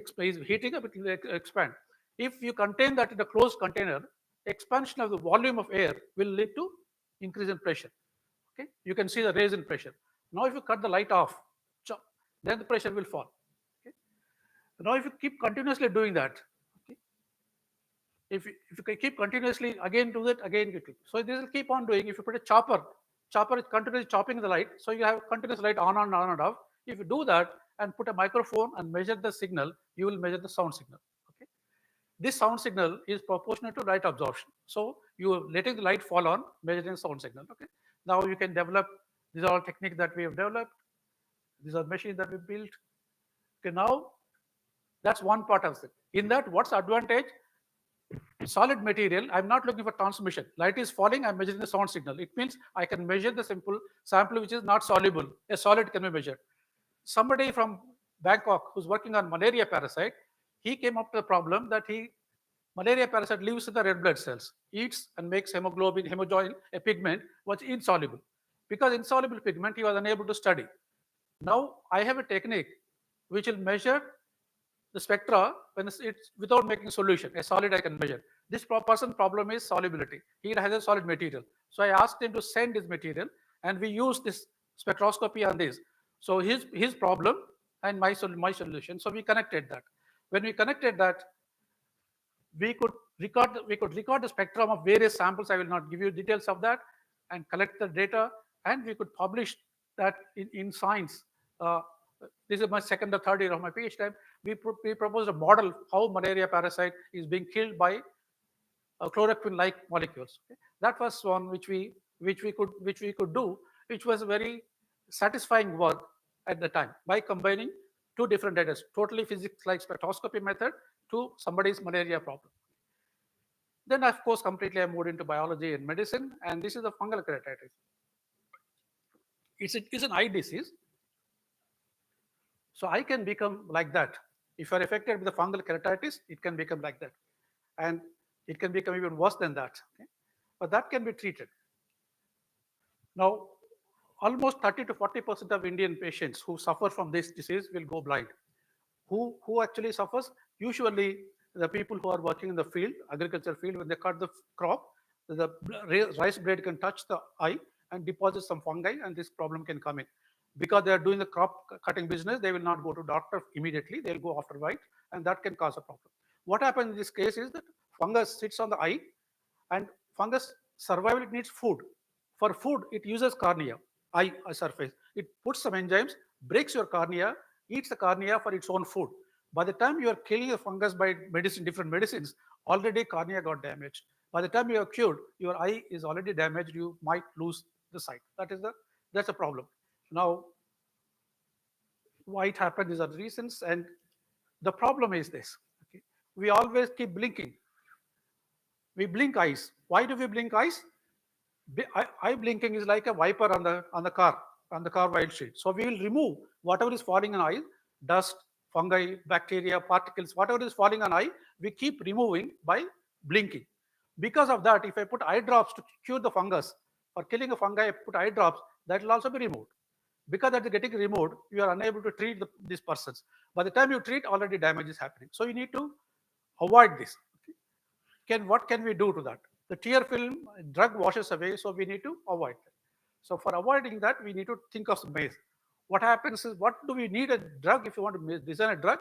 heating up, it will expand. If you contain that in a closed container, expansion of the volume of air will lead to increase in pressure. Okay, you can see the raise in pressure. Now, if you cut the light off, then the pressure will fall. Okay? Now, if you keep continuously doing that, okay, if you keep continuously again do that again, so this will keep on doing. If you put a chopper is continuously chopping the light, so you have continuous light on and off. If you do that and put a microphone and measure the signal, you will measure the sound signal. Okay, this sound signal is proportional to light absorption. So you are letting the light fall on, measuring sound signal. Okay, now you can develop. These are all techniques that we have developed. These are machines that we built. Okay, now that's one part of it. In that, what's the advantage? Solid material, I'm not looking for transmission. Light is falling, I'm measuring the sound signal. It means I can measure the simple sample which is not soluble. A solid can be measured. Somebody from Bangkok who's working on malaria parasite, he came up to the problem that malaria parasite lives in the red blood cells, eats and makes hemoglobin, hemoglobin, a pigment which is insoluble. Because insoluble pigment, he was unable to study. Now I have a technique which will measure the spectra when it's without making solution. A solid I can measure. This person's problem is solubility. He has a solid material. So I asked him to send his material, and we use this spectroscopy on this. So his problem and my solution. So we connected that. When we connected that, we could record the spectrum of various samples. I will not give you details of that, and collect the data, and we could publish that in Science. This is my second or third year of my PhD time. We proposed a model how malaria parasite is being killed by chloroquine-like molecules. Okay? That was one which we could do, which was very satisfying work at the time by combining two different data, totally physics-like spectroscopy method to somebody's malaria problem. Then, of course, completely I moved into biology and medicine, and this is the fungal keratitis. It's an eye disease. So I can become like that. If you are affected with the fungal keratitis, it can become like that. And it can become even worse than that. Okay? But that can be treated. Now, almost 30 to 40% of Indian patients who suffer from this disease will go blind. Who actually suffers? Usually the people who are working in the field, agriculture field, when they cut the crop, the rice blade can touch the eye and deposit some fungi, and this problem can come in. Because they are doing the crop cutting business, they will not go to doctor immediately. They'll go after white, and that can cause a problem. What happens in this case is that fungus sits on the eye, and fungus survival, it needs food. For food, it uses cornea, eye surface. It puts some enzymes, breaks your cornea, eats the cornea for its own food. By the time you are killing the fungus by different medicines, already cornea got damaged. By the time you are cured, your eye is already damaged. You might lose the sight. That's a problem. Now, why it happens, these are the reasons, and the problem is this. Okay? We always keep blinking. We blink eyes. Why do we blink eyes? Eye blinking is like a wiper on the car windshield. So we will remove whatever is falling on eye, dust, fungi, bacteria, particles, whatever is falling on eye, we keep removing by blinking. Because of that, if I put eye drops to cure the fungus or killing a fungi, I put eye drops, that will also be removed. Because that is getting removed, you are unable to treat these persons. By the time you treat, already damage is happening. So you need to avoid this. Okay? what can we do to that? The tear film drug washes away, so we need to avoid it. So for avoiding that, we need to think of the maze. What happens is, what do we need a drug if you want to design a drug?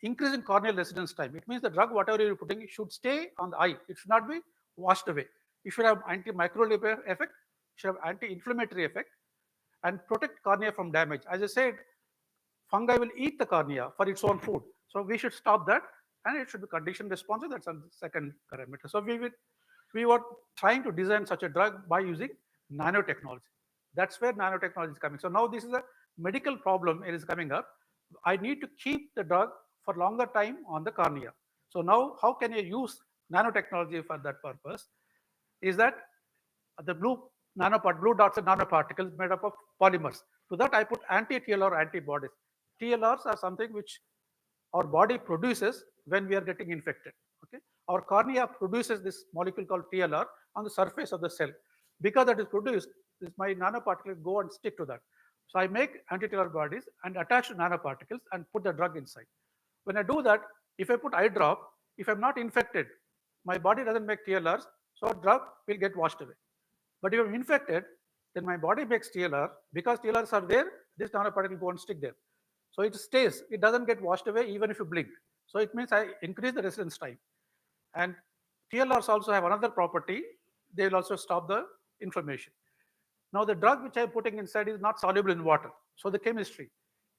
Increasing corneal residence time. It means the drug, whatever you're putting, it should stay on the eye. It should not be washed away. It should have antimicrobial effect, it should have anti-inflammatory effect, and protect cornea from damage. As I said, fungi will eat the cornea for its own food. So we should stop that, and it should be condition responsive. That's a second parameter. So we were trying to design such a drug by using nanotechnology. That's where nanotechnology is coming. So now this is a medical problem. It is coming up. I need to keep the drug for longer time on the cornea. So now, how can you use nanotechnology for that purpose? Is that the blue dots are nanoparticles made up of polymers. To that, I put anti-TLR antibodies. TLRs are something which our body produces when we are getting infected. Okay, our cornea produces this molecule called TLR on the surface of the cell. Because that is produced, my nanoparticles go and stick to that. So I make anti-TLR bodies and attach to nanoparticles and put the drug inside. When I do that, if I put eye drop, if I'm not infected, my body doesn't make TLRs, so drug will get washed away. But if I'm infected, then my body makes TLR. Because TLRs are there, this nanoparticle go and stick there. So it stays. It doesn't get washed away even if you blink. So it means I increase the residence time. And TLRs also have another property. They will also stop the inflammation. Now the drug which I'm putting inside is not soluble in water. So the chemistry.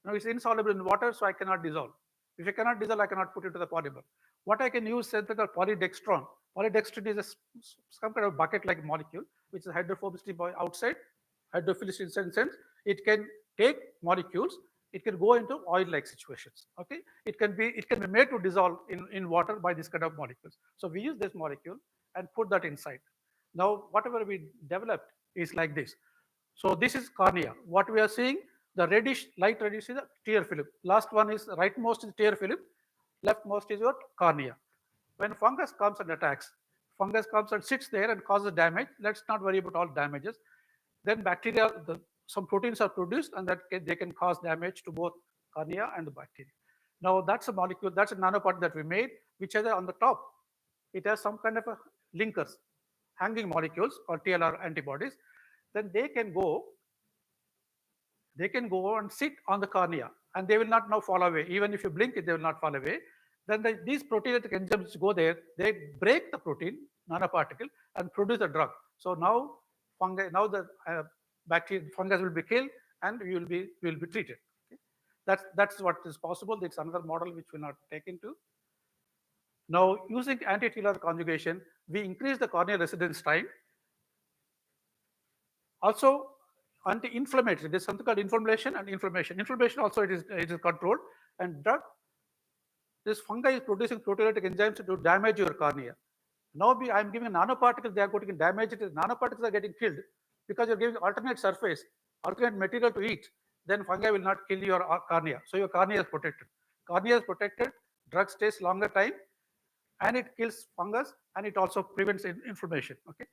Now it's insoluble in water, so I cannot dissolve. If I cannot dissolve, I cannot put it to the polymer. What I can use is something called polydextron. Polydextrin is some kind of bucket-like molecule, which is hydrophobicity by outside, hydrophilicity inside sense. It can take molecules. It can go into oil-like situations. Okay, it can be made to dissolve in water by this kind of molecules. So we use this molecule and put that inside. Now whatever we developed is like this. So this is cornea. What we are seeing, the reddish, light reddish is the tear film. Last one is rightmost is tear film, leftmost is your cornea. When fungus comes and attacks, fungus comes and sits there and causes damage. Let's not worry about all damages. Then bacteria, some proteins are produced, and they can cause damage to both cornea and the bacteria. Now that's a molecule, that's a nanopart that we made, which is on the top. It has some kind of a linkers, hanging molecules or TLR antibodies. Then they can go and sit on the cornea, and they will not now fall away. Even if you blink it, they will not fall away. Then these proteolytic enzymes go there, they break the protein, nanoparticle, and produce a drug. So now the bacteria, fungus will be killed, and you will be treated. Okay? That's what is possible. It's another model which we'll not take into. Now, using anti-TLR conjugation, we increase the corneal residence time. Also, anti-inflammatory. There's something called inflammation and inflammation. Inflammation also it is controlled, and this fungi is producing proteolytic enzymes to damage your cornea. Now I'm giving nanoparticles, they are going to damage it. Nanoparticles are getting killed because you're giving alternate surface, alternate material to eat. Then fungi will not kill your cornea. So your cornea is protected. Cornea is protected, drug stays longer time, and it kills fungus, and it also prevents inflammation. Okay.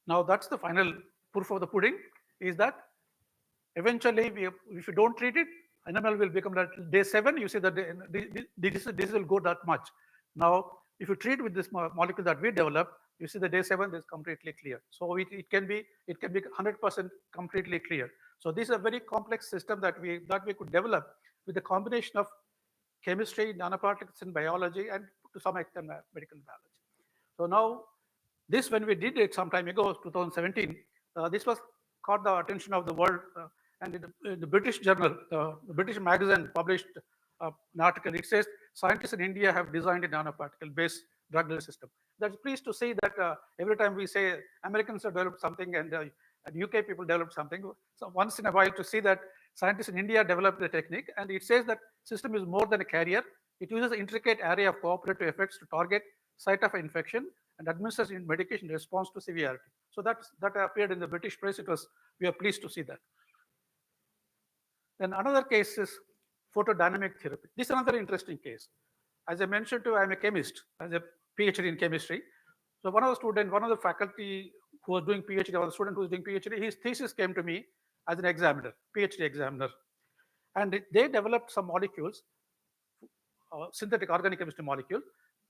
Now that's the final proof of the pudding, is that eventually if you don't treat it, enamel will become that day 7, you see that this will go that much. Now if you treat with this molecule that we developed, you see the day 7 is completely clear. So it can be 100% completely clear. So this is a very complex system that we could develop with the combination of chemistry, nanoparticles, and biology, and to some extent medical biology. So now this, when we did it some time ago, 2017, this was caught the attention of the world, and in the British journal, the British magazine published an article. It says scientists in India have designed a nanoparticle-based drug delivery system. That's pleased to see that every time we say Americans have developed something and UK people developed something, so once in a while to see that scientists in India developed the technique, and it says that system is more than a carrier. It uses an intricate array of cooperative effects to target site of infection and administers medication in response to severity. So that appeared in the British press. We are pleased to see that. Then another case is photodynamic therapy. This is another interesting case. As I mentioned to you, I'm a chemist, as a PhD in chemistry. So one of the faculty who was doing PhD, or the student who was doing PhD, his thesis came to me as an examiner, PhD examiner. And they developed some molecules synthetic organic chemistry molecule,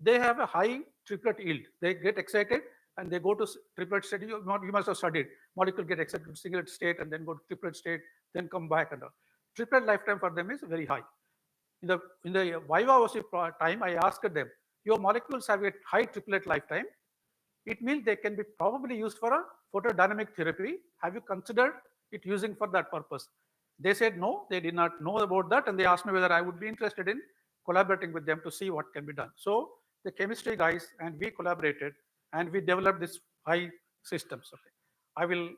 they have a high triplet yield. They get excited and they go to triplet state. You must have studied molecule get excited to singlet state and then go to triplet state, then come back and all. Triplet lifetime for them is very high. In the Viva worship time, I asked them, your molecules have a high triplet lifetime. It means they can be probably used for a photodynamic therapy. Have you considered it using for that purpose? They said no, they did not know about that, and they asked me whether I would be interested in collaborating with them to see what can be done. So the chemistry guys and we collaborated and we developed this high systems. Okay. I will,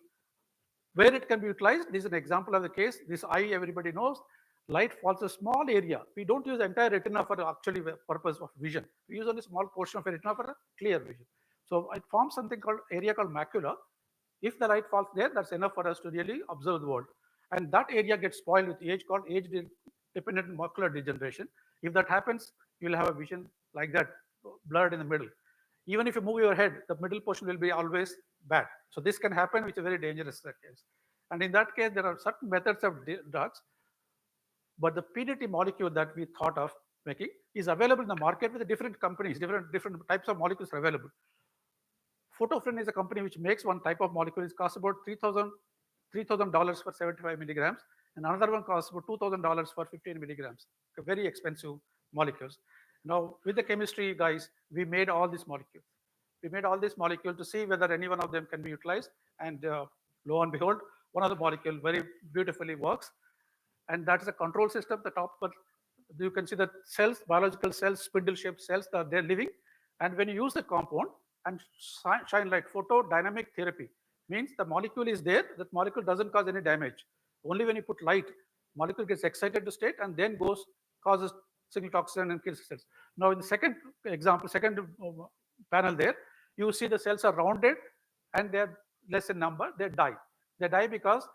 where it can be utilized, this is an example of the case. This eye, everybody knows, light falls a small area. We don't use the entire retina for actually purpose of vision. We use only a small portion of a retina for a clear vision. So it forms something called area called macula. If the light falls there, that's enough for us to really observe the world. And that area gets spoiled with age, called age-dependent macular degeneration. If that happens, you'll have a vision like that, blurred in the middle. Even if you move your head, the middle portion will be always bad. So this can happen, which is a very dangerous case. And in that case, there are certain methods of drugs, but the PDT molecule that we thought of making is available in the market with different companies, different types of molecules are available. Photofrin is a company which makes one type of molecule. It costs about $3,000 for 75 milligrams, and another one costs about $2,000 for 15 milligrams. Very expensive molecules. Now, with the chemistry guys, we made all these molecules. We made all these molecules to see whether any one of them can be utilized, and lo and behold, one of the molecule very beautifully works, and that is a control system. The top, but you can see the cells, biological cells, spindle-shaped cells, that they're living, and when you use the compound and shine light, photodynamic therapy means the molecule is there, that molecule doesn't cause any damage. Only when you put light, molecule gets excited to state and then causes signal toxin and kills cells. Now in the second example, second panel there, you see the cells are rounded and they're less in number, they die. They die because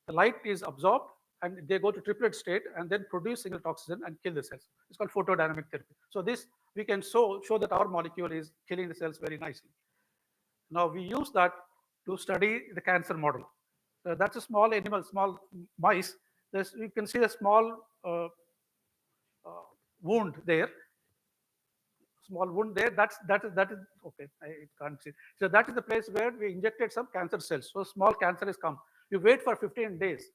the light is absorbed and they go to triplet state and then produce signal toxin and kill the cells. It's called photodynamic therapy. So this we can show that our molecule is killing the cells very nicely. Now we use that to study the cancer model. That's a small animal, small mice. You can see a small wound there. Small wound there. That is okay. I can't see. So that is the place where we injected some cancer cells. So small cancer has come. You wait for 15 days.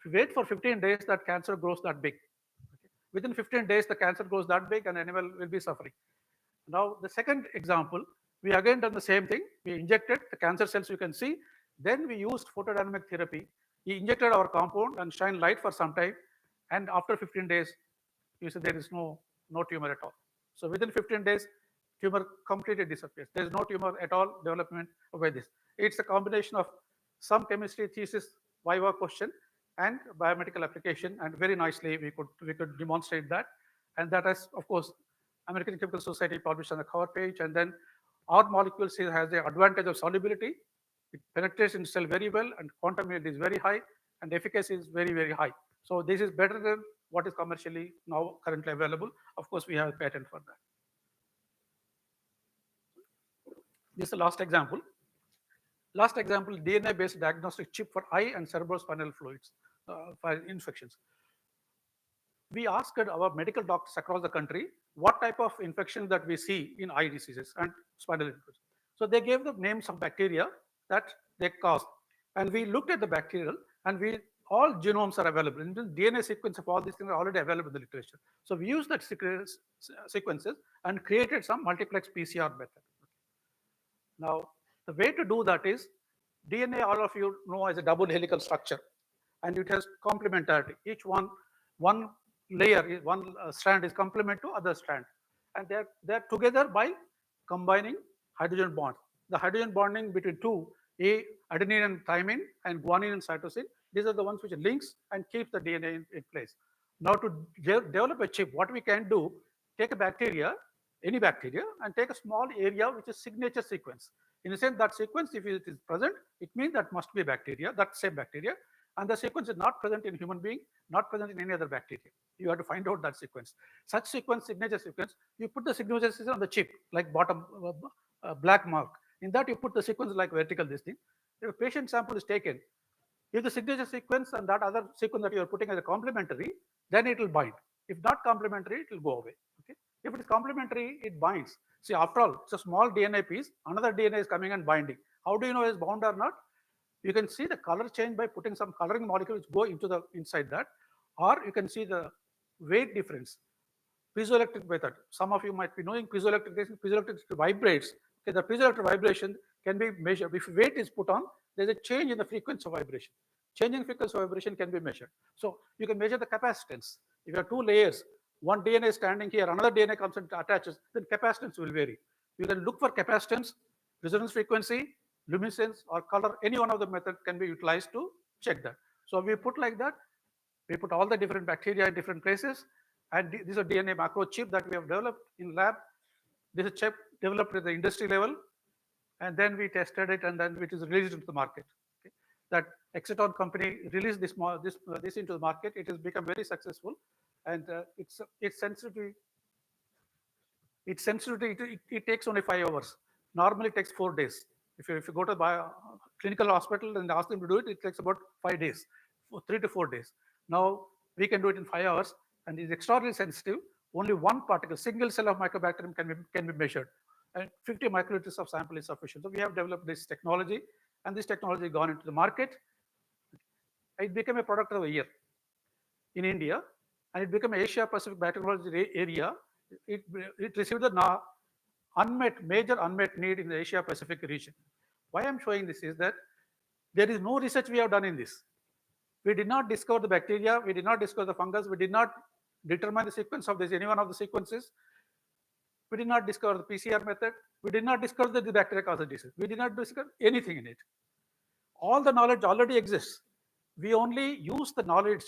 If you wait for 15 days, that cancer grows that big. Okay. Within 15 days, the cancer grows that big, and animal will be suffering. Now the second example, we again done the same thing. We injected the cancer cells. You can see. Then we used photodynamic therapy. We injected our compound and shine light for some time, and after 15 days, you see there is no tumor at all. So within 15 days, tumor completely disappears. There is no tumor at all development by this. It's a combination of some chemistry thesis, Viva question, and biomedical application, and very nicely we could demonstrate that. And that is, of course, American Chemical Society published on the cover page. And then our molecule has the advantage of solubility. It penetrates in cell very well, and quantum yield is very high, and efficacy is very, very high. So this is better than what is commercially now currently available. Of course, we have a patent for that. This is the last example. Last example, DNA-based diagnostic chip for eye and cerebrospinal fluids for infections. We asked our medical doctors across the country what type of infection that we see in eye diseases and spinal infections. So they gave the names of bacteria that they cause. And we looked at the bacterial, and all genomes are available. And the DNA sequence of all these things are already available in the literature. So we used that sequences and created some multiplex PCR method. Now, the way to do that is DNA, all of you know, is a double helical structure, and it has complementarity. Each one layer, one strand is complement to other strand, and they're together by combining hydrogen bonds. The hydrogen bonding between two, adenine and thymine, and guanine and cytosine, these are the ones which links and keeps the DNA in place. Now to develop a chip, what we can do, take a bacteria, any bacteria, and take a small area which is signature sequence. In the sense that sequence, if it is present, it means that must be a bacteria, that same bacteria, and the sequence is not present in human being, not present in any other bacteria. You have to find out that sequence. Such sequence, signature sequence, you put the signature sequence on the chip, like bottom black mark. In that, you put the sequence like vertical this thing. If a patient sample is taken, if the signature sequence and that other sequence that you are putting as a complementary, then it will bind. If not complementary, it will go away. Okay. If it is complementary, it binds. See, after all, it's a small DNA piece. Another DNA is coming and binding. How do you know it's bound or not? You can see the color change by putting some coloring molecules which go into the inside that, or you can see the weight difference. Piezoelectric method. Some of you might be knowing piezoelectric. Piezoelectric vibrates. Okay, the piezoelectric vibration can be measured. If weight is put on, there's a change in the frequency of vibration. Change in frequency of vibration can be measured. So you can measure the capacitance. If you have two layers, one DNA is standing here, another DNA comes and attaches, then capacitance will vary. You can look for capacitance, resonance frequency, luminescence, or color. Any one of the methods can be utilized to check that. So we put like that. We put all the different bacteria in different places, and this is a DNA macro chip that we have developed in lab. This is a chip developed at the industry level, and then we tested it, and then it is released into the market. Okay. That Exciton company released this into the market. It has become very successful, and its sensitivity. It takes only 5 hours. Normally, it takes 4 days. If you go to a clinical hospital and ask them to do it, it takes about 5 days, 3 to 4 days. Now we can do it in 5 hours, and it's extraordinarily sensitive. Only one particle, single cell of mycobacterium can be measured, and 50 microliters of sample is sufficient. So we have developed this technology, and this technology gone into the market. It became a product of the year in India, and it became Asia Pacific Biotechnology area. It received the major unmet need in the Asia Pacific region. Why I'm showing this is that there is no research we have done in this. We did not discover the bacteria, we did not discover the fungus, we did not determine the sequence of any one of the sequences. We did not discover the PCR method. We did not discover that the bacteria causes disease. We did not discover anything in it. All the knowledge already exists. We only use the knowledge.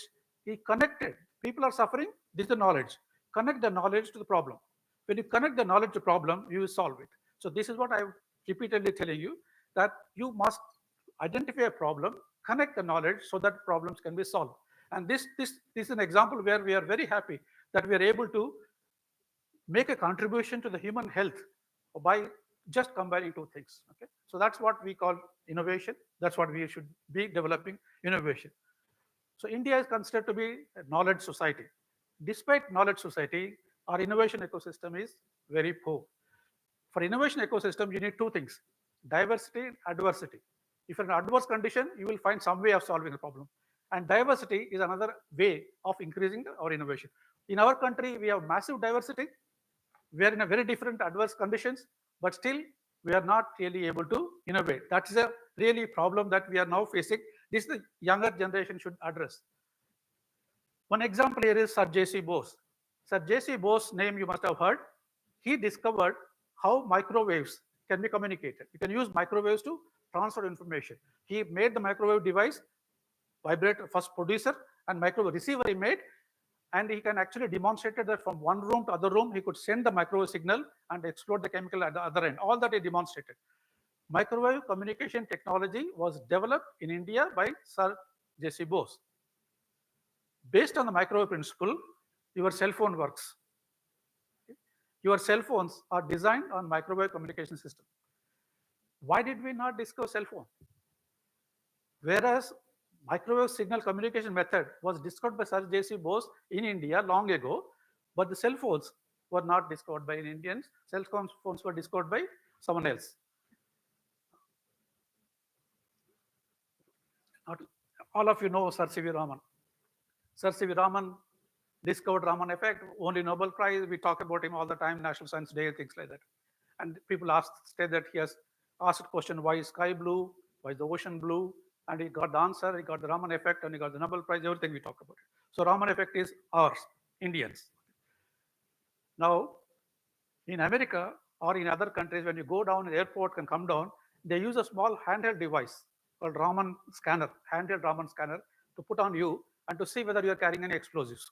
We connected. People are suffering. This is the knowledge. Connect the knowledge to the problem. When you connect the knowledge to problem, you will solve it. So this is what I'm repeatedly telling you, that you must identify a problem, connect the knowledge so that problems can be solved. And this is an example where we are very happy that we are able to make a contribution to the human health by just combining two things. Okay, so that's what we call innovation. That's what we should be developing, innovation. So India is considered to be a knowledge society. Despite knowledge society, our innovation ecosystem is very poor. For innovation ecosystem, you need two things: diversity and adversity. If you're in an adverse condition, you will find some way of solving the problem. And diversity is another way of increasing our innovation. In our country, we have massive diversity. We are in a very different adverse conditions, but still we are not really able to innovate. That is a really problem that we are now facing. This the younger generation should address. One example here is Sir J.C. Bose. Sir J.C. Bose name you must have heard. He discovered how microwaves can be communicated. You can use microwaves to transfer information. He made the microwave device, vibrator, first producer, and microwave receiver he made, and he can actually demonstrated that from one room to other room, he could send the microwave signal and explode the chemical at the other end. All that he demonstrated. Microwave communication technology was developed in India by Sir J.C. Bose. Based on the microwave principle, your cell phone works. Your cell phones are designed on microwave communication system. Why did we not discover cell phone? Whereas microwave signal communication method was discovered by Sir J.C. Bose in India long ago, but the cell phones were not discovered by Indians. Cell phones were discovered by someone else. All of you know Sir C.V. Raman. Sir C.V. Raman discovered Raman effect, only Nobel Prize. We talk about him all the time, National Science Day, things like that. And people say that he has asked a question, why is sky blue? Why is the ocean blue? And he got the answer, he got the Raman effect, and he got the Nobel Prize, everything we talk about it. So Raman effect is ours, Indians. Now, in America or in other countries, when you go down in the airport and come down, they use a small handheld device called Raman scanner, handheld Raman scanner, to put on you and to see whether you are carrying any explosives.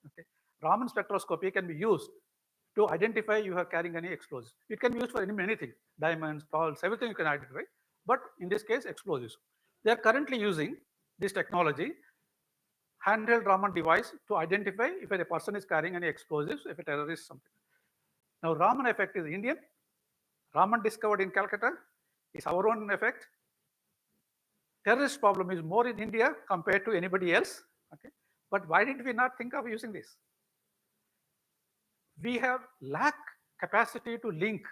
Okay. Raman spectroscopy can be used to identify you are carrying any explosives. It can be used for anything, diamonds, pearls, everything you can identify. But in this case, explosives. They are currently using this technology, handheld Raman device, to identify if a person is carrying any explosives, if a terrorist something. Now, Raman effect is Indian. Raman discovered in Calcutta is our own effect. Terrorist problem is more in India compared to anybody else. Okay, but why did we not think of using this? We have lack capacity to link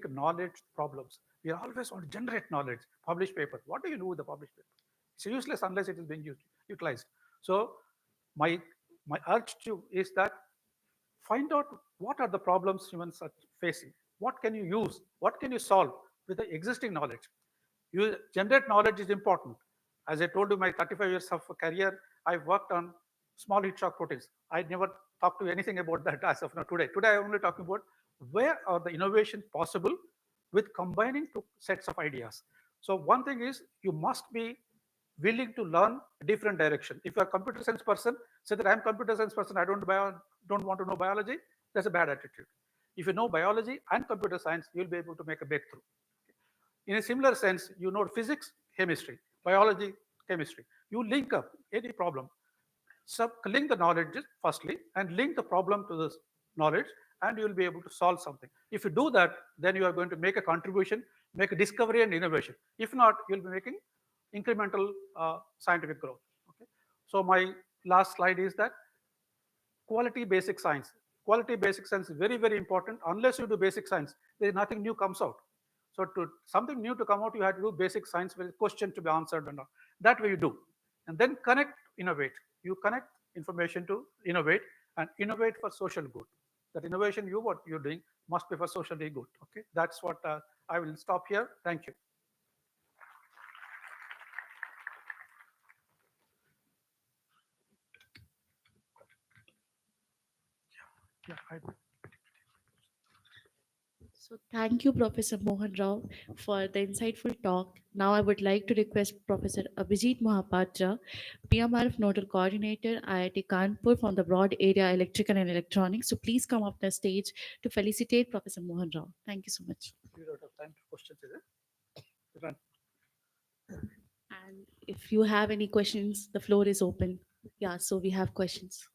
knowledge problems. We always want to generate knowledge, publish paper. What do you do with the published paper? It's useless unless it is being utilized. So my urge to is that find out what are the problems humans are facing. What can you use? What can you solve with the existing knowledge? You generate knowledge is important. As I told you, my 35 years of career, I've worked on small heat shock proteins. I never talked to anything about that as of now today. Today, I'm only talking about where are the innovations possible with combining two sets of ideas. So one thing is you must be willing to learn a different direction. If you're a computer science person, say that I'm a computer science person, I don't want to know biology, that's a bad attitude. If you know biology and computer science, you'll be able to make a breakthrough. In a similar sense, you know physics, chemistry, biology, chemistry. You link up any problem. So link the knowledge firstly and link the problem to this knowledge, and you will be able to solve something. If you do that, then you are going to make a contribution, make a discovery and innovation. If not, you'll be making incremental scientific growth. Okay. So my last slide is that quality basic science. Quality basic science is very, very important. Unless you do basic science, there is nothing new comes out. So to something new to come out, you have to do basic science with a question to be answered and all. That way you do. And then connect, innovate. You connect information to innovate and innovate for social good. That innovation what you're doing must be for socially good. Okay, that's what I will stop here. Thank you. So thank you, Professor Mohan Rao, for the insightful talk. Now I would like to request Professor Abhijit Mohapatra, PMRF Nodal Coordinator, IIT Kanpur from the broad area Electrical and Electronics. So please come up the stage to felicitate Professor Mohan Rao. Thank you so much. We don't have time for questions, is it? Run. And if you have any questions, the floor is open. Yeah, so we have questions.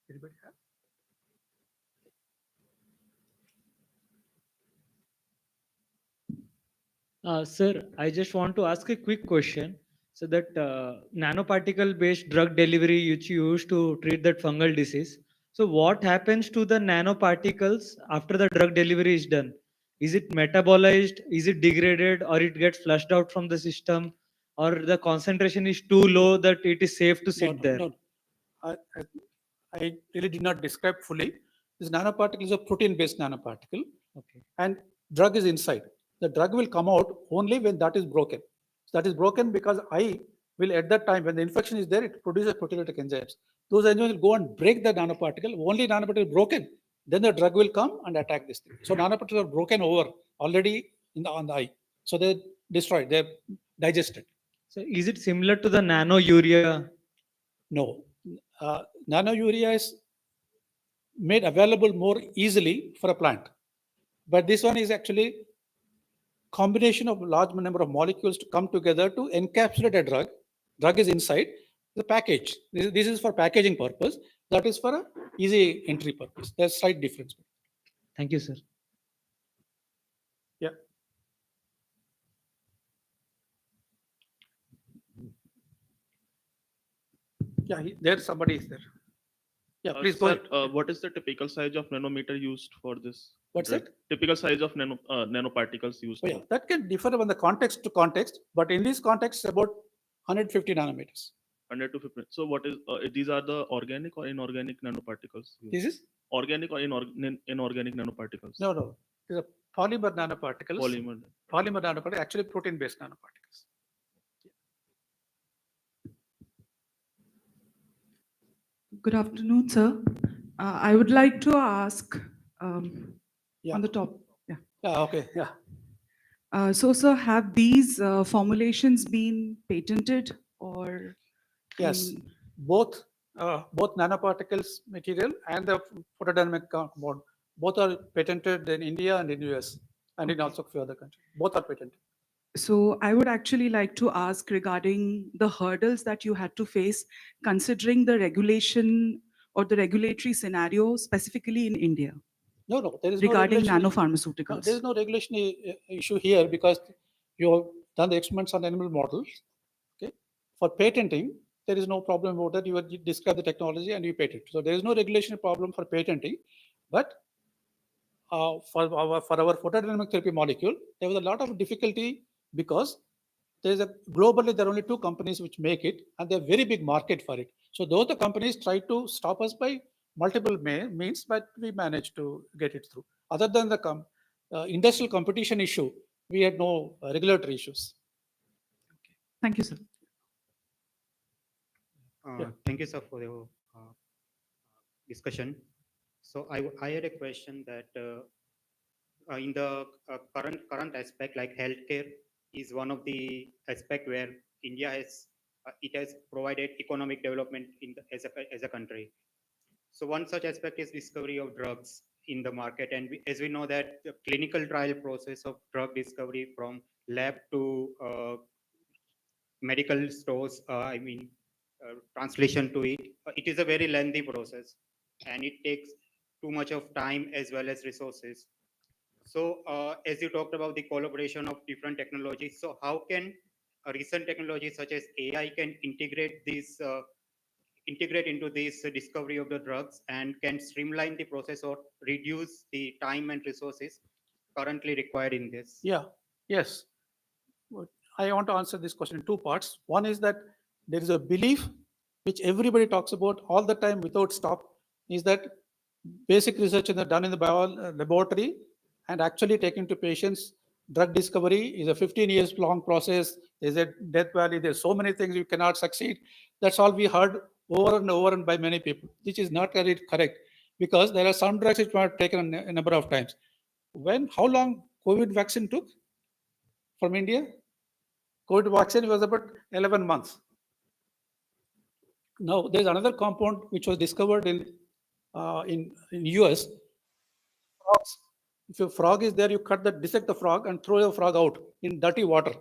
Anybody have? Sir, I just want to ask a quick question. So that nanoparticle-based drug delivery which you use to treat that fungal disease. So what happens to the nanoparticles after the drug delivery is done? Is it metabolized? Is it degraded, or it gets flushed out from the system, or the concentration is too low that it is safe to sit there? No. I really did not describe fully. This nanoparticle is a protein-based nanoparticle. Okay. And drug is inside. The drug will come out only when that is broken. So that is broken because I will at that time when the infection is there, it produces proteolytic enzymes. Those enzymes will go and break the nanoparticle. Only nanoparticle is broken, then the drug will come and attack this thing. So nanoparticles are broken over already on the eye. So they're destroyed, they're digested. So is it similar to the nanourea? No. Nanourea is made available more easily for a plant. But this one is actually combination of large number of molecules to come together to encapsulate a drug. Drug is inside the package. This is for packaging purpose. That is for a easy entry purpose. There's slight difference. Thank you, sir. Yeah. Yeah, there somebody is there. Yeah, please go sir, ahead. what is the typical size of nanometer used for this? What's drug? that? Typical size of nanoparticles used. Oh, yeah, that can differ from the context to context, but in this context, about 150 nanometers. 100 to 50. So what is these are the organic or inorganic nanoparticles? used? This is organic or inorganic nanoparticles? no. These are polymer nanoparticles. Polymer nanoparticles, actually protein-based nanoparticles. Good afternoon, sir. I would like to ask on the top. Yeah. Okay. Yeah. So, sir, have these formulations been patented or? Yes, both nanoparticles material and the photodynamic compound, both are patented in India and in US and in also a few other countries. Both are patented. So I would actually like to ask regarding the hurdles that you had to face considering the regulation or the regulatory scenario specifically in India. No, there is regarding no nanopharmaceuticals. No, there is no regulation issue here because you have done the experiments on animal models. Okay, for patenting, there is no problem about that. You describe the technology and you patent. So there is no regulation problem for patenting, but for our photodynamic therapy molecule, there was a lot of difficulty because there's a globally there are only 2 companies which make it, and they're very big market for it. So those the companies try to stop us by multiple means, but we managed to get it through. Other than the industrial competition issue, we had no regulatory issues. Thank you, sir. Thank you, sir, for your discussion. So I had a question that in the current aspect, like healthcare is one of the aspect where India has it has provided economic development as a country. So one such aspect is discovery of drugs in the market, and as we know that the clinical trial process of drug discovery from lab to medical stores, translation to it, it is a very lengthy process, and it takes too much of time as well as resources. So as you talked about the collaboration of different technologies, so how can recent technologies such as AI can integrate into this discovery of the drugs and can streamline the process or reduce the time and resources currently required in this? Yeah, yes. I want to answer this question in 2 parts. One is that there is a belief which everybody talks about all the time without stop, is that basic research done in the laboratory and actually taken to patients, drug discovery is a 15 years long process. There's a death valley. There's so many things you cannot succeed. That's all we heard over and over and by many people, which is not correct, because there are some drugs which were taken a number of times. How long COVID vaccine took from India? COVID vaccine was about 11 months. Now, there's another compound which was discovered in US. Frogs. If a frog is there, you dissect the frog and throw the frog out in dirty water.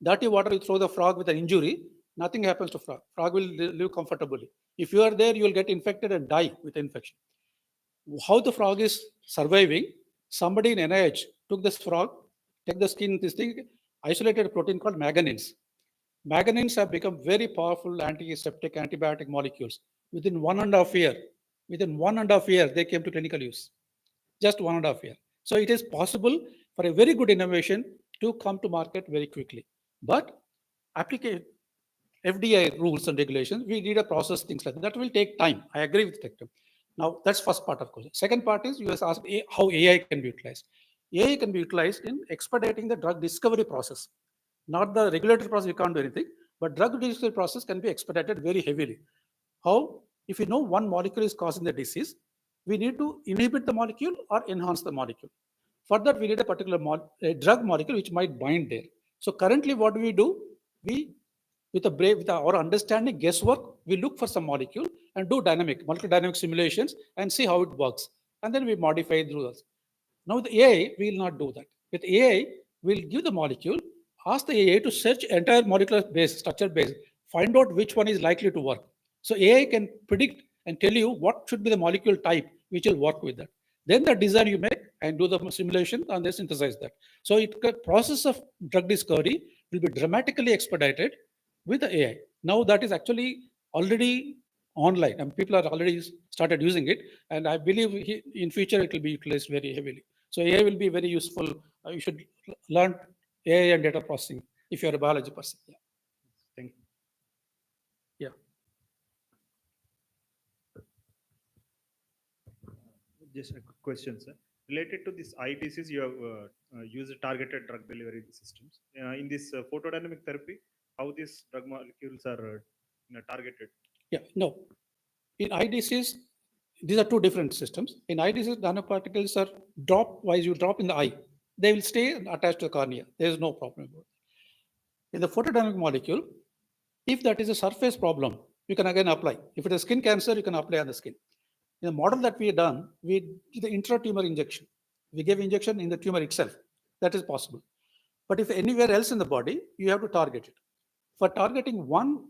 Dirty water, you throw the frog with an injury, nothing happens to frog. Frog will live comfortably. If you are there, you will get infected and die with infection. How the frog is surviving? Somebody in NIH took this frog, take the skin, this thing, isolated a protein called manganins. Manganins have become very powerful antiseptic, antibiotic molecules. Within 1.5 years, they came to clinical use. Just 1.5 years. So it is possible for a very good innovation to come to market very quickly. But FDA rules and regulations, we need a process, things like that. That will take time. I agree with that. Now, that's first part of question. Second part is you asked how AI can be utilized. AI can be utilized in expediting the drug discovery process. Not the regulatory process, you can't do anything, but drug discovery process can be expedited very heavily. How? If you know one molecule is causing the disease, we need to inhibit the molecule or enhance the molecule. For that, we need a particular drug molecule which might bind there. So currently what we do, with our understanding, guesswork, we look for some molecule and do molecular dynamic simulations and see how it works. And then we modify it through those. Now the AI, we will not do that. With AI, we'll give the molecule, ask the AI to search entire molecular base, structure base, find out which one is likely to work. So AI can predict and tell you what should be the molecule type which will work with that. Then the design you make and do the simulation and then synthesize that. So the process of drug discovery will be dramatically expedited with the AI. Now that is actually already online and people are already started using it. And I believe in future it will be utilized very heavily. So AI will be very useful. You should learn AI and data processing if you're a biology person. Yeah. Thank you. Yeah. Just a question, sir. Related to this ITCs, you have used targeted drug delivery systems. In this photodynamic therapy, how these drug molecules are targeted? Yeah, no. In IDCs, these are 2 different systems. In IDCs, nanoparticles are you drop in the eye. They will stay attached to the cornea. There is no problem about it. In the photodynamic molecule, if that is a surface problem, you can again apply. If it is skin cancer, you can apply on the skin. In the model that we have done, we did the intratumor injection. We gave injection in the tumor itself. That is possible. But if anywhere else in the body, you have to target it. For targeting one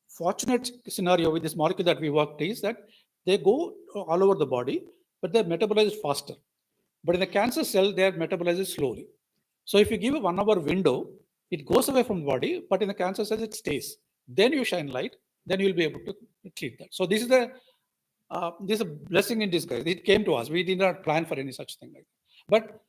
fortunate scenario with this molecule that we worked is that they go all over the body, but they're metabolized faster. But in the cancer cell, they are metabolized slowly. So if you give a 1 hour window, it goes away from the body, but in the cancer cells, it stays. Then you shine light, then you'll be able to treat that. So this is a blessing in disguise. It came to us. We did not plan for any such thing like that.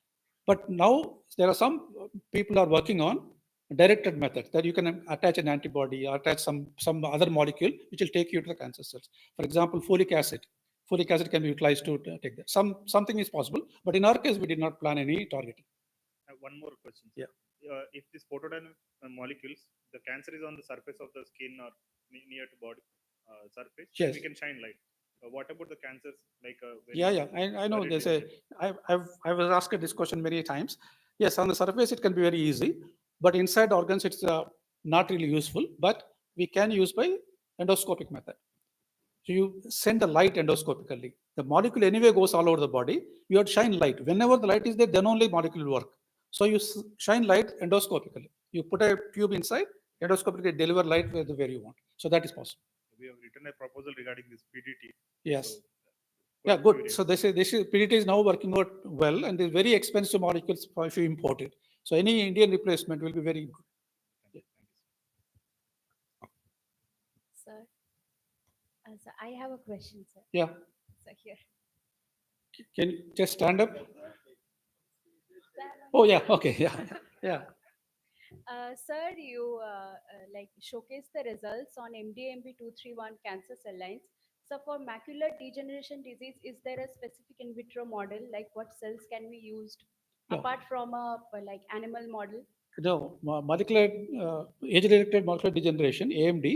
But now there are some people are working on directed methods that you can attach an antibody or attach some other molecule which will take you to the cancer cells. For example, folic acid. Folic acid can be utilized to take that. Something is possible, but in our case, we did not plan any targeting. One more question. Yeah. If these photodynamic molecules, the cancer is on the surface of the skin or near to body surface, Yes. we can shine light. What about the cancers? Like Yeah. I know. They say I was asked this question many times. Yes, on the surface it can be very easy, but inside organs it's not really useful. But we can use by endoscopic method. So you send the light endoscopically. The molecule anyway goes all over the body. You have to shine light. Whenever the light is there, then only molecule will work. So you shine light endoscopically. You put a tube inside, endoscopically deliver light where you want. So that is possible. We have written a proposal regarding this PDT. Yes. So, Yeah, good. So this PDT is now working out well, and it's very expensive molecules if you import it. So any Indian replacement will be very good. Sir, sir, I have a question, sir. Yeah. Sir, here. Can you just stand up? Oh yeah. Okay. Yeah. Sir, you like showcase the results on MDMB231 cancer cell lines. So for macular degeneration disease, is there a specific in vitro model? Like what cells can be used No. apart from a like animal model? No, molecular age-related macular degeneration (AMD).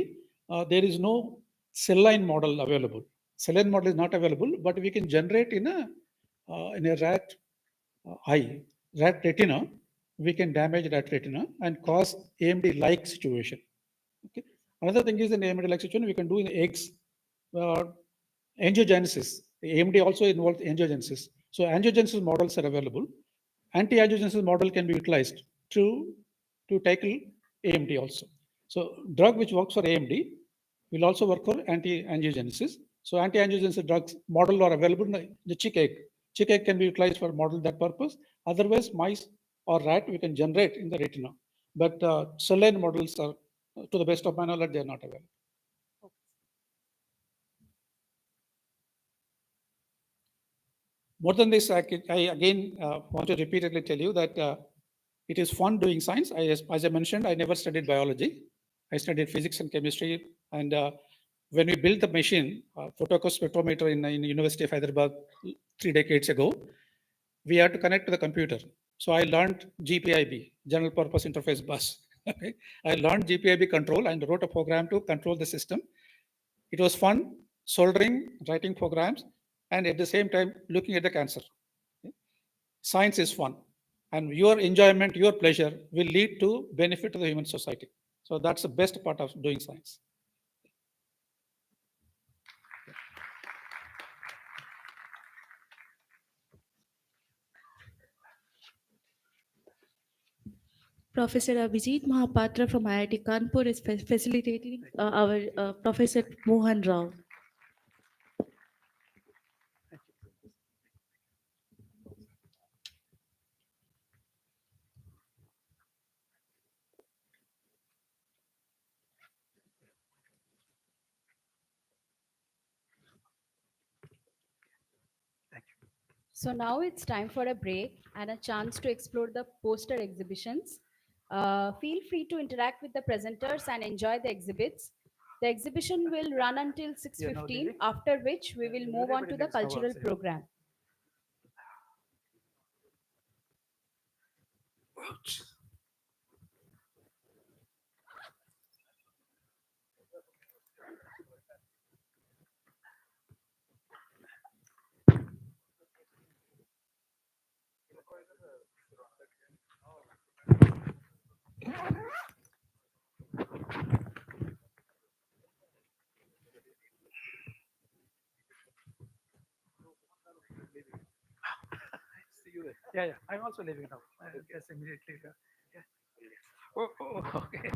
There is no cell line model available. Cell line model is not available, but we can generate in a rat eye, rat retina. We can damage rat retina and cause AMD-like situation. Okay. Another thing is in AMD-like situation we can do in eggs. Angiogenesis. AMD also involves angiogenesis. So angiogenesis models are available. Anti-angiogenesis model can be utilized to tackle AMD also. So drug which works for AMD will also work for anti-angiogenesis. So anti-angiogenesis drugs model are available in the chick egg. Chick egg can be utilized for model that purpose. Otherwise, mice or rat we can generate in the retina. But cell line models are, to the best of my knowledge, they are not available. More than this, I again want to repeatedly tell you that it is fun doing science. As I mentioned, I never studied biology. I studied physics and chemistry. And when we built the machine, photocopter spectrometer in University of Hyderabad 3 decades ago, we had to connect to the computer. So I learned GPIB, General Purpose Interface Bus. Okay? I learned GPIB control and wrote a program to control the system. It was fun soldering, writing programs, and at the same time looking at the cancer. Science is fun, and your enjoyment, your pleasure will lead to benefit to the human society. So that's the best part of doing science. Professor Abhijit Mahapatra from IIT Kanpur is facilitating our Professor Mohan Rao. So now it's time for a break and a chance to explore the poster exhibitions. Feel free to interact with the presenters and enjoy the exhibits. The exhibition will run until 6:15, after which we will move on to the cultural program. See you there. Yeah. I'm also leaving now. Yes, immediately. Yeah. Oh, okay.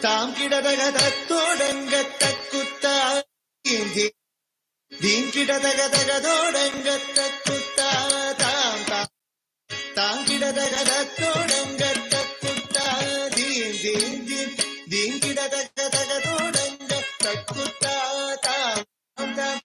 தாம் கிடதகதத்தோடங்க தக்குத்தா theme கிடதகதகதோடங்க தக்குத்தா தாம் தாம் கிடதகதத்தோடங்க தக்குத்தா theme கிடதகதகதோடங்க தக்குத்தா தாம் தாம்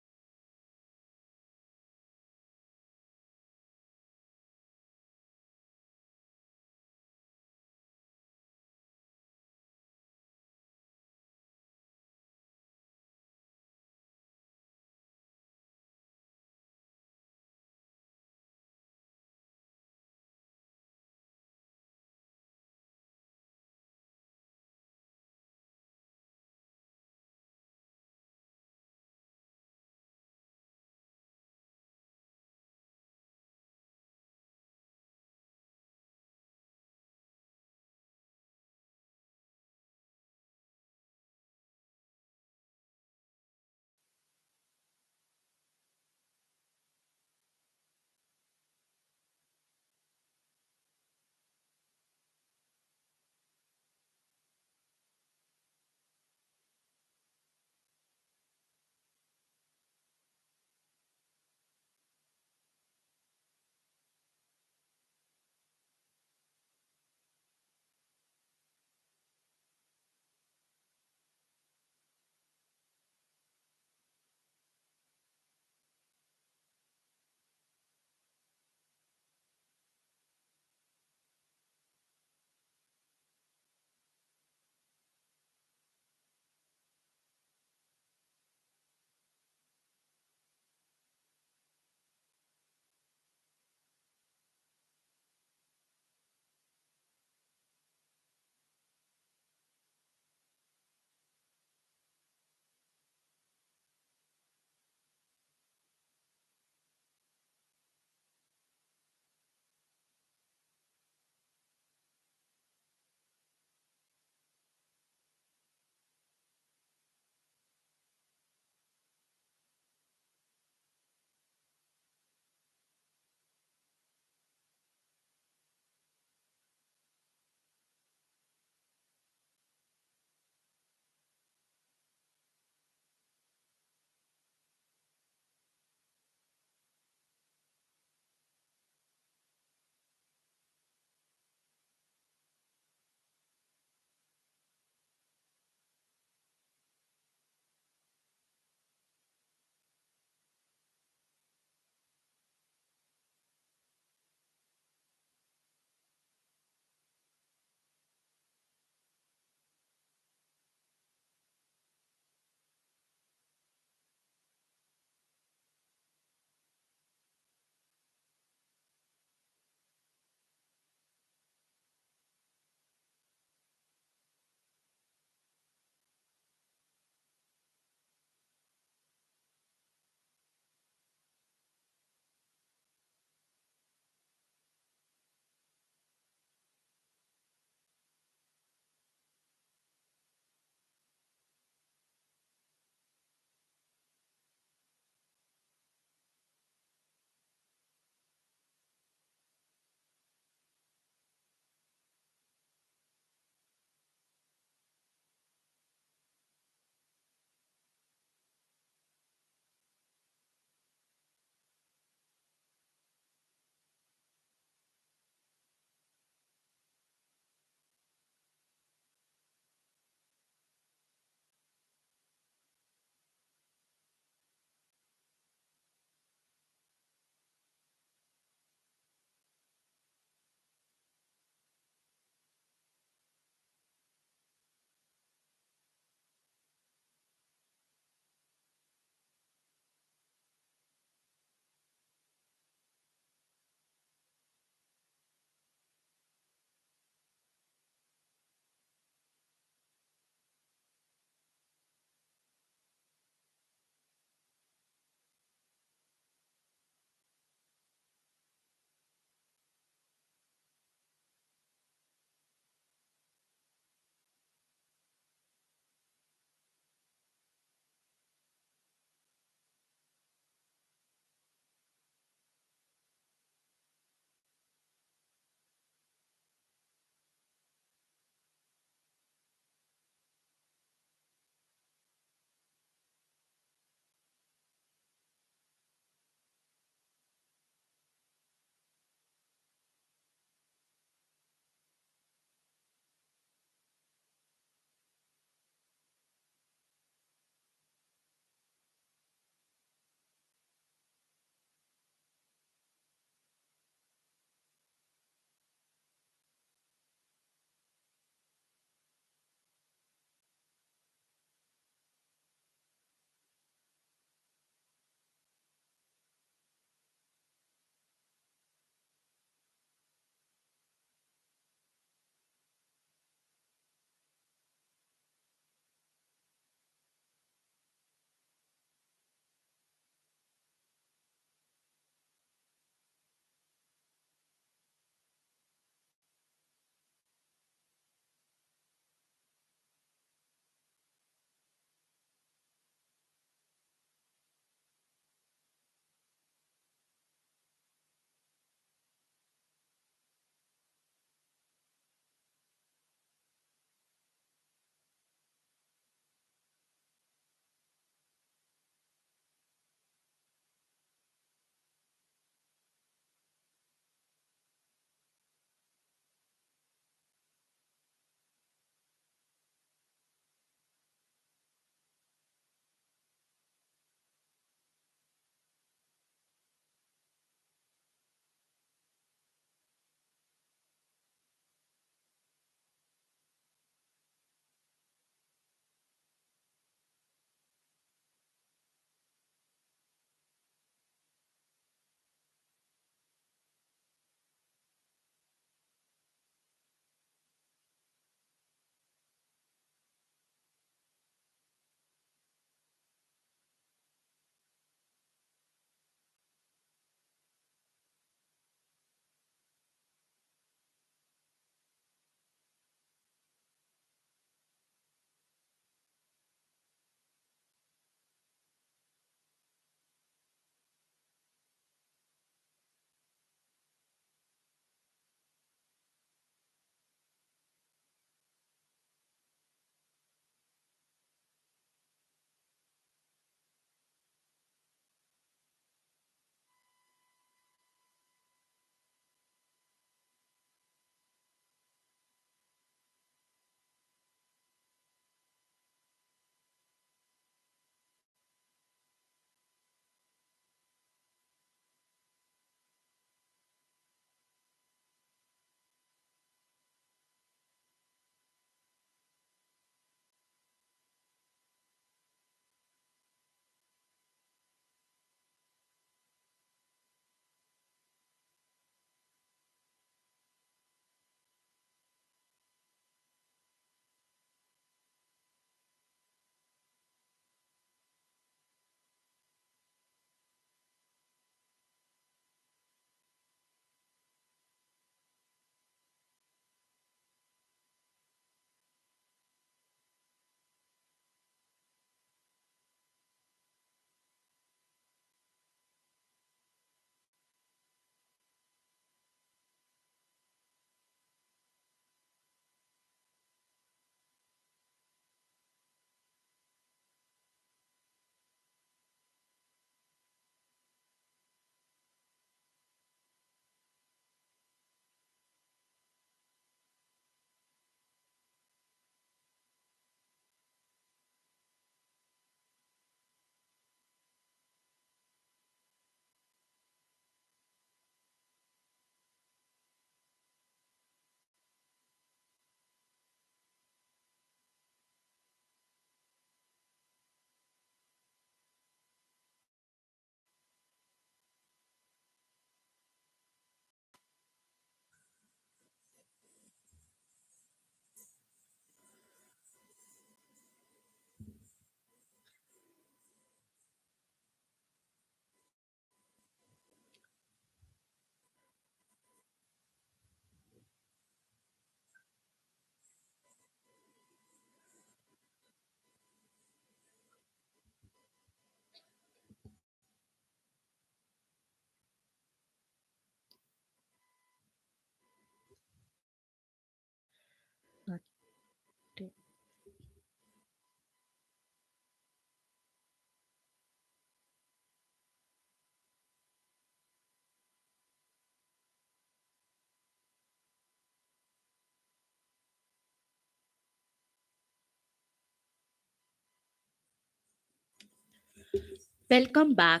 Welcome back.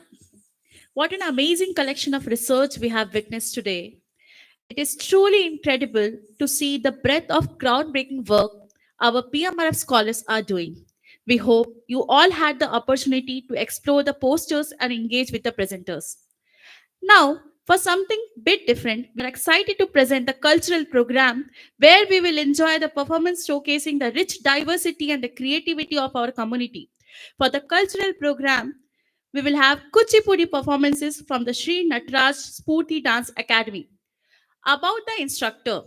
What an amazing collection of research we have witnessed today. It is truly incredible to see the breadth of groundbreaking work our PMRF scholars are doing. We hope you all had the opportunity to explore the posters and engage with the presenters. Now, for something bit different, we are excited to present the cultural program where we will enjoy the performance showcasing the rich diversity and the creativity of our community. For the cultural program, we will have Kuchipudi performances from the Sri Natraj Spurti Dance Academy. About the instructor,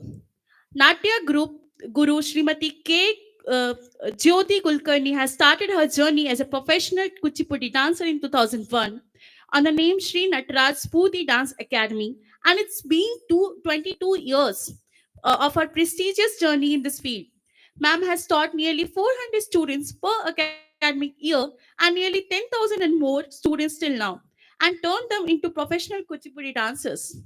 Natya Group Guru Srimati K. Uh, Jyoti Kulkarni has started her journey as a professional Kuchipudi dancer in 2001 on the name Sri Nataraj Spooty Dance Academy, and it's been 22 years of her prestigious journey in this field. Ma'am has taught nearly 400 students per academic year and nearly 10,000 and more students till now, and turned them into professional Kuchipudi dancers.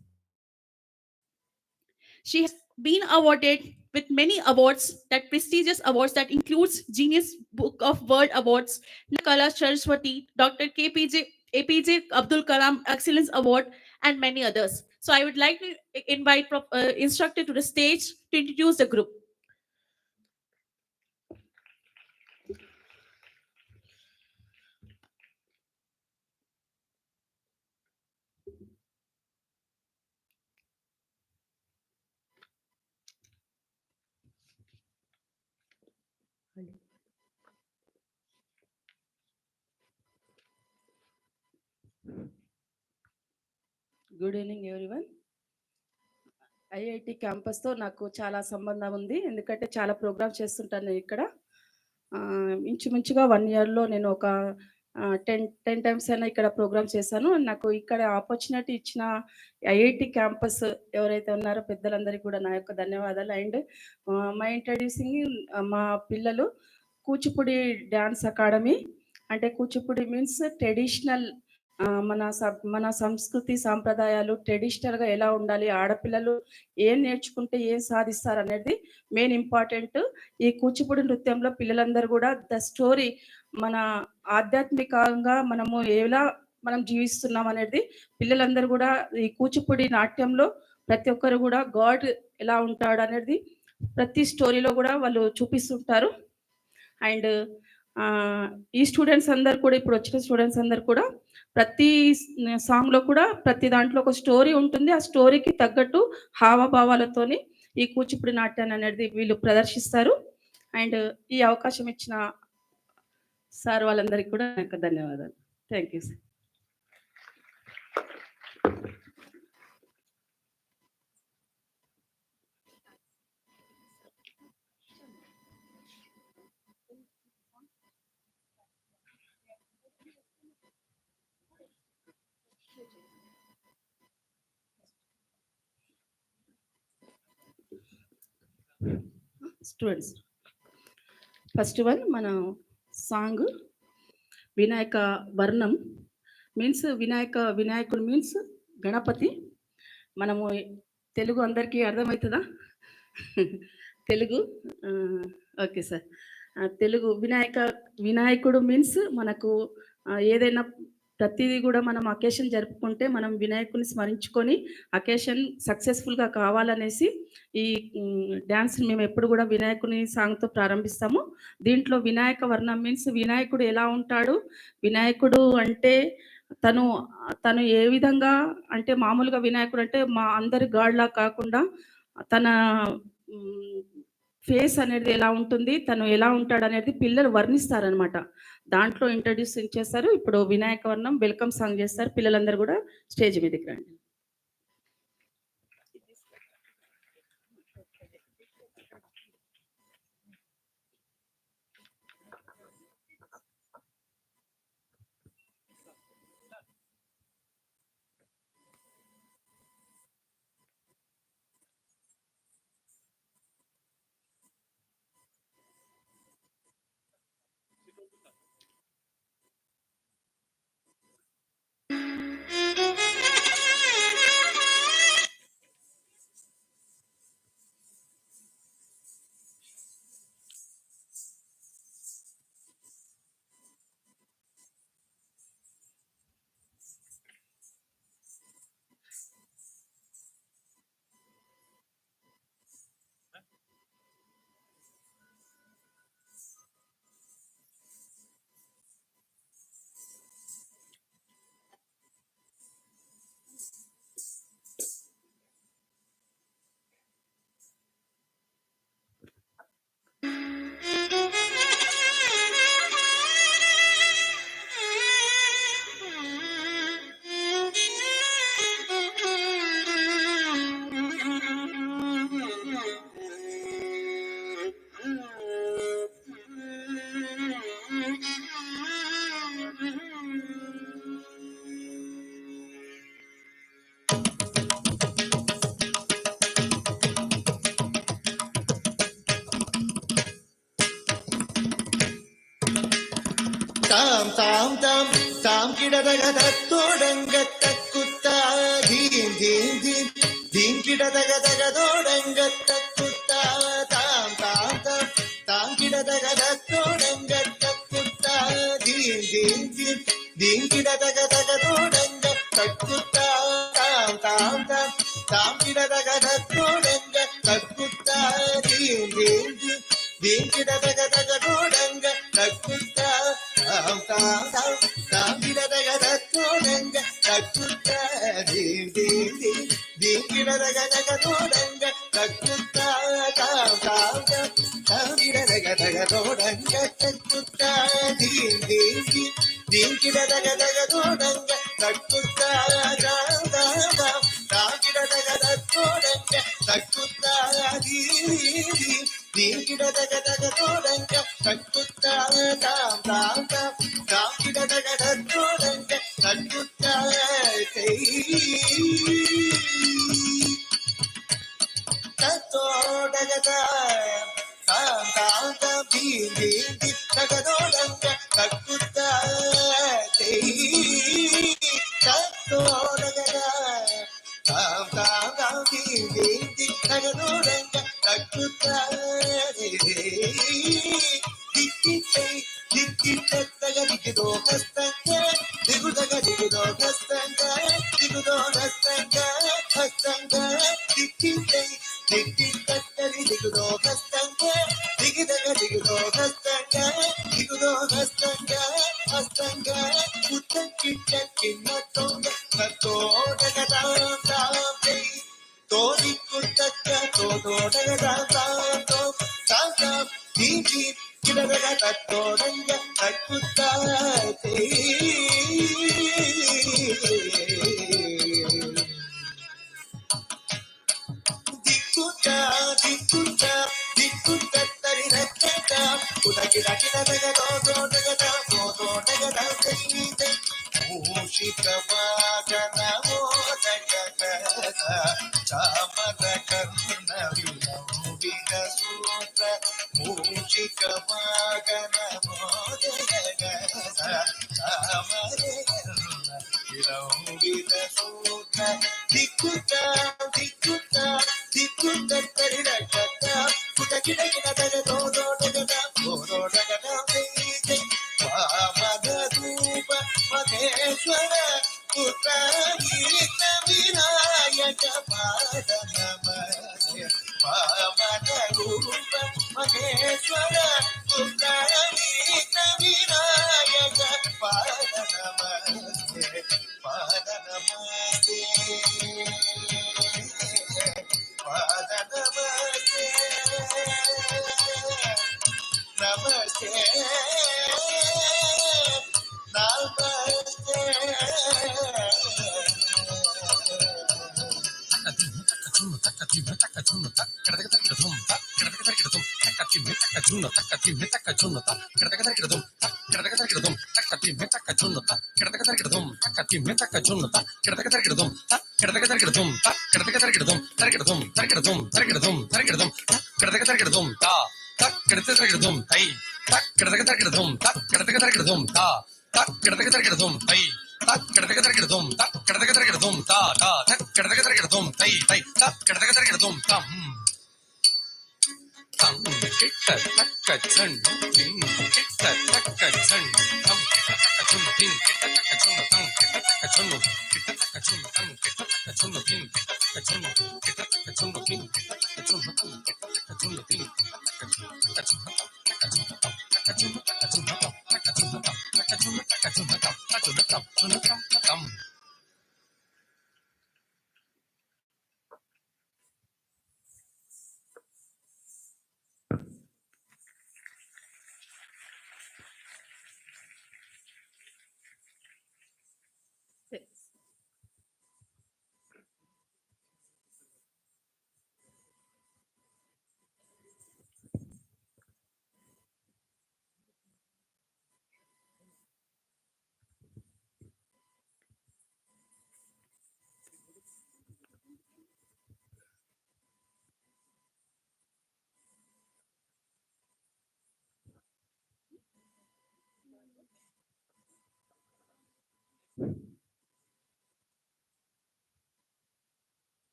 She has been awarded with many awards, that prestigious awards that includes Genius Book of World Awards, Kala Saraswati, Dr. KPJ APJ Abdul Kalam Excellence Award, and many others. So I would like to invite instructor to the stage to introduce the group. Good evening everyone. IIT క్యాంపస్తో నాకు చాలా సంబంధం ఉంది, ఎందుకంటే చాలా programmes చేస్తుంటాను నేను ఇక్కడ. ఇంచుమించుగా 1 ఇయర్లో నేను ఒక 10 టైమ్స్ అయినా ఇక్కడ ప్రోగ్రామ్ చేశాను. నాకు ఇక్కడ ఆపర్చునిటీ ఇచ్చిన ఐఐటి క్యాంపస్ ఎవరైతే ఉన్నారో పెద్దలందరికీ కూడా నా యొక్క ధన్యవాదాలు. అండ్ మై ఇంట్రడ్యూసింగ్ మా పిల్లలు కూచిపూడి డ్యాన్స్ అకాడమీ. అంటే కూచిపూడి మీన్స్ ట్రెడిషనల్, మన సంస్కృతి సాంప్రదాయాలు ట్రెడిషనల్గా ఎలా ఉండాలి, ఆడపిల్లలు ఏం నేర్చుకుంటే ఏం సాధిస్తారు అనేది మెయిన్ ఇంపార్టెంట్. ఈ కూచిపూడి నృత్యంలో పిల్లలందరూ కూడా ద స్టోరీ, మన ఆధ్యాత్మికంగా మనము ఎలా మనం జీవిస్తున్నాం అనేది పిల్లలందరూ కూడా ఈ కూచిపూడి నాట్యంలో ప్రతి ఒక్కరు కూడా గాడ్ ఎలా ఉంటాడు అనేది ప్రతి స్టోరీలో కూడా వాళ్ళు చూపిస్తుంటారు. అండ్ ఈ స్టూడెంట్స్ అందరు కూడా, ఇప్పుడు వచ్చిన స్టూడెంట్స్ అందరు కూడా ప్రతి సాంగ్లో కూడా ప్రతి దాంట్లో ఒక స్టోరీ ఉంటుంది. ఆ స్టోరీకి తగ్గట్టు హావభావాలతోని ఈ కూచిపూడి నాట్యాన్ని అనేది వీళ్ళు ప్రదర్శిస్తారు. అండ్ ఈ అవకాశం ఇచ్చిన సార్ వాళ్ళందరికీ కూడా నాకు ధన్యవాదాలు. Thank you sir. Students, first one మన సాంగ్ వినాయక వర్ణం మీన్స్ వినాయకుడు మీన్స్ గణపతి. మనము తెలుగు అందరికీ అర్థమవుతుందా? Telugu okay sir. తెలుగు వినాయకుడు మీన్స్ మనకు ఏదైనా ప్రతిదీ కూడా మనం అకేషన్ జరుపుకుంటే మనం వినాయకుని స్మరించుకొని అకేషన్ సక్సెస్ఫుల్గా కావాలనేసి ఈ డ్యాన్స్ మేము ఎప్పుడు కూడా వినాయకుని సాంగ్తో ప్రారంభిస్తాము. దీంట్లో వినాయక వర్ణం మీన్స్ వినాయకుడు ఎలా ఉంటాడు, వినాయకుడు అంటే తను ఏ విధంగా అంటే మామూలుగా వినాయకుడు అంటే మా అందరి గాడ్లా కాకుండా తన ఫేస్ అనేది ఎలా ఉంటుంది, తను ఎలా ఉంటాడు అనేది పిల్లలు వర్ణిస్తారనమాట. దాంట్లో ఇంట్రడ్యూస్ చేస్తారు. ఇప్పుడు వినాయక వర్ణం వెల్కమ్ సాంగ్ చేస్తారు. పిల్లలందరూ కూడా స్టేజ్ మీదకి రండి. தாம் தாம் தாம் தாம் கிடதகதத்தோடங்க தக்குத்தா தீம் தீம் தீம் தீம் கிடதகதகதோடங்க தக்குத்தா தாம் தாம் தாம் தாம் கிடதகதத்தோடங்க தக்குத்தா தீம் தீம் தீம் தீம் கிடதகதகதோடங்க தக்குத்தா தாம் தாம் தாம் தாம் கிடதகதத்தோடங்க தக்குத்தா தீம் தீம் தீம் தீம் கிடதகதகதோடங்க தக்குத்தா தாம் தாம் தாம் தாம் கிடதகதத்தோடங்க தக்குத்தா தீம் தீம் தீம் தீம் கிடதகதகதோடங்க தக்குத்தா தாம் தாம் தாம் தாம் கிடதகதகதோடங்க தக்குத்தா தீம் தீம் தீம் தீம் கிடதகதகதோடங்க தக்குத்தா தாம் தாம் தாம் தாம் கிடதகதத்தோடங்க தக்குத்தா தீம் தீம் தீம் கிடதகதகதோடங்க தக்குத்தா தாம் தாம் தாம் தாம் கிடதகதத்தோடங்க தக்குத்தா தத்தோடகத தாம் தாம் தாம் தீம் தீம் தீம் தகதோடங்க தக்குத்தா தத்தோடகத தாம் தாம் தாம் தீம் தீம் தீம் தகதோடங்க தக்குத்தா திக்கிட்டை திக்கிட்டத்தகதிகிதோ ஹஸ்தங்க திகுதகதிகிதோ ஹஸ்தங்க திகுதோ ஹஸ்தங்க ஹஸ்தங்க திக்கிட்டை திக்கிட்டத்தகதிகிதோ ஹஸ்தங்க திகிதகதிகிதோ ஹஸ்தங்க திகுதோ ஹஸ்தங்க ஹஸ்தங்க புத்தக்கிட்ட கிண்ணத்தோங்க கத்தோடகதாம் தாம் தெய் தோதி குத்தக்க தோதோடகதாம் தாம் தோம் தாம் தாம் தீ கிடதக தத்தோடங்க தக்குத்தா திக்குட்டா திக்குட்டா திக்குட்டரி ரக்கட்டா உதகிட கிடதக தோதோடகதா தோதோடகதா தெய்வீதை மூஷிகவாகன மோதகதா சாமர கர்ண விலம்பிக சூತ್ರ மூஷிகவாகன மோதகதா சாமர கர்ண விலம்பிக சூತ್ರ திக்குட்டா திக்குட்டா திக்குட்டரி ரக்கட்டா உதகிட கிடதக தோதோடகதா தோதோடகதா தெய்வீதை வாமதூப மகேಶ್ವರ ಪುತ್ರಗೀತ ವಿನಾಯಕ ಪಾದ ನಮಸ್ತೆ ವಾಮದೂಪ ಮಹೇಶ್ವರ ಪುತ್ರಗೀತ ವಿನಾಯಕ ಪಾದ ನಮಸ್ತೆ ಪಾದ ನಮಸ್ತೆ ಪಾದ ನಮಸ್ತೆ ನಮಸ್ತೆ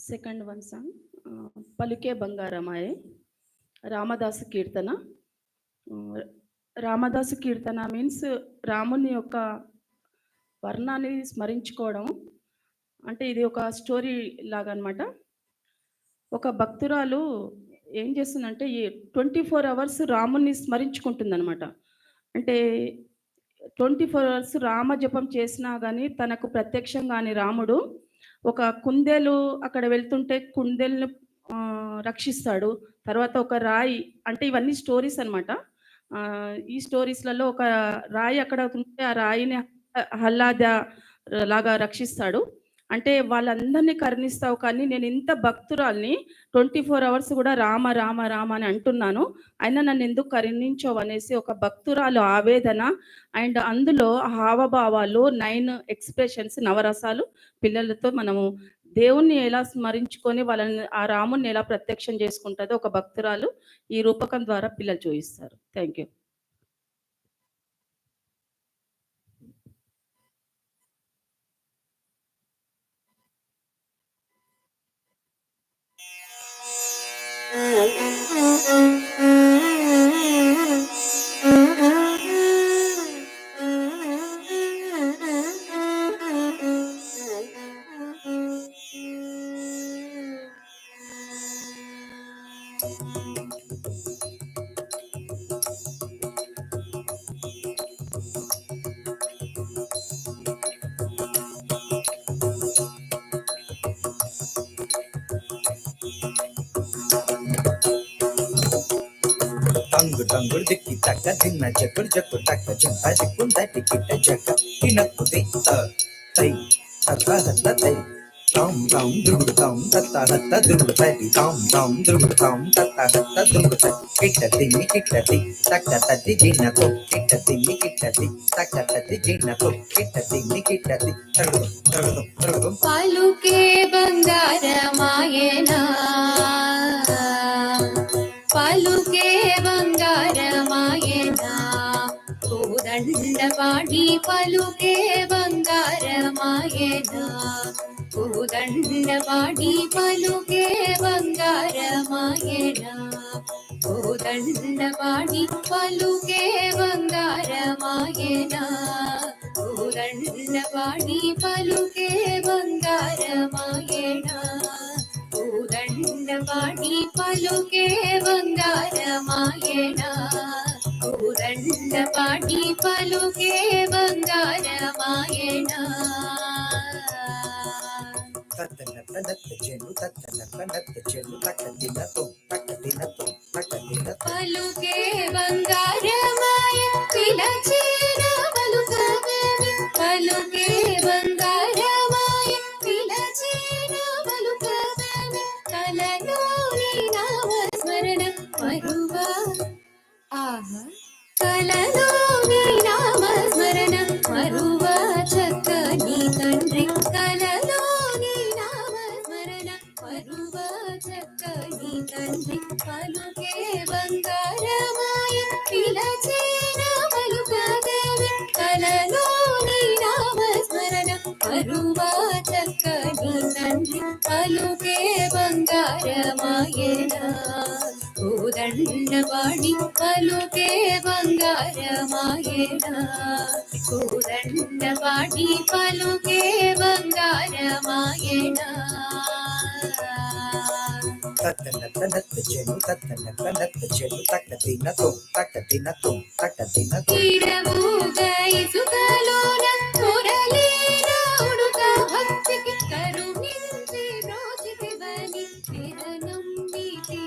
సెకండ్ వన్ సాంగ్ పలుకే బంగారమాయే రామదాసు కీర్తన. రామదాసు కీర్తన మీన్స్ రాముని యొక్క వర్ణాన్ని స్మరించుకోవడం. అంటే ఇది ఒక స్టోరీ లాగా అనమాట. ఒక భక్తురాలు ఏం చేస్తుందంటే ఈ 24 అవర్స్ రాముని స్మరించుకుంటుందన్నమాట. అంటే 24 అవర్స్ రామ జపం చేసినా కానీ తనకు ప్రత్యక్షంగాని రాముడు ఒక కుందేలు అక్కడ వెళ్తుంటే కుందేలుని రక్షిస్తాడు. తర్వాత ఒక రాయి, అంటే ఇవన్నీ స్టోరీస్ అనమాట. ఈ స్టోరీస్లలో ఒక రాయి అక్కడ ఉంటే ఆ రాయిని హల్లాద లాగా రక్షిస్తాడు. అంటే వాళ్ళందరినీ కరుణిస్తావు కానీ నేను ఇంత భక్తురాల్ని 24 అవర్స్ కూడా రామ రామ రామ అని అంటున్నాను, అయినా నన్ను ఎందుకు కరుణించవు అనేసి ఒక భక్తురాలు ఆవేదన. అండ్ అందులో హావభావాలు 9 ఎక్స్ప్రెషన్స్, నవరసాలు పిల్లలతో మనము దేవుణ్ణి ఎలా స్మరించుకొని వాళ్ళని ఆ రాముని ఎలా ప్రత్యక్షం చేసుకుంటుందో ఒక భక్తురాలు ఈ రూపకం ద్వారా పిల్లలు చూపిస్తారు. Thank you. Tangu tangu dikki taka dinna jakur jakur taka jimpa dikunda dikita jaka inaku dita tai hatta hatta tai tam tam durgu tam tatta hatta durgu tai tam tam durgu tam tatta hatta durgu tai kita ti taka tati jinna to kita ti taka tati jinna to kita ti targu targu targu paluke bangaramaya పలుకే బంగారమాయనా కోదండపాడి పలుకే బంగారమాయనా కోదండపాడి పలుకే బంగారమాయనా కోదండపాడి పలుకే బంగారమాయనా కోదండపాడి పలుకే బంగారమాయనా కోదండపాడి పలుకే బంగారమాయనా కోదండపాడి పలుకే బంగారమాయనా పలుకే బంగారమాయ పిలచిన పలుకవేమి పలుకే బంగారమాయ పిలచిన పలుకవేమి కలలోని నామస్మరణ మరువా ఆహా కలలోని నామస్మరణ మరువా చక్కని తండ్రి కలలోని నామస్మరణ మరువా చక్కని తండ్రి పలుకే బంగారమాయ పిలచిన పలుకవేమి కలలోని నామస్మరణ మరువా చక్కని తండ్రి పలుకే బంగారమాయనా కోదండపాడి పలుకే బంగారమాయనా కోదండపాడి పలుకే బంగారమాయనా ఇసుకలోన మురళీన ఉడుక భక్తికి కరుణించి బ్రోచితివని నిరనమ్మితి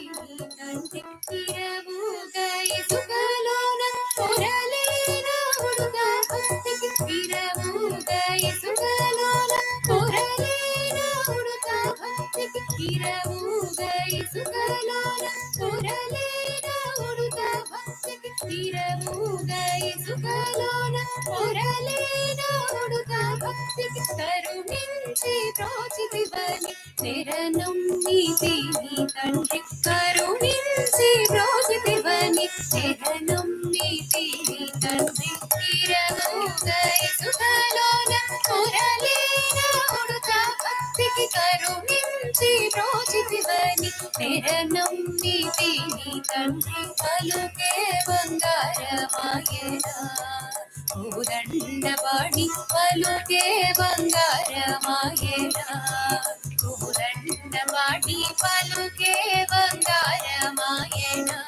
తండ్రి తిరవుగ ఇసుకలోన మురళీన ఉడుక భక్తికి తిరవుగ ఇసుకలోన మురళీన ఉడుక భక్తికి తిరవుగ ఇసుకలోన మురళీన ఉడుక భక్తికి తిరవుగ ఇసుకలోన మురళీన ఉడుక భక్తికి కరుణించి బ్రోచితివని నిరనమ్మితి తండ్రి కరుణించి బ్రోచితివని నిరనమ్మితి తండ్రి తిరవుగ ఇసుకలోన మురళీన ఉడుక భక్తికి కరుణించి నమ్మితి నీ తండ్రి పలుకే బంగారమాయనా కోదండవాడి పలుకే బంగారమాయనా కోదండవాడి పలుకే బంగారమాయనా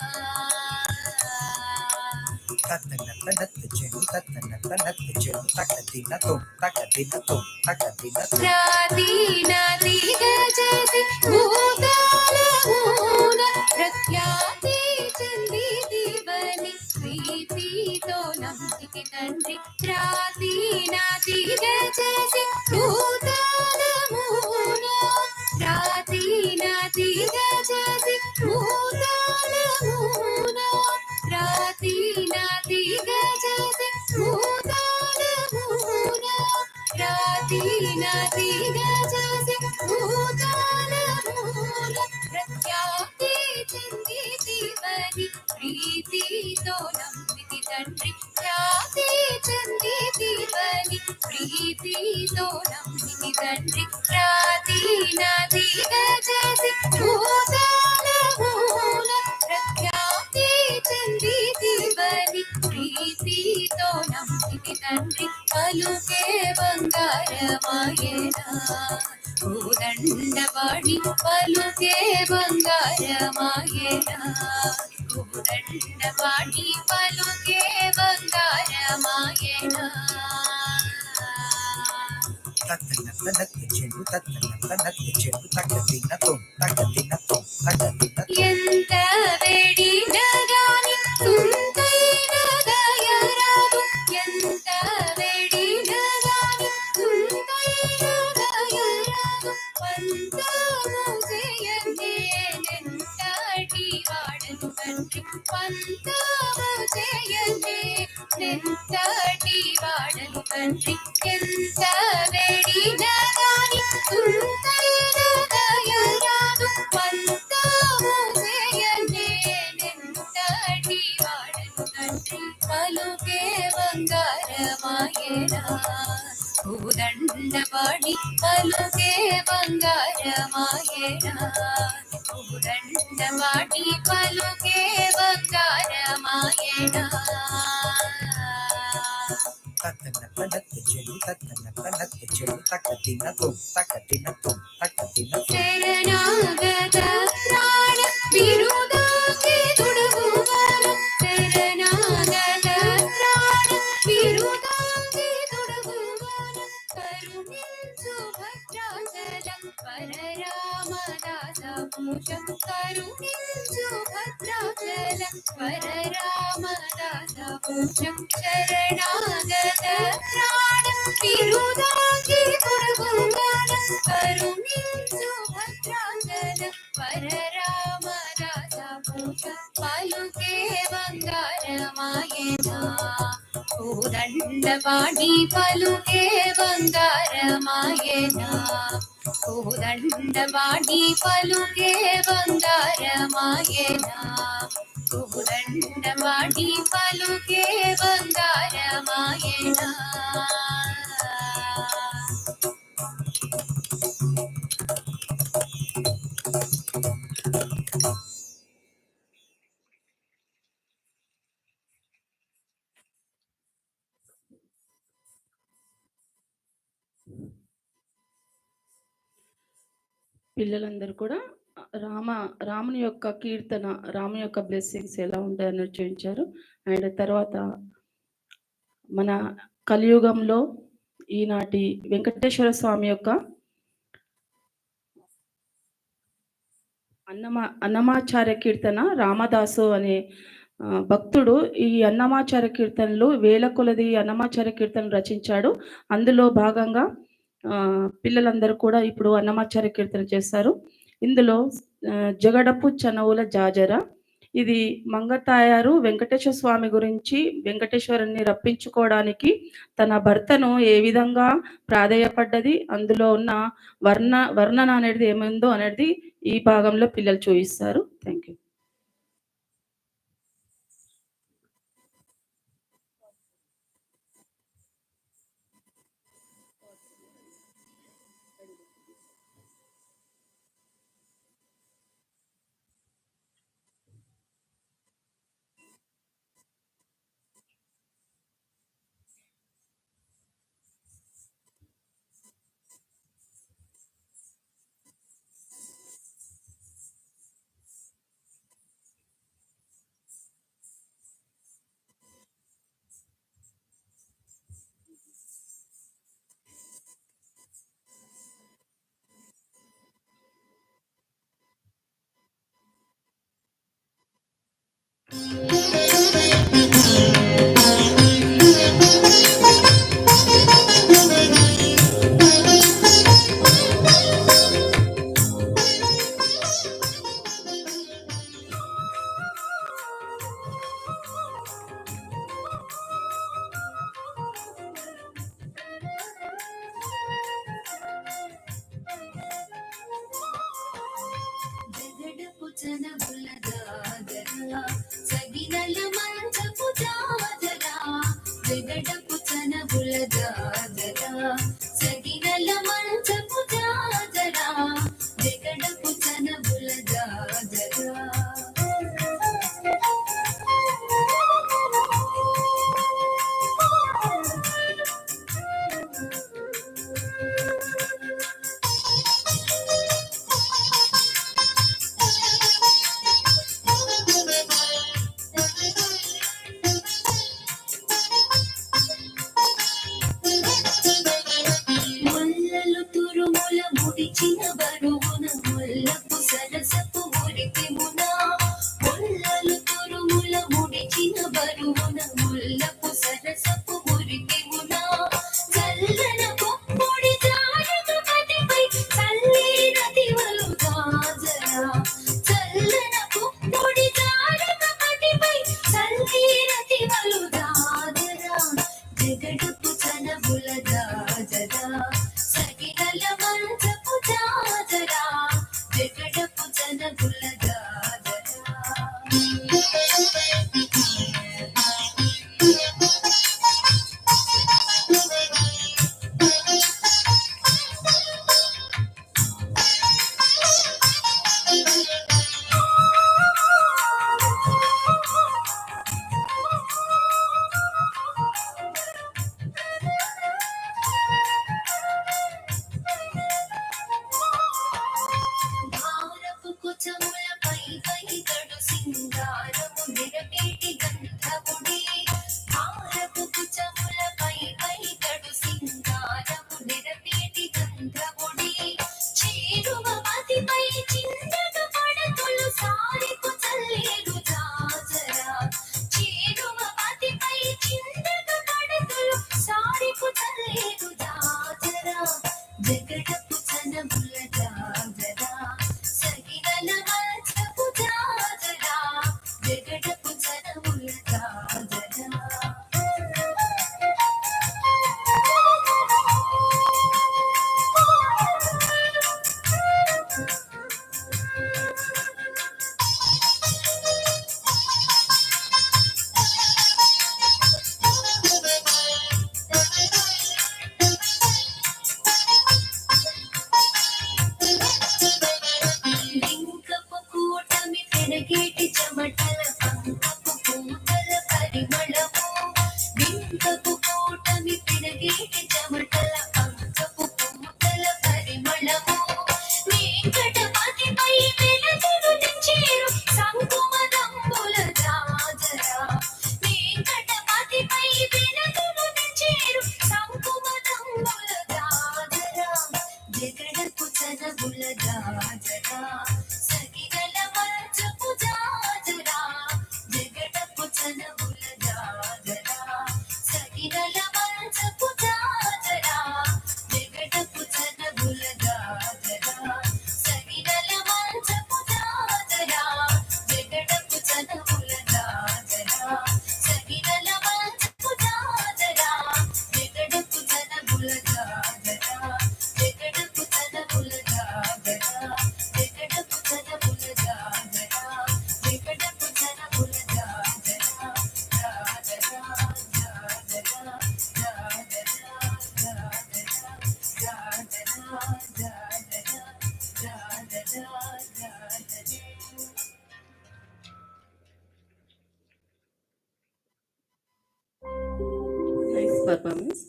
ప్రాదీనాదిగా చేసి భూతాళమున ప్రఖ్యాతి చెంది దివని ప్రీతితో నమ్మితి తండ్రి ప్రాదీనాదిగా చేసి భూతాళమున ప్రాదీనాదిగా చేసి భూతాళమున ప్రాదీనాదిగా చేసి భూతాళమున ప్రాదీనాదిగా చేసి భూతాళమున ప్రఖ్యాతి చెంది దివని ప్రీతితో నమ్మితి తండ్రి ఖ్యాతి చెంది దివని ప్రీతితో నమ్మితి తండ్రి ప్రాదీనాదిగా చేసి భూతాళమున ప్రఖ్యాతి చెంది దివని ప్రీతితో నమ్మితి తండ్రి పలుకే బంగారమాయనా కోదండవాడి పలుకే బంగారమాయనా కోదండవాడి పలుకే బంగారమాయనా ఎంత వేడినా గాని తుంటైన దయరాదు ఎంత వేడినా గాని తుంటైన దయరాదు పంతము చేయనే నెంతటి వాడను తండ్రి పంతము చేయనే నెంతటి వాడను తండ్రి ఎంత వేడినా గాని తుంటైన దయరాదు పంతము చేయనే నెంతటి వాడను తండ్రి పలుకే బంగారమాయనా కోదండవాడి పలుకే బంగారమాయనా కోదండవాడి పలుకే బంగారమాయనా శరణాగత ప్రాణ విరుదాకి దుడుగువన శరణాగత ప్రాణ విరుదాకి దుడుగువన కరుణించు భద్రాచలం పరరామదాస పూజం కరుణించు భద్రాచలం పరరామదాస పూజం శరణాగత ప్రాణ విరుదాకి దుడుగువన కరుణించు భద్రాచలం పరరామదాస పూజం పలుకే బంగారమాయనా కోదండవాడి పలుకే బంగారమాయనా కోదండవాడి పలుకే బంగారమాయనా కోదండవాడి పలుకే బంగారమాయనా పిల్లలందరూ కూడా రాముని యొక్క కీర్తన రాముని యొక్క బ్లెస్సింగ్స్ ఎలా ఉంటాయని చూపించారు. అండ్ తర్వాత మన కలియుగంలో ఈనాటి వెంకటేశ్వర స్వామి యొక్క అన్నమాచార్య కీర్తన రామదాసు అనే భక్తుడు ఈ అన్నమాచార్య కీర్తనలు వేల కొలది అన్నమాచార్య కీర్తనలు రచించాడు. అందులో భాగంగా పిల్లలందరూ కూడా ఇప్పుడు అన్నమాచార్య కీర్తన చేస్తారు. ఇందులో జగడపు చనవుల జాజర, ఇది మంగతాయారు వెంకటేశ్వర స్వామి గురించి వెంకటేశ్వరుని రప్పించుకోవడానికి తన భర్తను ఏ విధంగా ప్రాధేయపడ్డది, అందులో ఉన్న వర్ణన అనేది ఏమైందో అనేది ఈ భాగంలో పిల్లలు చూపిస్తారు. Thank you. పుచనబులదాదరా సగినల మంచపు జాజరా జగడ పుచనబులదాదరా సగినల మంచపు జాజరా జగడ పుచనబులదాదరా ముల్లలు తురుముల ముడిచిన బరువున ముల్లపు సరసపు మురిపెమున ముల్లలు తురుముల ముడిచిన బరువున ముల్లపు సరసపు మురిపెమున చల్లన పొడి జారక పతిపై చల్లీరతివలు గాజరా చల్లన పొడి జారక పతిపై చల్లీరతివలు గాజరా జగడపు చనబుల గాజరా సగినల మంచపు జాజరా జగడపు చనబుల భారపు కుచముల పై కడు సింగారము నిరపేటి గంధముడి భారపు కుచముల పై కడు సింగారము నిరపేటి గంధముడి చేరువ మతిపై చిందక పడతులు సారికు చల్లేరు జాజరా చేరువ మతిపై చిందక పడతులు సారికు చల్లేరు జాజరా జగడపు చనబుల జాజరా సగినల మంచపు జాజరా జగడపు చనబుల జాజరా లింకపు కూటమి పెనగేటి చెమటల పంకపు పూతల పరిమళము లింకపు కూటమి పెనగేటి చెమటల పంకపు పూతల పరిమళము వెంకటపతిపై వెలుగులు తెచ్చేరు సంకుమదంబుల జాజరా వెంకటపతిపై వెలుగులు తెచ్చేరు సంకుమదంబుల జాజరా జగడపు చనబుల జాజరా సగినల మంచపు జాజరా జగడపు చనబుల జాజరా సగినల మంచపు జాజరా జగడపు చనబుల జాజరా సగినల మంచపు జాజరా జగడపు చనబుల జాజరా సగినల మంచపు జాజరా జగడపు చనబుల జాజరా జగడపు చనబుల జాజరా జగడపు చనబుల జాజరా జగడపు చనబుల జాజరా జాజరా జాజరా జాజరా నైస్ పర్ఫార్మెన్స్.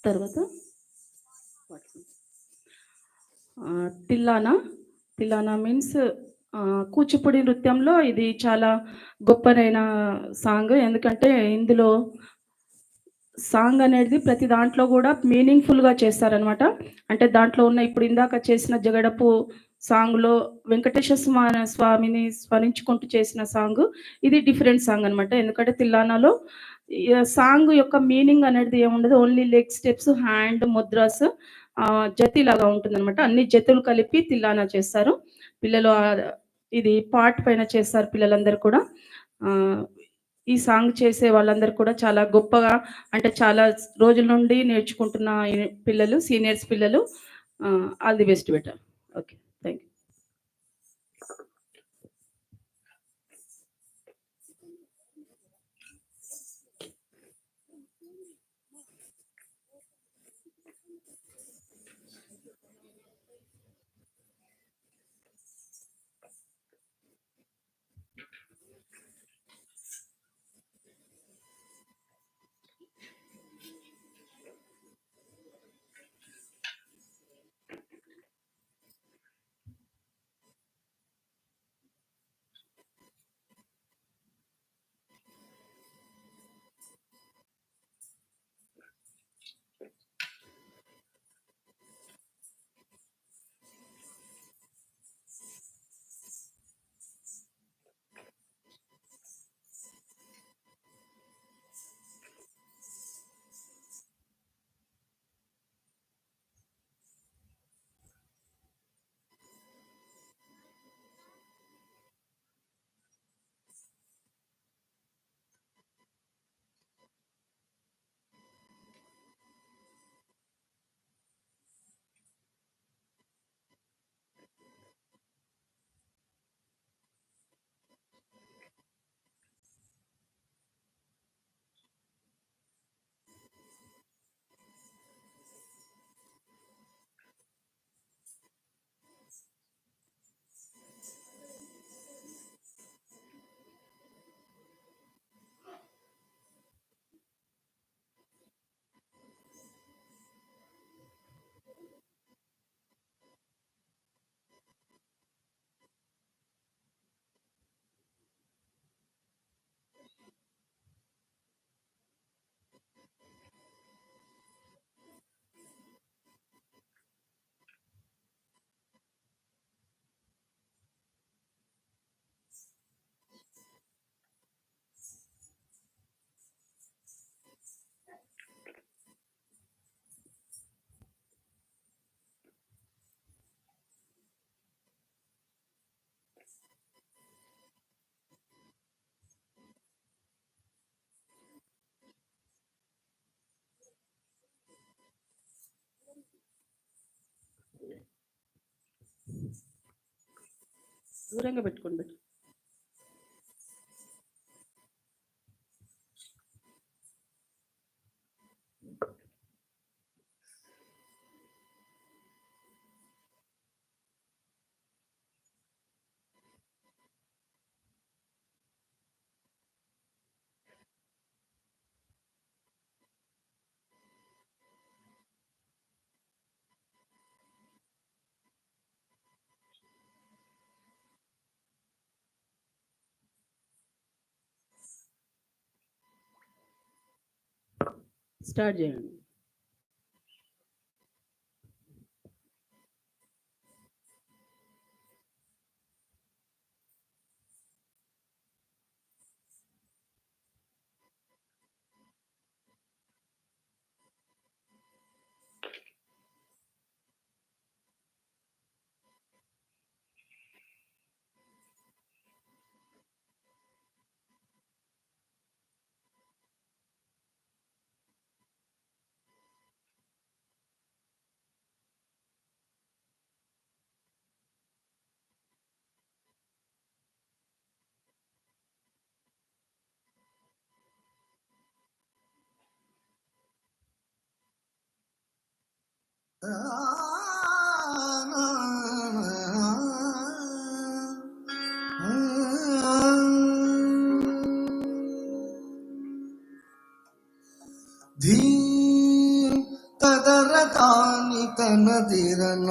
తర్వాత తిల్లానా తిల్లానా మీన్స్ కూచిపూడి నృత్యంలో ఇది చాలా గొప్పదైన సాంగ్. ఎందుకంటే ఇందులో సాంగ్ అనేది ప్రతి దాంట్లో కూడా మీనింగ్ఫుల్గా చేస్తారనమాట. అంటే దాంట్లో ఉన్న ఇప్పుడు ఇందాక చేసిన జగడపు సాంగ్లో వెంకటేశ్వర స్వామిని స్మరించుకుంటూ చేసిన సాంగ్ ఇది డిఫరెంట్ సాంగ్ అనమాట. ఎందుకంటే తిల్లానాలో సాంగ్ యొక్క మీనింగ్ అనేది ఏముండదు, only leg steps, hand mudras, జతి లాగా ఉంటుందన్నమాట. అన్ని జతులు కలిపి తిల్లానా చేస్తారు పిల్లలు. ఇది పార్ట్ పైన చేస్తారు పిల్లలందరూ కూడా. ఈ సాంగ్ చేసే వాళ్ళందరూ కూడా చాలా గొప్పగా, అంటే చాలా రోజుల నుండి నేర్చుకుంటున్న పిల్లలు, సీనియర్స్ పిల్లలు. All the best better. Okay, thank you. దూరంగా పెట్టుకోండి. స్టార్ట్ చేయండి. ಧೀಂ ತದರತಾನಿ ತನದಿರನ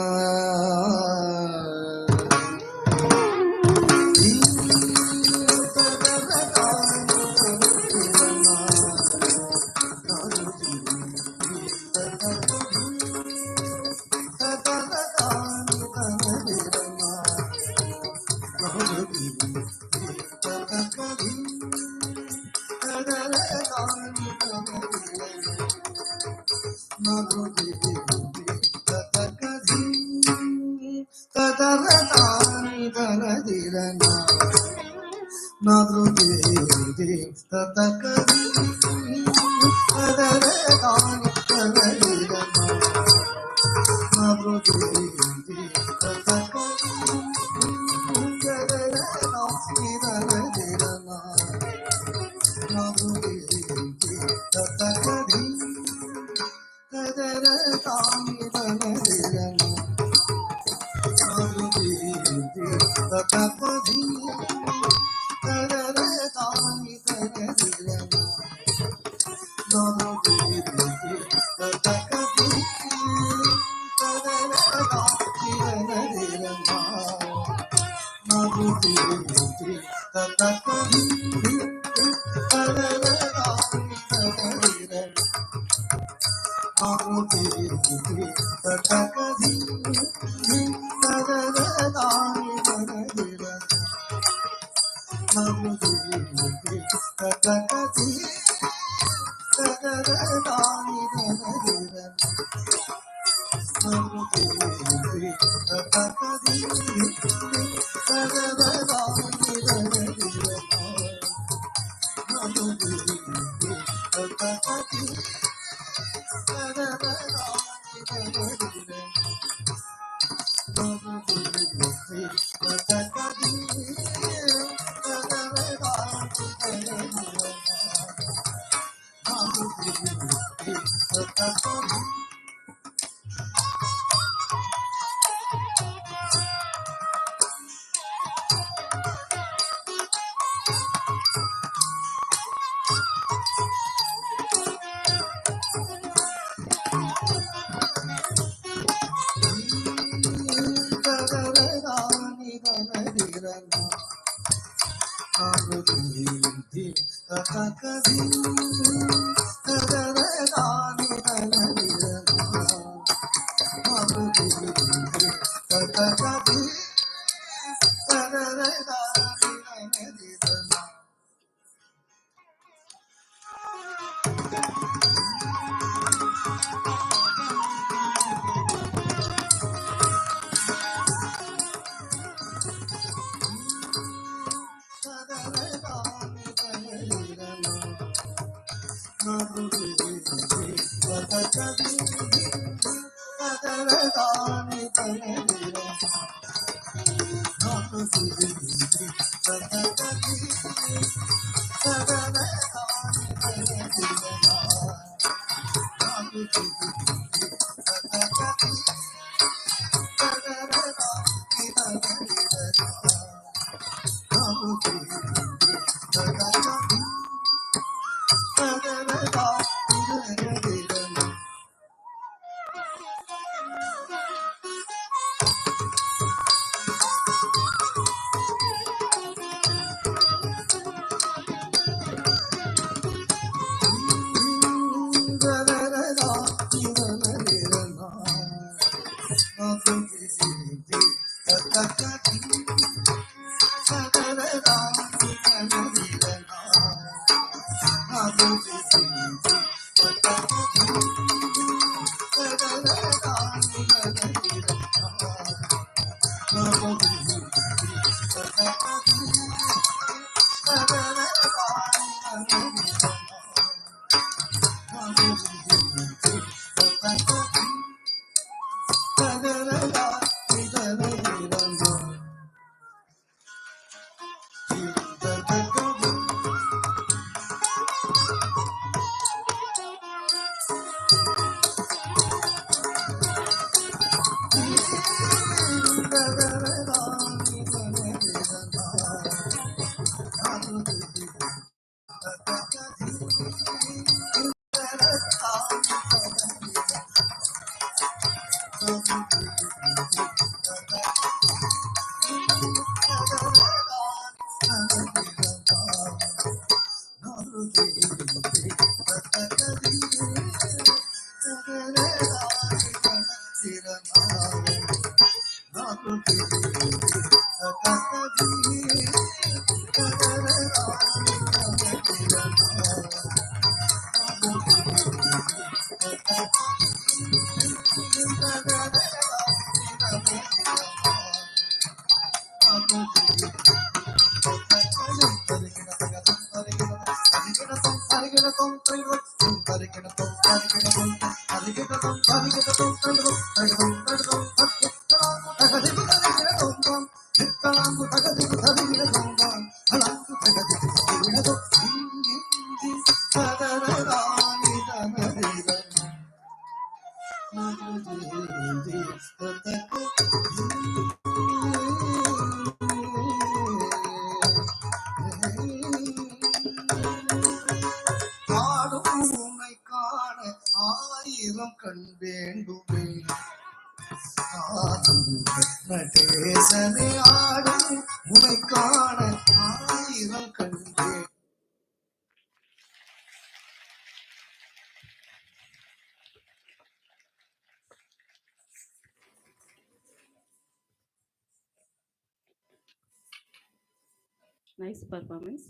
నైస్ పర్ఫార్మెన్స్.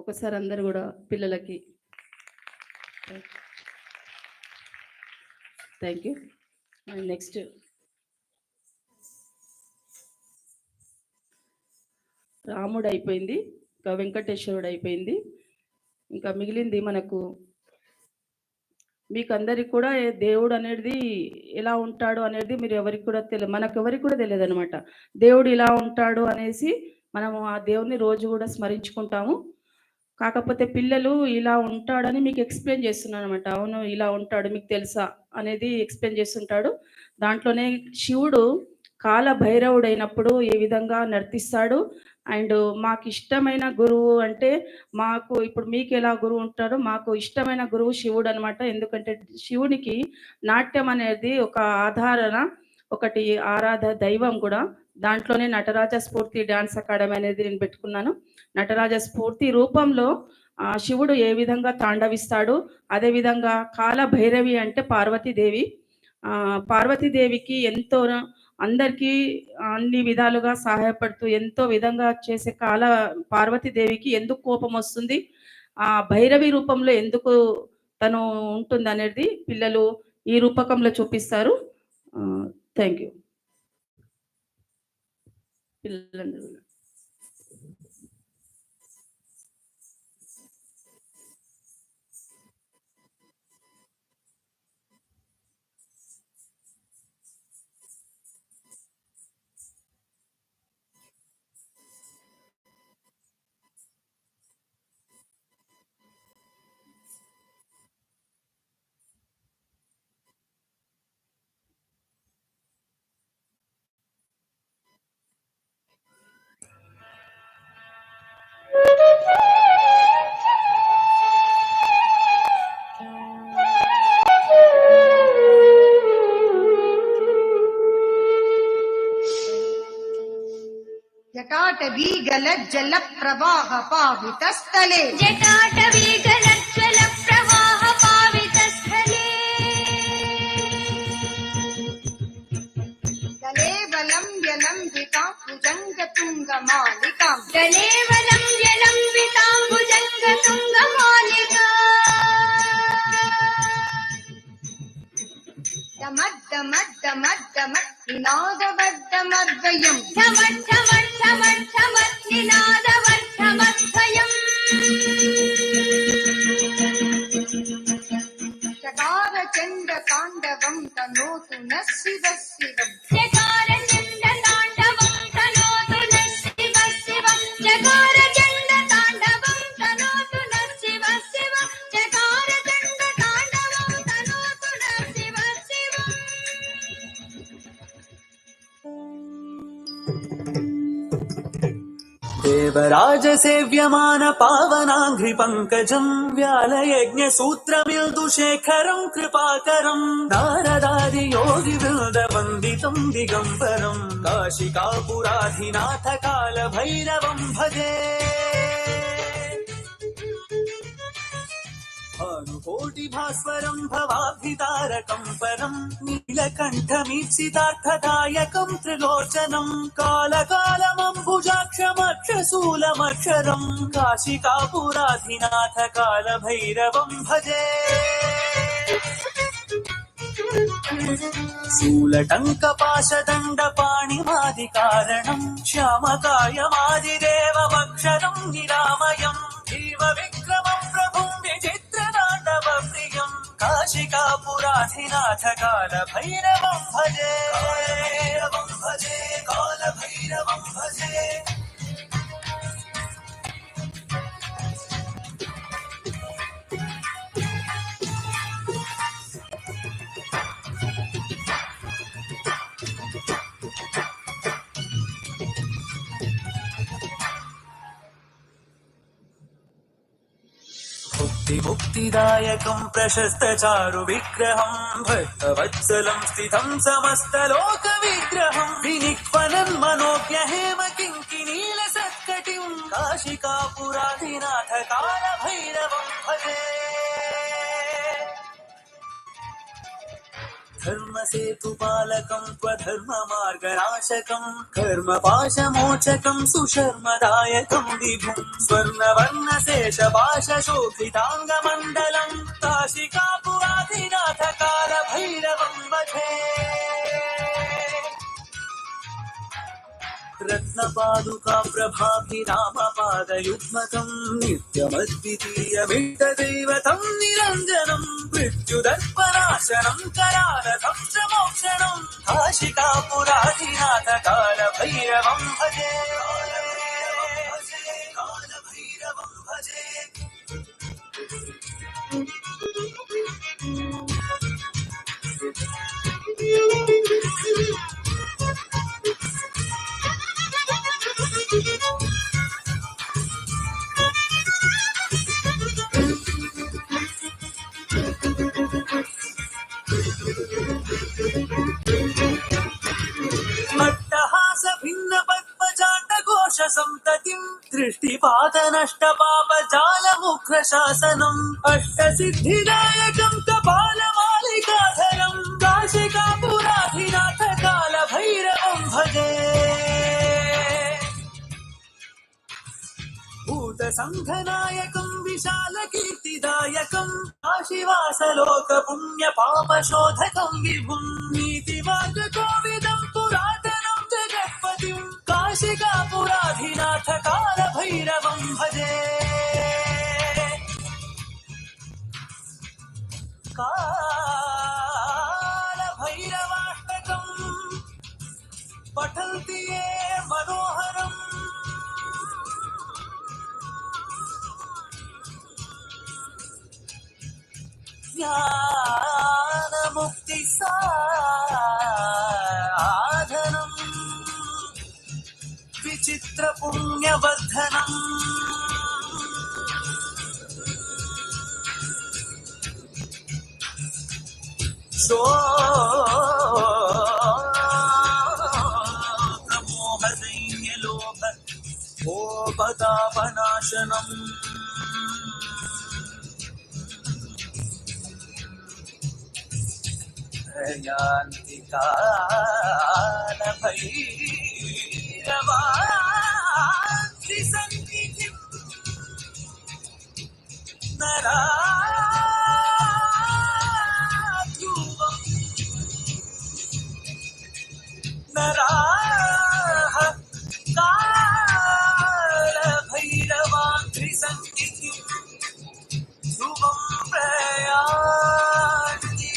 ఒకసారి అందరు కూడా పిల్లలకి థ్యాంక్ యూ. నెక్స్ట్ రాముడు అయిపోయింది, ఇంకా వెంకటేశ్వరుడు అయిపోయింది, ఇంకా మిగిలింది మనకు మీకు అందరికి కూడా దేవుడు అనేది ఎలా ఉంటాడు అనేది మీరు ఎవరికి కూడా తెలియదు, మనకు ఎవరికి కూడా తెలియదు అనమాట. దేవుడు ఇలా ఉంటాడు అనేసి మనము ఆ దేవుని రోజు కూడా స్మరించుకుంటాము. కాకపోతే పిల్లలు ఇలా ఉంటాడని మీకు ఎక్స్ప్లెయిన్ చేస్తున్నాను అనమాట. అవును ఇలా ఉంటాడు మీకు తెలుసా అనేది ఎక్స్ప్లెయిన్ చేస్తుంటాడు. దాంట్లోనే శివుడు కాల భైరవుడైనప్పుడు ఏ విధంగా నర్తిస్తాడు. అండ్ మాకు ఇష్టమైన గురువు అంటే మాకు ఇప్పుడు మీకు ఎలా గురువు ఉంటారో మాకు ఇష్టమైన గురువు శివుడు అనమాట. ఎందుకంటే శివునికి నాట్యం అనేది ఒక ఆధారణ, ఒకటి ఆరాధ దైవం కూడా. దాంట్లోనే నటరాజ స్ఫూర్తి డ్యాన్స్ అకాడమీ అనేది నేను పెట్టుకున్నాను. నటరాజ స్ఫూర్తి రూపంలో శివుడు ఏ విధంగా తాండవిస్తాడు, అదేవిధంగా కాల భైరవి అంటే పార్వతీదేవి. పార్వతీదేవికి ఎంతో అందరికీ అన్ని విధాలుగా సహాయపడుతూ ఎంతో విధంగా చేసే పార్వతీదేవికి ఎందుకు కోపం వస్తుంది, ఆ భైరవి రూపంలో ఎందుకు తను ఉంటుంది అనేది పిల్లలు ఈ రూపకంలో చూపిస్తారు. థ్యాంక్ యూ పిల్లలందరూ. जलप्रवाह पावितस्थले जटाटवीगलज्वलप्रवाह पावितस्थले दलेवलं व्यलम्बितां भुजङ्गतुङ्गमालिकां दलेवलं व्यलम्बितां भुजङ्गतुङ्गमालिका डमड्डमड्डमड्डमड् निनादवड्डमद्वयम् ढमड्ढमड्ढमड्ढमड् निनादवड्ढमद्वयम् चकारचण्डताण्डवं तनोतु नः शिवः शिवम् चकारचण्डताण्डवं तनोतु नः शिवः शिवम् चकारचण्डताण्डवं तनोतु नः शिवः शिवम् चकारचण्डताण्डवं तनोतु नः शिवः शिवम् देवराज सेव्यमान पावनाङ्घ्रि पङ्कजम् व्यालयज्ञसूत्रमिन्दुशेखरम् कृपाकरम् नारदादि योगि वृन्दवन्दितम् दिगम्बरम् काशिकापुराधिनाथ कालभैरवम् भजे भानुकोटिभास्वरम् भवाभितारकम् परम् नीलकण्ठमीप्सितार्थदायकम् त्रिलोचनम् कालकालमम्बुजाक्षमक्षशूलमक्षरम् काशिकापुराधिनाथ कालभैरवम् भजे शूलटङ्कपाशदण्डपाणिमादिकारणम् श्यामकायमादिदेवमक्षरम् निरामयम् जीवविक्रमम् प्रभुम् विचित्रताण्डवप्रियम् काशिकापुराधिनाथ कालभैरवम् भजे कालभैरवम् भजे कालभैरवम् भजे मुक्तिदायकम् प्रशस्तचारु विग्रहम् भक्तवत्सलम् स्थितम् समस्तलोकविग्रहम् विनिक्वलन् मनोज्ञहेम किङ्किनीलसत्कटिम् काशिकापुराधिनाथ कालभैरवम् भजे धर्मसेतुपालकम् त्वधर्ममार्गनाशकम् कर्मपाशमोचकम् सुशर्मदायकम् विभुम् स्वर्णवर्णशेषपाशशोभिताङ्गमण्डलम् काशिकापुराधिनाथ कालभैरवम् भजे रत्नपादुका प्रभाभिरामपादयुग्मकम् नित्यमद्वितीयमिष्टदैवतम् निरञ्जनम् मृत्युदर्पनाशनम् करालकम् च मोक्षणम् काशिकापुराधिनाथ कालभैरवम् भजे कालभैरवम् भजे मट्टहास भिन्न पद्मजाण्डघोष संततिम् दृष्टिपातनष्टपापजालमुग्र शासनम् अष्टसिद्धिदायकम् कपालमालिकाधरम् काशिकापुराधिनाथ कालभैरवम् भजे भूतसङ्घनायकम् विशालकीर्तिदायकम् काशीवासलोकपुण्यपापशोधकम् विभुम् नीतिमार्गकोविदम् पुरातनम् जगत्पतिम् काशिकापुराधिनाथ कालभैरवम् भजे कालभैरवाष्टकम् पठन्ति ये मनोहरम् ज्ञानमुक्तिसाधनम् विचित्रपुण्यवर्धनम् शोकमोहदैन्यलोभ भैरवान्तिसन्निधिं नराध्रुवम् नराः कालभैरवान्तिसन्निधिं ध्रुवं प्रयान्ति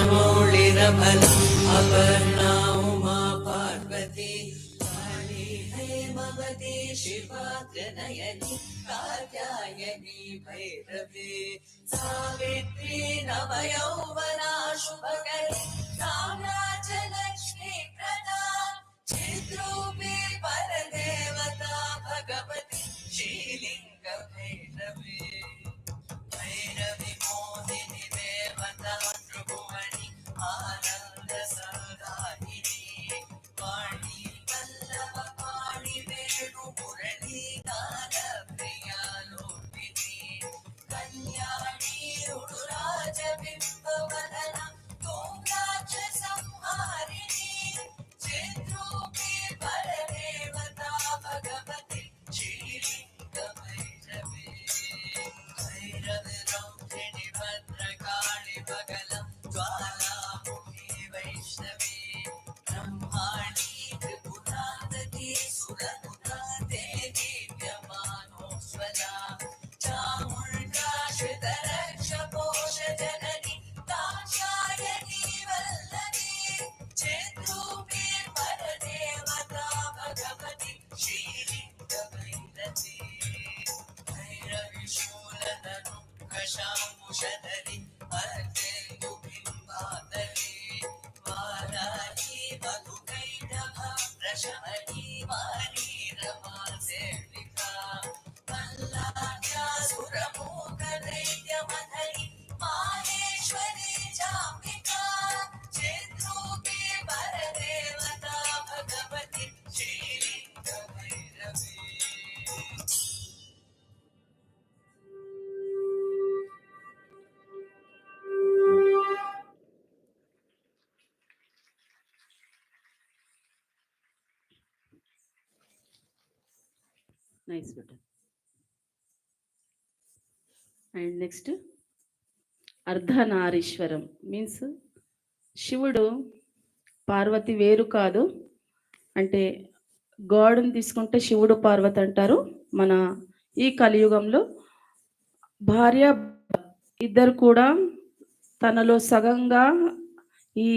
भैरविशाम्बरिचन्द्रमौळिरफलम् अपर्णा उमा पार्वती काली हेमवती शिवाग्रनयनी कात्यायनी भैरवी सावित्री नवयौवना शुभकरी साम्राज्यलक्ष्मी प्रदा चिद्रूपी परदेवता भगवती श्रीलिङ्ग भैरवी भैरवि मोहिनि देवता त्रिभुवनि आनन्द संदायिनी वाणी वल्लभ पाणि वेणु मुरली गान प्रिया लोकिनी कल्याणी उडुराज बिम्बवदना तोंगाच संहारिणी चिद्रूपी परदेवता भगवति श्रीलिङ्ग भैरवी भैरवि रौद्रिणि भद्रकाळि बगलं ज्वालामुखी वैष्णवी ब्रह्माणि నైస్ బిడ్డ. అండ్ నెక్స్ట్ అర్ధనారీశ్వరం మీన్స్ శివుడు పార్వతి వేరు కాదు. అంటే గాడ్ని తీసుకుంటే శివుడు పార్వతి అంటారు. మన ఈ కలియుగంలో భార్య ఇద్దరు కూడా తనలో సగంగా ఈ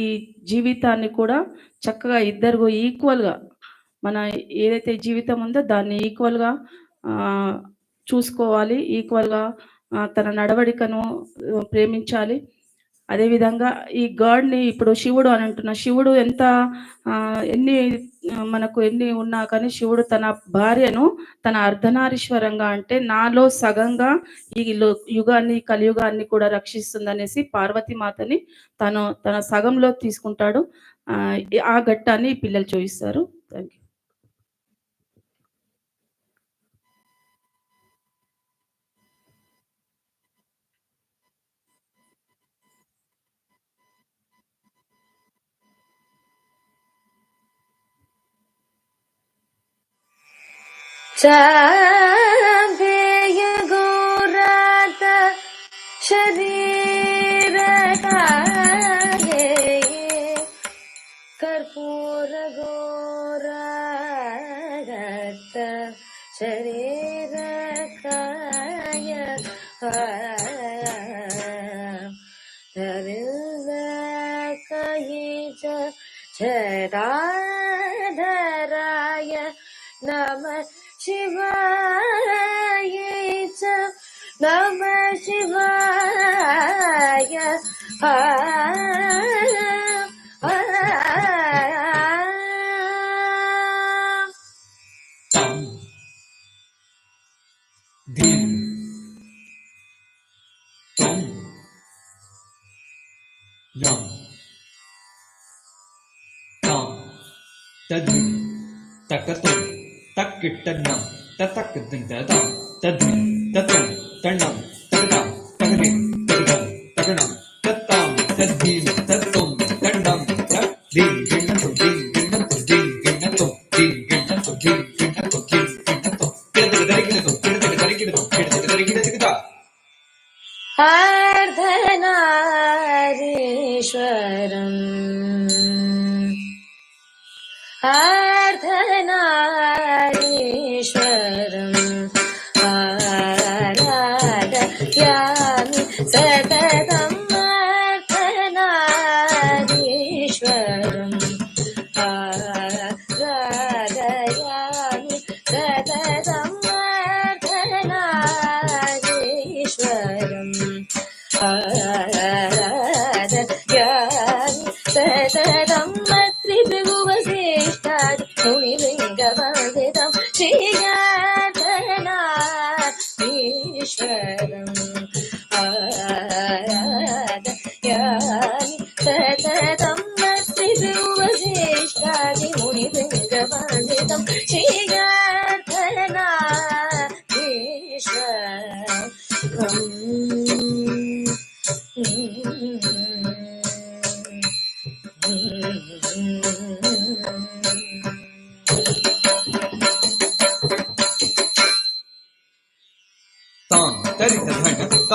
జీవితాన్ని కూడా చక్కగా ఇద్దరు ఈక్వల్గా మన ఏదైతే జీవితం ఉందో దాన్ని ఈక్వల్గా చూసుకోవాలి, ఈక్వల్గా తన నడవడికను ప్రేమించాలి. అదేవిధంగా ఈ గాడ్ని ఇప్పుడు శివుడు అని అంటున్న శివుడు ఎంత ఎన్ని మనకు ఎన్ని ఉన్నా కానీ శివుడు తన భార్యను తన అర్ధనారీశ్వరంగా అంటే నాలో సగంగా ఈ యుగాన్ని కలియుగాన్ని కూడా రక్షిస్తుందనేసి పార్వతీమాతని తన సగంలో తీసుకుంటాడు. ఆ ఘట్టాన్ని పిల్లలు చూపిస్తారు. Thank you. चाबेय गोरात शरीर काये कर्पूर गोरात शरीर काय जराधराय नमः शिवाय नमः शिवाय Takatum, takitanam, tatakadindadam, tadum, tatum, tanam, takadam, takadim, takadam, takanam, tatam, tadim, tatum, tandam, tadim, ginatum, dim, ginatum, dim, ginatum, dim, ginatum, dim, ginatum, dim, ginatum, kidatakadarikidatum, kidatakadarikidatum, kidatakadarikidatum. अर्धनारीश्वरम् आराधयामि सततम् अर्धनारीश्वरम् आराधयामि सततम् अर्धनारीश्वरम् आराधयामि सततम् त्रिभुवसेष्टादि मुनिलिङ्गवन्दितं श्रीनाथनारीश्वरम् आराधयामि सततं त्रिभुवसेष्टादि मुनिलिङ्गवन्दितं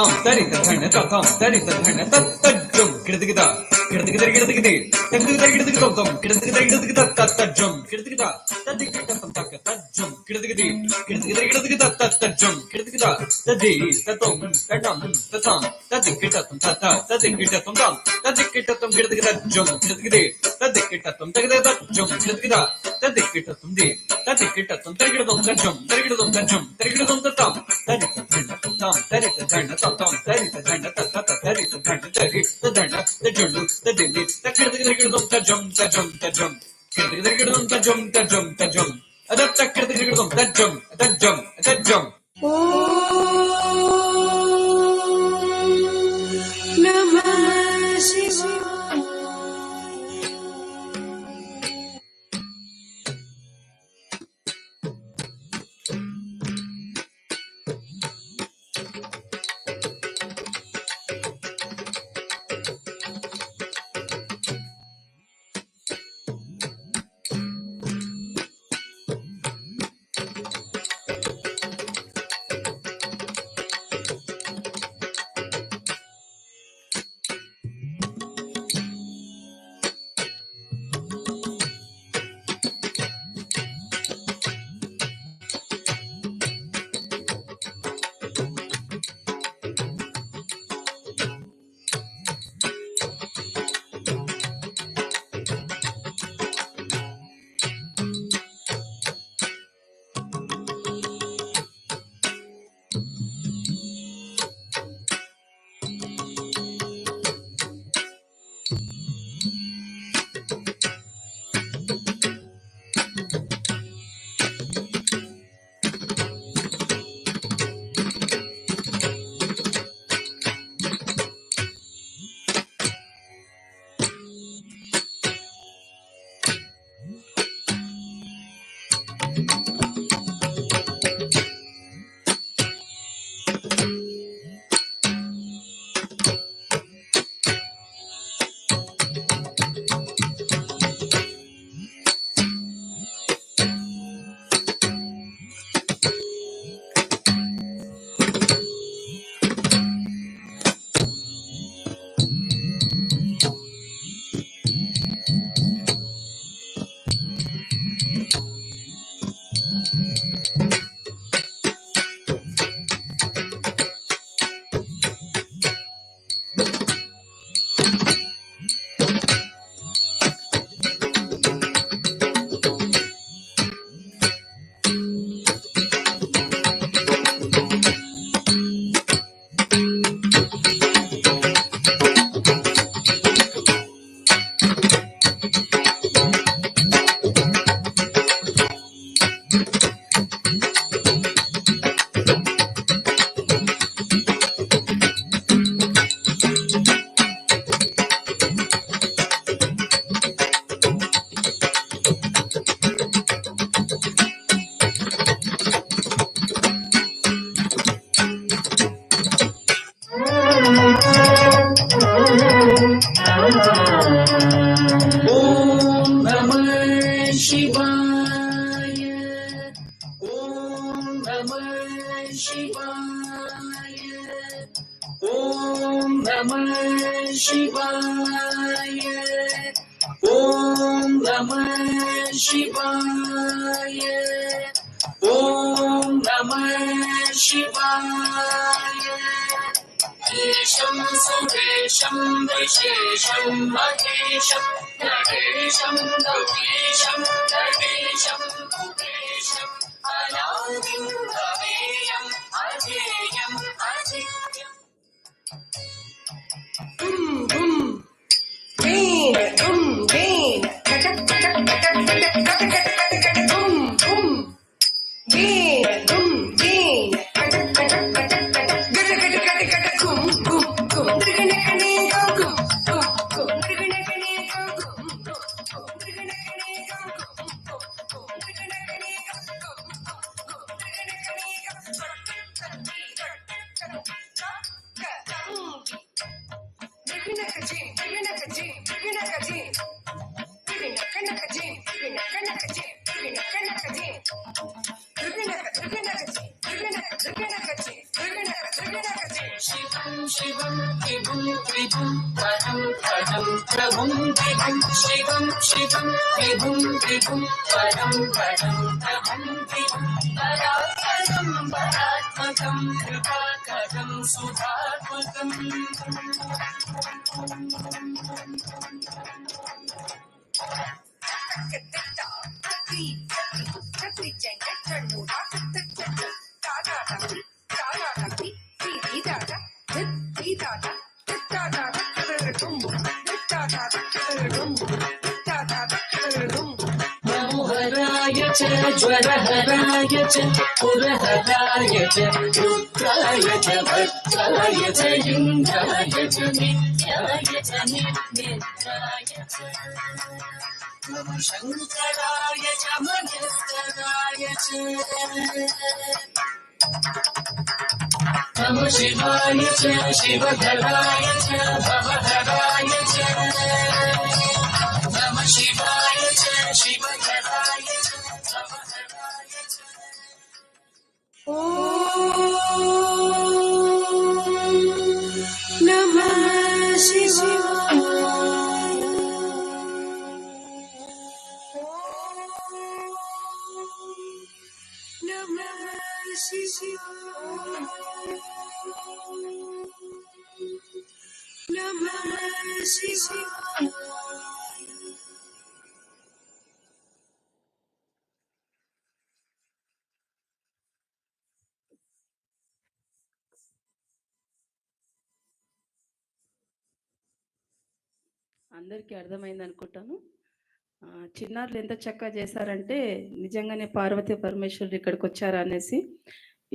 Tam tarita dhana tam tarita dhana tattajum kirdigida kirdigida kirdigida kirdigida kirdigida tam kirdigida kirdigida tattajum kirdigida tadigida tam tattajum kirdigida kirdigida kirdigida tattajum kirdigida tadi tatum tadam tatam tadigida tam tata tadigida tam tam tadigida tam kirdigida jum kirdigida tadigida tam tadigida jum kirdigida tadigida tam di tadigida tam tadigida tam jum tadigida tam jum tadigida tam tatam tadigida tam tarita dhana tam tam tarita dhana tata tarita dhana tarita dhana tajulu tajili takirdigirdigirdim tajum tajum tajum kirdigirdigirdim tajum tajum tajum adap takirdigirdigirdim tajum tajum tajum Namah Shivaya. Om Namah Shivaya. Om Namah Shivaya. Om Namah Shivaya. Om Namah Shivaya. Om Namah Shivaya. Isham Suresham Vishesham Mahesham Nadesham Gauesham Nadesham Guresham Anadin Gaveyam Ajeyam Ajeyam. Boom boom, rain boom rain, katak katak katak katak katak katak katak boom boom, rain boom rain, katak katak katak katak katak katak katak katak boom boom boom. Nirgana kane go boom boom boom. Nirgana kane go boom boom boom. Nirgana kane go boom boom boom. Nirgana kane go boom boom boom. Nirgana kane go Shivam Shivam Vibhum Vibhum Param Param Prabhum Vibhum Shivam Shivam Vibhum Vibhum Param Param Prabhum Vibhum Paratparam Paratmakam Kripakaram Sudhatmakam. Haraయ च ज्वरहराय च पुरहराय च रुद्राय च भद्राय च इन्द्राय च नित्याय च निर्निद्राय च नमः शङ्कराय च महेश्वराय च नमः शिवाय च शिवधराय च भवधराय च नमः शिवाय च शिवधराय च भवधराय च. Om Namah Shivaya. Namah Shivaya. Namah Shivaya. అందరికీ అర్థమైంది అనుకుంటాను. చిన్నారులు ఎంత చక్కగా చేశారంటే నిజంగానే పార్వతీ పరమేశ్వరుడు ఇక్కడికి వచ్చారా అనేసి.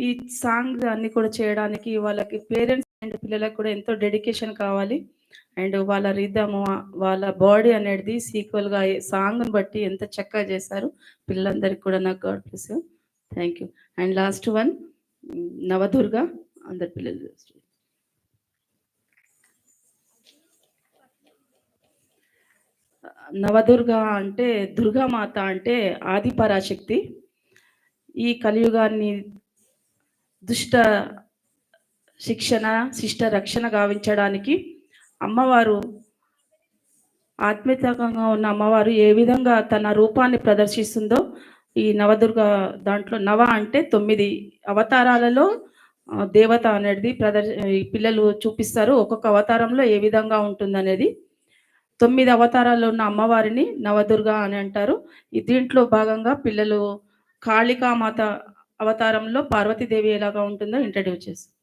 ఈ సాంగ్ అన్ని కూడా చేయడానికి వాళ్ళకి పేరెంట్స్ అండ్ పిల్లలకు కూడా ఎంతో డెడికేషన్ కావాలి. అండ్ వాళ్ళ రిథము, వాళ్ళ బాడీ అనేది సీక్వెల్‌గా సాంగ్‌ని బట్టి ఎంత చక్కగా చేశారు. పిల్లలందరికీ కూడా నాకు God bless you. Thank you. And last one Navadurga అందరి పిల్లలు. నవదుర్గ అంటే దుర్గామాత అంటే ఆది పరాశక్తి. ఈ కలియుగాన్ని దుష్ట శిక్షణ, శిష్ట రక్షణ గావించడానికి అమ్మవారు ఆత్మికంగా ఉన్న అమ్మవారు ఏ విధంగా తన రూపాన్ని ప్రదర్శిస్తుందో ఈ నవదుర్గ దాంట్లో నవ అంటే 9 అవతారాలలో దేవత అనేది ఈ పిల్లలు చూపిస్తారు. ఒక్కొక్క అవతారంలో ఏ విధంగా ఉంటుందనేది. 9 అవతారాల్లో ఉన్న అమ్మవారిని నవదుర్గ అని అంటారు. దీంట్లో భాగంగా పిల్లలు కాళికామాత అవతారంలో పార్వతీదేవి ఎలాగా ఉంటుందో ఇంట్రడ్యూస్ చేస్తారు.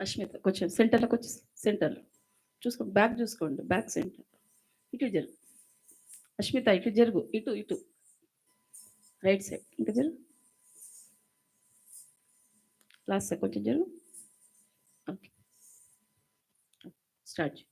అశ్మిత కొంచెం సెంటర్లోకి వచ్చి సెంటర్లో చూసుకోండి, బ్యాక్ చూసుకోండి, బ్యాక్ సెంటర్. ఇటు జరుగు అశ్మిత, ఇటు జరుగు, ఇటు ఇటు రైట్ సైడ్ ఇంకా జరుగు, లాస్ట్ సైడ్ కొంచెం జరుగు. Okay start.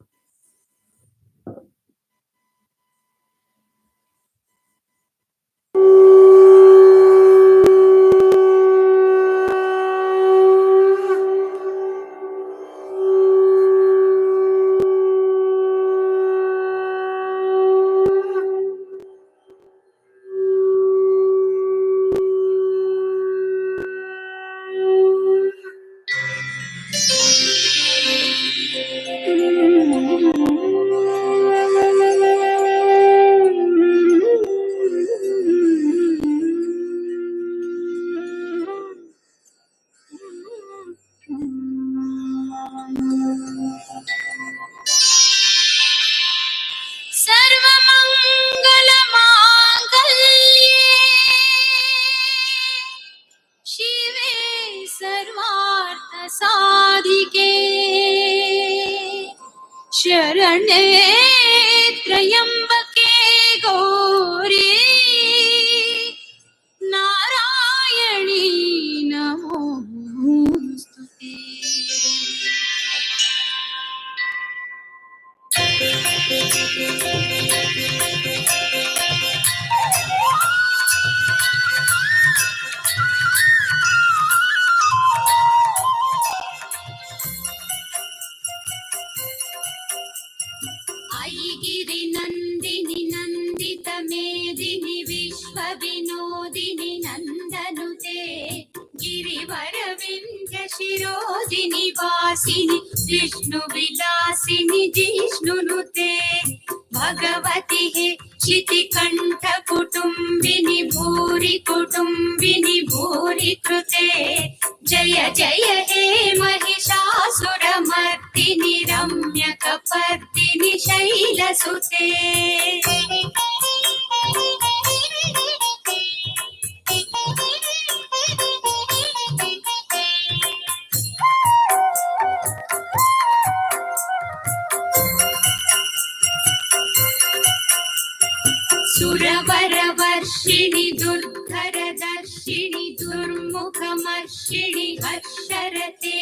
शरणे त्र्यंबके गौरी नारायणी नमोस्तुते। गिरि नंदिनि नंदित मेदिनि विश्व विनोदिनि नंदनुते गिरिवर विंध्य शिरोदिनि वासिनि विष्णु विलासिनि जिष्णुनुते भगवति हे शितिकंठ कुटुंबिनि भूरि कुटुंबिनि भूरि कृते जय जय हे महिषासुरमर्दिनि रम्यकपर्दिनि शैलसुते। सुरवरवर्षिणि दुर्धरदर्शिनि दुर्मुखमर्षिणि हर्षरते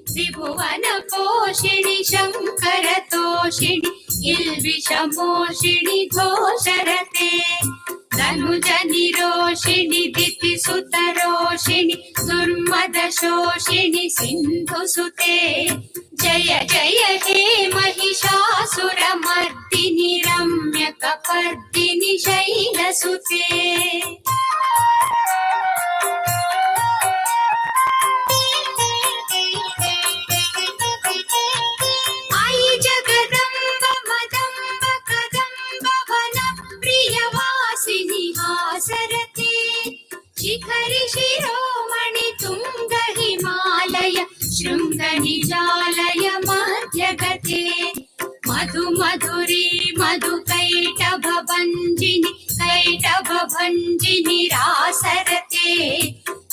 त्रिभुवनपोषिणि शङ्करतोषिणि इल्विषमोषिणि घोषरते धनुजनिरोषिणि दितिसुतरोषिणि दुर्मदशोषिणि सिन्धुसुते जय जय हे महिषासुरमर्दिनि रम्यकपर्दिनि शैलसुते। आई जगदम्ब मदम्ब कदम्ब वन प्रियवासिनि हासरते परिजालय मध्यगते मधु मधुरी मधुकैटभञ्जिनि कैटभञ्जिनि रासरते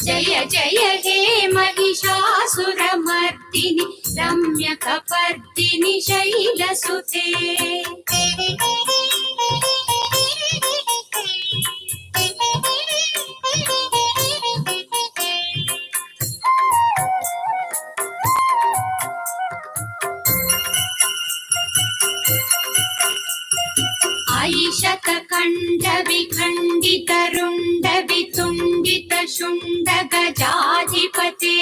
जय जय हे महिषासुरमर्दिनि रम्यकपर्दिनि शैलसुते ऐशतखण्डविखण्डितरुण्डवितुण्डितशुण्डगजाधिपते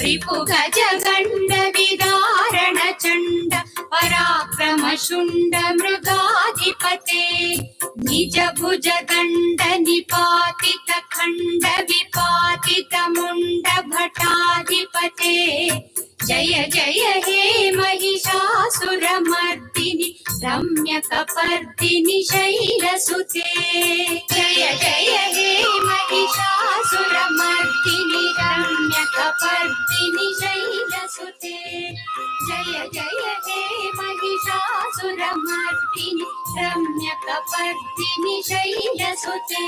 रिपुगजगण्डविदारणचण्ड पराक्रमशुण्डमृगाधिपते निजभुजदण्डनिपातितखण्डविपातितमुण्डभटाधिपते जय जय हे महिषासुरमर्दिनि रम्यकपर्दिनि शैलसुते जय जय हे महिषासुरमर्दिनि रम्यकपर्दिनि शैलसुते जय जय हे महिषासुरमर्दिनि रम्यकपर्दिनि शैलसुते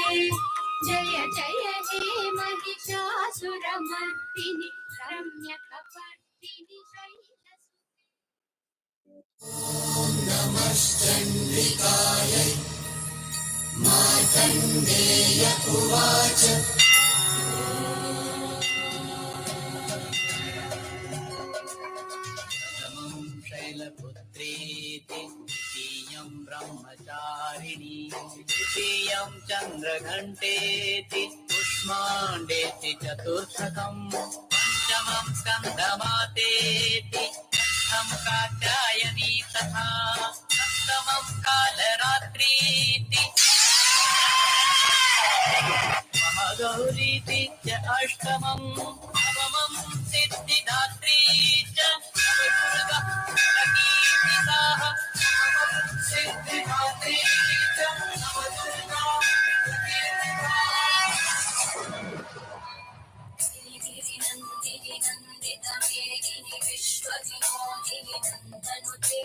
जय जय हे महिषासुरमर्दिनि रम्यकपर्दिनि शैलसुते नमश्चण्डिकायै मार्कण्डेय उवाच प्रथमं शैलपुत्रेति द्वितीयं ब्रह्मचारिणी तृतीयं चन्द्रघण्टेति कुष्माण्डेति चतुर्थकं पञ्चमं स्कन्दमातेति षष्ठं कात्यायनी तथा सप्तमं कालरात्रीति महागौरीति च अष्टमं नवमं सिद्धिदात्री च नवदुर्गा प्रकीर्तिताः नवमं सिद्धिदात्री च नवदुर्गा प्रकीर्तिताः गिरिनन्दिनि नन्दितमेदिनि विश्वविनोदिनि नन्दनुते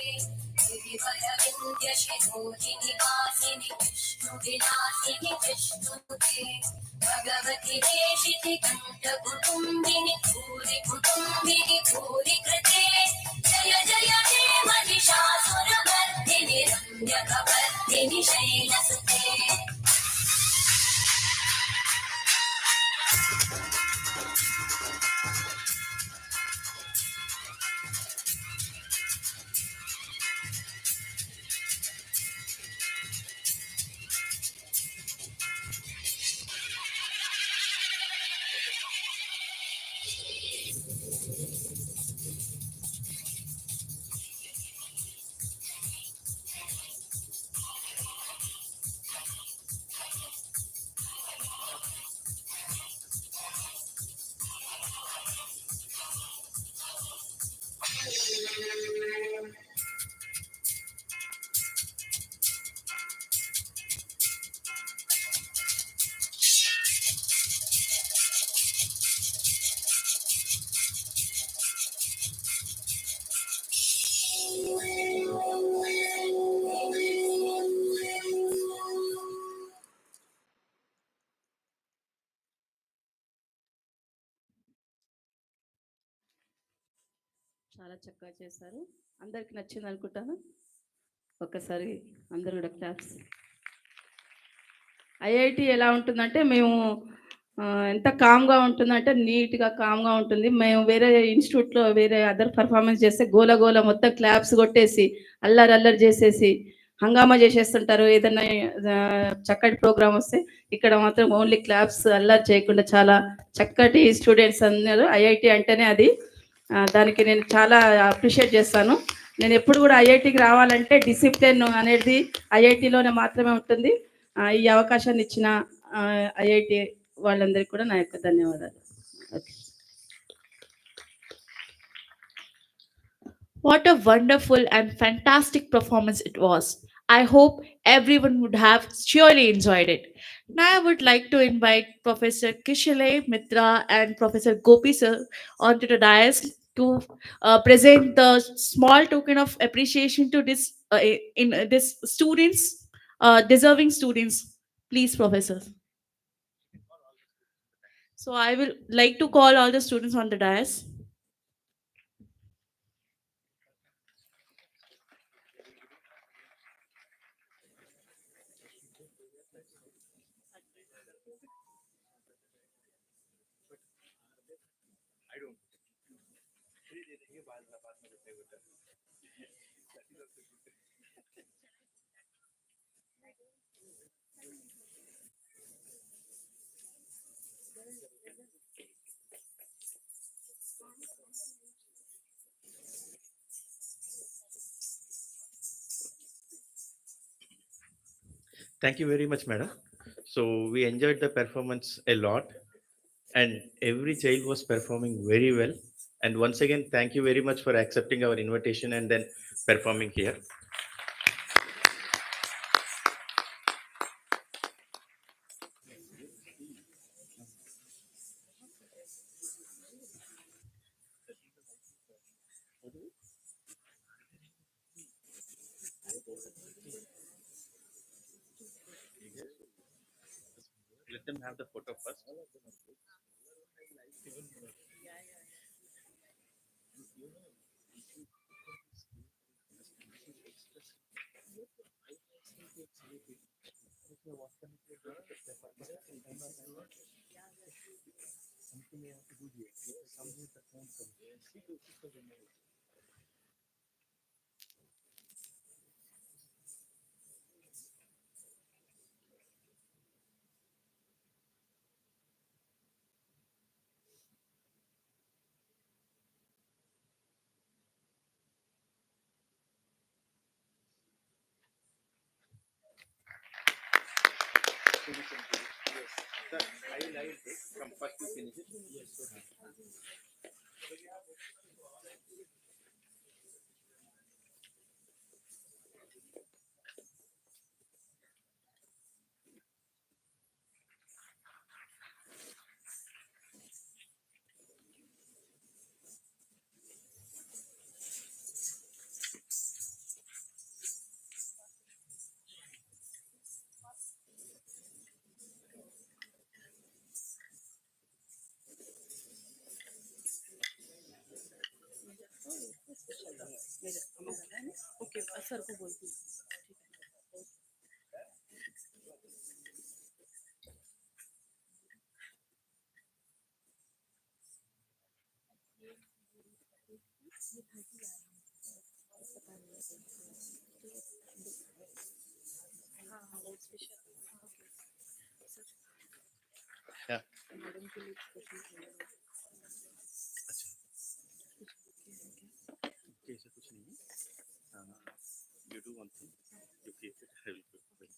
गिरिवरविन्द्यशिरोधिनि वासिनि विष्णुविलासिनि विष्णुते भगवति देशिति कण्ठकुटुम्बिनि भूरि कुटुम्बिनि भूरि कृते जय जय हे महिषासुरमर्दिनि रम्यकपर्दिनि शैलसुते చాలా చక్కగా చేశారు. అందరికి నచ్చింది అనుకుంటాను. ఒక్కసారి అందరూ కూడా క్లాప్స్. ఐఐటి ఎలా ఉంటుందంటే మేము ఎంత కామ్గా ఉంటుందంటే నీట్గా కామ్గా ఉంటుంది. మేము వేరే ఇన్స్టిట్యూట్లో వేరే అదర్ పర్ఫార్మెన్స్ చేస్తే గోల గోల మొత్తం క్లాప్స్ కొట్టేసి అల్లరి అల్లరి చేసేసి హంగామా చేసేస్తుంటారు. ఏదైనా చక్కటి ప్రోగ్రామ్ వస్తే ఇక్కడ మాత్రం ఓన్లీ క్లాప్స్ అల్లరి చేయకుండా చాలా చక్కటి స్టూడెంట్స్ అన్నారు. ఐఐటి అంటేనే అది దానికి నేను చాలా అప్రిషియేట్ చేస్తాను. నేను ఎప్పుడు కూడా ఐఐటికి రావాలంటే డిసిప్లిన్ అనేది ఐఐటిలోనే మాత్రమే ఉంటుంది. ఈ అవకాశాన్ని ఇచ్చిన ఐఐటి వాళ్ళందరికీ కూడా నా యొక్క ధన్యవాదాలు. Okay. What a wonderful and fantastic performance it was. I hope everyone would have surely enjoyed it. Now I would like to invite Professor Kishale Mitra and Professor Gopi sir onto the dais to present the small token of appreciation to this this students, deserving students. Please, Professor. So I will like to call all the students on the dais. Thank you very much, madam. So we enjoyed the performance a lot, and every child was performing very well. And once again, thank you very much for accepting our invitation and then performing here. Let them have the photo first. Sir, I will take from first to finish it. Yes. Okay sir को बोलती हूँ. Yeah. Okay, so कुछ नहीं. You do one thing. You keep it. I will do it.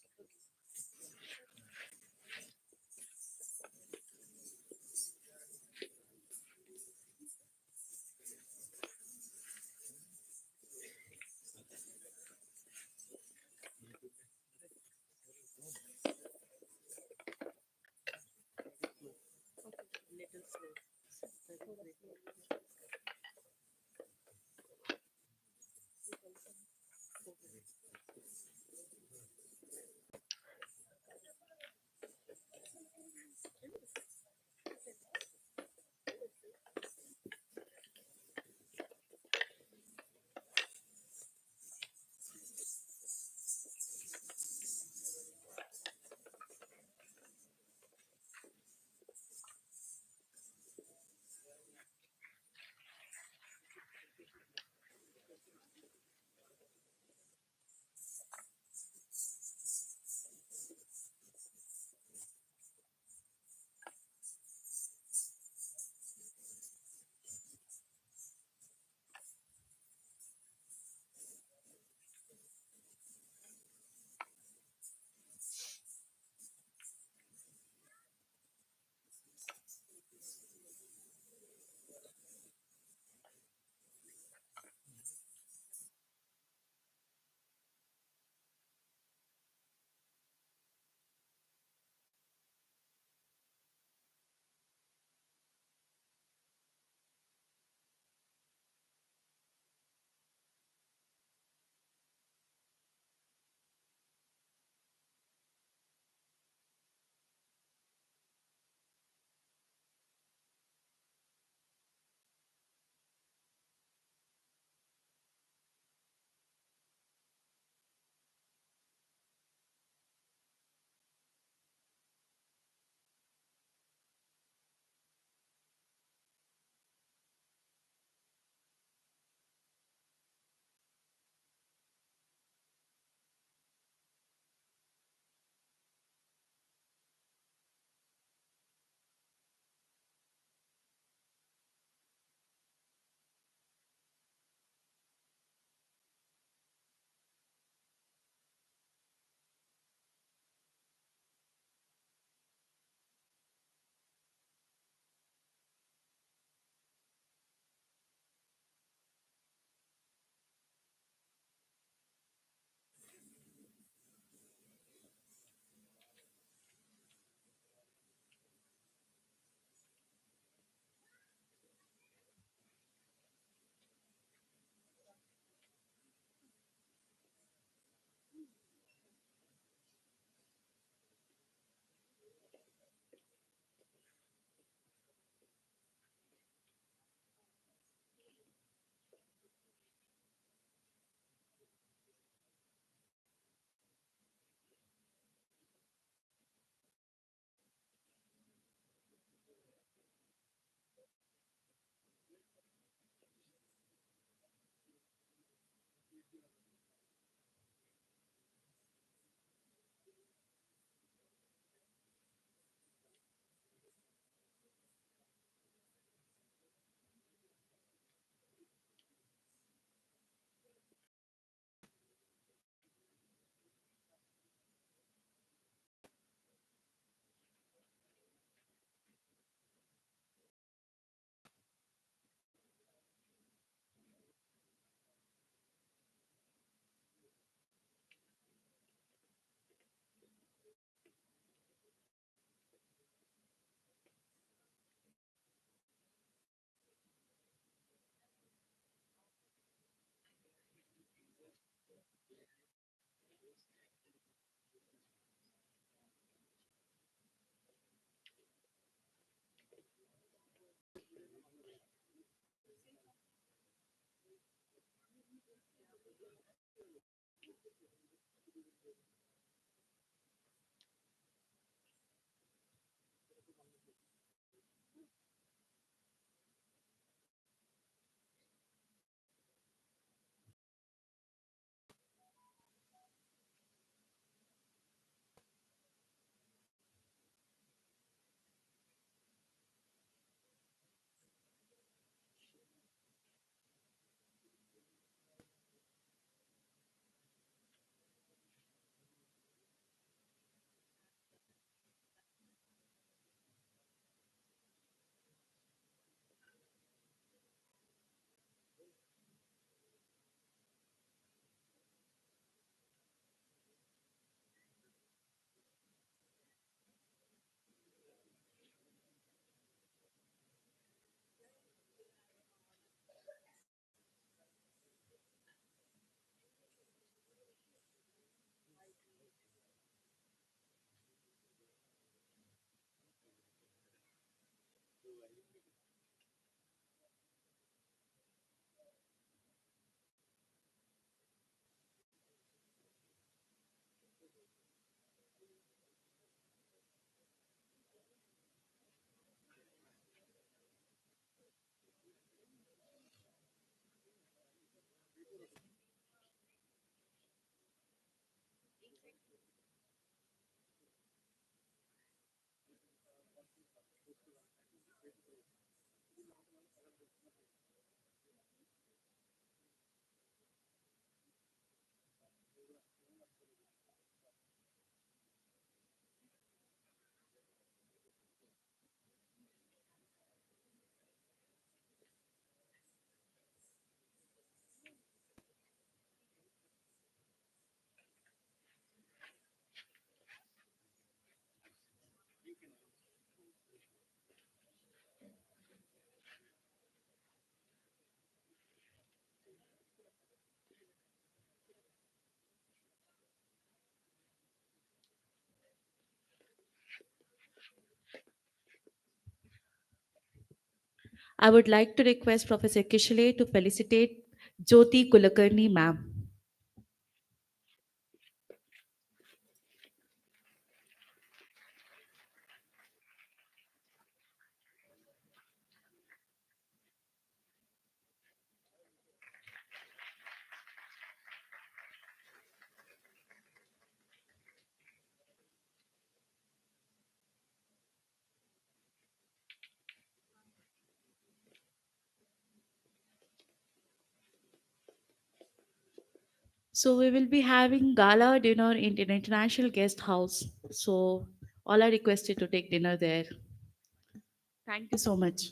I would like to request Professor Kishale to felicitate Jyoti Kulakarni ma'am. So we will be having gala dinner in an international guest house. So all are requested to take dinner there. Thank you so much.